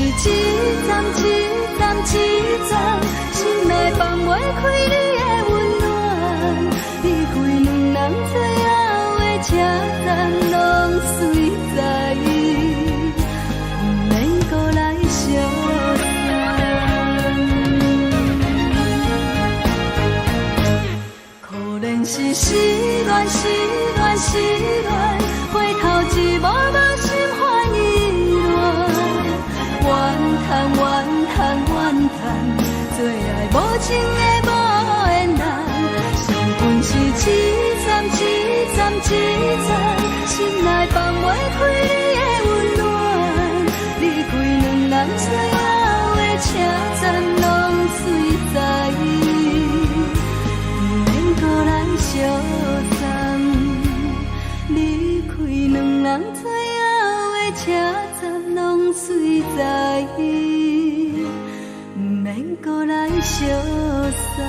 站一站一站，心内放袂开你的温暖，离开两人最后的车站，拢随在意，不免搁来相送。可能是失恋，失恋，失恋，回头一幕幕心烦意乱，怨叹，怨叹，怨叹，最爱无情的无缘人，上阮是一站一站一站，心内放袂开你的温暖，离开两人最后的车站，拢随在意，不免搁来相送。离开两人最后的车站，拢随在意，不免搁来相送。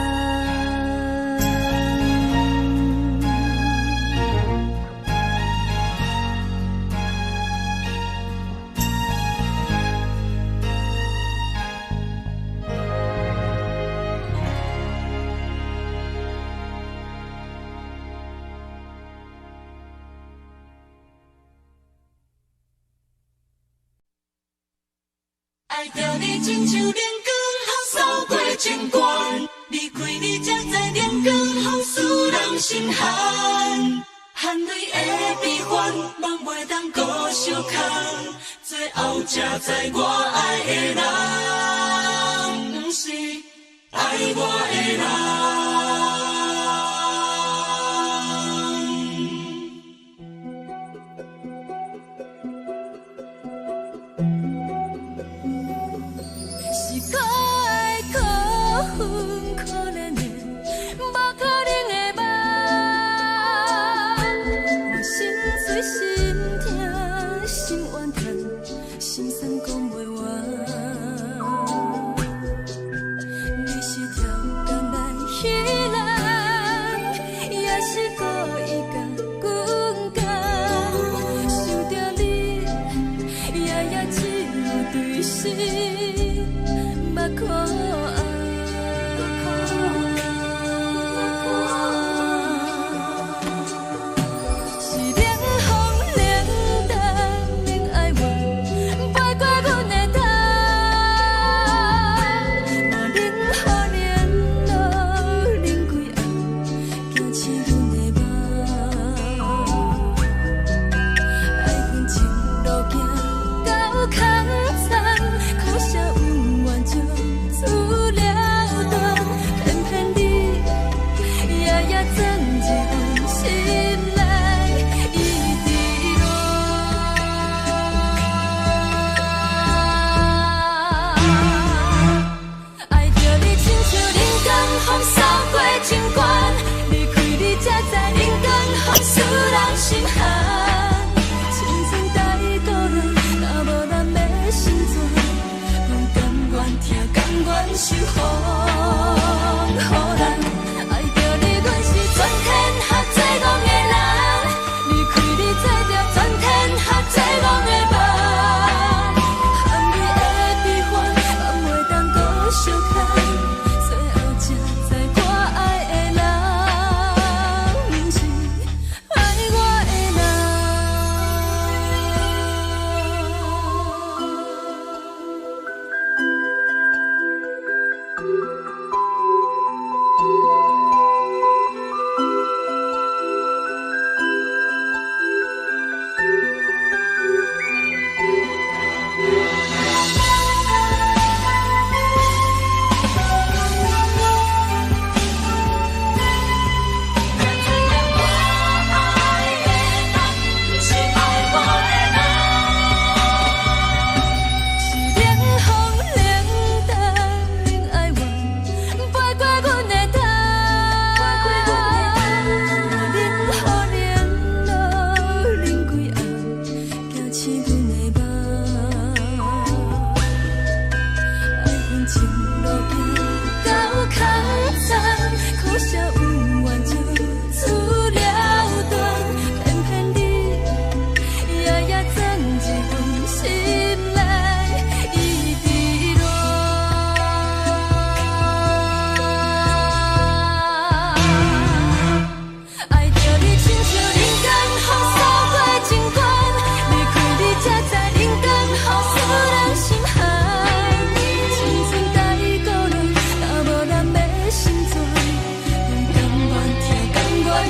爱着你亲像连光风扫过情关，离开你才知连光风使人心寒。含泪的悲欢，望袂当搁相牵，最后才知我爱的人，不是爱我的人。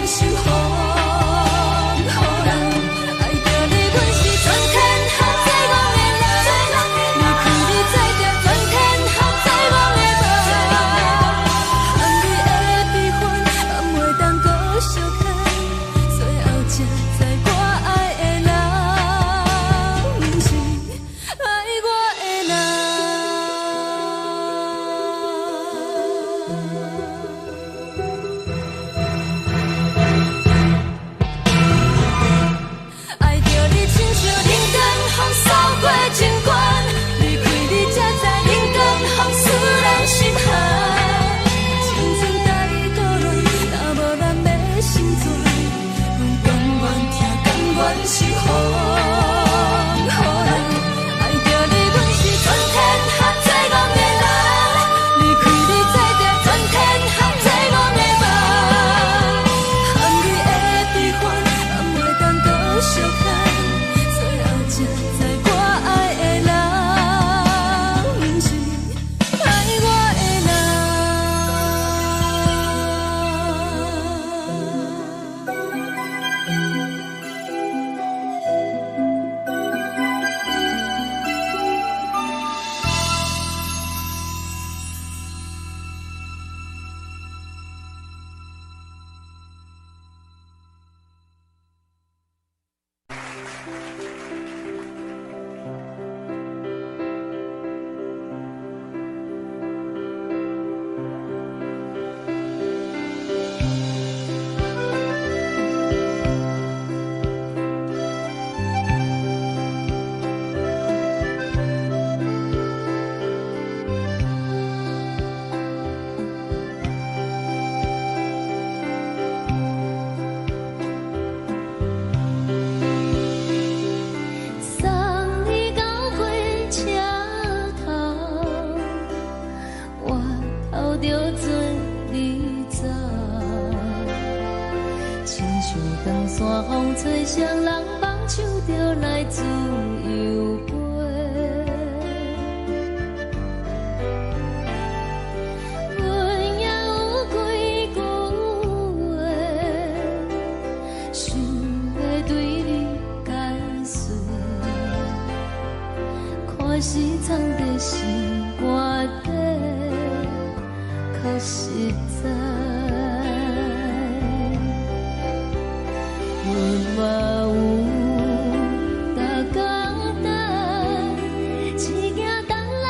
守护。予人爱着你，阮是全天下最戆的人。离开你才着全天下最戆的梦。含你的悲欢，嘛袂当搁相牵。最后才知我爱的人，不是爱我的人。爱着你亲像冷暖风扫过情关，离开你才知冷暖风使人心寒。青春在倒乱，若无咱要生存，阮甘愿听，甘愿守护。予人爱着你，阮是全天下最戆的人。离开你才着全天下最戆的梦。含你的悲欢，嘛袂当搁相牵。最后才知我爱的人，不是爱我的人。
送你到火车头，我头着准你走，亲像长山风吹双人放手着来自由飞。阮也有几句话，想要对你解释。看是藏在心肝底，较实在。阮嘛有逐工等，一件等来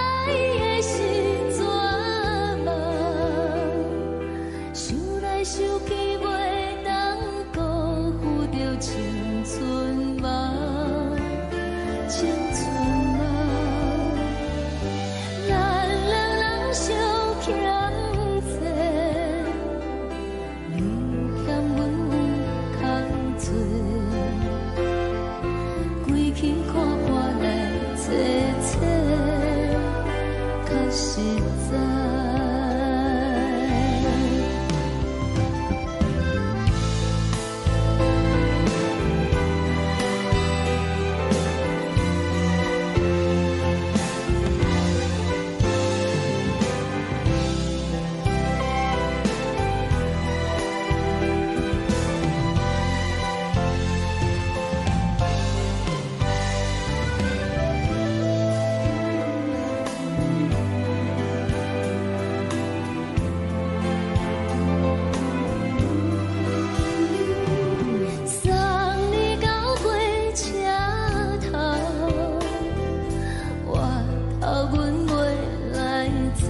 的是绝望，想来想去袂当辜负着青春梦。青春梦，咱两人相欠债，你欠阮有空做，归去看破来切切，较实在。送你到火车头，我头阮袂来走，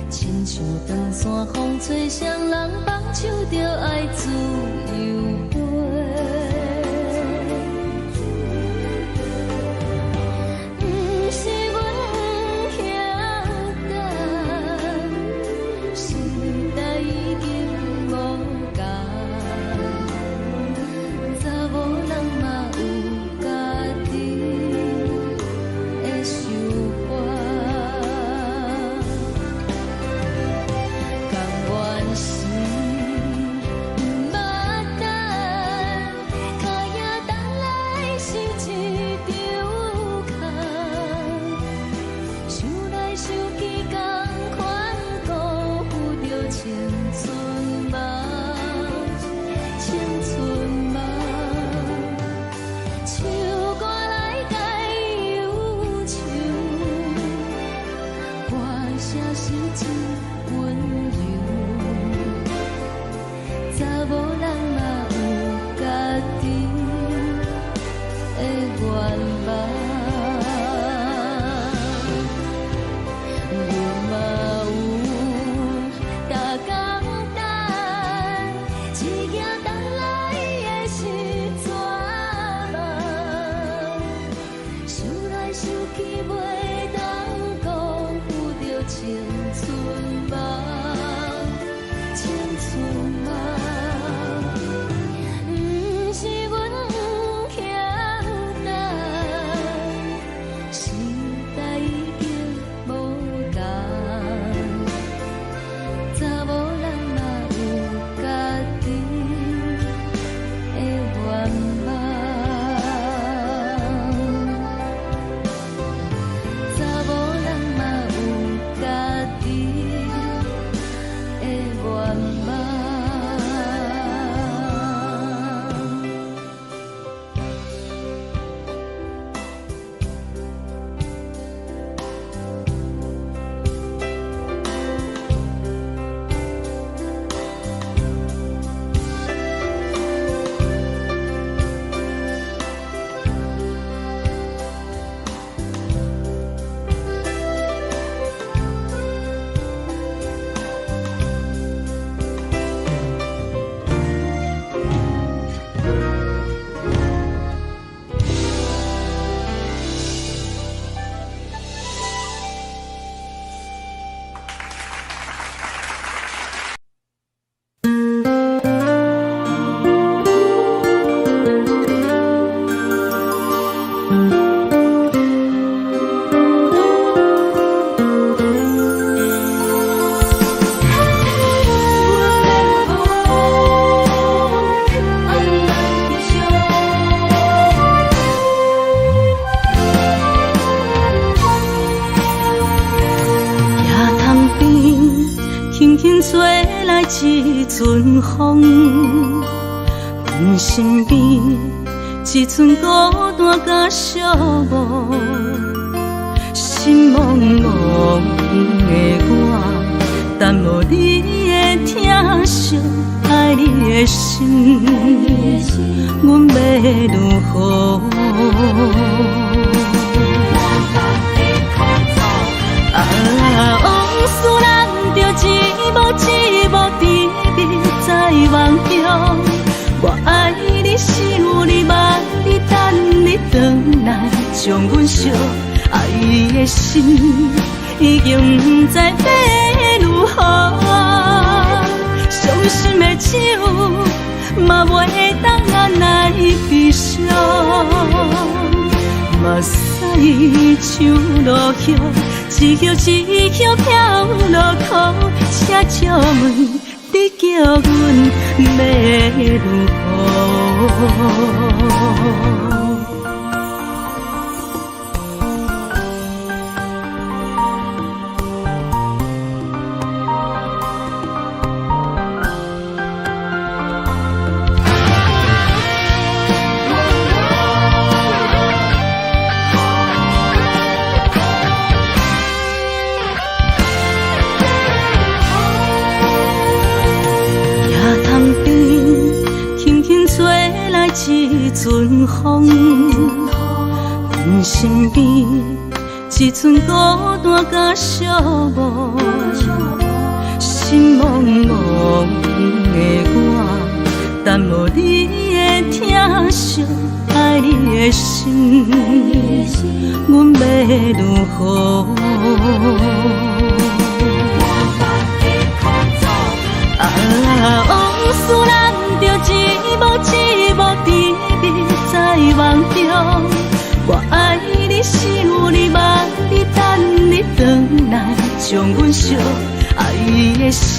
亲像长山风吹双人放手着爱自由飞。不是阮不晓等，时代已经无共，查某人嘛有家己的想法，甘愿是毋捌
愿望。
一阵风，阮身边一阵孤单甲寂寞，心茫茫的我，等无你的疼惜，爱你的心，阮要如何？往事人着一幕甜蜜在梦中。我爱你是有你望你等你回来，将阮惜爱的心已经不知要如何。伤心的手嘛袂当按来悲伤。目屎像落叶，一叶一叶飘落雨，车借问你叫阮要如何？一阵风，阮身边一阵孤单甲寂寞，心茫茫的我，等无你的疼惜，爱你的心，阮要如何？往事人着一幕甜蜜在梦中。我爱你是有你望你等你回来，将阮惜爱的心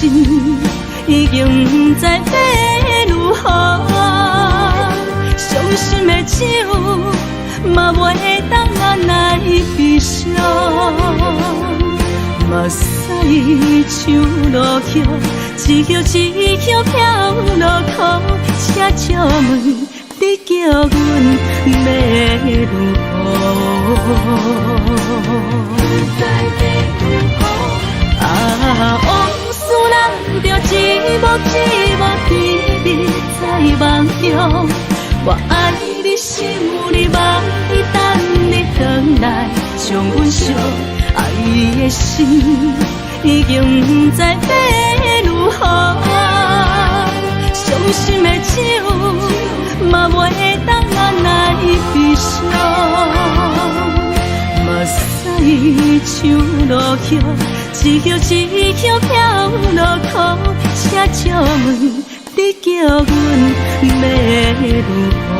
已经不知要如何。伤心的手嘛袂当按来悲伤。目屎像落叶，一叶一叶飘落雨，车借问你叫阮要如何？往事人着一幕甜蜜在梦中。我爱你是有你望你等你回来，将阮惜爱的心已经不知要如何。伤心的手嘛袂当按来悲伤。目屎像落叶，一叶一叶飘落雨，车借问你叫阮要如何？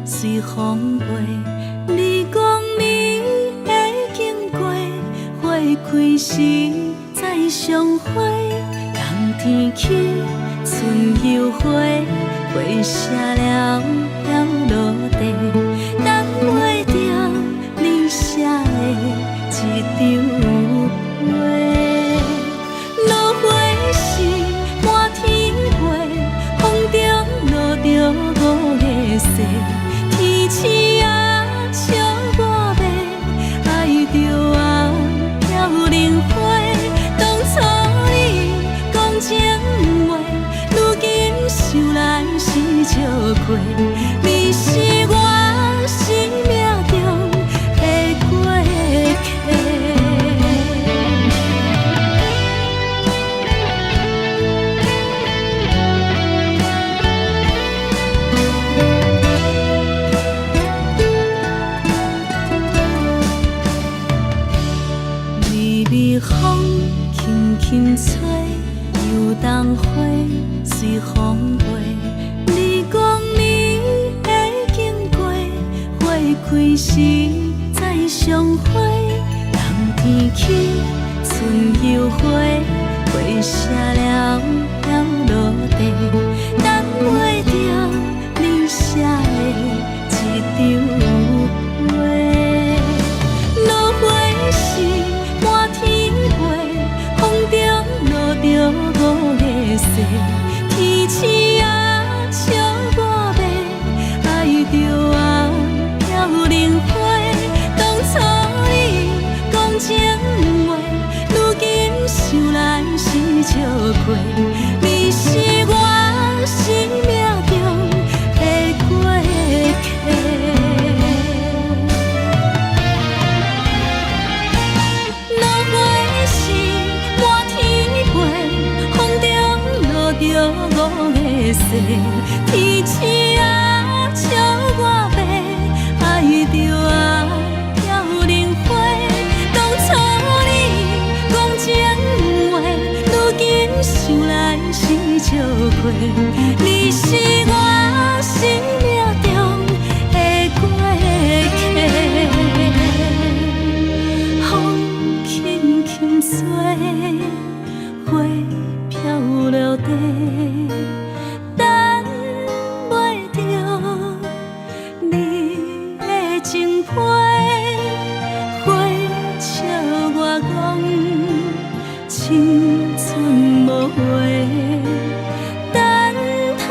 随风飞。你讲你会经过，花开时再相会。冬天起，春又花，花谢了飘落地，等袂着你写的一张画。落花时满天飞，风中落着五个色，天星啊笑我迷，爱着我飘零花。当初你讲情话，如今想来是笑过，你是我生命中的过客。微微风轻轻吹，游动花随风飞。你讲你会经过，花开时再相会。冬天起，春又花，花谢了飘落地，等袂着你写的一张画。落花时满天飞，风中落着五个色，天星啊笑我迷，爱着我飘零花。当初你讲情话，如今想来是笑过，你是我生命中的过客。落花时满天飞，风中落着五个色，天星啊笑我迷，爱着我飘零花。当初你讲情话，如今想来是笑过，你是我生命中的过客。风轻轻吹，花飘落地，等袂着你的情批。花笑我讲青春无悔，等待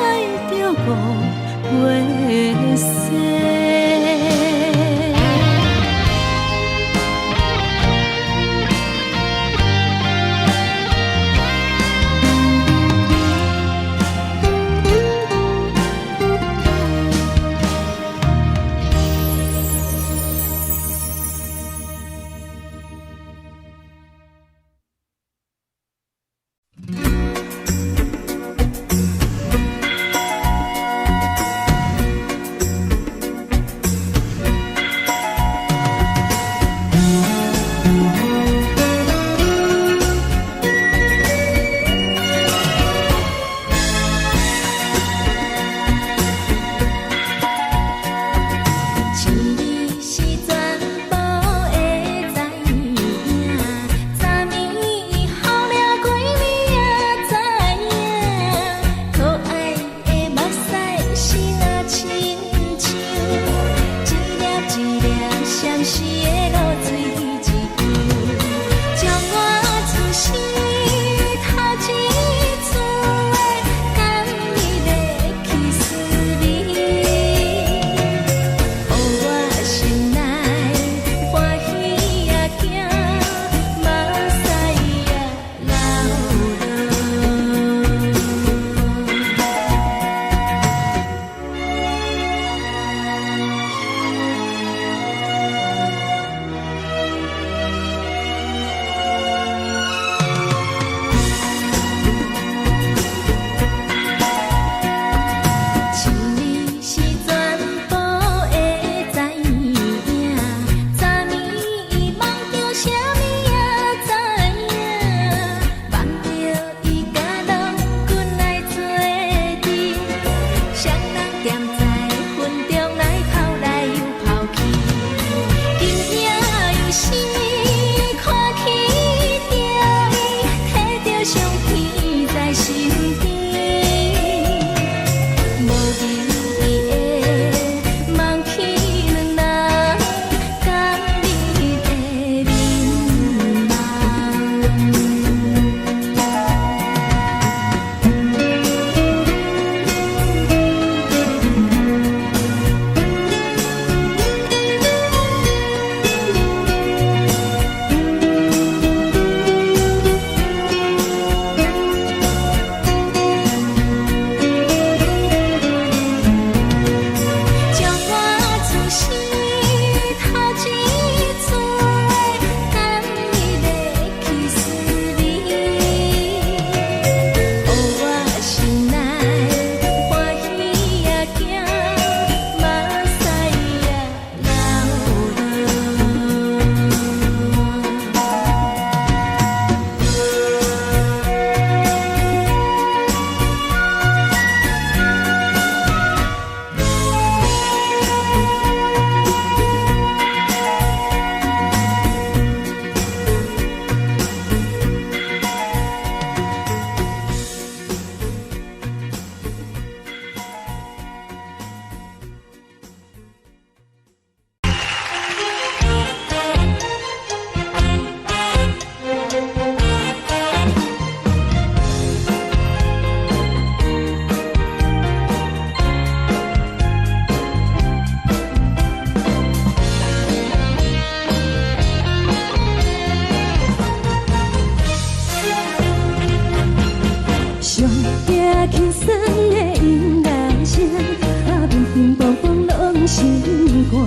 拢心肝。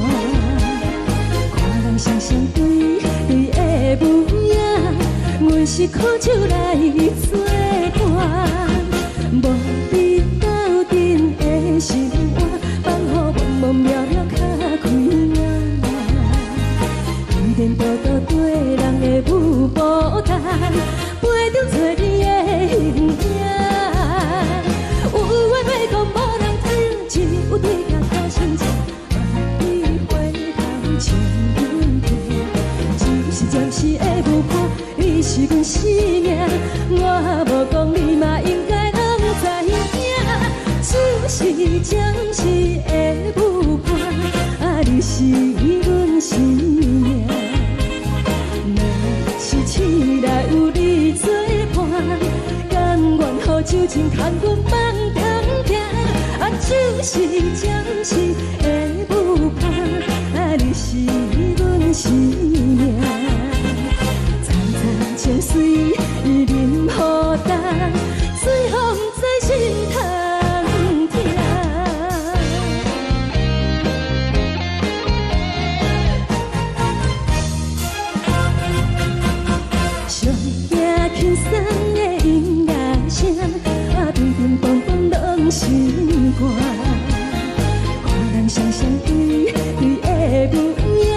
看人双双对对的模样，阮是苦酒来作伴。无你斗阵的心肝，放予茫茫渺渺较开眼。一点多多对人的舞步弹，陪着做你的形影。有话要讲无人听，只有对甲头先知。你回头像阮家，就是暂时的舞伴，你是阮生命。我无讲你嘛应该拢知影，就是暂时的舞伴，你是阮生命。若是醒来有你作伴，甘愿予酒精牵阮放长行，就是暂时的舞伴，你是阮生命。层层情水任何担，水风在心通听。上惊轻松的音乐声，叮叮咚咚拢心肝。看人双双对对的模样，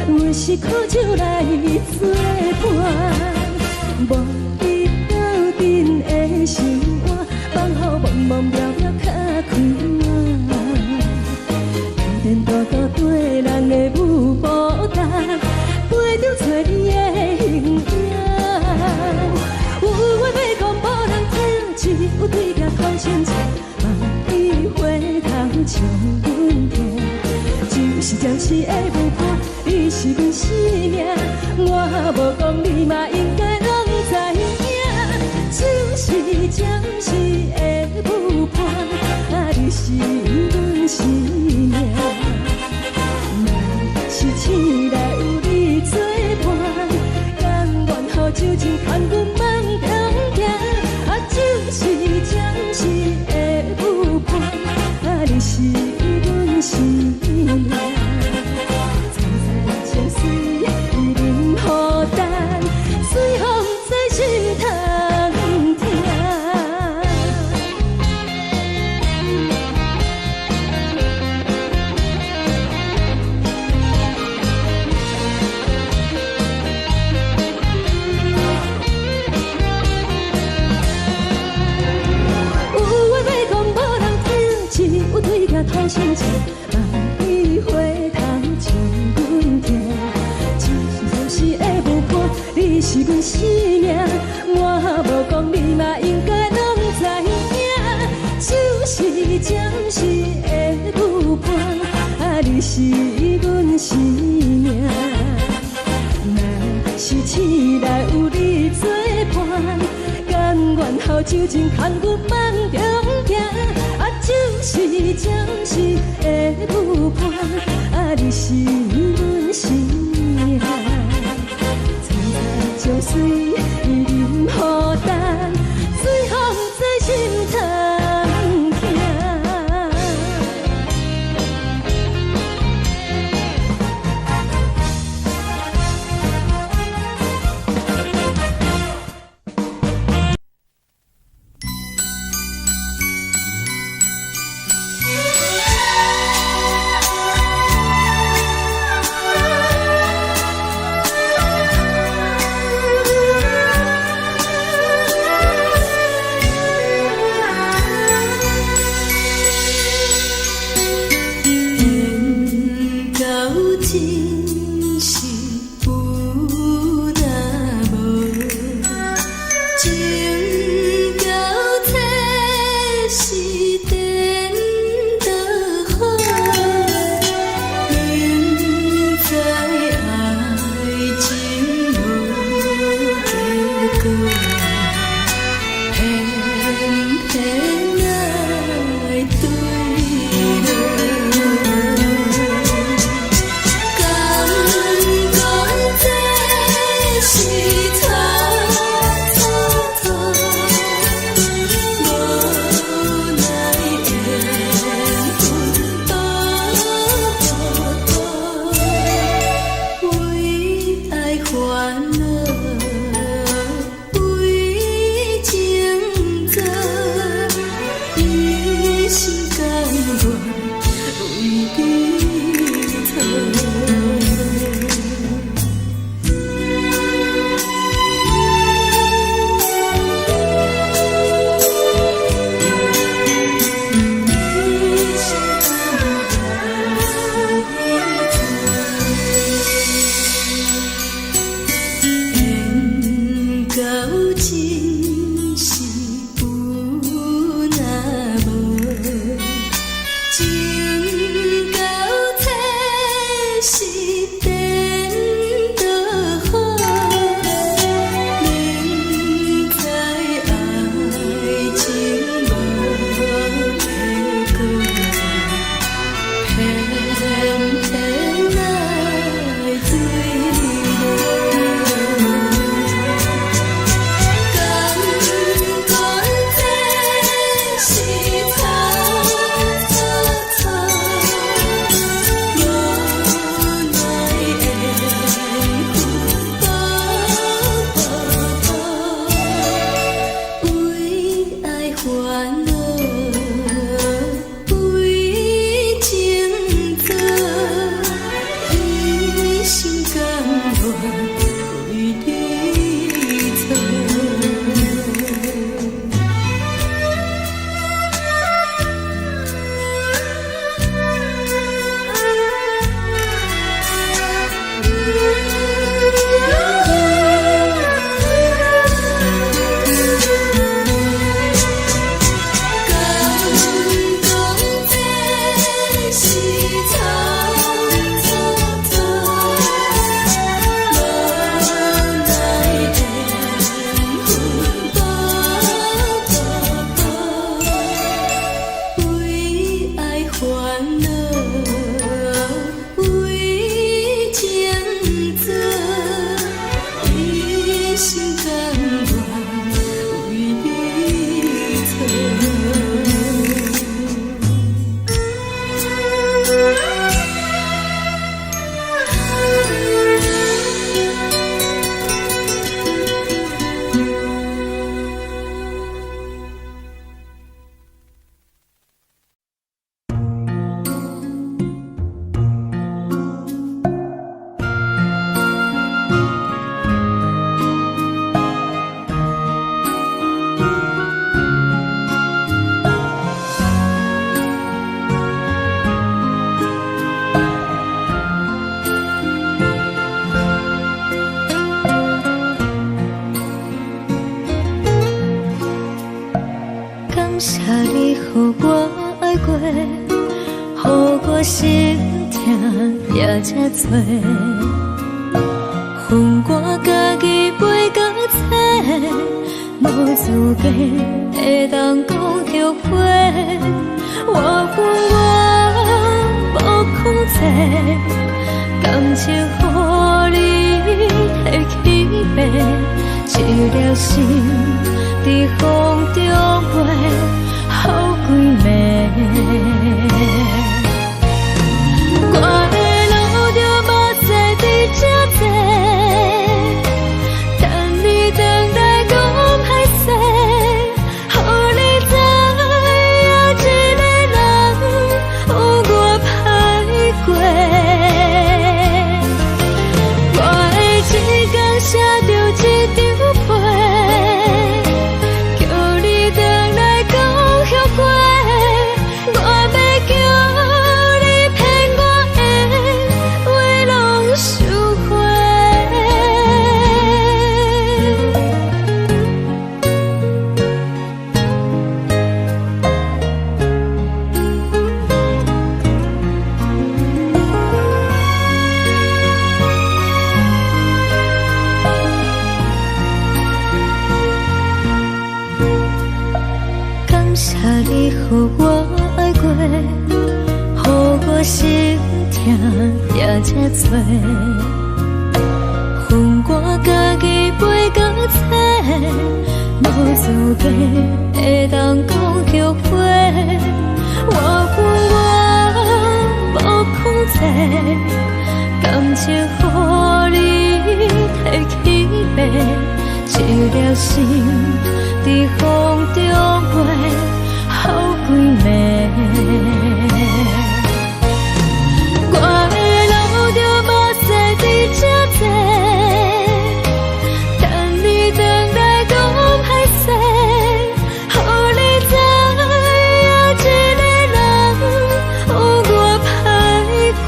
阮是苦酒来作伴。无你斗阵的心肝，放予茫茫渺渺较开眼。一点多多对人的舞步弹，陪着做你的形影。有话要讲无人听，只有对甲头先知。望你回头像阮家，就是暂时的舞伴，你是阮生命。我无讲你嘛应该拢知影，就是暂时的舞伴，你是阮生命。若是醒来有你作伴，甘愿予酒精牵阮放长行，就是暂时的舞伴，你是阮生命。层层情水任何担，随风在心通听。头先知，望你回头像阮家，就是暂时的舞伴，你是阮生命。我无讲你嘛应该拢知影，就是暂时的舞伴，你是阮生命。若是醒来有你作伴，甘愿予酒精牵阮放长行。就是暂时的舞伴，你是阮生命。层层情水任何担，随风在心通听。
痛也这多，恨我家己袂够切，无资格会当讲后悔。我恨我无控制，感情予你提起白，一粒心伫风中飞，好几暝。我的路就目屎伫这多，等你回来讲歹势，予你知影一个人有我歹过。我的一天写着一张被，叫你回来讲后悔。我要叫你骗我的话拢收回。感谢你予我爱过，予我心痛也这多，恨我家己袂够切，无资格会当讲后悔。我恨我无控制，感情予你提起白，一粒心伫风中飞，好几暝。我的路就目屎伫这多，等你回来讲歹势，予你知影一个人有我歹过。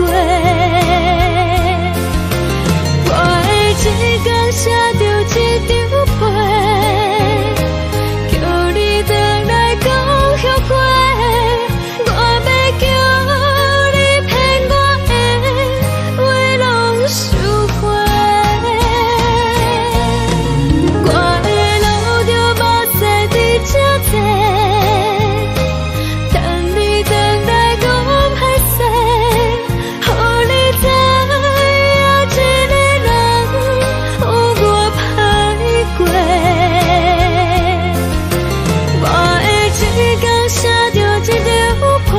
我的一天写着一张被，叫你回来讲后悔。我要叫你骗我的话拢收回。我的路就目屎伫这多，等你回来讲歹势，予你知影一个人有我歹过。我的一天写着一张被，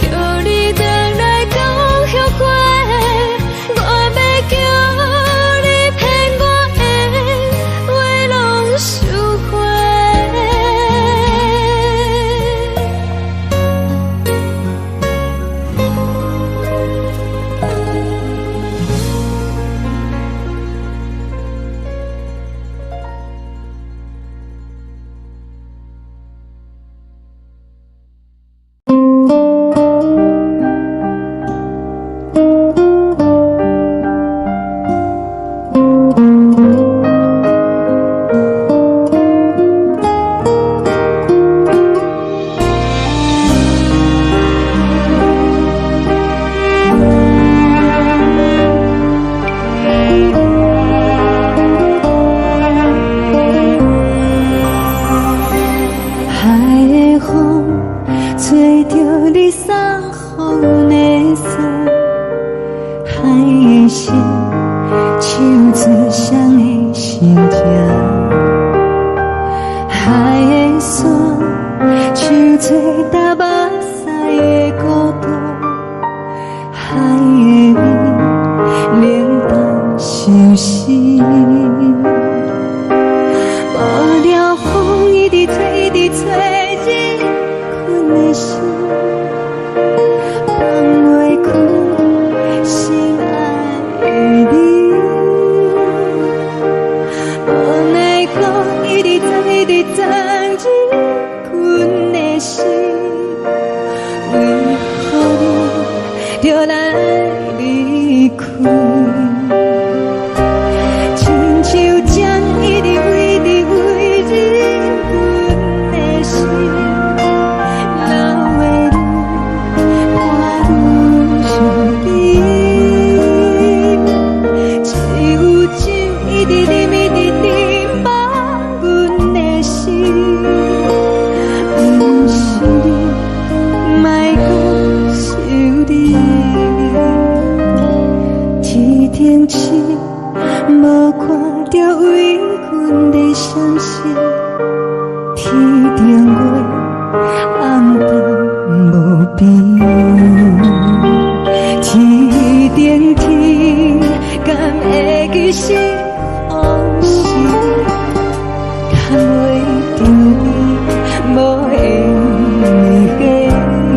叫你回来讲后悔。我要叫你骗我的话拢收回。海的风吹着你送风的伞，海的心唱出双的心痛，海的山唱出打目屎的孤独，海的美冷淡伤心。无聊风一直吹，一直吹，日困的心放袂开，心爱的你。无奈何一直藏，一直藏，日困的心，为何你就来离开？亲像针一直为，一直为日困的心，流的泪，汗
着为阮的相思，天顶月，暗淡无边。天顶天，敢会记是往事？敢袂着你，无缘的你。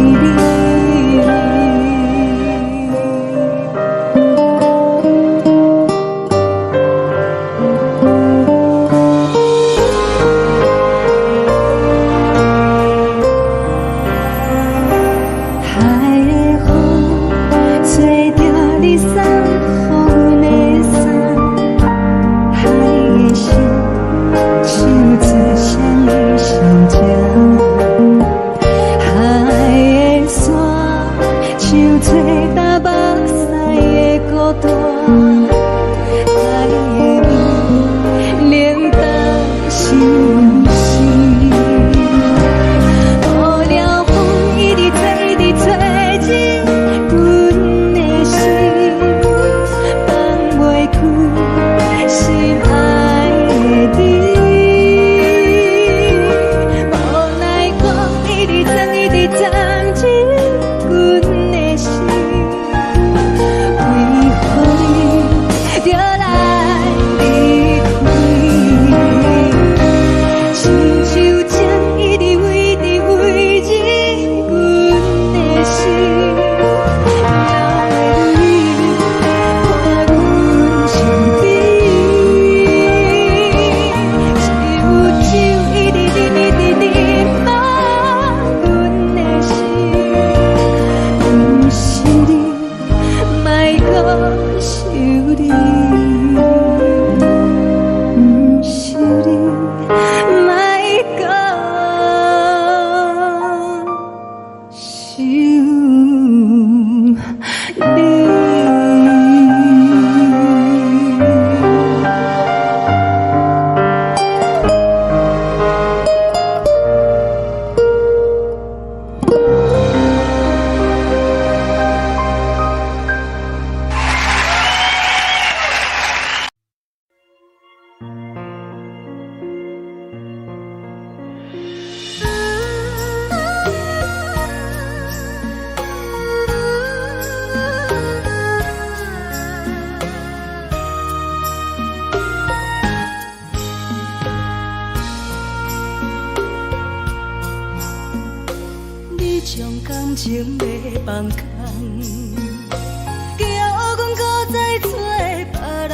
将感情要放空，叫阮搁再找别人，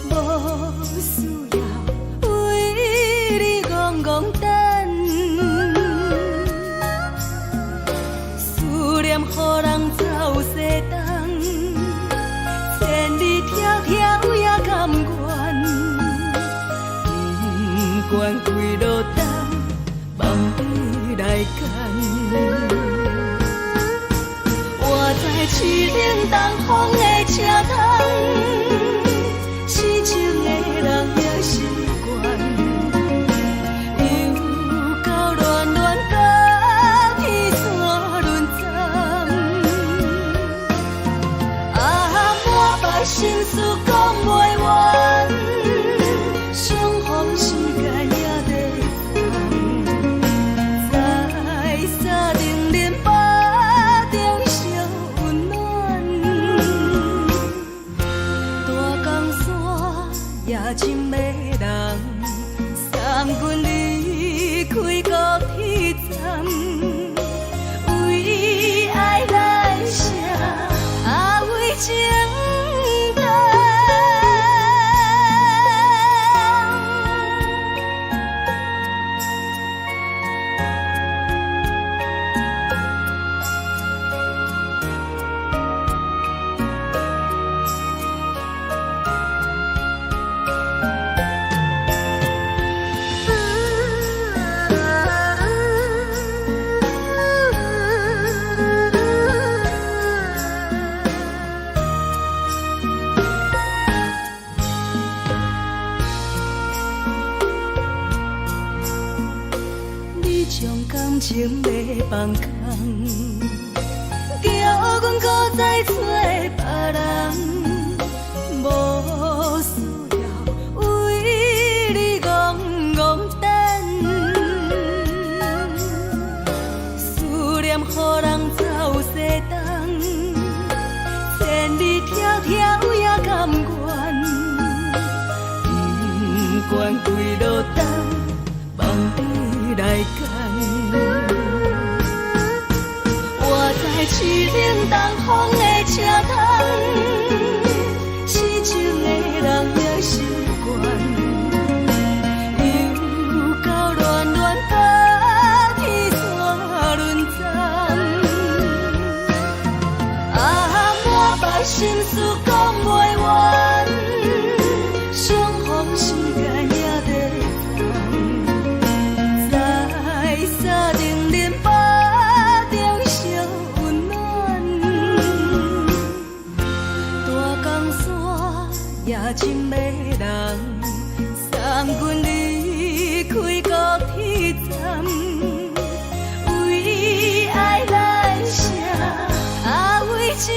无需要为你戆戆等，思念予人走西东，千里迢迢也甘愿，不管几路灯，望你来干。我在市顶东风的车窗，痴情的人也习惯，又到乱乱甲天山轮站。啊，满腹心事讲袂完，相逢时间也在等，在沙定连巴中烧温暖。大江山夜深的人，送阮离开高铁站，为爱来写，为情等。将感情要放空，叫阮搁再找别人，无需等，望你来牵。我在市顶东风的车头，痴情的人也心倦。心事讲袂完，相逢时间也在等，在沙丁林巴中相温暖。大江山也真迷人，送阮离开高铁站，为爱来写，为情。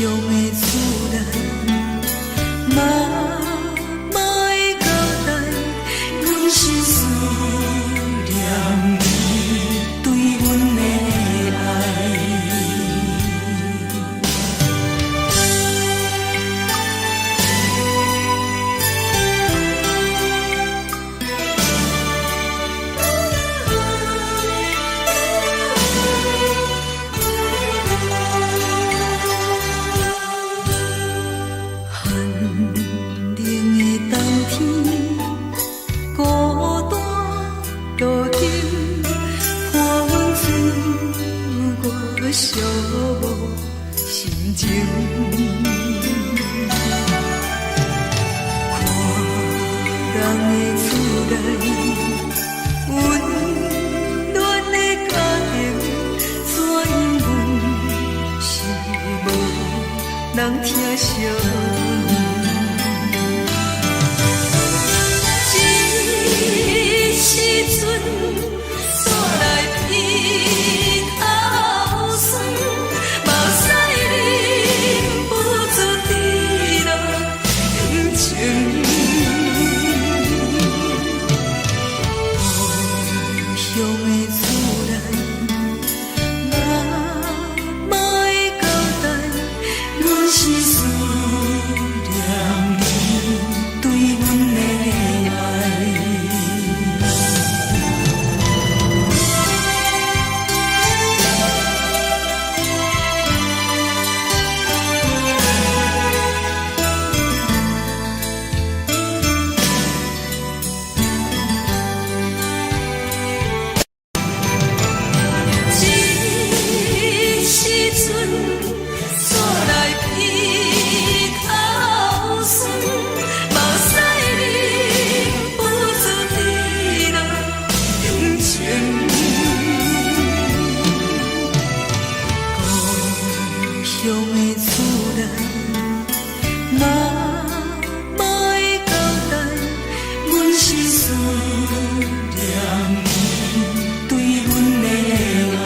乡的厝内，嘛会交代，阮是思念你对阮的爱。寂寞心情，看人的厝内温暖的家庭，怎因阮是无人疼惜阮？这时阵煞来鼻口酸，目屎忍不住滴落眼睛。故乡的厝内，嘛会交代，阮是思念你对阮的爱。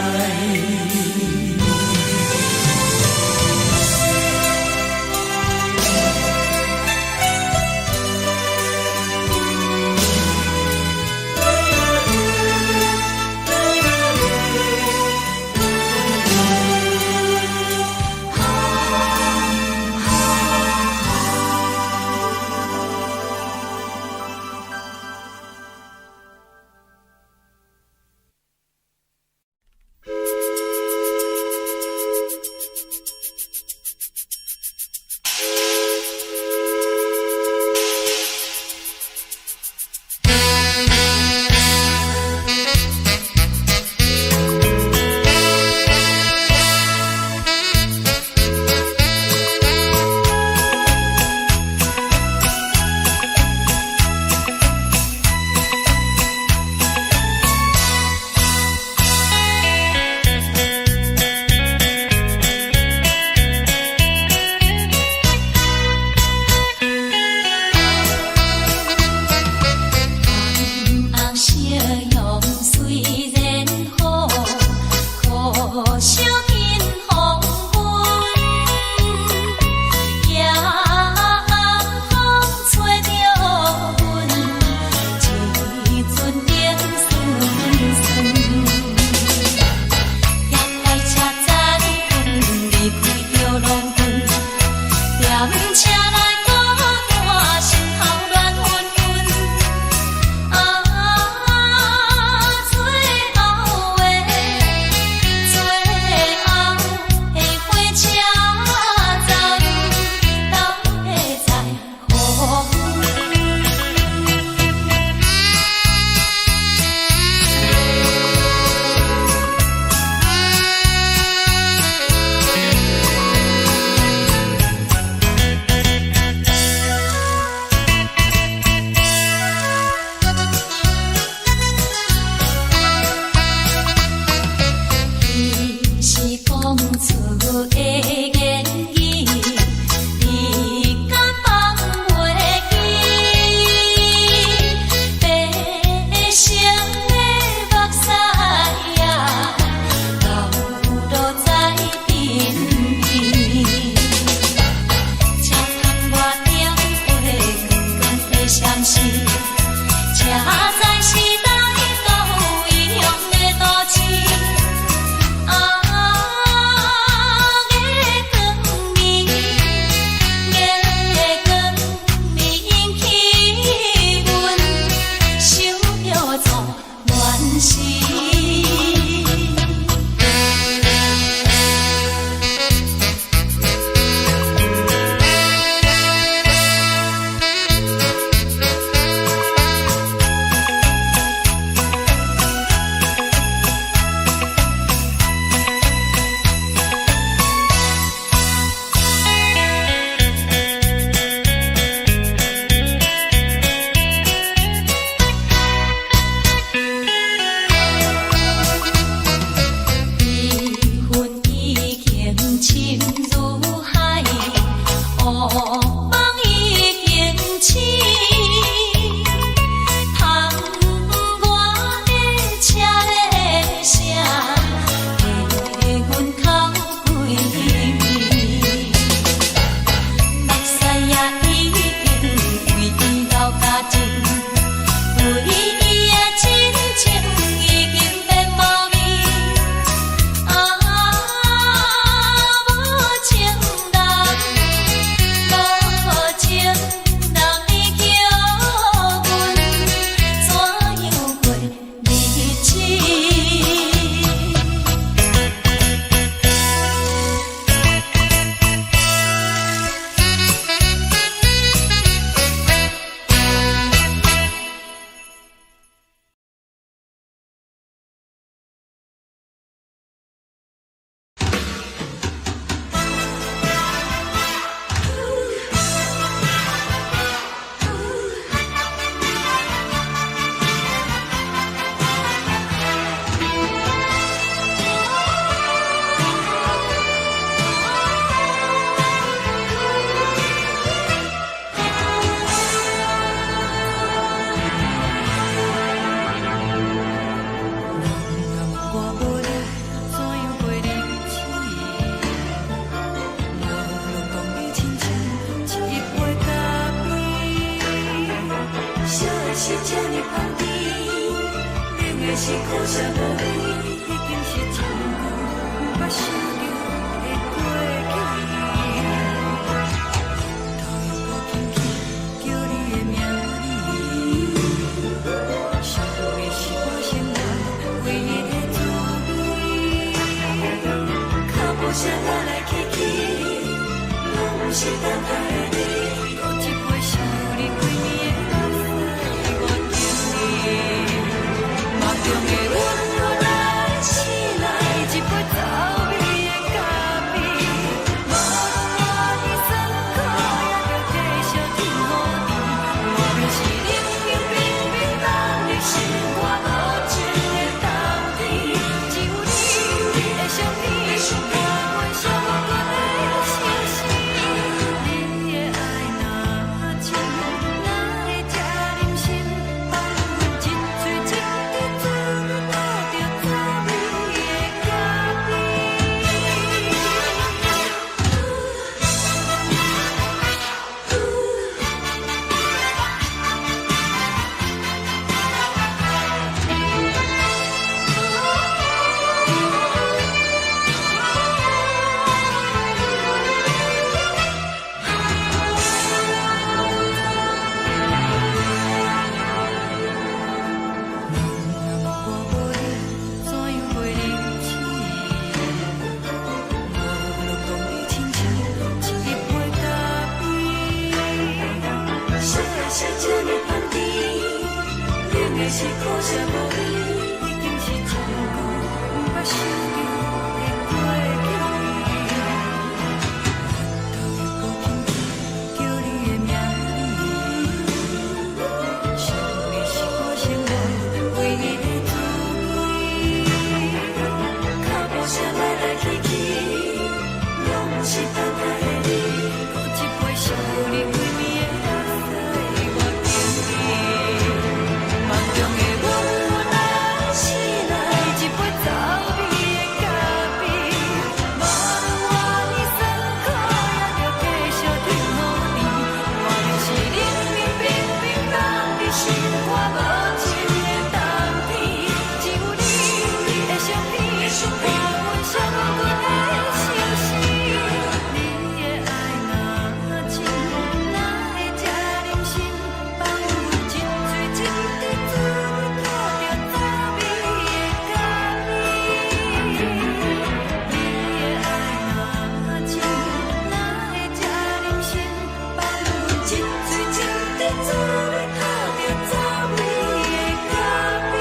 是这呢香甜，冷的是苦涩无味，已经是真久有捌想着的过去。头又搁轻轻叫你的名字，想的是我生来唯一的滋味。脚步声来来去去，拢是等待的你，搁一杯想你几暝的目屎，我着你。梦中的阮落来醒来，一杯走味的咖啡，无论我的酸苦，也着继续甜予你。我就是冷冷冰冰冷的心，我无情的冬天，只有你的相片，我阮寂寞的心事。你的爱若真，哪会这忍心放阮一嘴一滴滋味，倒着滋味的咖啡。我无你，怎样袂离弃？无路当你亲像一杯咖啡。说的是这呢香甜，冷的是苦涩无味，已经是真久有捌想着的过去。头又搁轻轻叫你的名字，想的是我生来唯一的滋味。脚步声来来去去，拢是等待的你，搁一杯想你几暝的目屎，我着你。梦中的阮落来醒来，一杯走味的咖啡，无论我的酸苦，也着继续甜予你。我就是冷冷冰冰冷的心，我无情的冬天，只有你的相片，我阮寂寞的心事。你的爱若真，哪会这忍心放阮一嘴一滴滋味，倒着滋味的咖啡。你的爱若真，哪会这忍心放阮一嘴一滴滋味，倒着滋味的咖啡。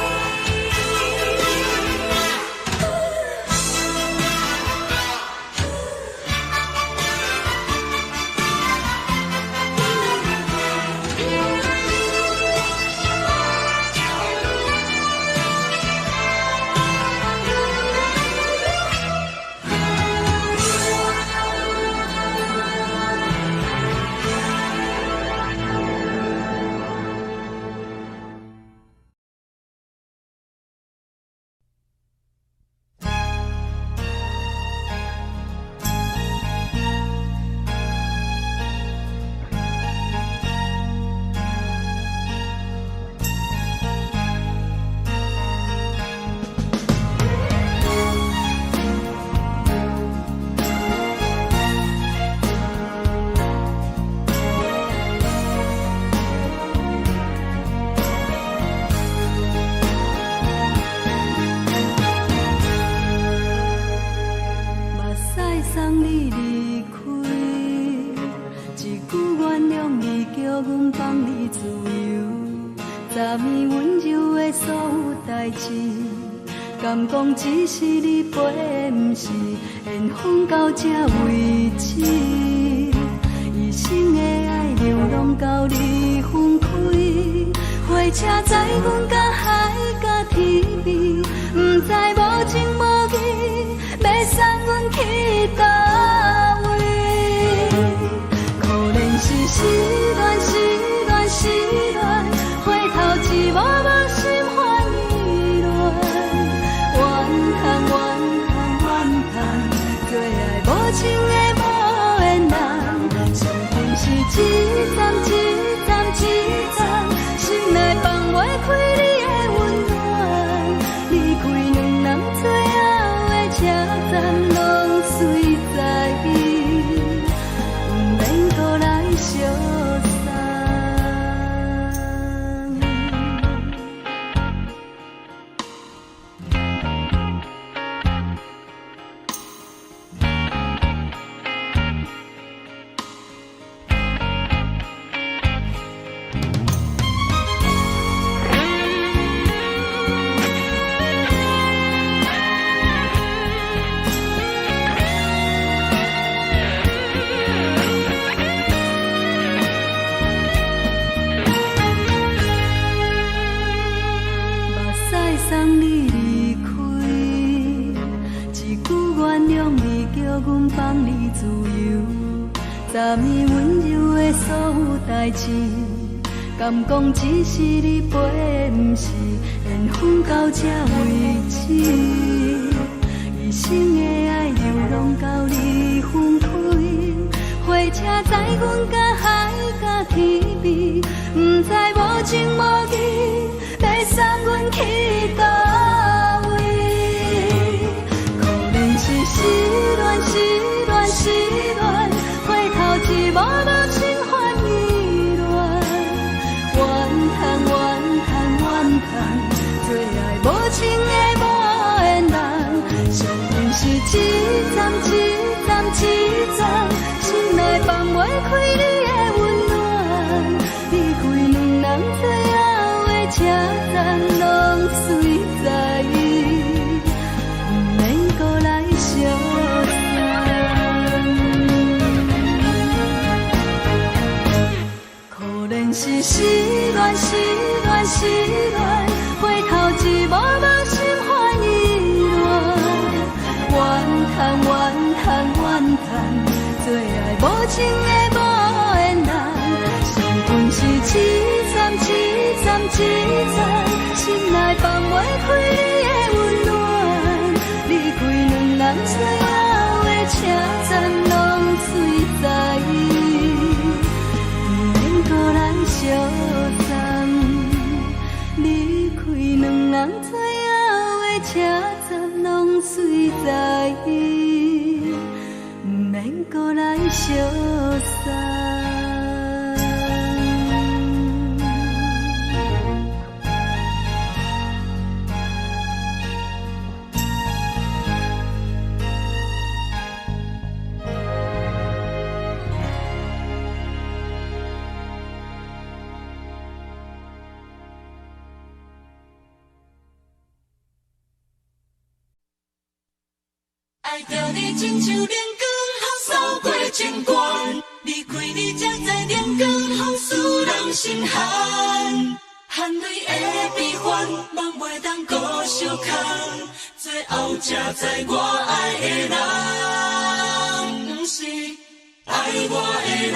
目屎送你离开，一句原谅你，叫阮放你自由，昨暝温柔的所有代志，敢讲只是你陪，不是缘分到这为止。一生的爱流浪到你分开，火车载阮甲海甲天边，不知无情无义，要送阮去倒位？可能是失恋，失恋，失恋，回头一幕幕心烦意乱，怨叹，怨叹，怨叹，最爱无情的无缘人，注定是一站一站一站，心内放。
昨暝温柔的所有代志，敢讲只是你陪，不是缘分到这为止。一生的爱流浪到你分开，火车载阮甲海甲天边，不知无情无义，要送阮去倒位？可能是失恋，失恋，失恋，回头一幕幕心烦意乱，怨叹，怨叹，怨叹，最爱无情的无缘人，上阮是一站一站一站，心内放袂开你的温暖，离开两人最后的车站，拢随在，不免搁来相送。可能是失恋，失恋，失恋，回头一幕幕心烦意乱，怨叹，怨叹，怨叹，最爱无情的无缘人，上阮是一站一站一站，心内放袂开你的温暖，离开两人最后的车站，拢随在，不免搁来相送。离开两人最后的车站，拢随在，不免搁来相送。
爱着你亲像阳光风扫过情关，离开你才知阳光风使人心寒。含泪的悲欢，望袂当搁相牵，最后才知我爱的人，不是爱我的人。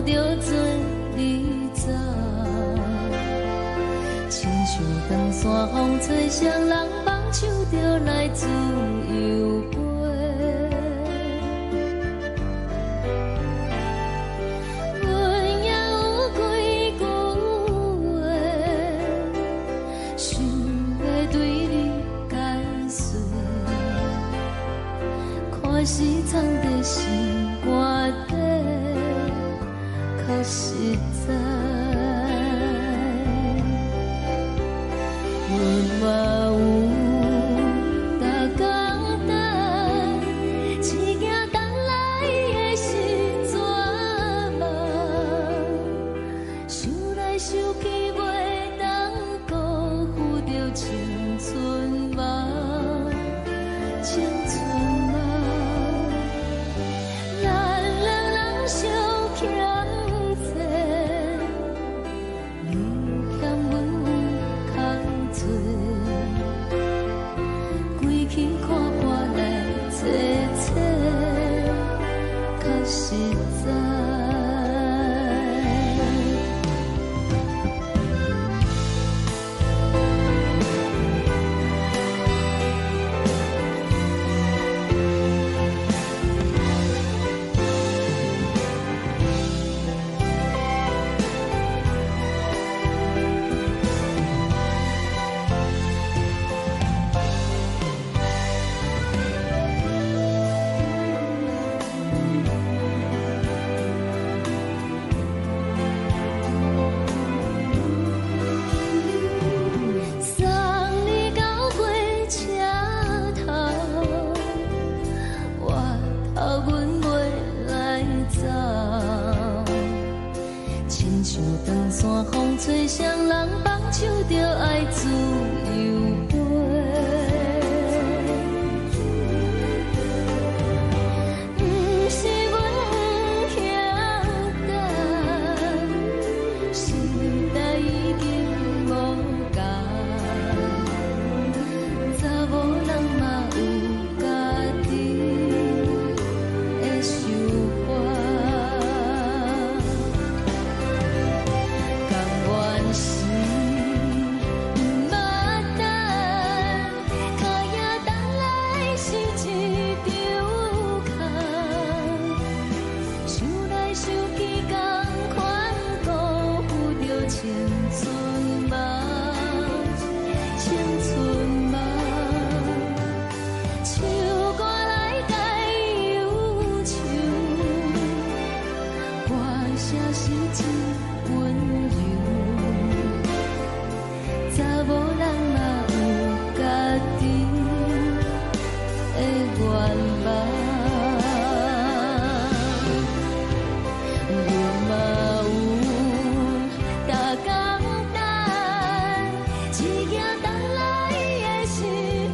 着做你走，亲像长山风吹双人放手着来自由飞。阮也有几句话，想要对你解说，可是藏在心肝底，较实在。阮嘛有逐工等，一件等来的是怎梦？想来想去袂当辜负着青春梦，青春梦。咱两人相欠债，你欠阮有空做，归去看破来坐坐，较实在。送你到火车头，我头阮袂来走，亲像长山风吹双人放手着爱自由飞。不是阮不晓得，时代已经无共，查某人嘛有家己的想法，甘愿是不捌等，脚也等来是一场空。想来想去，同款辜负着青春梦，青春梦。唱歌来解忧愁，歌声是一温柔，查某人嘛有家己的愿望。阮嘛有逐工等，一件等来的是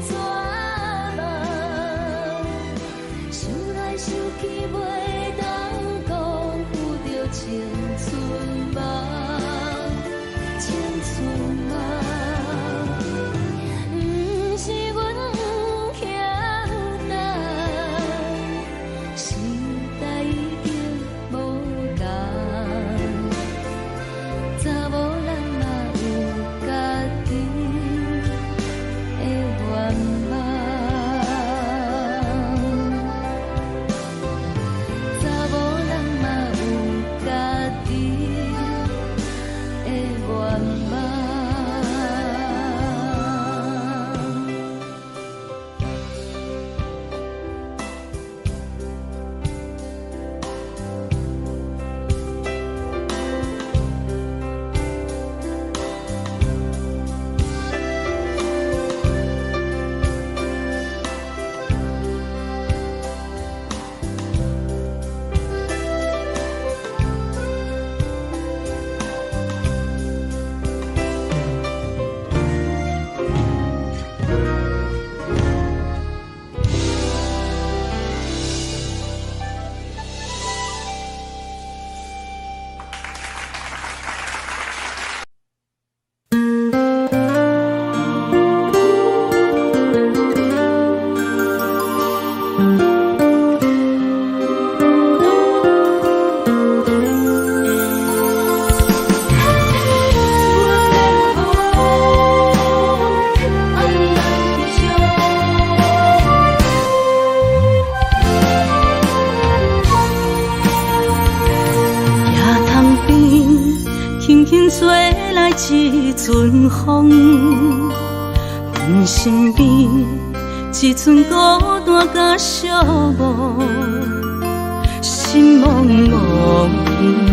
怎梦？想来想去袂当辜负着青春梦。
轻轻吹来一阵风，阮身边一寸孤单甲寂寞，心茫茫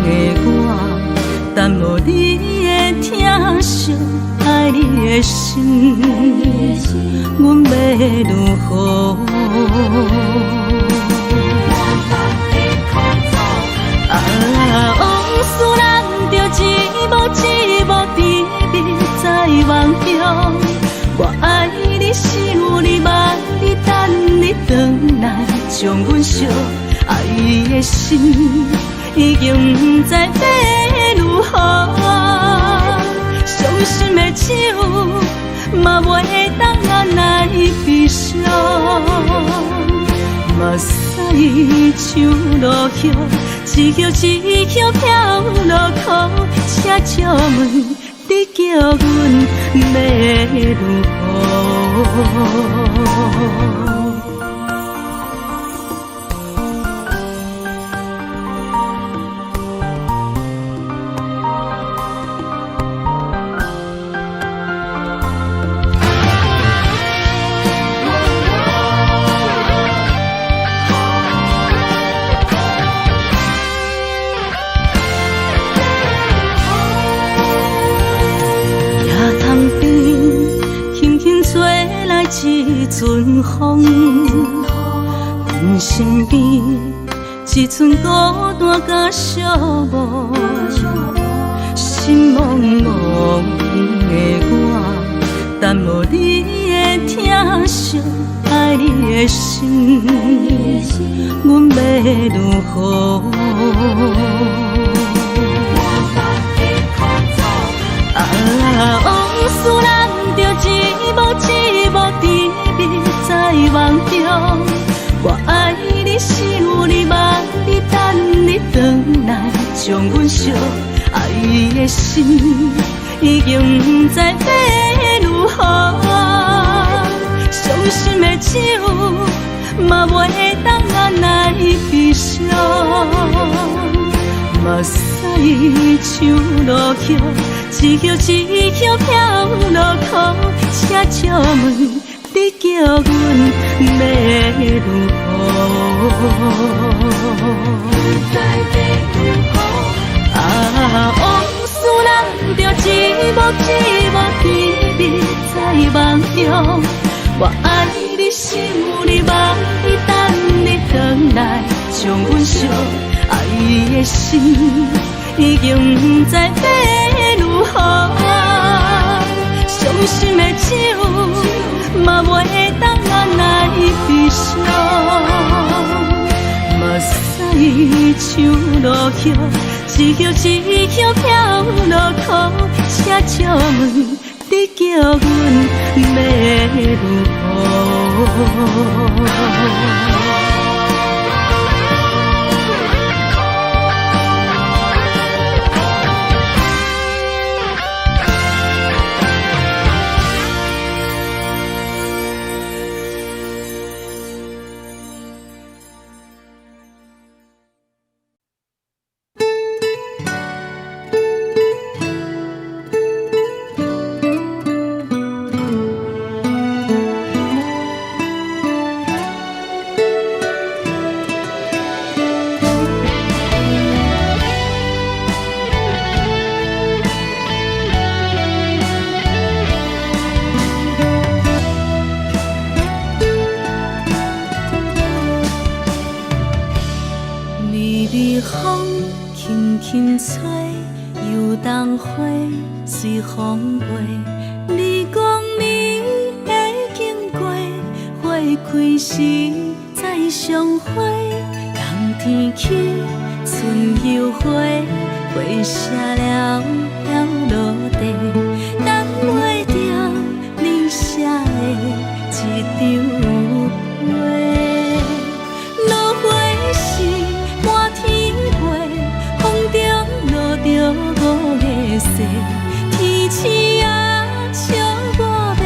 的我，等无你的疼惜，爱你的心，阮要如何？往事人着一幕一幕甜蜜在梦中。我爱你，想你，望你，等你回来，将阮惜爱的心已经不知要如何。伤心的手嘛袂当按来悲伤，目屎像落雨，一曲一曲飘落雨，请借问你叫阮要如何？一阵风，阮身边一寸孤单甲寂寞，心茫茫的我，等无你的疼惜，爱你的心，阮要如何？往事人着一幕一幕甜蜜在梦中。我爱你，想你，望你，等你回来，将阮惜爱的心已经不知要如何。伤心的手嘛袂当按来悲伤，目屎像落雨，一曲一曲飘落雨，请借问你叫阮要如何？往事人着一幕一幕甜蜜在梦中。我爱你，想你，望你，等你回来，将阮惜爱的心已经不知要如何。伤心的手嘛袂当按来悲伤，目屎像落雨，一曲一曲飘落雨，请借问你叫阮要如何？随风飞，你讲你会经过，花开时再相会。冬天起，春又花，花谢了落地，等袂着你写的一张画。落花时满天飞，风中落着五个色。天星啊，笑我迷，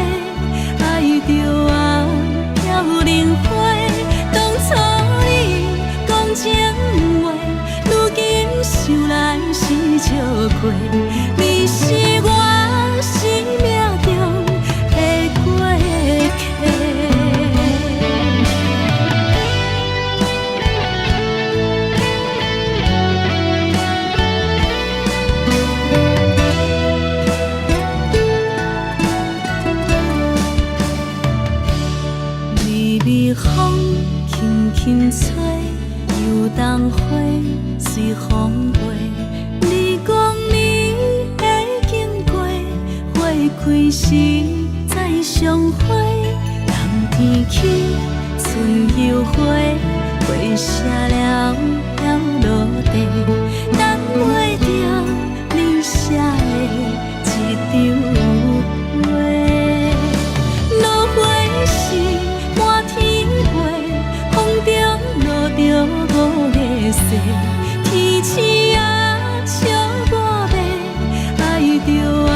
爱着啊，飘零花。当初你讲情话，如今想来是笑过，你是我生命中的过客。微微风轻轻吹，游动花随风飞。你讲你会经过，花开时再相会。人天起，春又花，花谢了要落地，等袂着你写的一张话。落花时满天飞，风中落着五个色，天星啊笑我迷，爱着我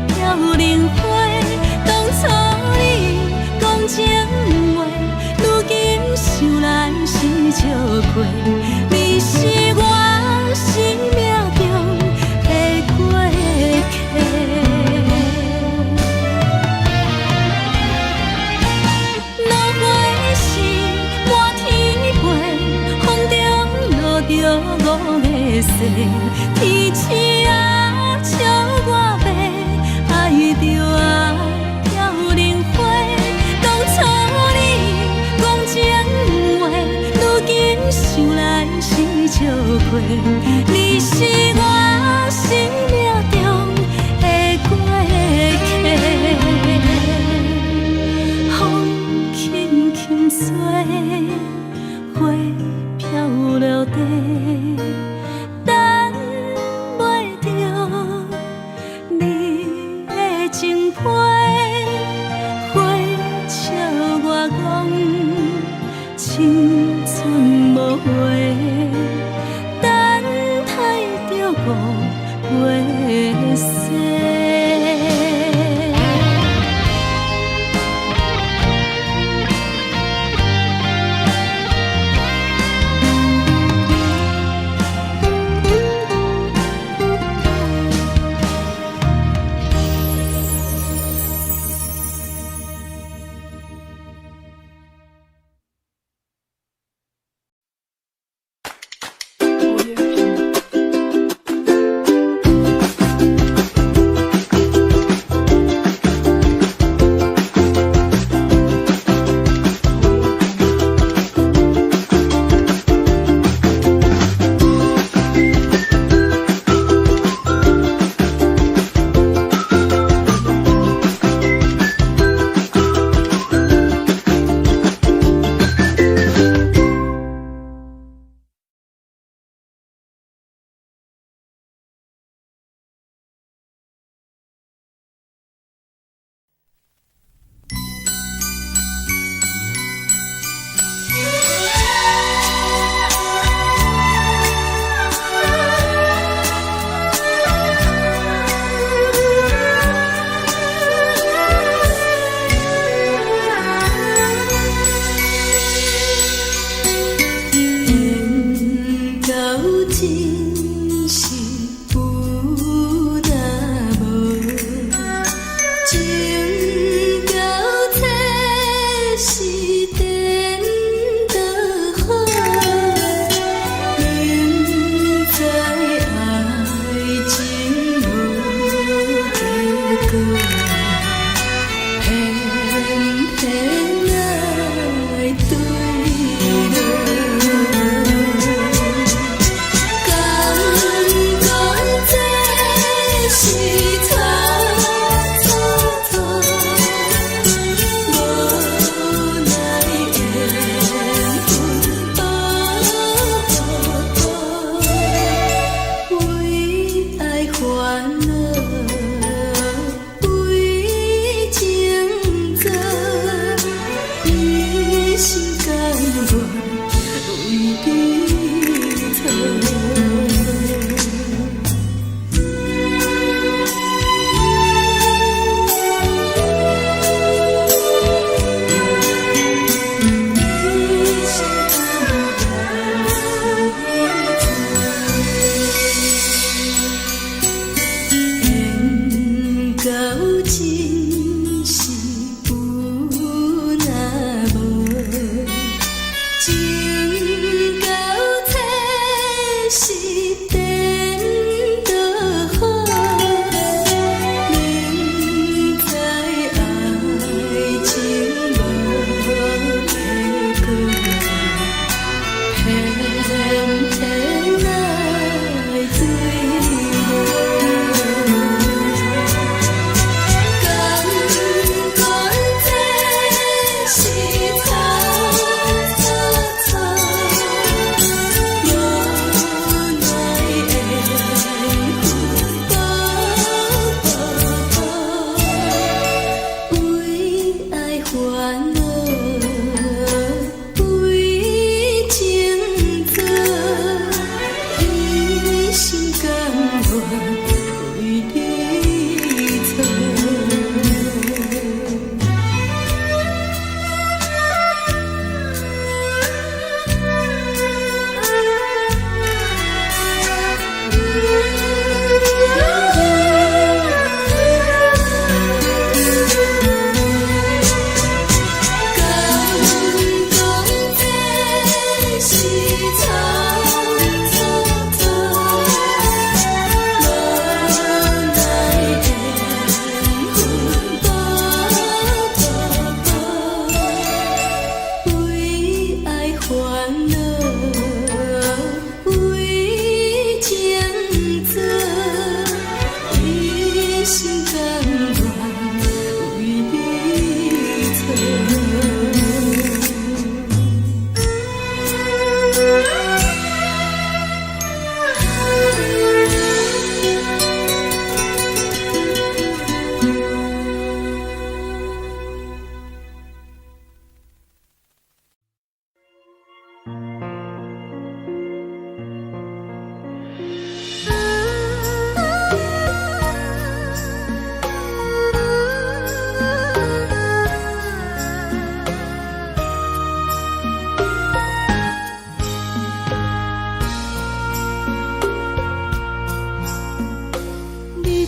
飘零花。当初你讲情话，如今想来是笑过，你是我生命中的过客。落花时满天飞，风中落着五个色，天星啊笑我迷，爱着我飘零花。当初你讲情话，如今想来是笑过，你是我生命中的过客。风轻轻吹，花飘落地，等袂着你的情批。花笑我讲青春无话，等待着误会。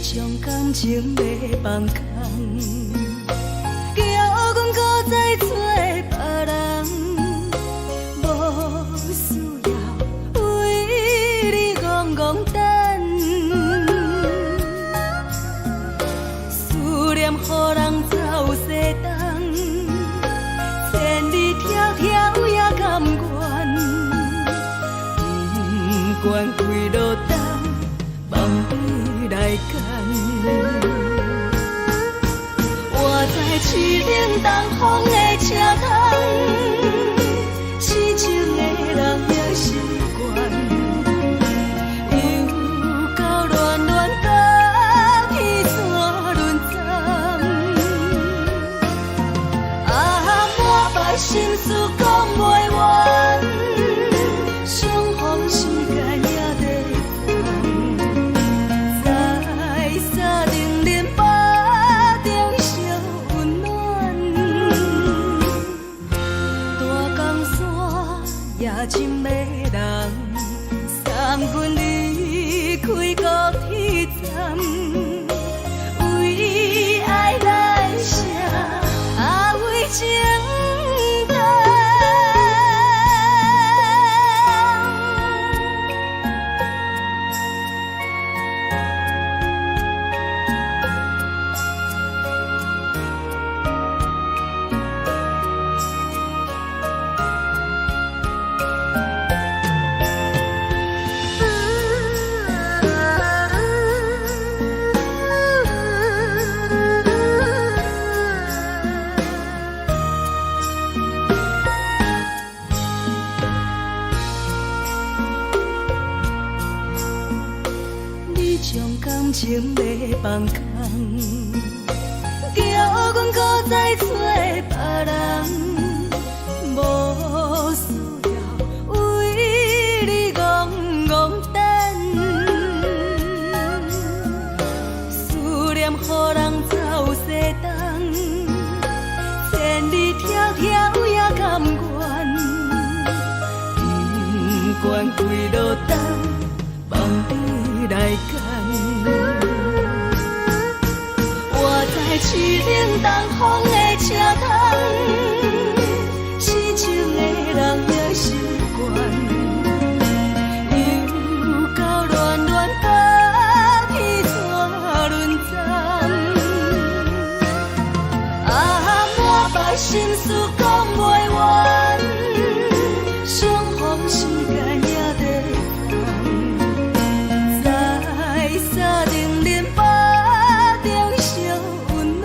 将感情要放空，叫阮搁再找别人，无需要为你戆戆等，思念予人走西东，千里迢迢也甘愿，不管几落冬，梦比来干。我在市顶东风的车窗，痴情的人也习惯，又到乱乱搭起山轮站。啊，满腹心事讲袂完，相逢时间也在等，在沙丁林巴中烧温暖。大江山夜深的人，送阮离开高铁站，为爱来写为情重。你将感情要放空，叫阮搁再找别人，无需要为你戆戆等，思念予人走西东，千里迢迢也甘愿，不管几落冬，梦比来干。我在市顶东风的车窗，痴情的人也习惯，又到乱乱搭起山轮站。啊，满腹心事讲袂完，相逢时间也在等，在沙丁林巴中烧温暖。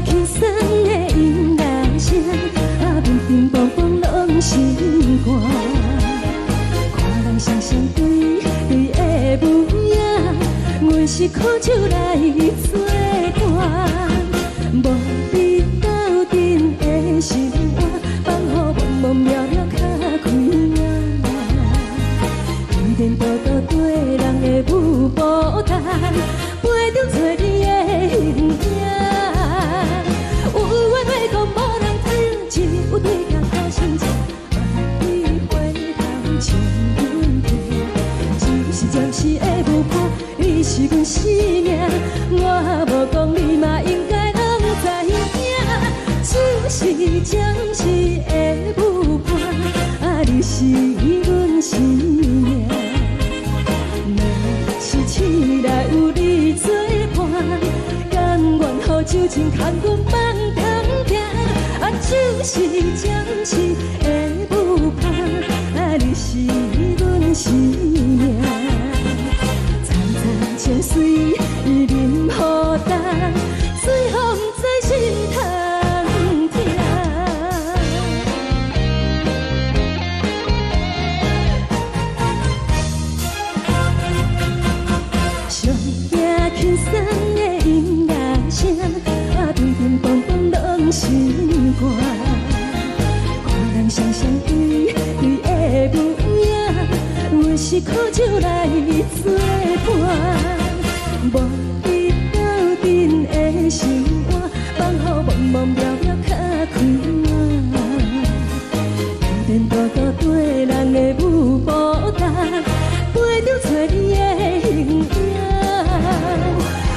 轻松的音乐声，平平淡淡拢心肝。看人双双对对的模样，阮是苦酒来作伴。无你斗阵的心肝，放予茫茫渺渺较开朗。颠颠倒倒对人的舞步弹，陪着做你的形影。有话要讲无人听，只有对镜头心情。万里回头将阮听，就是暂时的舞伴，你是阮生命。我无讲你嘛应该拢知影，就是暂时的舞伴，你是阮生命。是醒来有你作伴，甘愿予酒精牵阮放通行，就是暂时的舞伴，你是阮生命。层层情水任何担，水风在心通听。上听轻松的音乐声，平平淡淡拢心肝。看人双双对对的模样，阮是苦酒来作伴。无你斗阵的心肝，放予茫茫渺渺较开朗。颠颠倒倒对人的舞步弹，陪着做你的形影。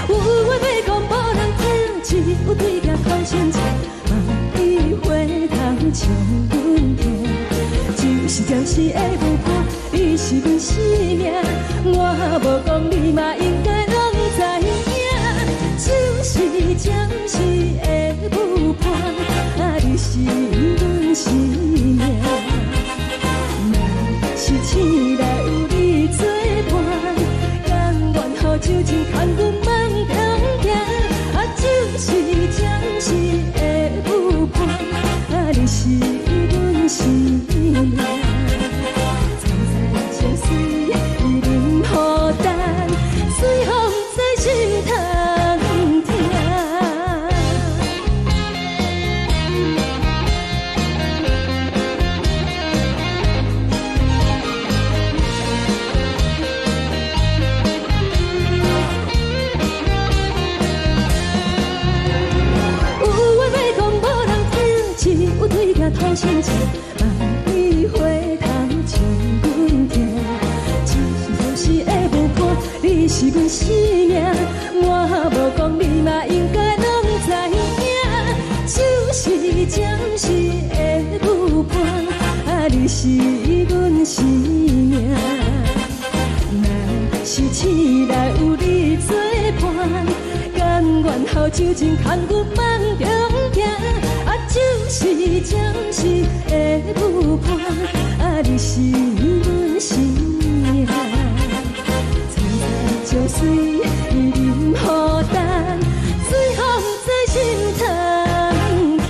有话要讲无人听，只有对镜头心情。万里回头将阮听，就是暂时的舞伴，你是阮生命。我无讲你嘛应该拢知影，就是暂时的舞伴，你是阮生命。若是醒来有你作伴，甘愿予酒精牵阮放通行，就是暂时的舞伴，你是阮生命。层层情水任何担，随风在心通听。头心情，万里回头将阮听，就是暂时的舞伴，你是阮生命。我无讲你嘛应该拢知影，就是暂时的舞伴，你是阮生命。若是醒来有你作伴，甘愿予酒精牵阮放中行。就是暂时的舞伴，你是阮生命。层层情水任何担，随风在心通听。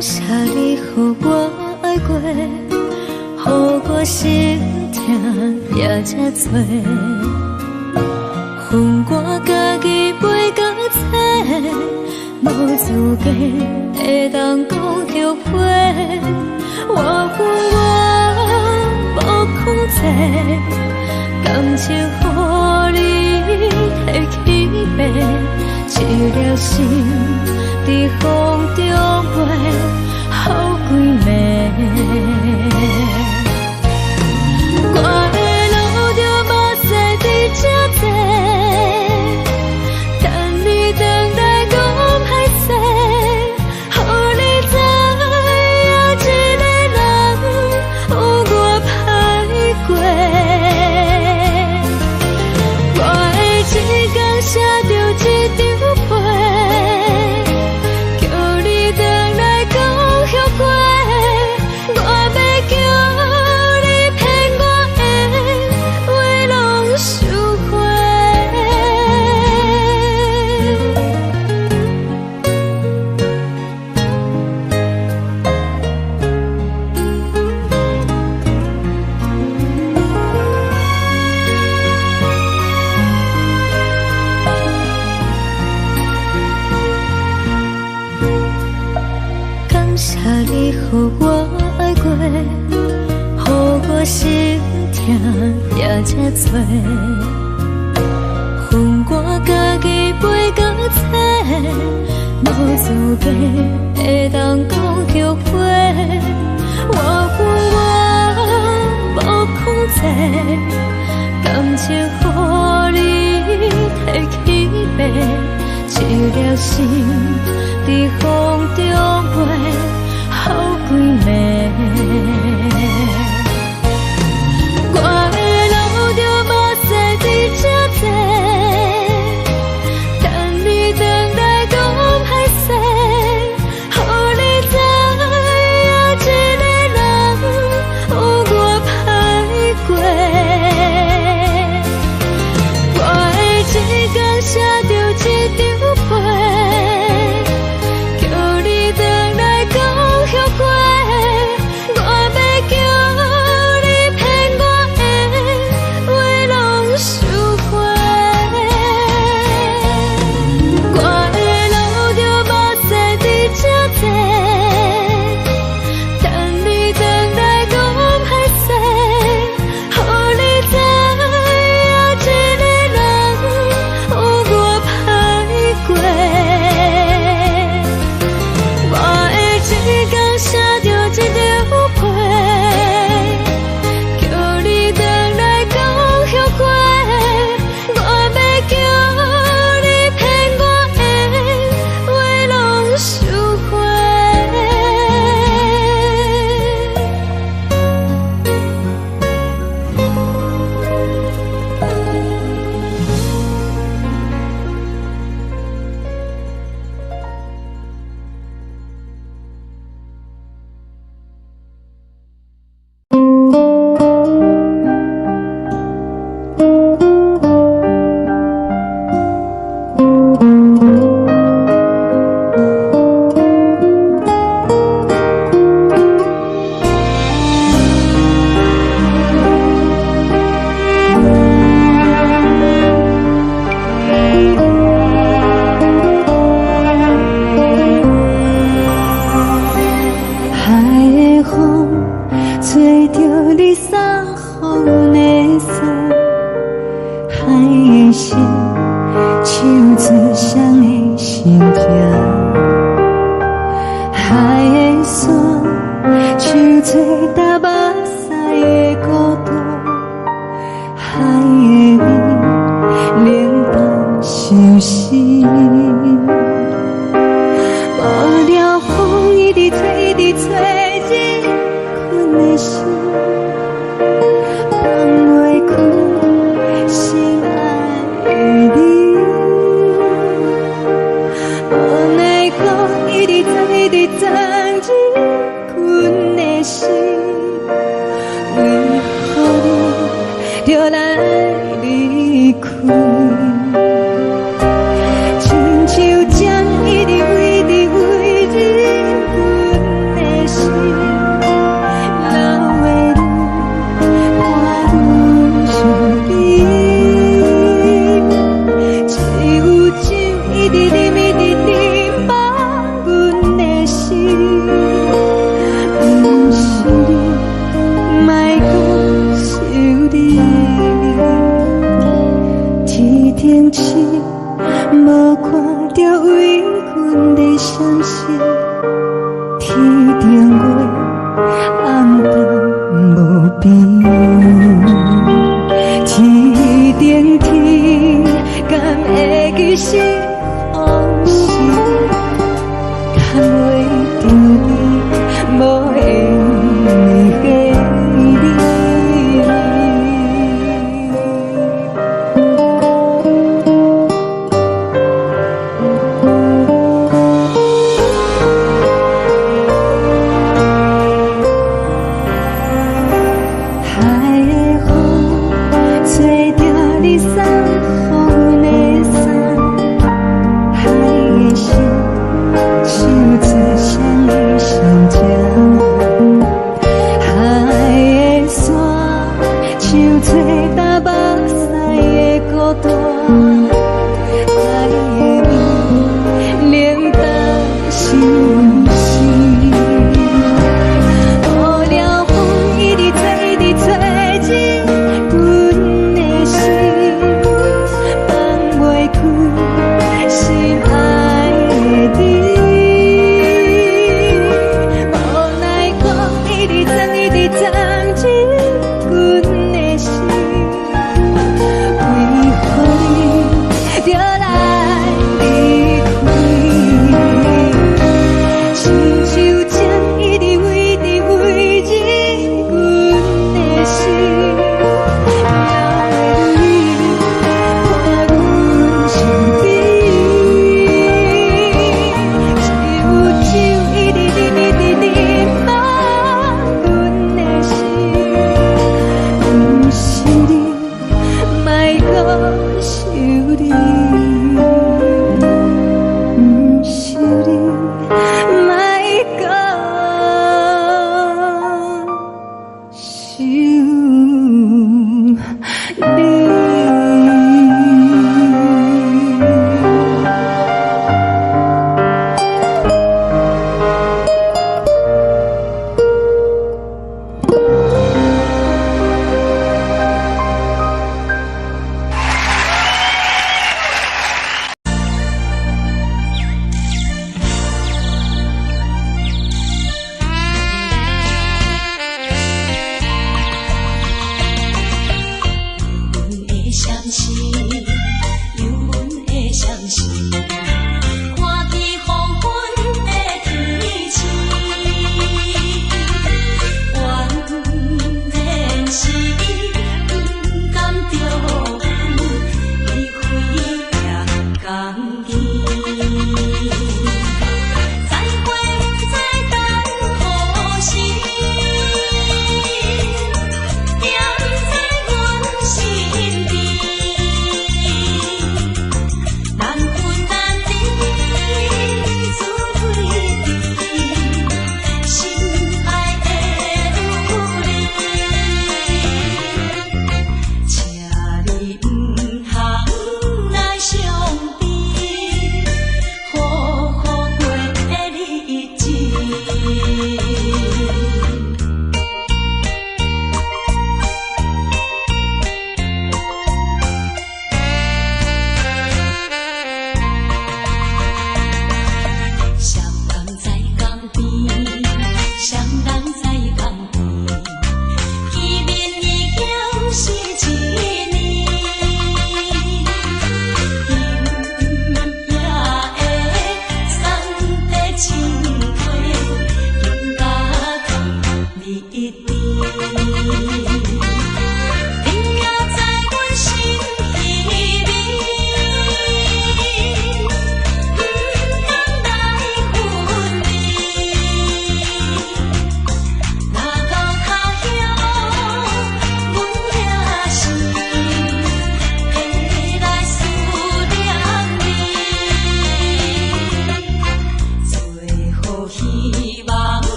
谢你，予我爱过，予我心痛也这多。恨我家己袂到切，无资格会当讲后悔。我恨我无控制，感情予你提起白，一粒心伫风中飞。好几暝，谢你予我爱过，予我心痛也这多。恨我家己袂到切，无资格会当讲后悔。我恨我无控制，感情予你摕去卖，一粒心伫风中飞，好几暝。我的路着无细伫这多，等你回来讲歹势，予你知影一个人有我歹过。我的一天写着一张被，叫你回来讲后悔。我要叫你骗我的话拢收回。我的路着无细伫这多，等你回来讲歹势，予你知影一个人有我歹过。我的一天写着一张被，叫你回来讲后悔。我要叫你骗我的话拢收回。
海的风吹着你送风的伞，海的心手指双的心痛，海的山手吹打目屎的孤独，海的你冷淡伤心。无聊风一直吹，一直吹，日困的心，放袂开心爱的你。无奈风一直吹，一直吹，日困的心，为何你就来离开？亲像针一直为你为日阮的心，流的泪看愈伤悲，只有酒一直啉一直啉饱阮的心，不是你，莫讲想你。天顶星无看到为阮的伤心，天顶月暗淡无边，天顶天敢会记是往事，敢袂着你无缘的你。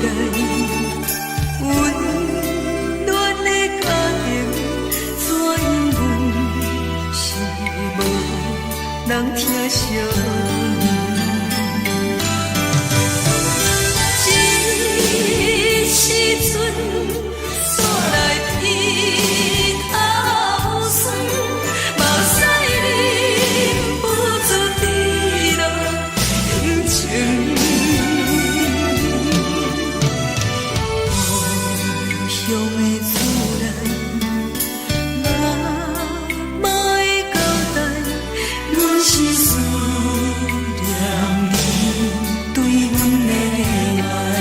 温暖的家庭，怎因阮是无人疼惜阮？这时阵煞来鼻头酸，目屎忍不住滴落眼睛。故乡的自然，妈会交代，阮是思念你对阮的爱。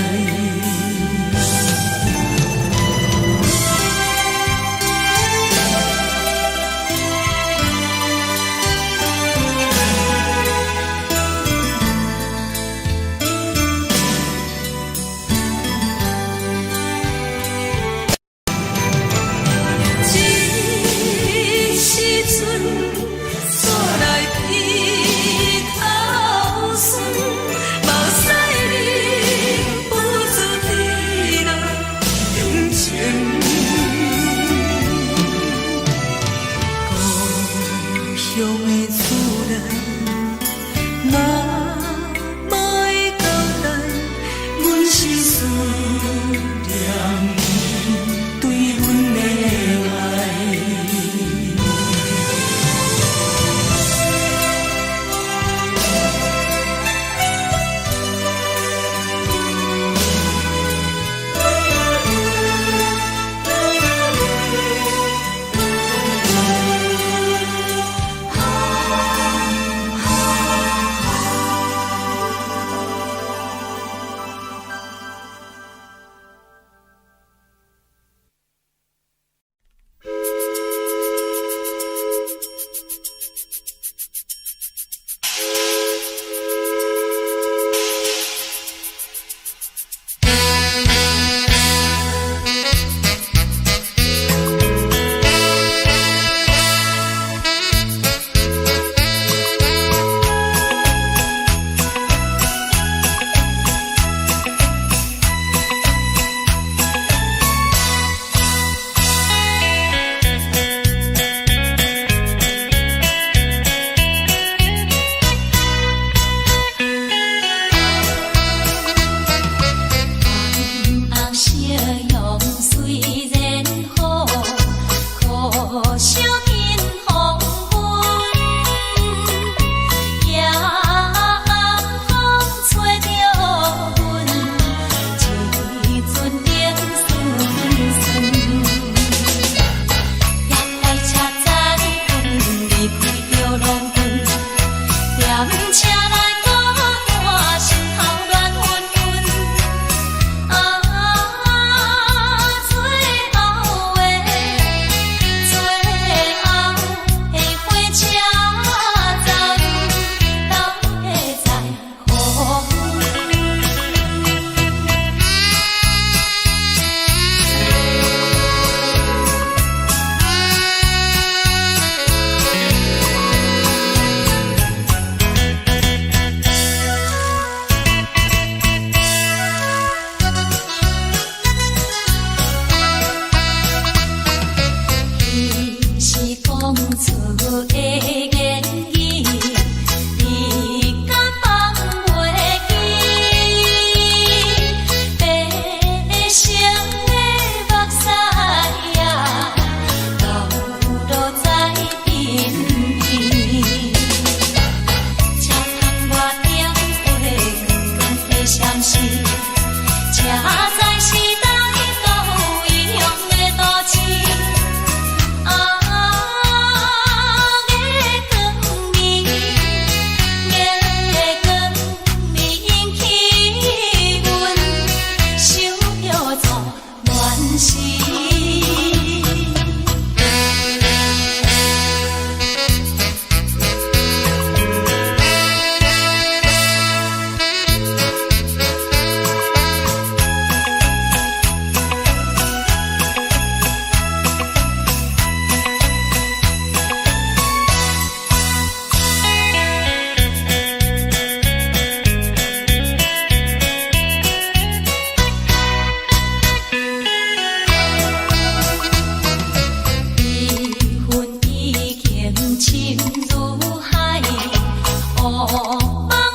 梦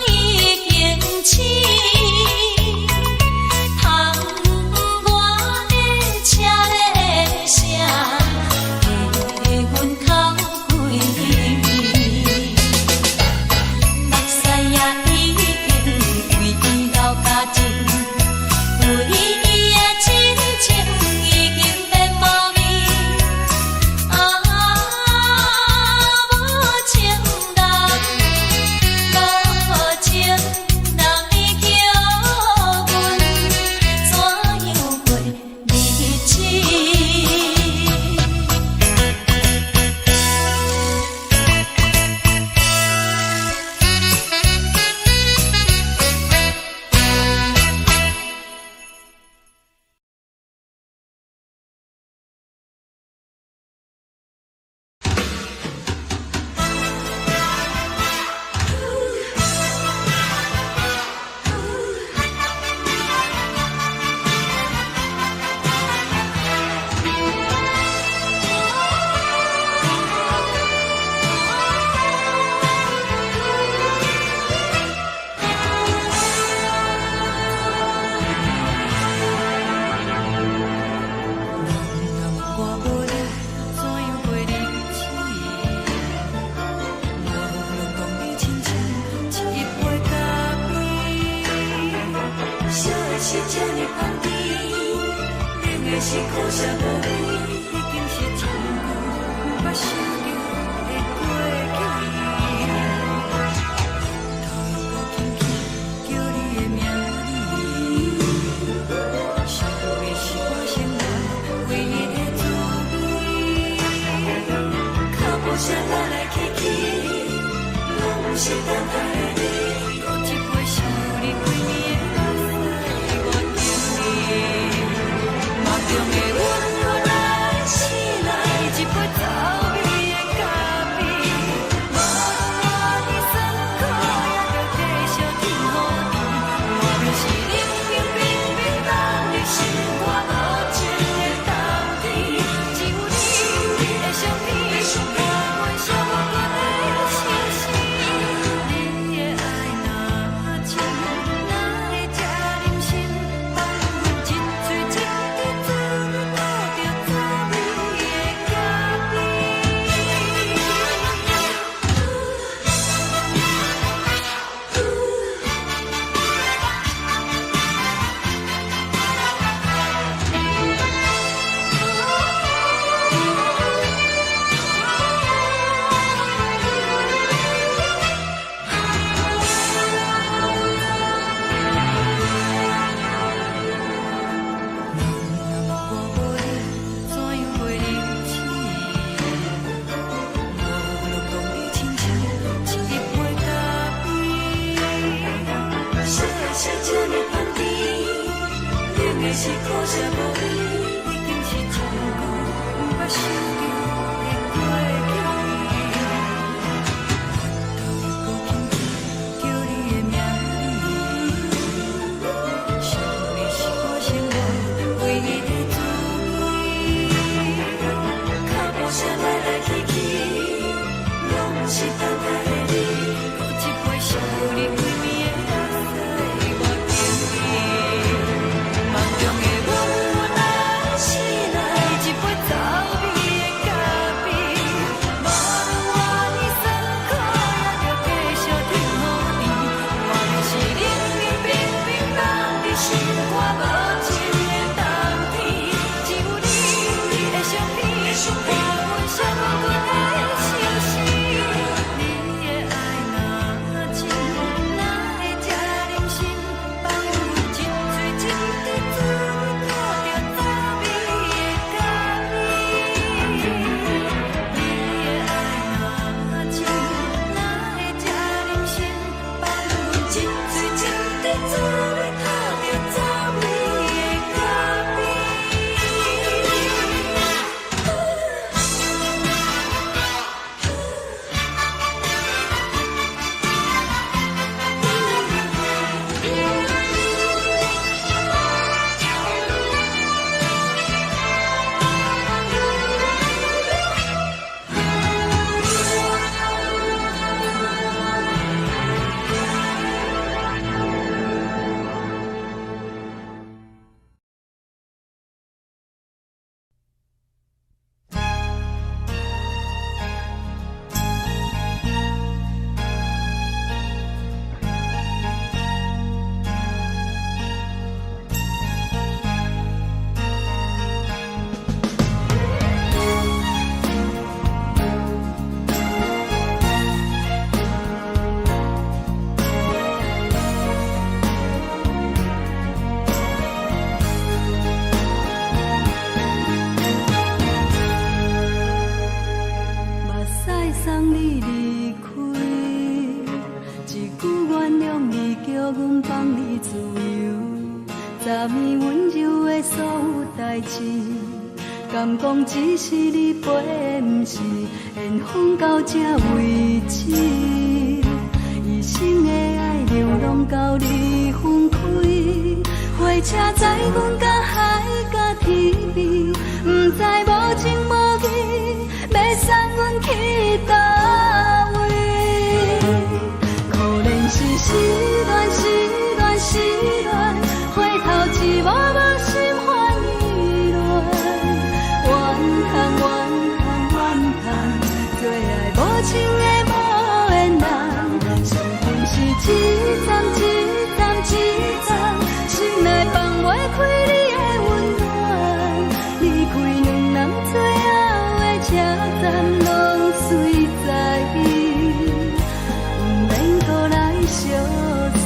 已经醒，窗外的车的声，气阮口开闭，目屎也已经规天流甲尽，为伊的真情已经变无味。无情人你叫阮怎样过日子？
我无你怎样过日子？无论讲你亲像一杯咖啡，烧的是这呢香甜，冷的是苦涩无味，已经是一句捌想着的过去。头又搁轻轻叫你的名字，想的是我生活唯一的滋味。脚步声来来去去，拢不是等待的你，搁一杯想你几年的目屎，我敬你。梦中的阮原来醒来，一杯走味的咖啡，无论我的酸苦，也着继续甜予你。我就是冷冰冰冰冷的心，我无情的冬天，只有你的相片，我阮寂寞过的心事。你的爱若真，哪会这忍心放阮一嘴一滴滋味，讨着滋味的咖啡。我无你怎样过日子？无论讲你亲像一杯咖啡，烧的是这呢香甜，冷的是苦涩无味，已经是一句捌想着的过去。头又搁轻轻叫你的名字，想的是我生活唯一的滋味。脚步声来来去去，拢不是等待的你，搁一杯想你几暝的目屎，我敬你。梦中的阮原来醒来，一杯走味的咖啡，无论我的酸苦，也着继续甜予你。我就是冷冰冰冰冷的心，我无情的冬天，只有你的相片，我阮寂寞过的心事。你的爱若真，哪会这忍心放阮一嘴一滴滋味，讨着滋味的咖啡。你的爱若真，哪会这忍心放阮一嘴一滴滋味，讨着滋味的咖啡。
阮放你自由，昨暝温柔的所有代志，敢讲只是你陪，不是缘分到这为止。一生的爱流浪到你分开，火车载阮到海角天边，不知无情无义，要送阮去倒位？可怜是失恋，失恋，失恋，回头一幕幕心烦意乱，怨叹，怨叹，怨叹，最爱无情的无缘人，伤痕是一站一站一站，心内放袂开你的温暖，离开两人最后的车站，拢随在不免搁来相送。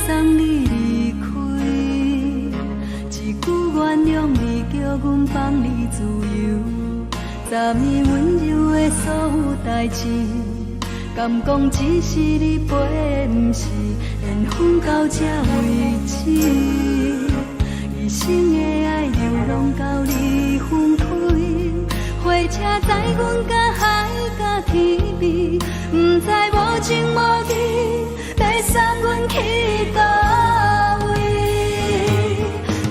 送你离开，一句原谅你，叫阮放你自由。昨暝温柔的所有代志，敢讲只是你陪，不是缘分到这为止。一生的爱流浪到你分开，火车载阮到海角天边，不知无情无义，要送阮去倒位？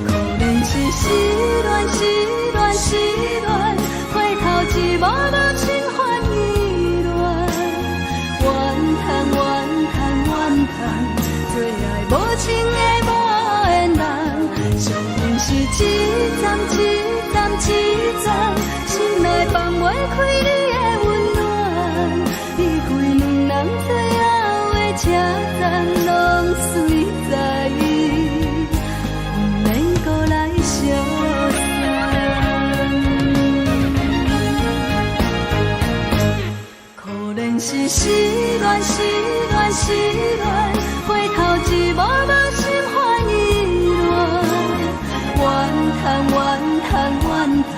可怜是失恋，失恋，失恋，回头一幕幕心烦意乱，怨叹，怨叹，怨叹，最爱无情的无缘人，伤痕是一站一站一站，心内放袂开你的温暖，离开两人最后的车站，拢随在不免搁来相送。可怜是失恋，失恋，失恋，回头一幕幕心烦意乱，怨叹，怨叹，怨叹，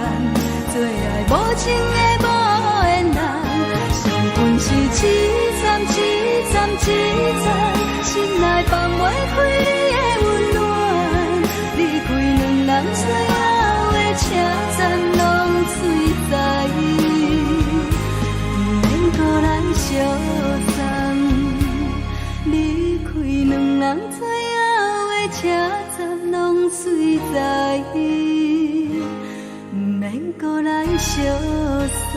最爱无情的无缘人，伤痕是一站一站一站，心内放袂开你的温暖，离开两人最后的车站，拢随在不免搁来相送。离开两人最后的车站，拢随在不免搁来相送。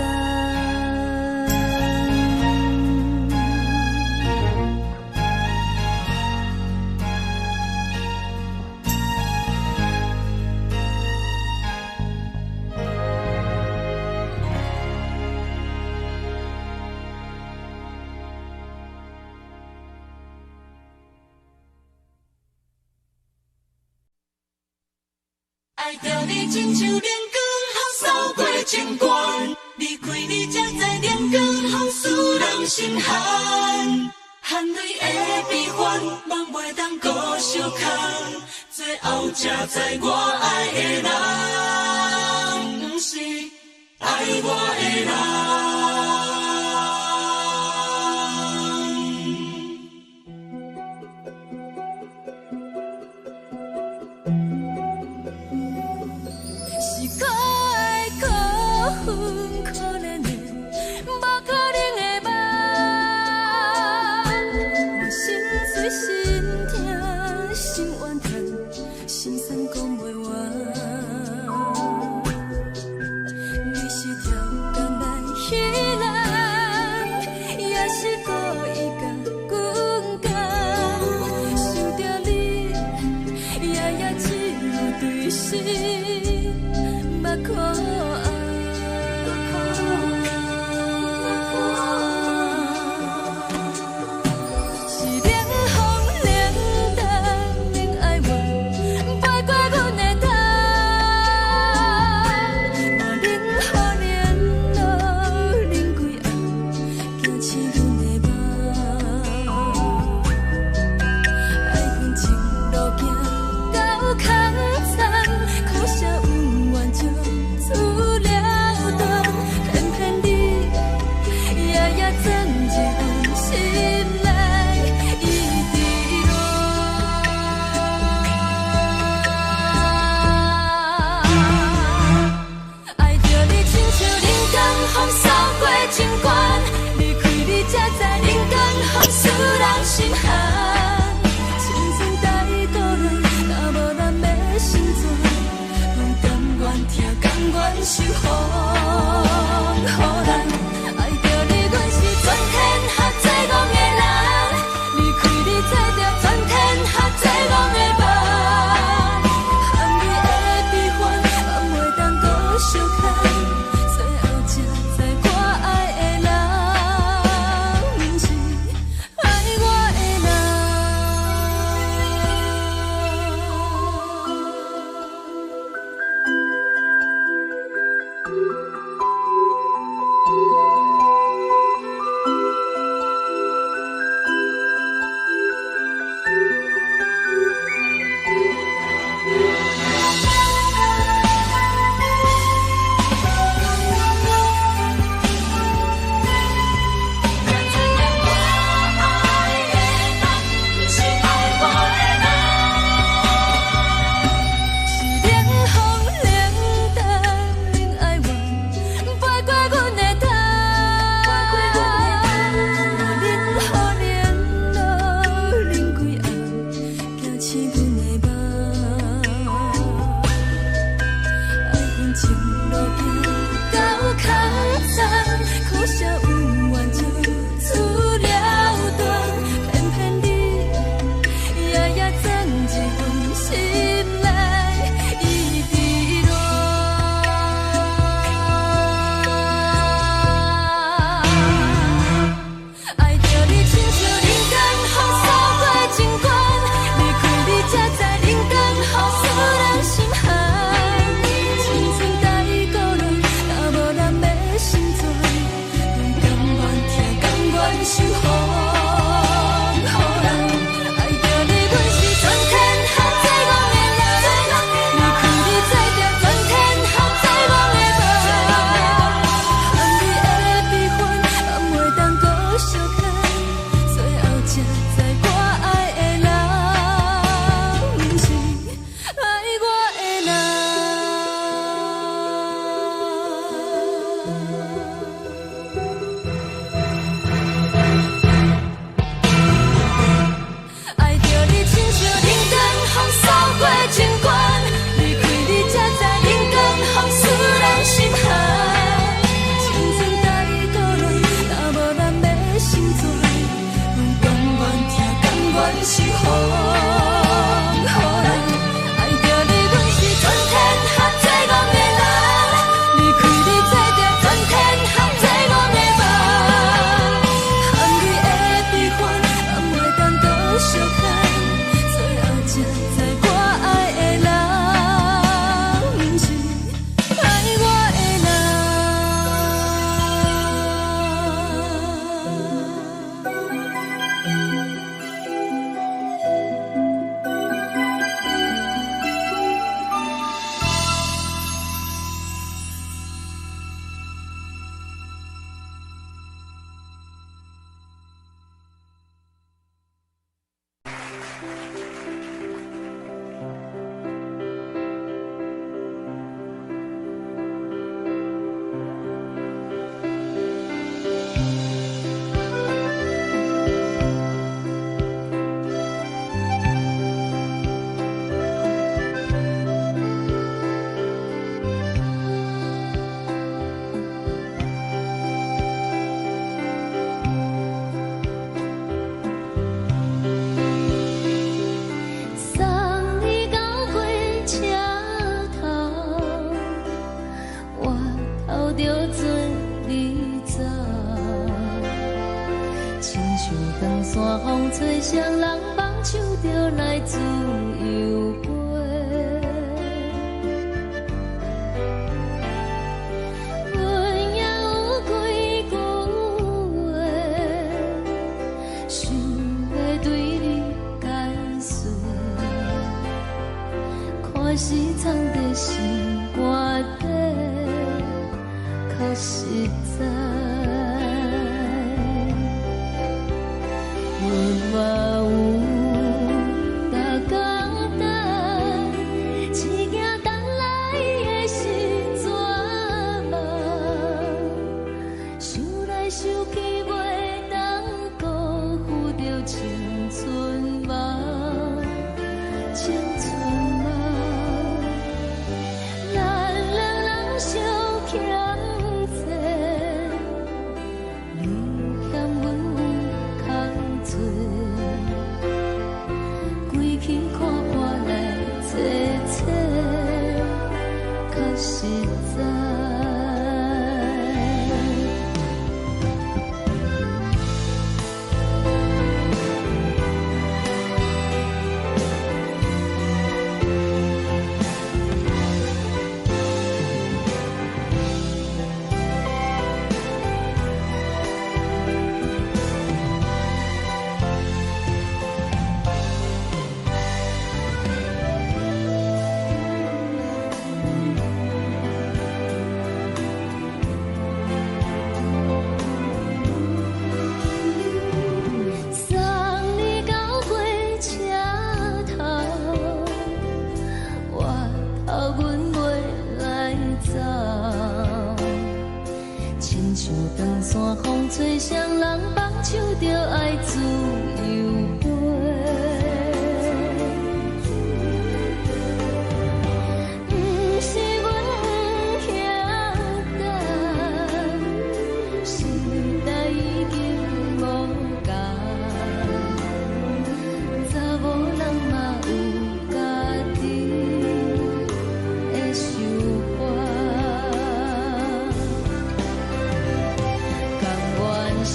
爱着你亲像阳光，风扫过情关，离开你才知阳光风使人心寒。含泪的悲欢，望袂当搁相牵，最后才知我爱的人，不是爱我的人。
是可爱可恨可怜的，无可能的梦。我心碎心痛心怨叹，心酸讲袂完。你是挑工来戏人，也是故意甲阮讲，想着你夜夜只有对视。目眶红，
像长山风吹双人放手就来自由飞。阮也有几句话，想要对你解释，可是藏在心肝底，较实在。阮嘛有大简单，一件等来的时阵嘛，想来想去袂当辜负着青春嘛，青春嘛，咱两人相欠债，你欠阮有空做，归去看破来坐坐，较实在。长山风吹双人放手就爱自由飞。不是阮不晓得，时代已经无同，查某人嘛有家己的想法。甘愿是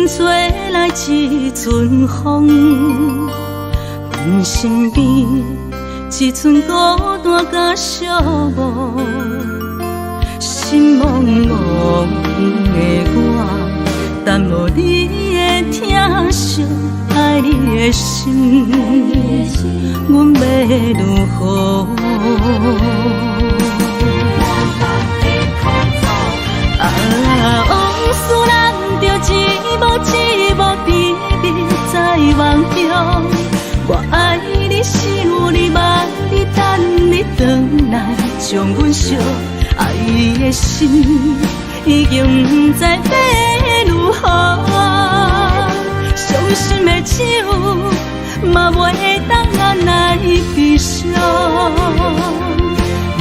轻吹来一阵风，阮身边一寸孤单甲寂寞，心茫茫的我，等无你的疼惜，爱你的心，阮要如何？往事人着一幕甜蜜在梦中。我爱你是有你梦里等你回来，将阮惜爱的心已经不知要如何。伤心的手嘛袂当按来悲伤，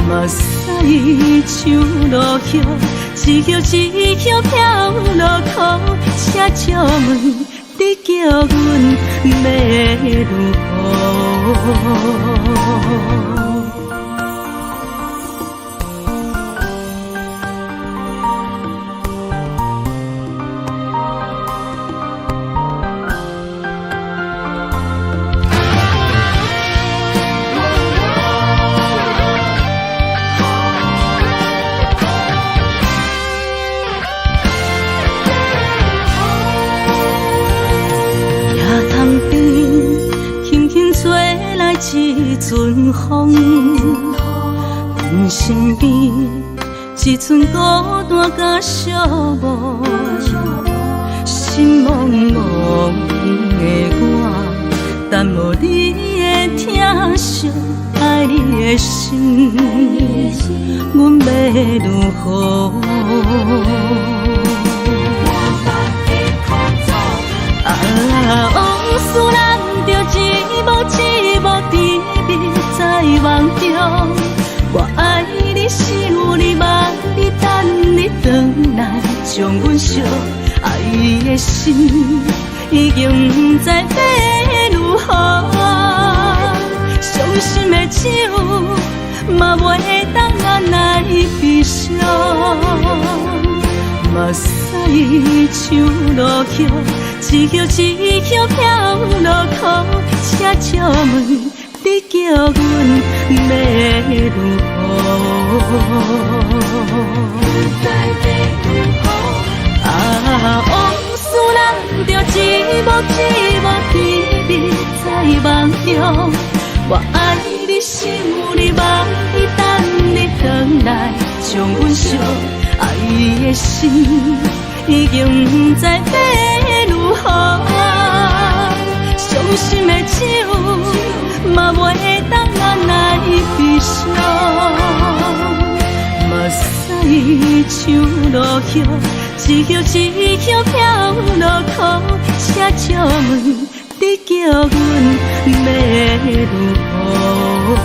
目屎像落雨，一曲一曲飘落雨，请借问你叫阮要如何？一阵风，阮身边一寸孤单甲寂寞，心茫茫的我，等无你的疼惜，爱你的心，阮要如何？往事人着一幕甜蜜在梦中。我爱你是有你梦里等你回来，将阮惜爱的心已经不知要如何。伤心的手嘛袂当按来悲伤，目屎像落雨，一曲一曲飘落雨，请借问你叫阮要如何？往事人着一幕甜蜜在梦中。我爱你是有你梦里等你回来，将阮惜爱的心已经不知要如何。伤心的手嘛袂当按来悲伤，目屎像落雨，一曲一曲飘落雨，请借问你叫阮要如何？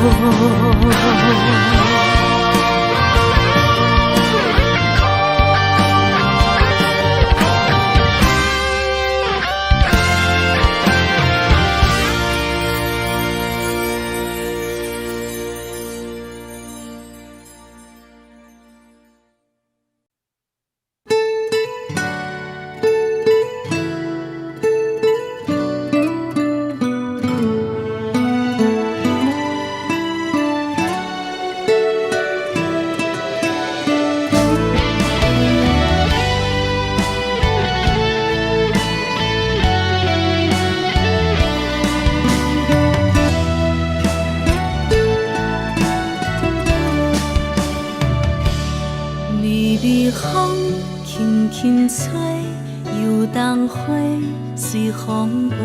随风飞，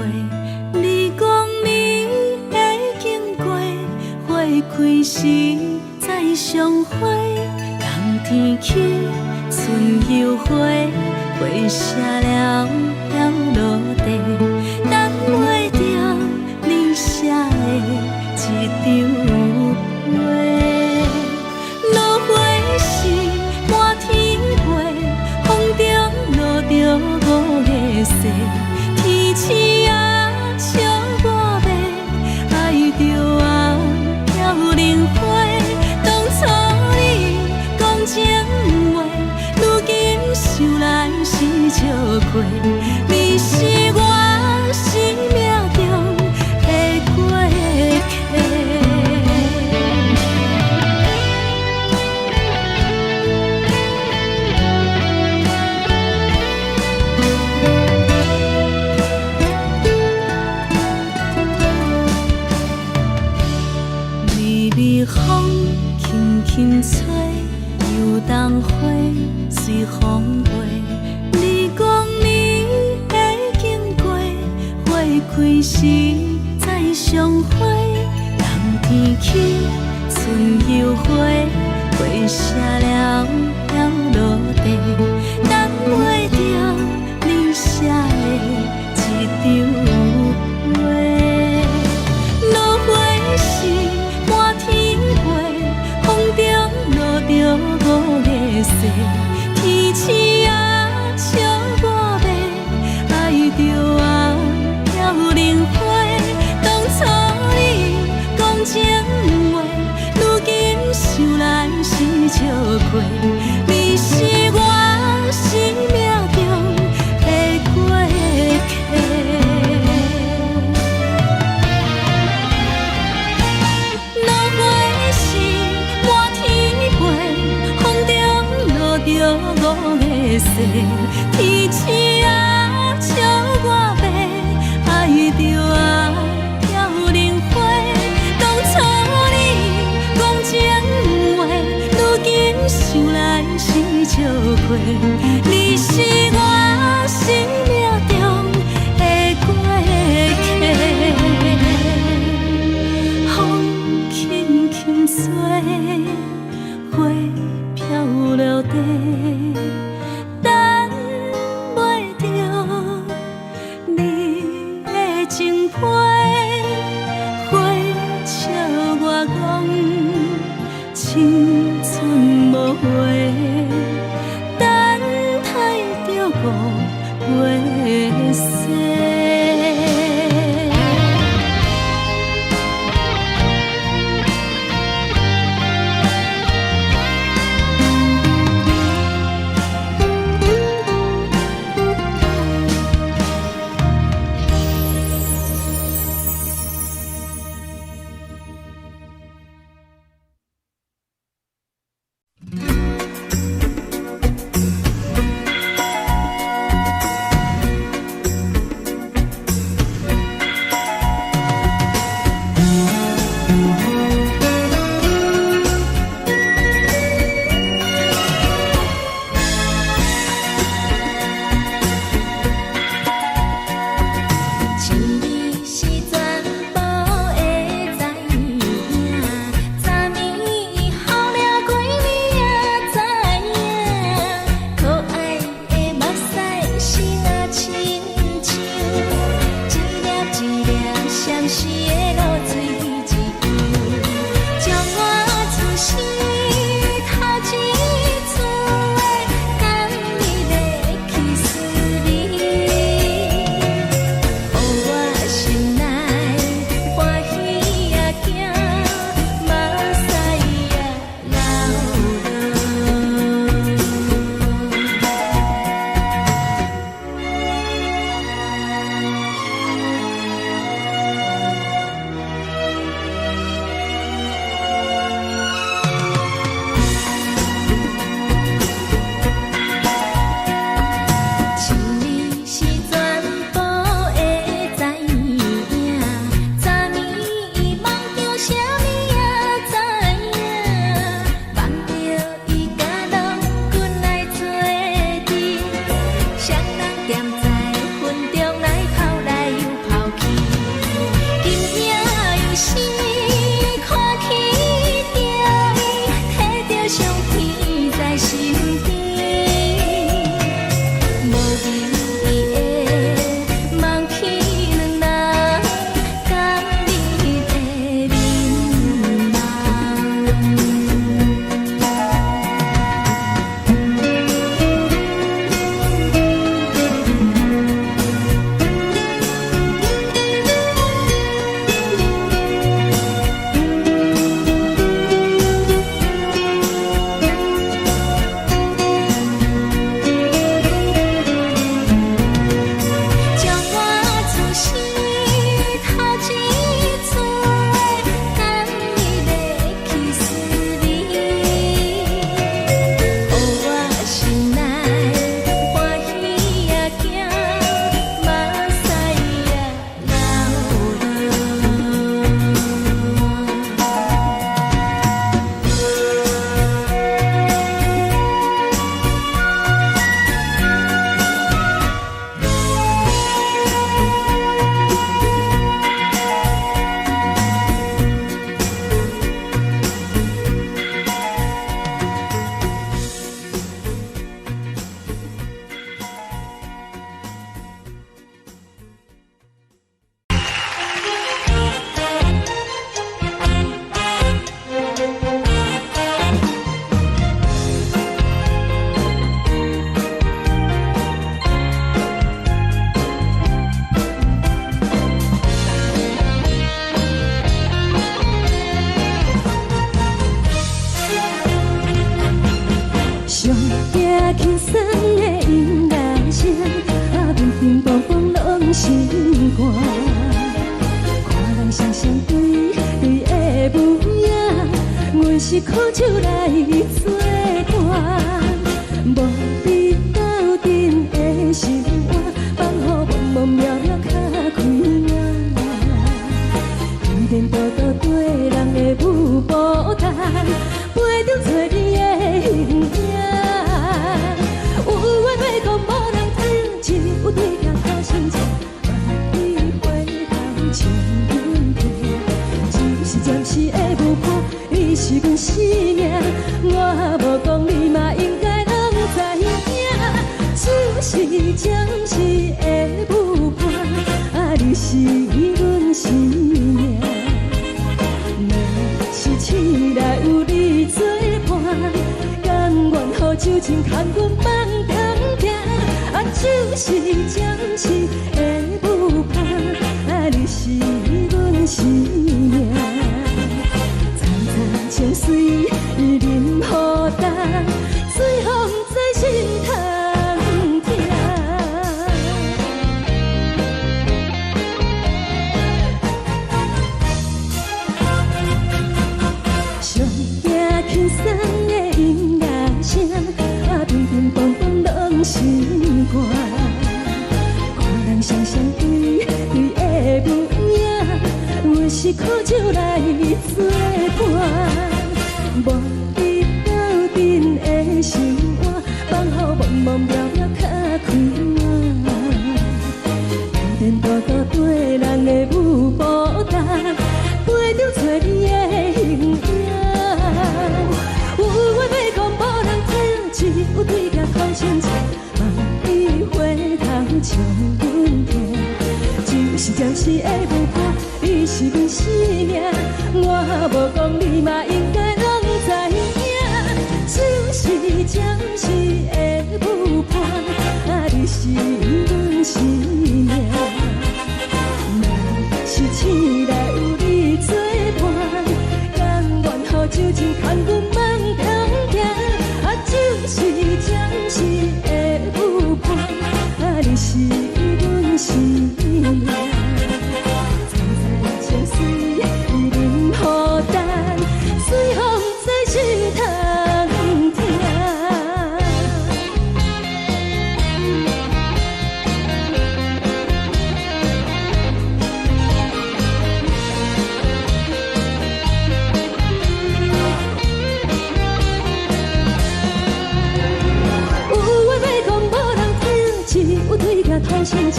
你讲你会经过，花开时再相会。冬天起，春又花，花谢了飘落地，等袂着你写的一张画。落花时满天飞，风中落着五个色。天星啊，笑我袂爱着啊，飘零花。当初你讲情话，如今想来是笑过。开时再相会，人天起春又花，花谢了了落地，等袂着你写的一张画。落花时满天飞，风中落着五个色，天星啊笑我迷，爱着啊飘零花。当初你讲情话，如今想来是笑亏。你是我生命中的过客。落花时满天飞，风中落着五个色，天星啊笑我迷，爱着啊飘零花。当初你讲情话，如今想来是笑亏。你是我生命中的过客。风轻轻吹，花飘落地，等袂着你的情批。花笑我讲青春无悔，等待着五月雪。
是阮生命，我无讲你嘛应该拢知影，就是暂时的舞伴，啊，你是阮生命。若是醒来有你作伴，甘愿予酒精牵阮放空行，啊，就是暂时的舞伴，啊，你是阮生命。情水伊任何淡，水风在心通听。上惊轻松的音乐声，啊，乒乒乓乓拢心肝。看人双双对对的模样，我是苦酒来作伴。无你斗阵的生活，放乎茫茫渺渺较快活。孤单大道对人的舞步单，陪着找你的形影。有话要讲无人听，只有对镜头前坐，望你回头将阮听。就是暂时的舞伴，你是阮生命，我无讲你嘛应该。就是暂时的舞伴，啊，你是阮生命。若是醒来有你作伴，甘愿予酒精牵阮放空行，啊，就是暂时的舞伴，啊，你是阮生命。藏在情水伊任何淡，随风在心头。头前坐，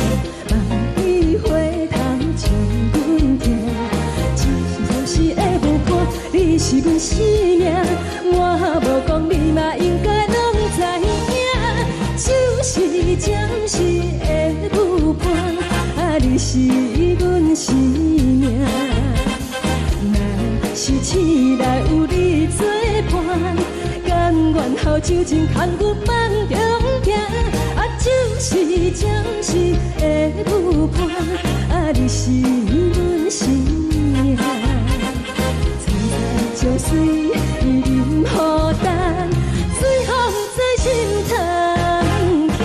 望你回头将阮听。就是暂时的舞伴，你是阮生命，我无讲你嘛应该拢知影。就是暂时的舞伴，啊，你是阮生命。若是醒来有你作伴，甘愿予酒精牵阮放中行。就是暂时的舞伴，啊，你是阮生命。藏在情水伊任何淡，随风在心头听。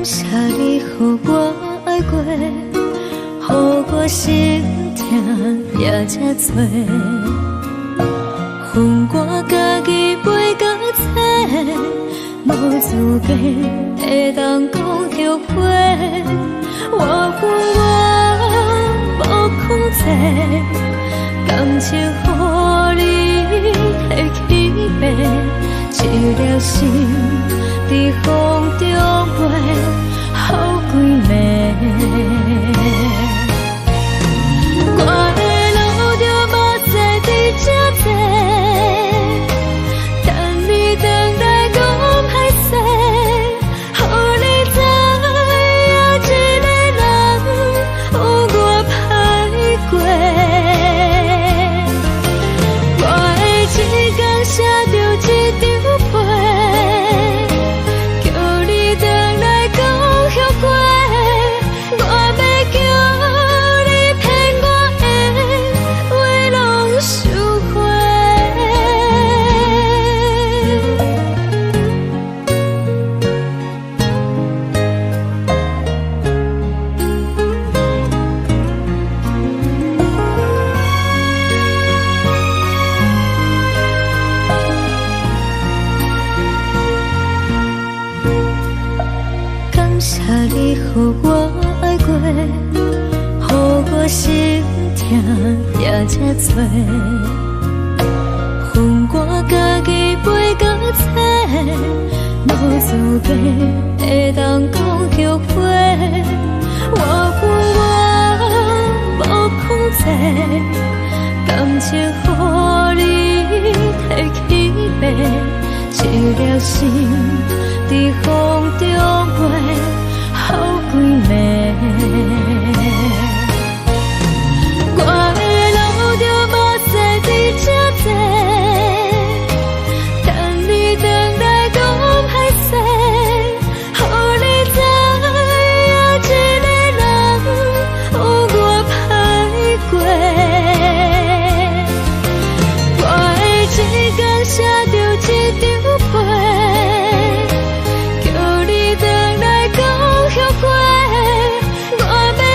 谢你，予我爱过，予我心痛也这多，恨我家己袂到切，无资格会当讲后悔。我恨我无控制，感情予你提起飞，一粒心在风中飞。好几暝，我的路就无再伫这多，等你回来讲歹势，予你知影一个人有我歹过，我会一天写着一张被。谢你，予我爱过，予我心痛也这多，恨我家己袂到切，无资格会当讲后悔。我恨我无控制，感情予你提起飞，一粒心在风中飞。好几暝，我的路就无再伫这多，等你回来讲歹势，予你知影一个人有我歹过，我会一天写着一张被，叫你回来讲。后悔，我要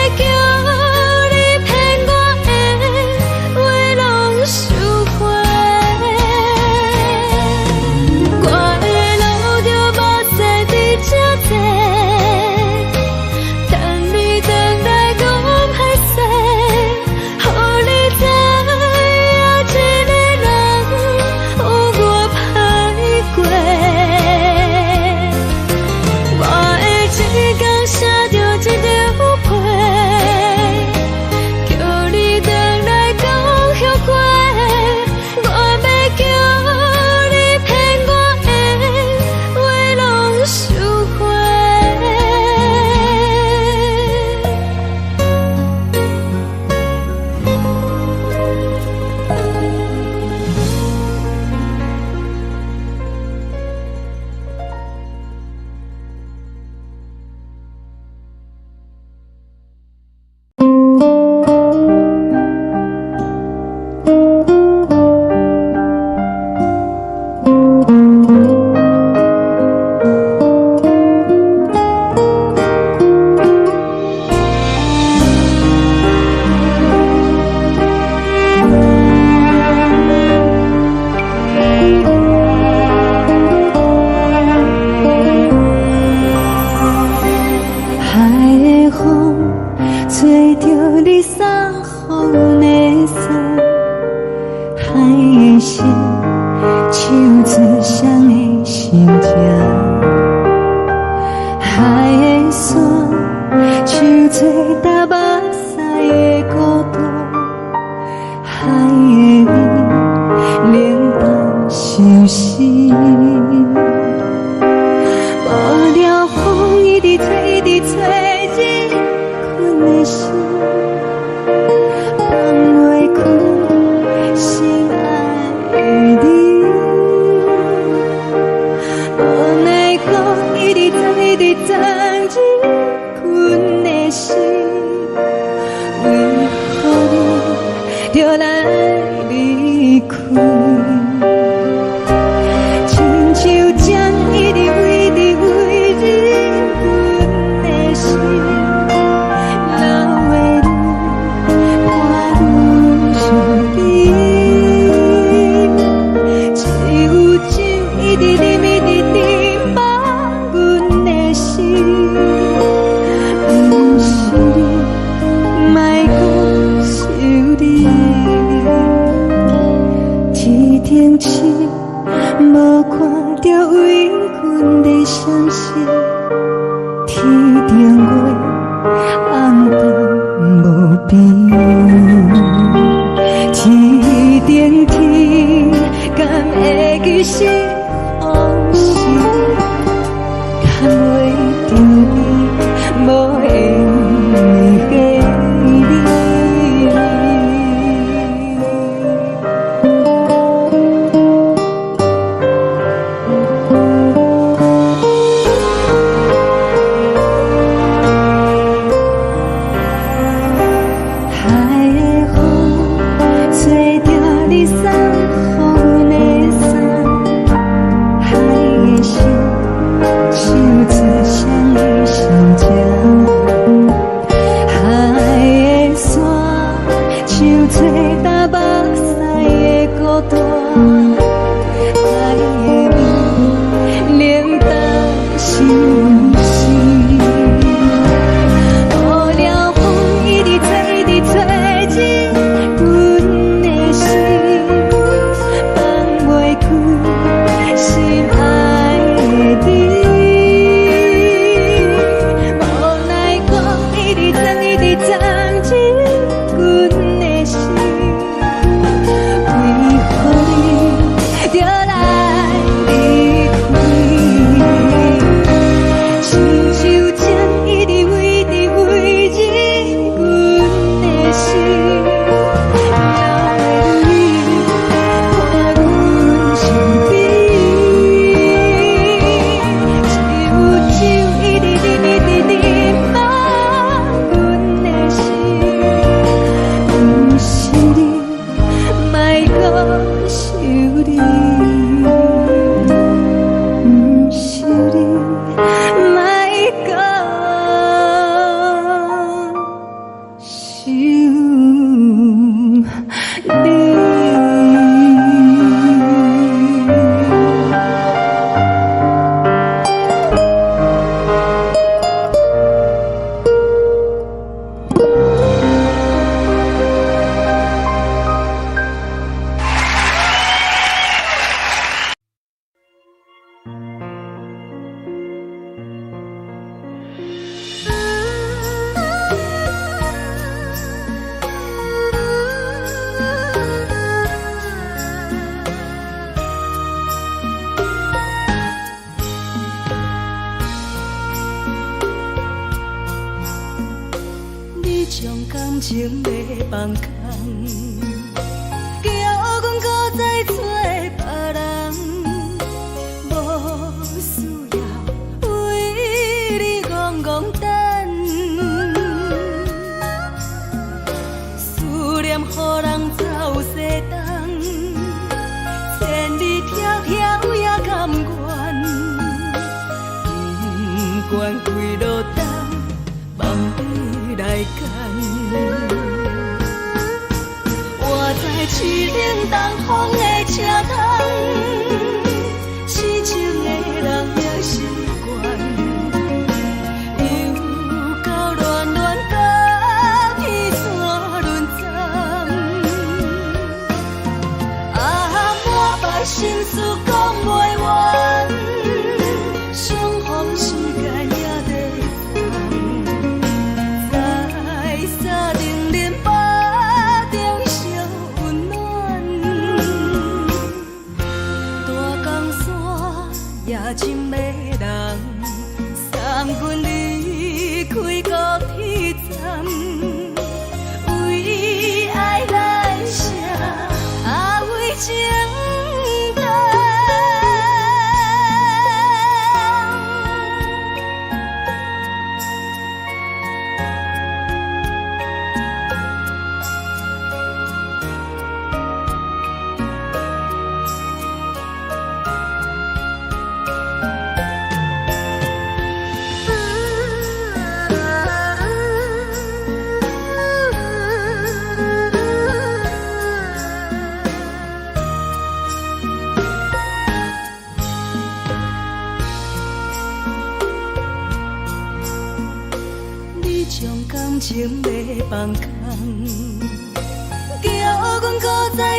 送予阮的伞，海的心，手指双的心情，海的山，手做搭目屎的孤单，海的味，冷淡伤心。无聊风一直吹，一直吹，日困的心，放袂开心爱的你。无奈风一直撞，一直撞，日困的心，为何你就来离开？亲像针一直围，一直围日阮的心，流的泪，看愈伤悲。只有酒一直啉，一直啉，放阮的心，不是你，莫搁想你。天顶星，无看到为阮的伤心，天顶月，暗淡无边，天顶天，敢会记是往事，敢袂着你，无缘给你。
情要放空，叫阮搁再找别人，无需要为你戆戆等。思念予人走西东，千里迢迢也甘愿，不管几路东，望你来干。我在凄冷东风的车窗，痴情的人也习惯，又到乱乱甲彼山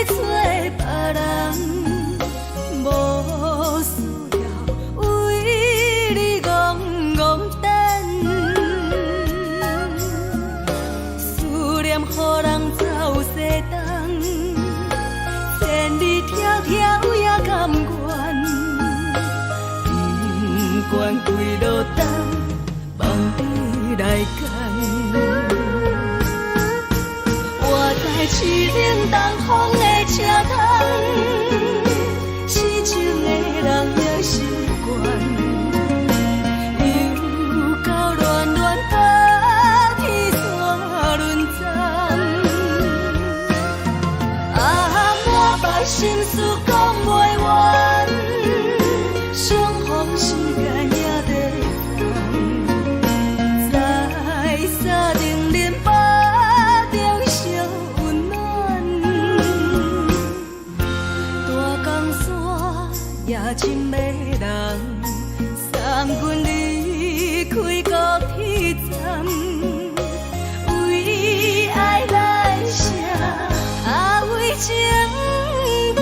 找别人，无需要为你戆戆等，思念予人走西东，千里迢迢也甘愿，不管几路灯，梦你来牵。我在市冷东风的车窗，痴情的人也习惯，又到乱乱把天线轮转。啊，满腹心事讲袂完，相逢时间也在等，在沙定林巴中相温暖。大江山也真迷人，送阮离开高铁站，为爱来写，为情等。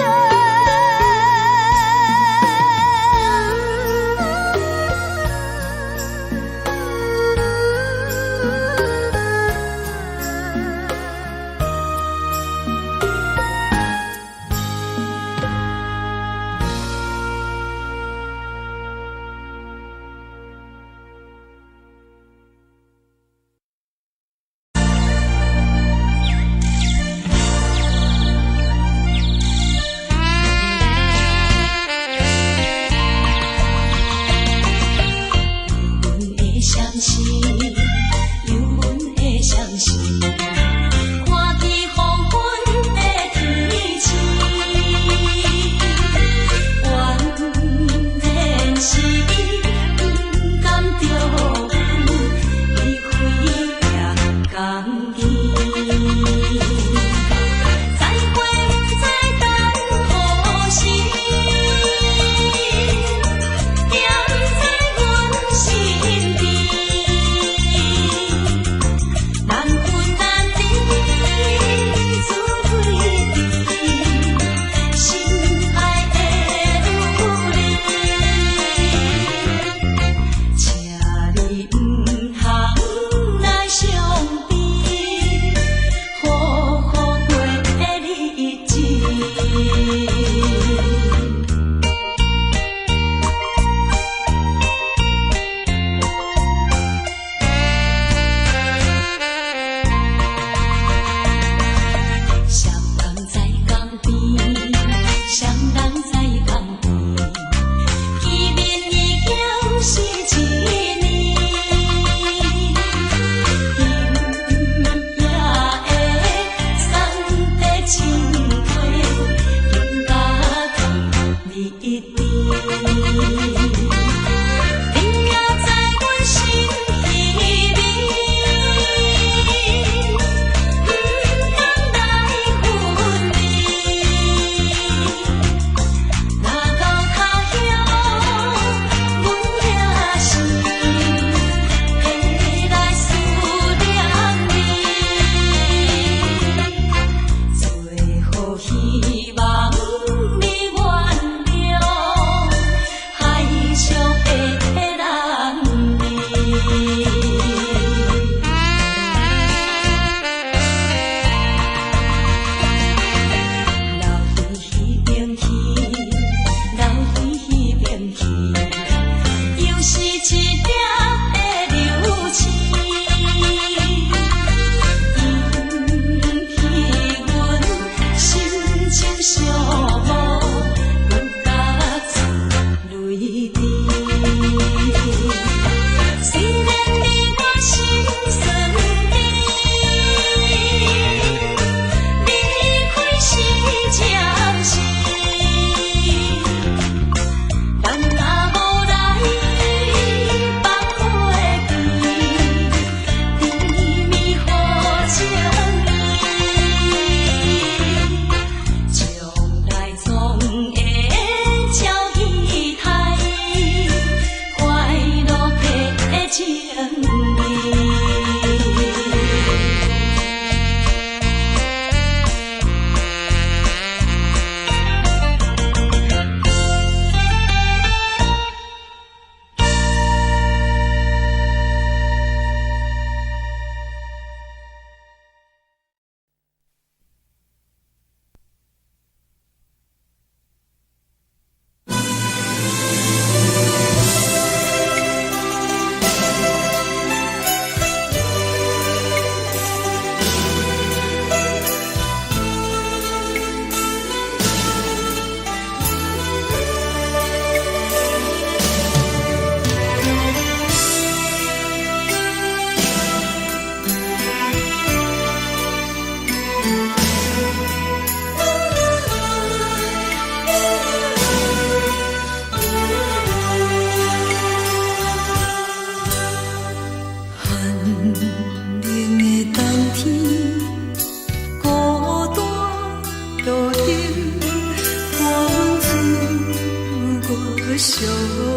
寂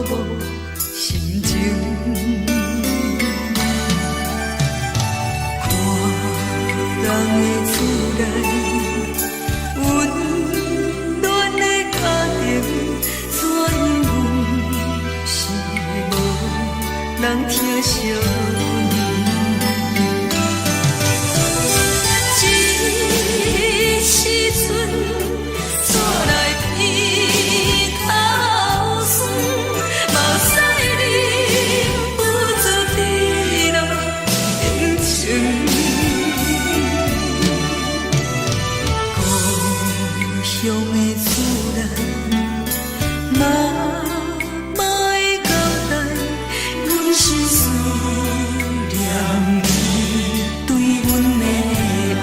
寞心情，看人的厝内温暖的家庭，怎样是无人疼惜你？这时阵怎来偏口酸？目屎忍不住滴落眼睛。故乡的厝内，妈妈的交代，阮是思念你对阮的爱。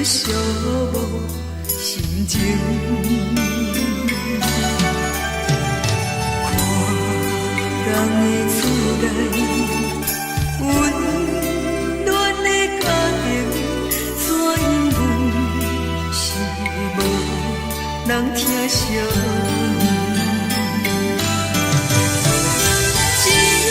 寂寞心情，看人的厝内温暖的家庭，怎样是无人疼惜你？这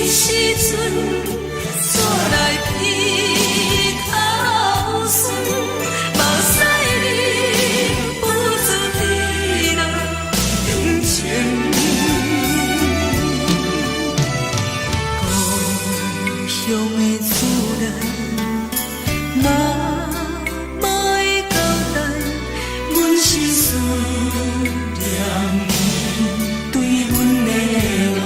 时阵怎来偏口酸？目屎忍不住滴落眼睛。故乡的厝内，妈妈的交代，阮是思念你对阮的爱。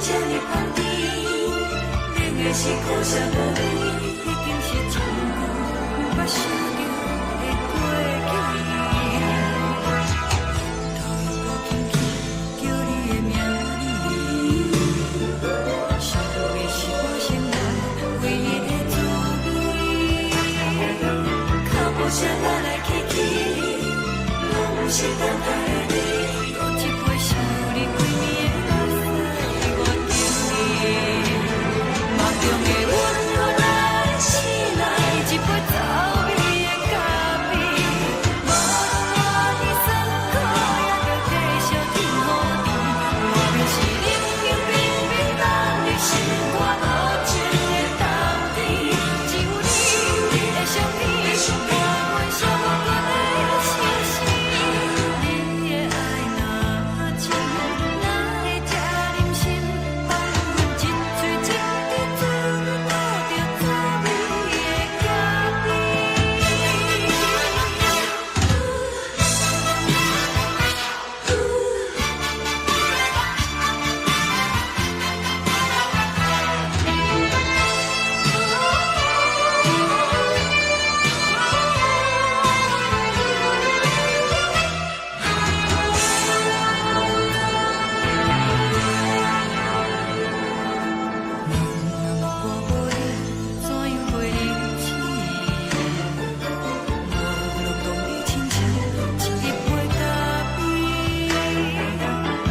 这呢香甜，冷的是苦涩无味，已经是千古不朽着的过去。头又搁轻轻叫你的名字，想的是我心内唯一的滋味。脚步声来来去去，拢是等待的你，搁一杯想你几暝的目屎，我着你。梦中的阮落来醒来，一杯走味的咖啡，无论我的酸苦，也着继续甜予你。我便是冷冷冰冰放你心肝无情的冬天，只有你的相片，我阮寂寞过的心事。你的爱若真，哪会这忍心放阮一嘴一滴滋味，倒着滋味的咖啡。我无你，怎样袂离弃？无路当你亲像一杯咖啡，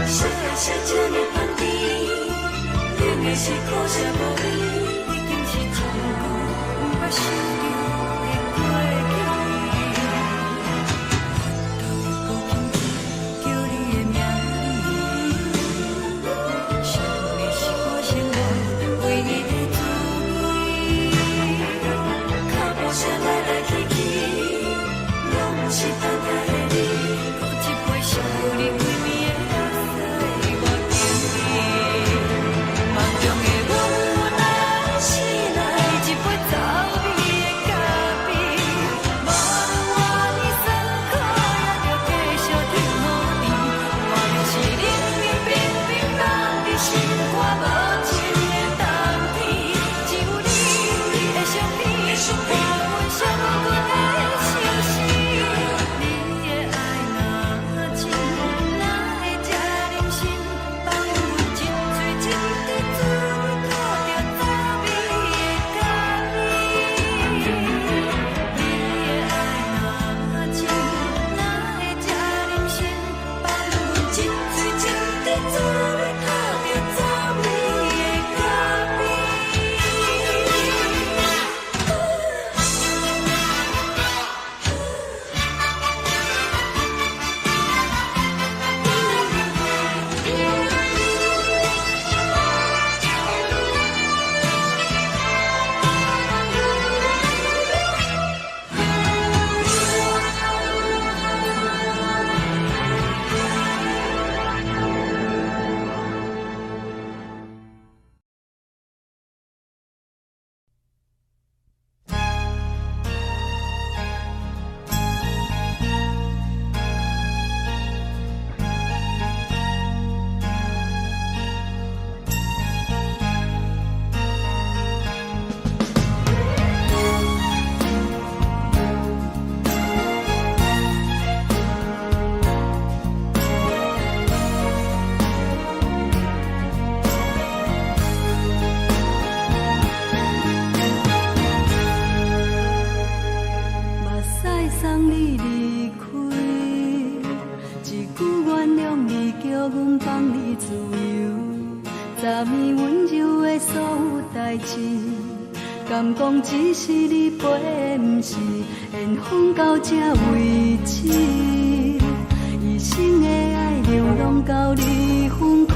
小的是这呢香甜，冷的是苦涩无味，已经是千古不朽着的过去。头又搁轻轻叫你的名字，想的是我心内唯一的滋味。脚步声来来去去，拢是等待的你，搁一杯想你几暝的目屎，我着你。梦中的阮来醒来，一杯走味的咖啡，无论我的酸苦，也着继续甜予你。我便是冷冷冰冰放你心肝无情的冬天，只有你的相片，我阮寂寞过的心事。你的爱若真，哪会这忍心放阮一嘴一滴滋味，倒着滋味的咖啡。你的爱若真，哪会这忍心放阮一嘴一滴滋味，倒着滋味的咖啡。目屎送你离开，一句原谅你，叫阮放你自由，昨暝温柔的所有代志，敢讲只是你陪，不是缘分到这为止。一生的爱流浪到你分开，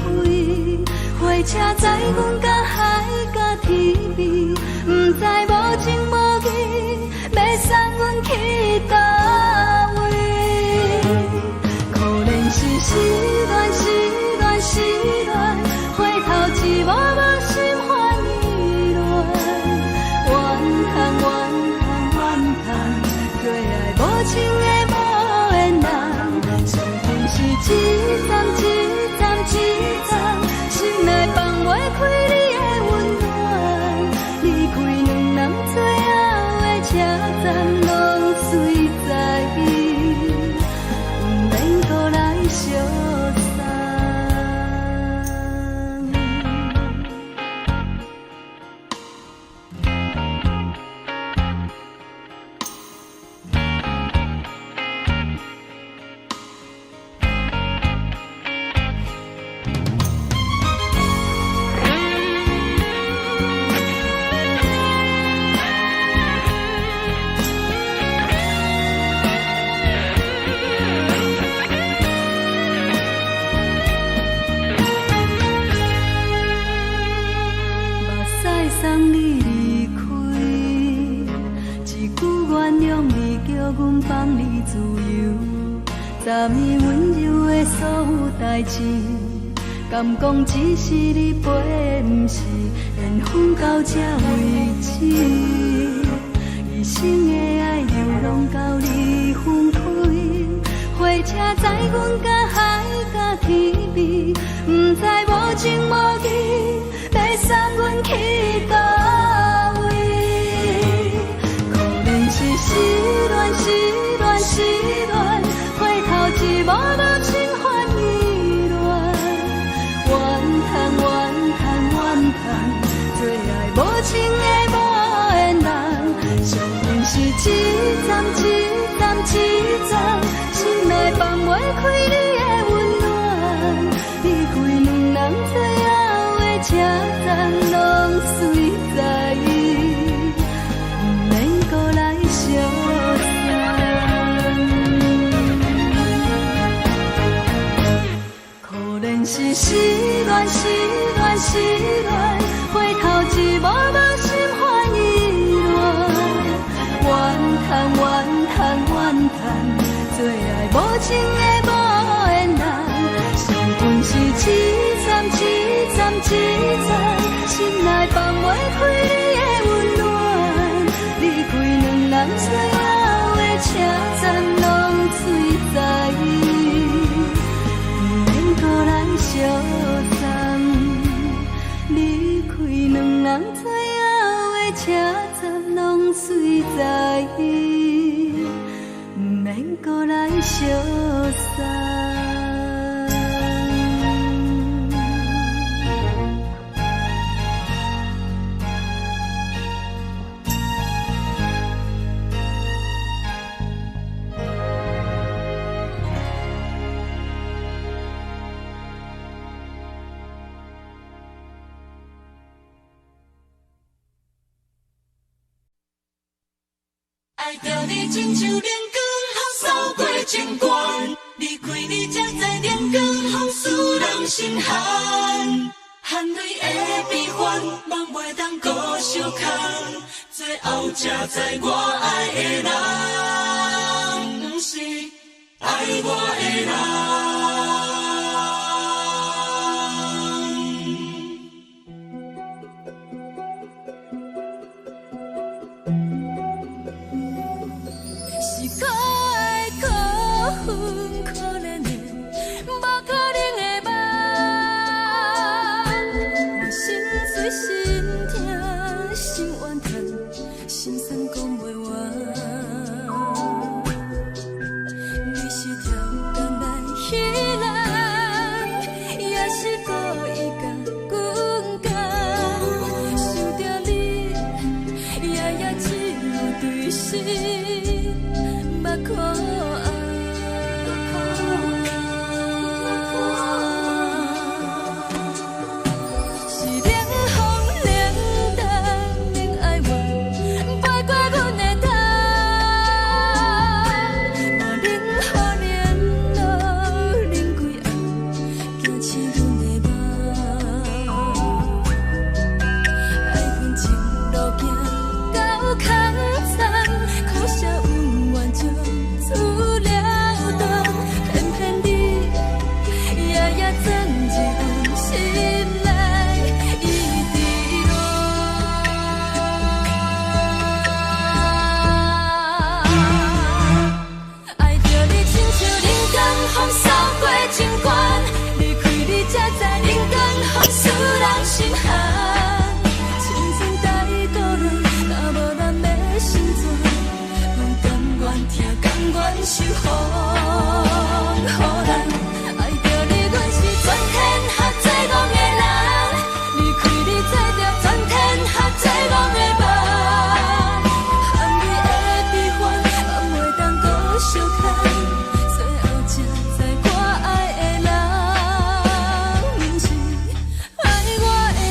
火车载阮甲海甲天边，不知无情无义，要送阮去倒位？可怜是失恋，失恋，失恋，回头一幕幕心欢意乱，怨叹，怨叹，怨叹，对爱无情的无缘人，生命是一站一站一站，心内放
随在意，不免搁来相送。送你离开，一句原谅你，叫阮放你自由。昨暝温柔的所有代志，敢讲只是你陪，不是缘分到这为止。一生的爱流浪到你分开，火车载阮甲海甲天边，不知无情无义。要送阮去倒位？可能是失恋，失恋，失恋，回头一幕幕心烦意乱，怨叹，怨叹，怨叹，最爱无情的无缘人。伤痕是一站一站一站，心内放袂开你的温暖，离开两人最后的车站拢随在意，不免搁来相送。可能是失恋，失恋，失恋，回头一幕幕心烦意乱，怨叹，怨叹，怨叹，最爱无情的无缘人。伤痕是一站一站一站，心内放袂开你的温暖，离开两人最后的车站拢随在意，不免搁来相送。离开两人最后的车站拢随在意，不免搁来相送。
爱着你亲像连光风扫过情关，离开你才知连光风使人心寒。含泪的悲欢，望袂当搁相牵，最后才知我爱的人，不是爱我的人。
守护，予人爱着你，阮是全天下最戆的人。离开你，做着全天下最戆的梦。含你的悲欢，放袂当搁相牵。最后才知我爱的人，不是爱我的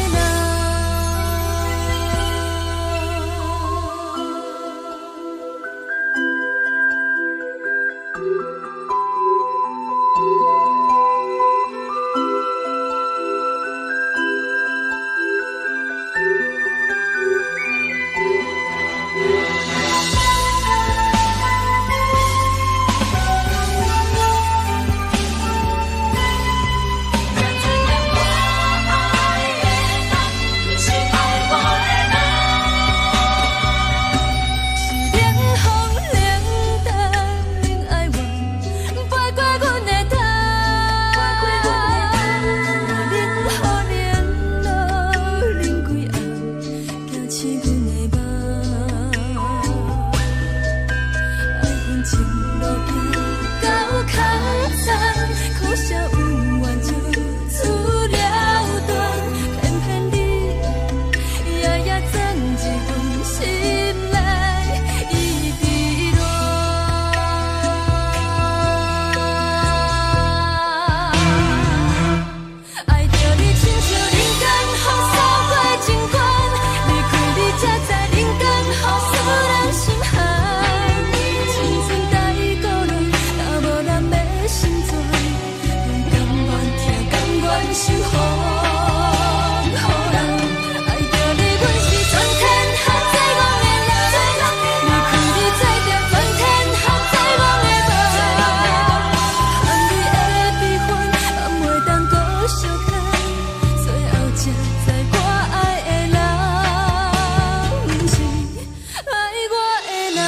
人。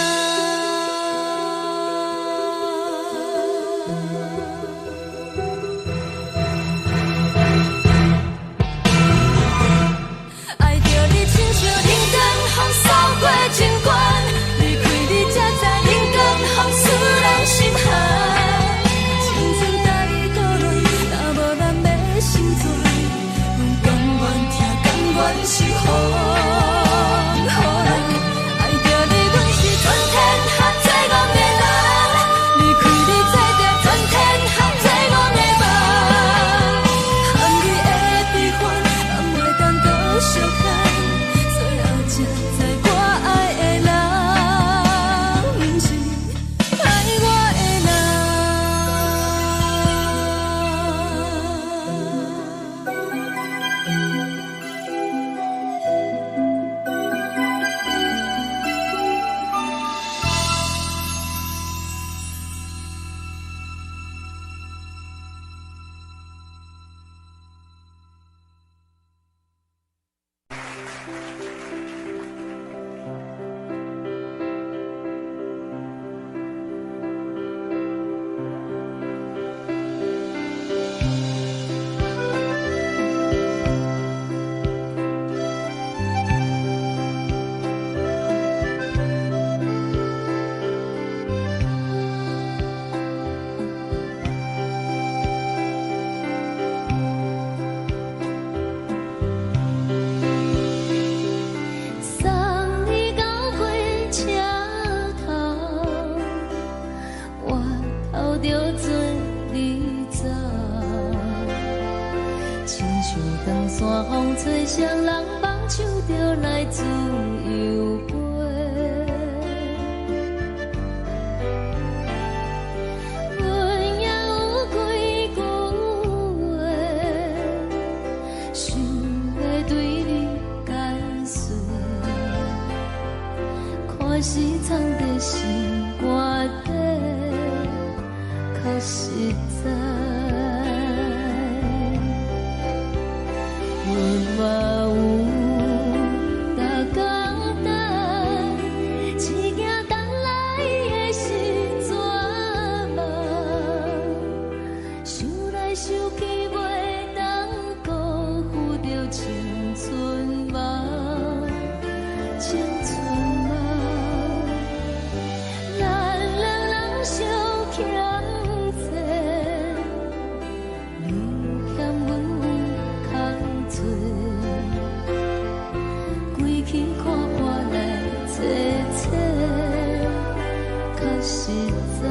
青春梦，咱两人相
实在。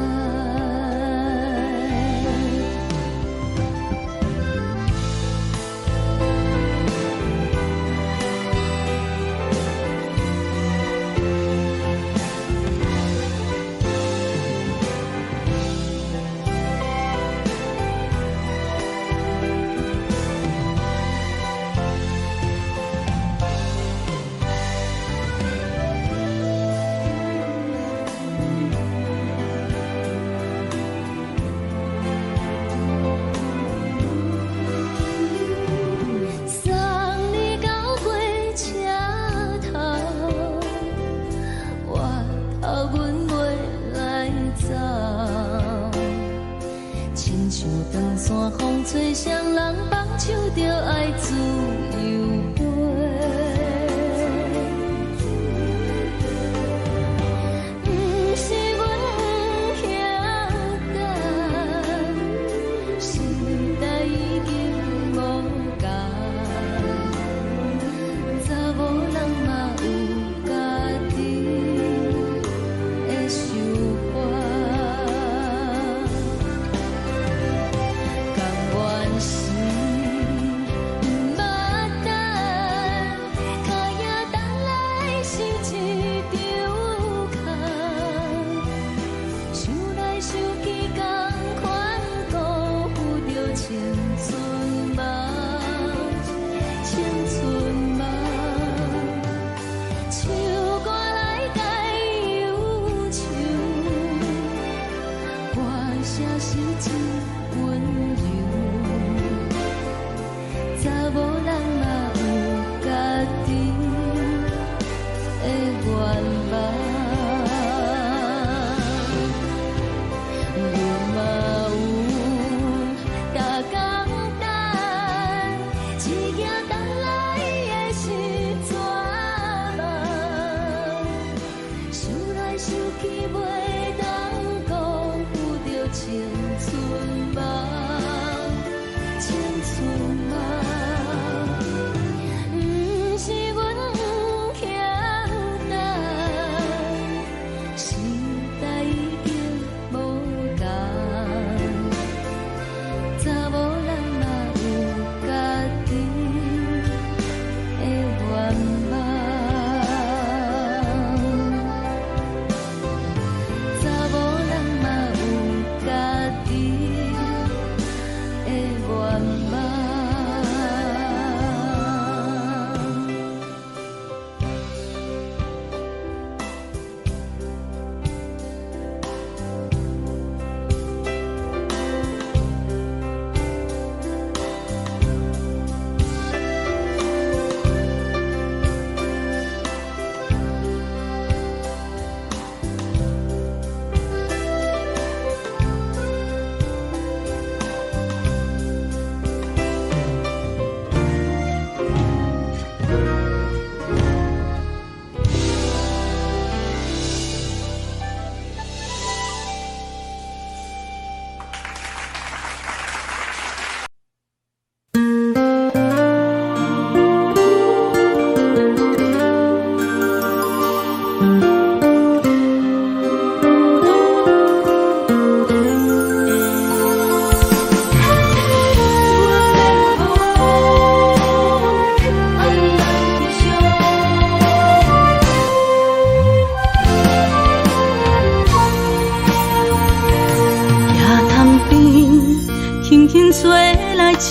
吹双人放手着爱自由飞，不是阮不晓得，时代已经无同，查某人嘛有家己的想法。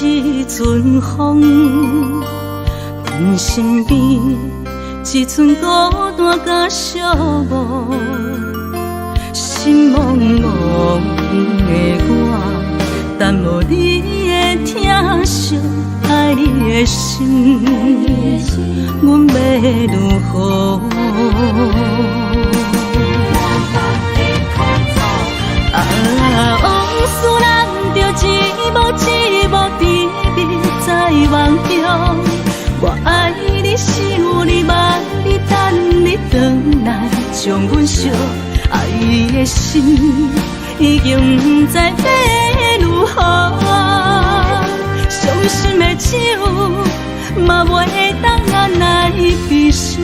一阵风，阮身边一寸孤单甲寂寞，心茫茫的我，等无你的疼惜，爱你的心，阮要如何？往事难着一幕甜蜜在梦中。我爱你是有你望你等你回来，将阮惜爱你的心已经不知要如何。伤心的手嘛袂当按来悲伤。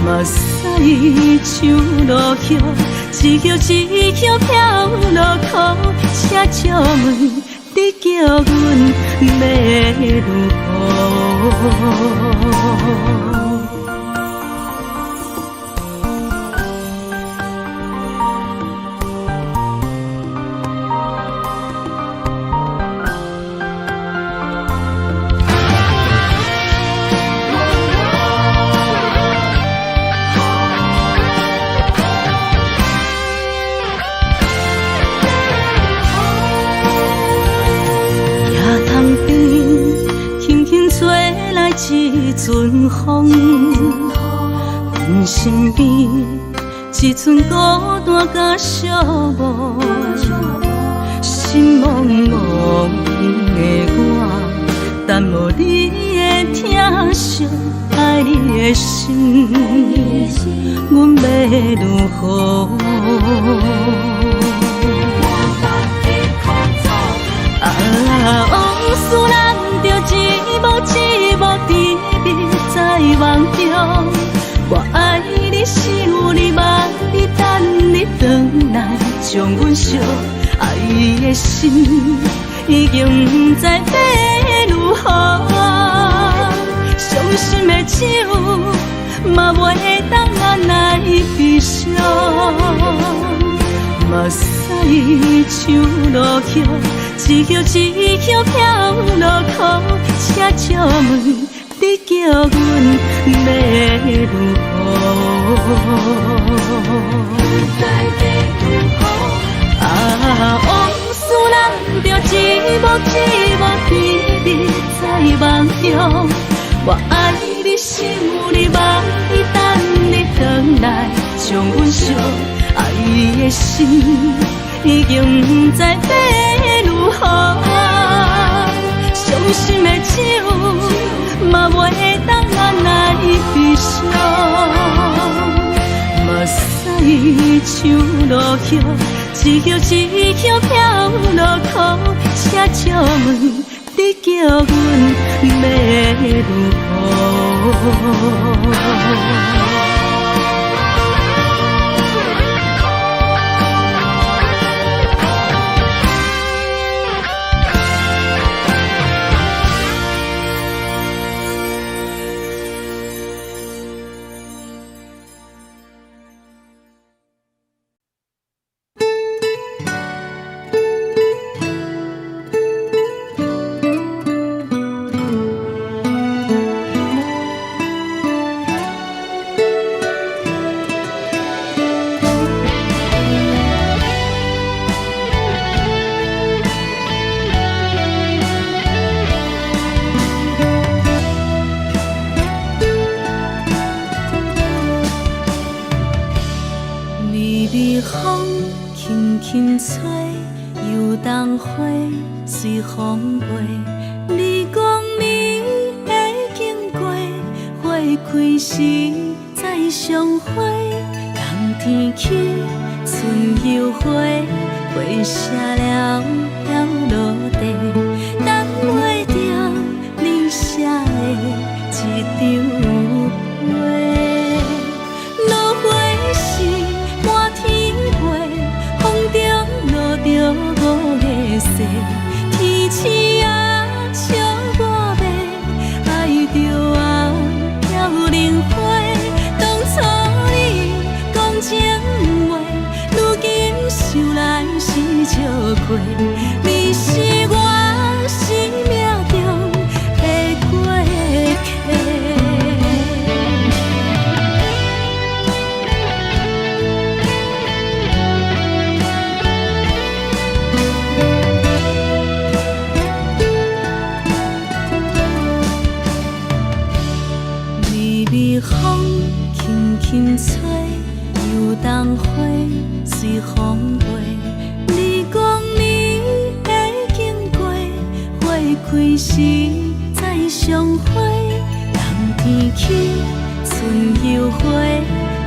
嘛使像落叶，一叶一叶飘落雨，请借问你叫阮要如何？一阵风，阮身边一阵孤单甲寂寞，心茫茫的我，等无你的疼惜，爱你的心，阮要如何？往事人着一幕一幕甜蜜在梦中，我爱你是有你梦你等你回来，将阮惜爱的心已经不知要如何。伤心的手嘛袂当按来悲伤，嘛使像落叶。一叶一叶飘落雨，请借问你叫阮要如何？往事人着一幕一幕甜蜜在梦中，我爱你是有你梦你等你回来，将阮惜爱的心已经不知要如何。伤心的手嘛袂当按来悲伤，嘛使像落叶，一叶一叶飘落雨，请借问你叫阮要如何？随风飞，你讲你会经过，花开时再相会。冬天起，春又花，花谢了飘落地，等袂着你写的一张画。落花时满天飞，风中落着五个色。天星啊，笑我袂爱着啊，飘零花。当初你讲情话，如今想来是笑过。你是我生命中的过客。风轻轻吹，又当花随风飞。你讲你会经过，花开时再相会。冬天起，春又花，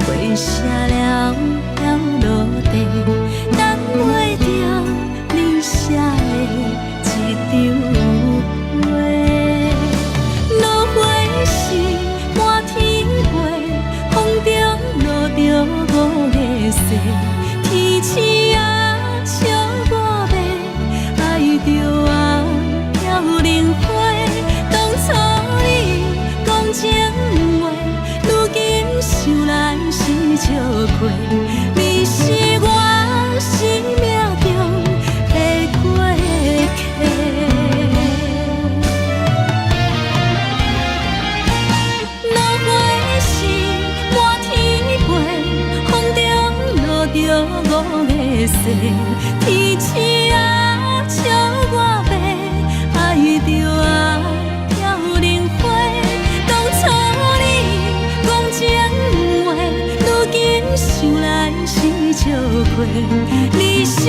花谢了飘落地，等袂着你写的一张画。落花时满天飞，风中天星啊，笑我要爱着啊，飘零花。当初你讲情话，如今想来是笑亏。你是我生命中的过客。落花是满天飞，风中落着五个星。天星啊，笑我要爱着啊，飘零花。当初你讲情话，如今想来是笑亏。你是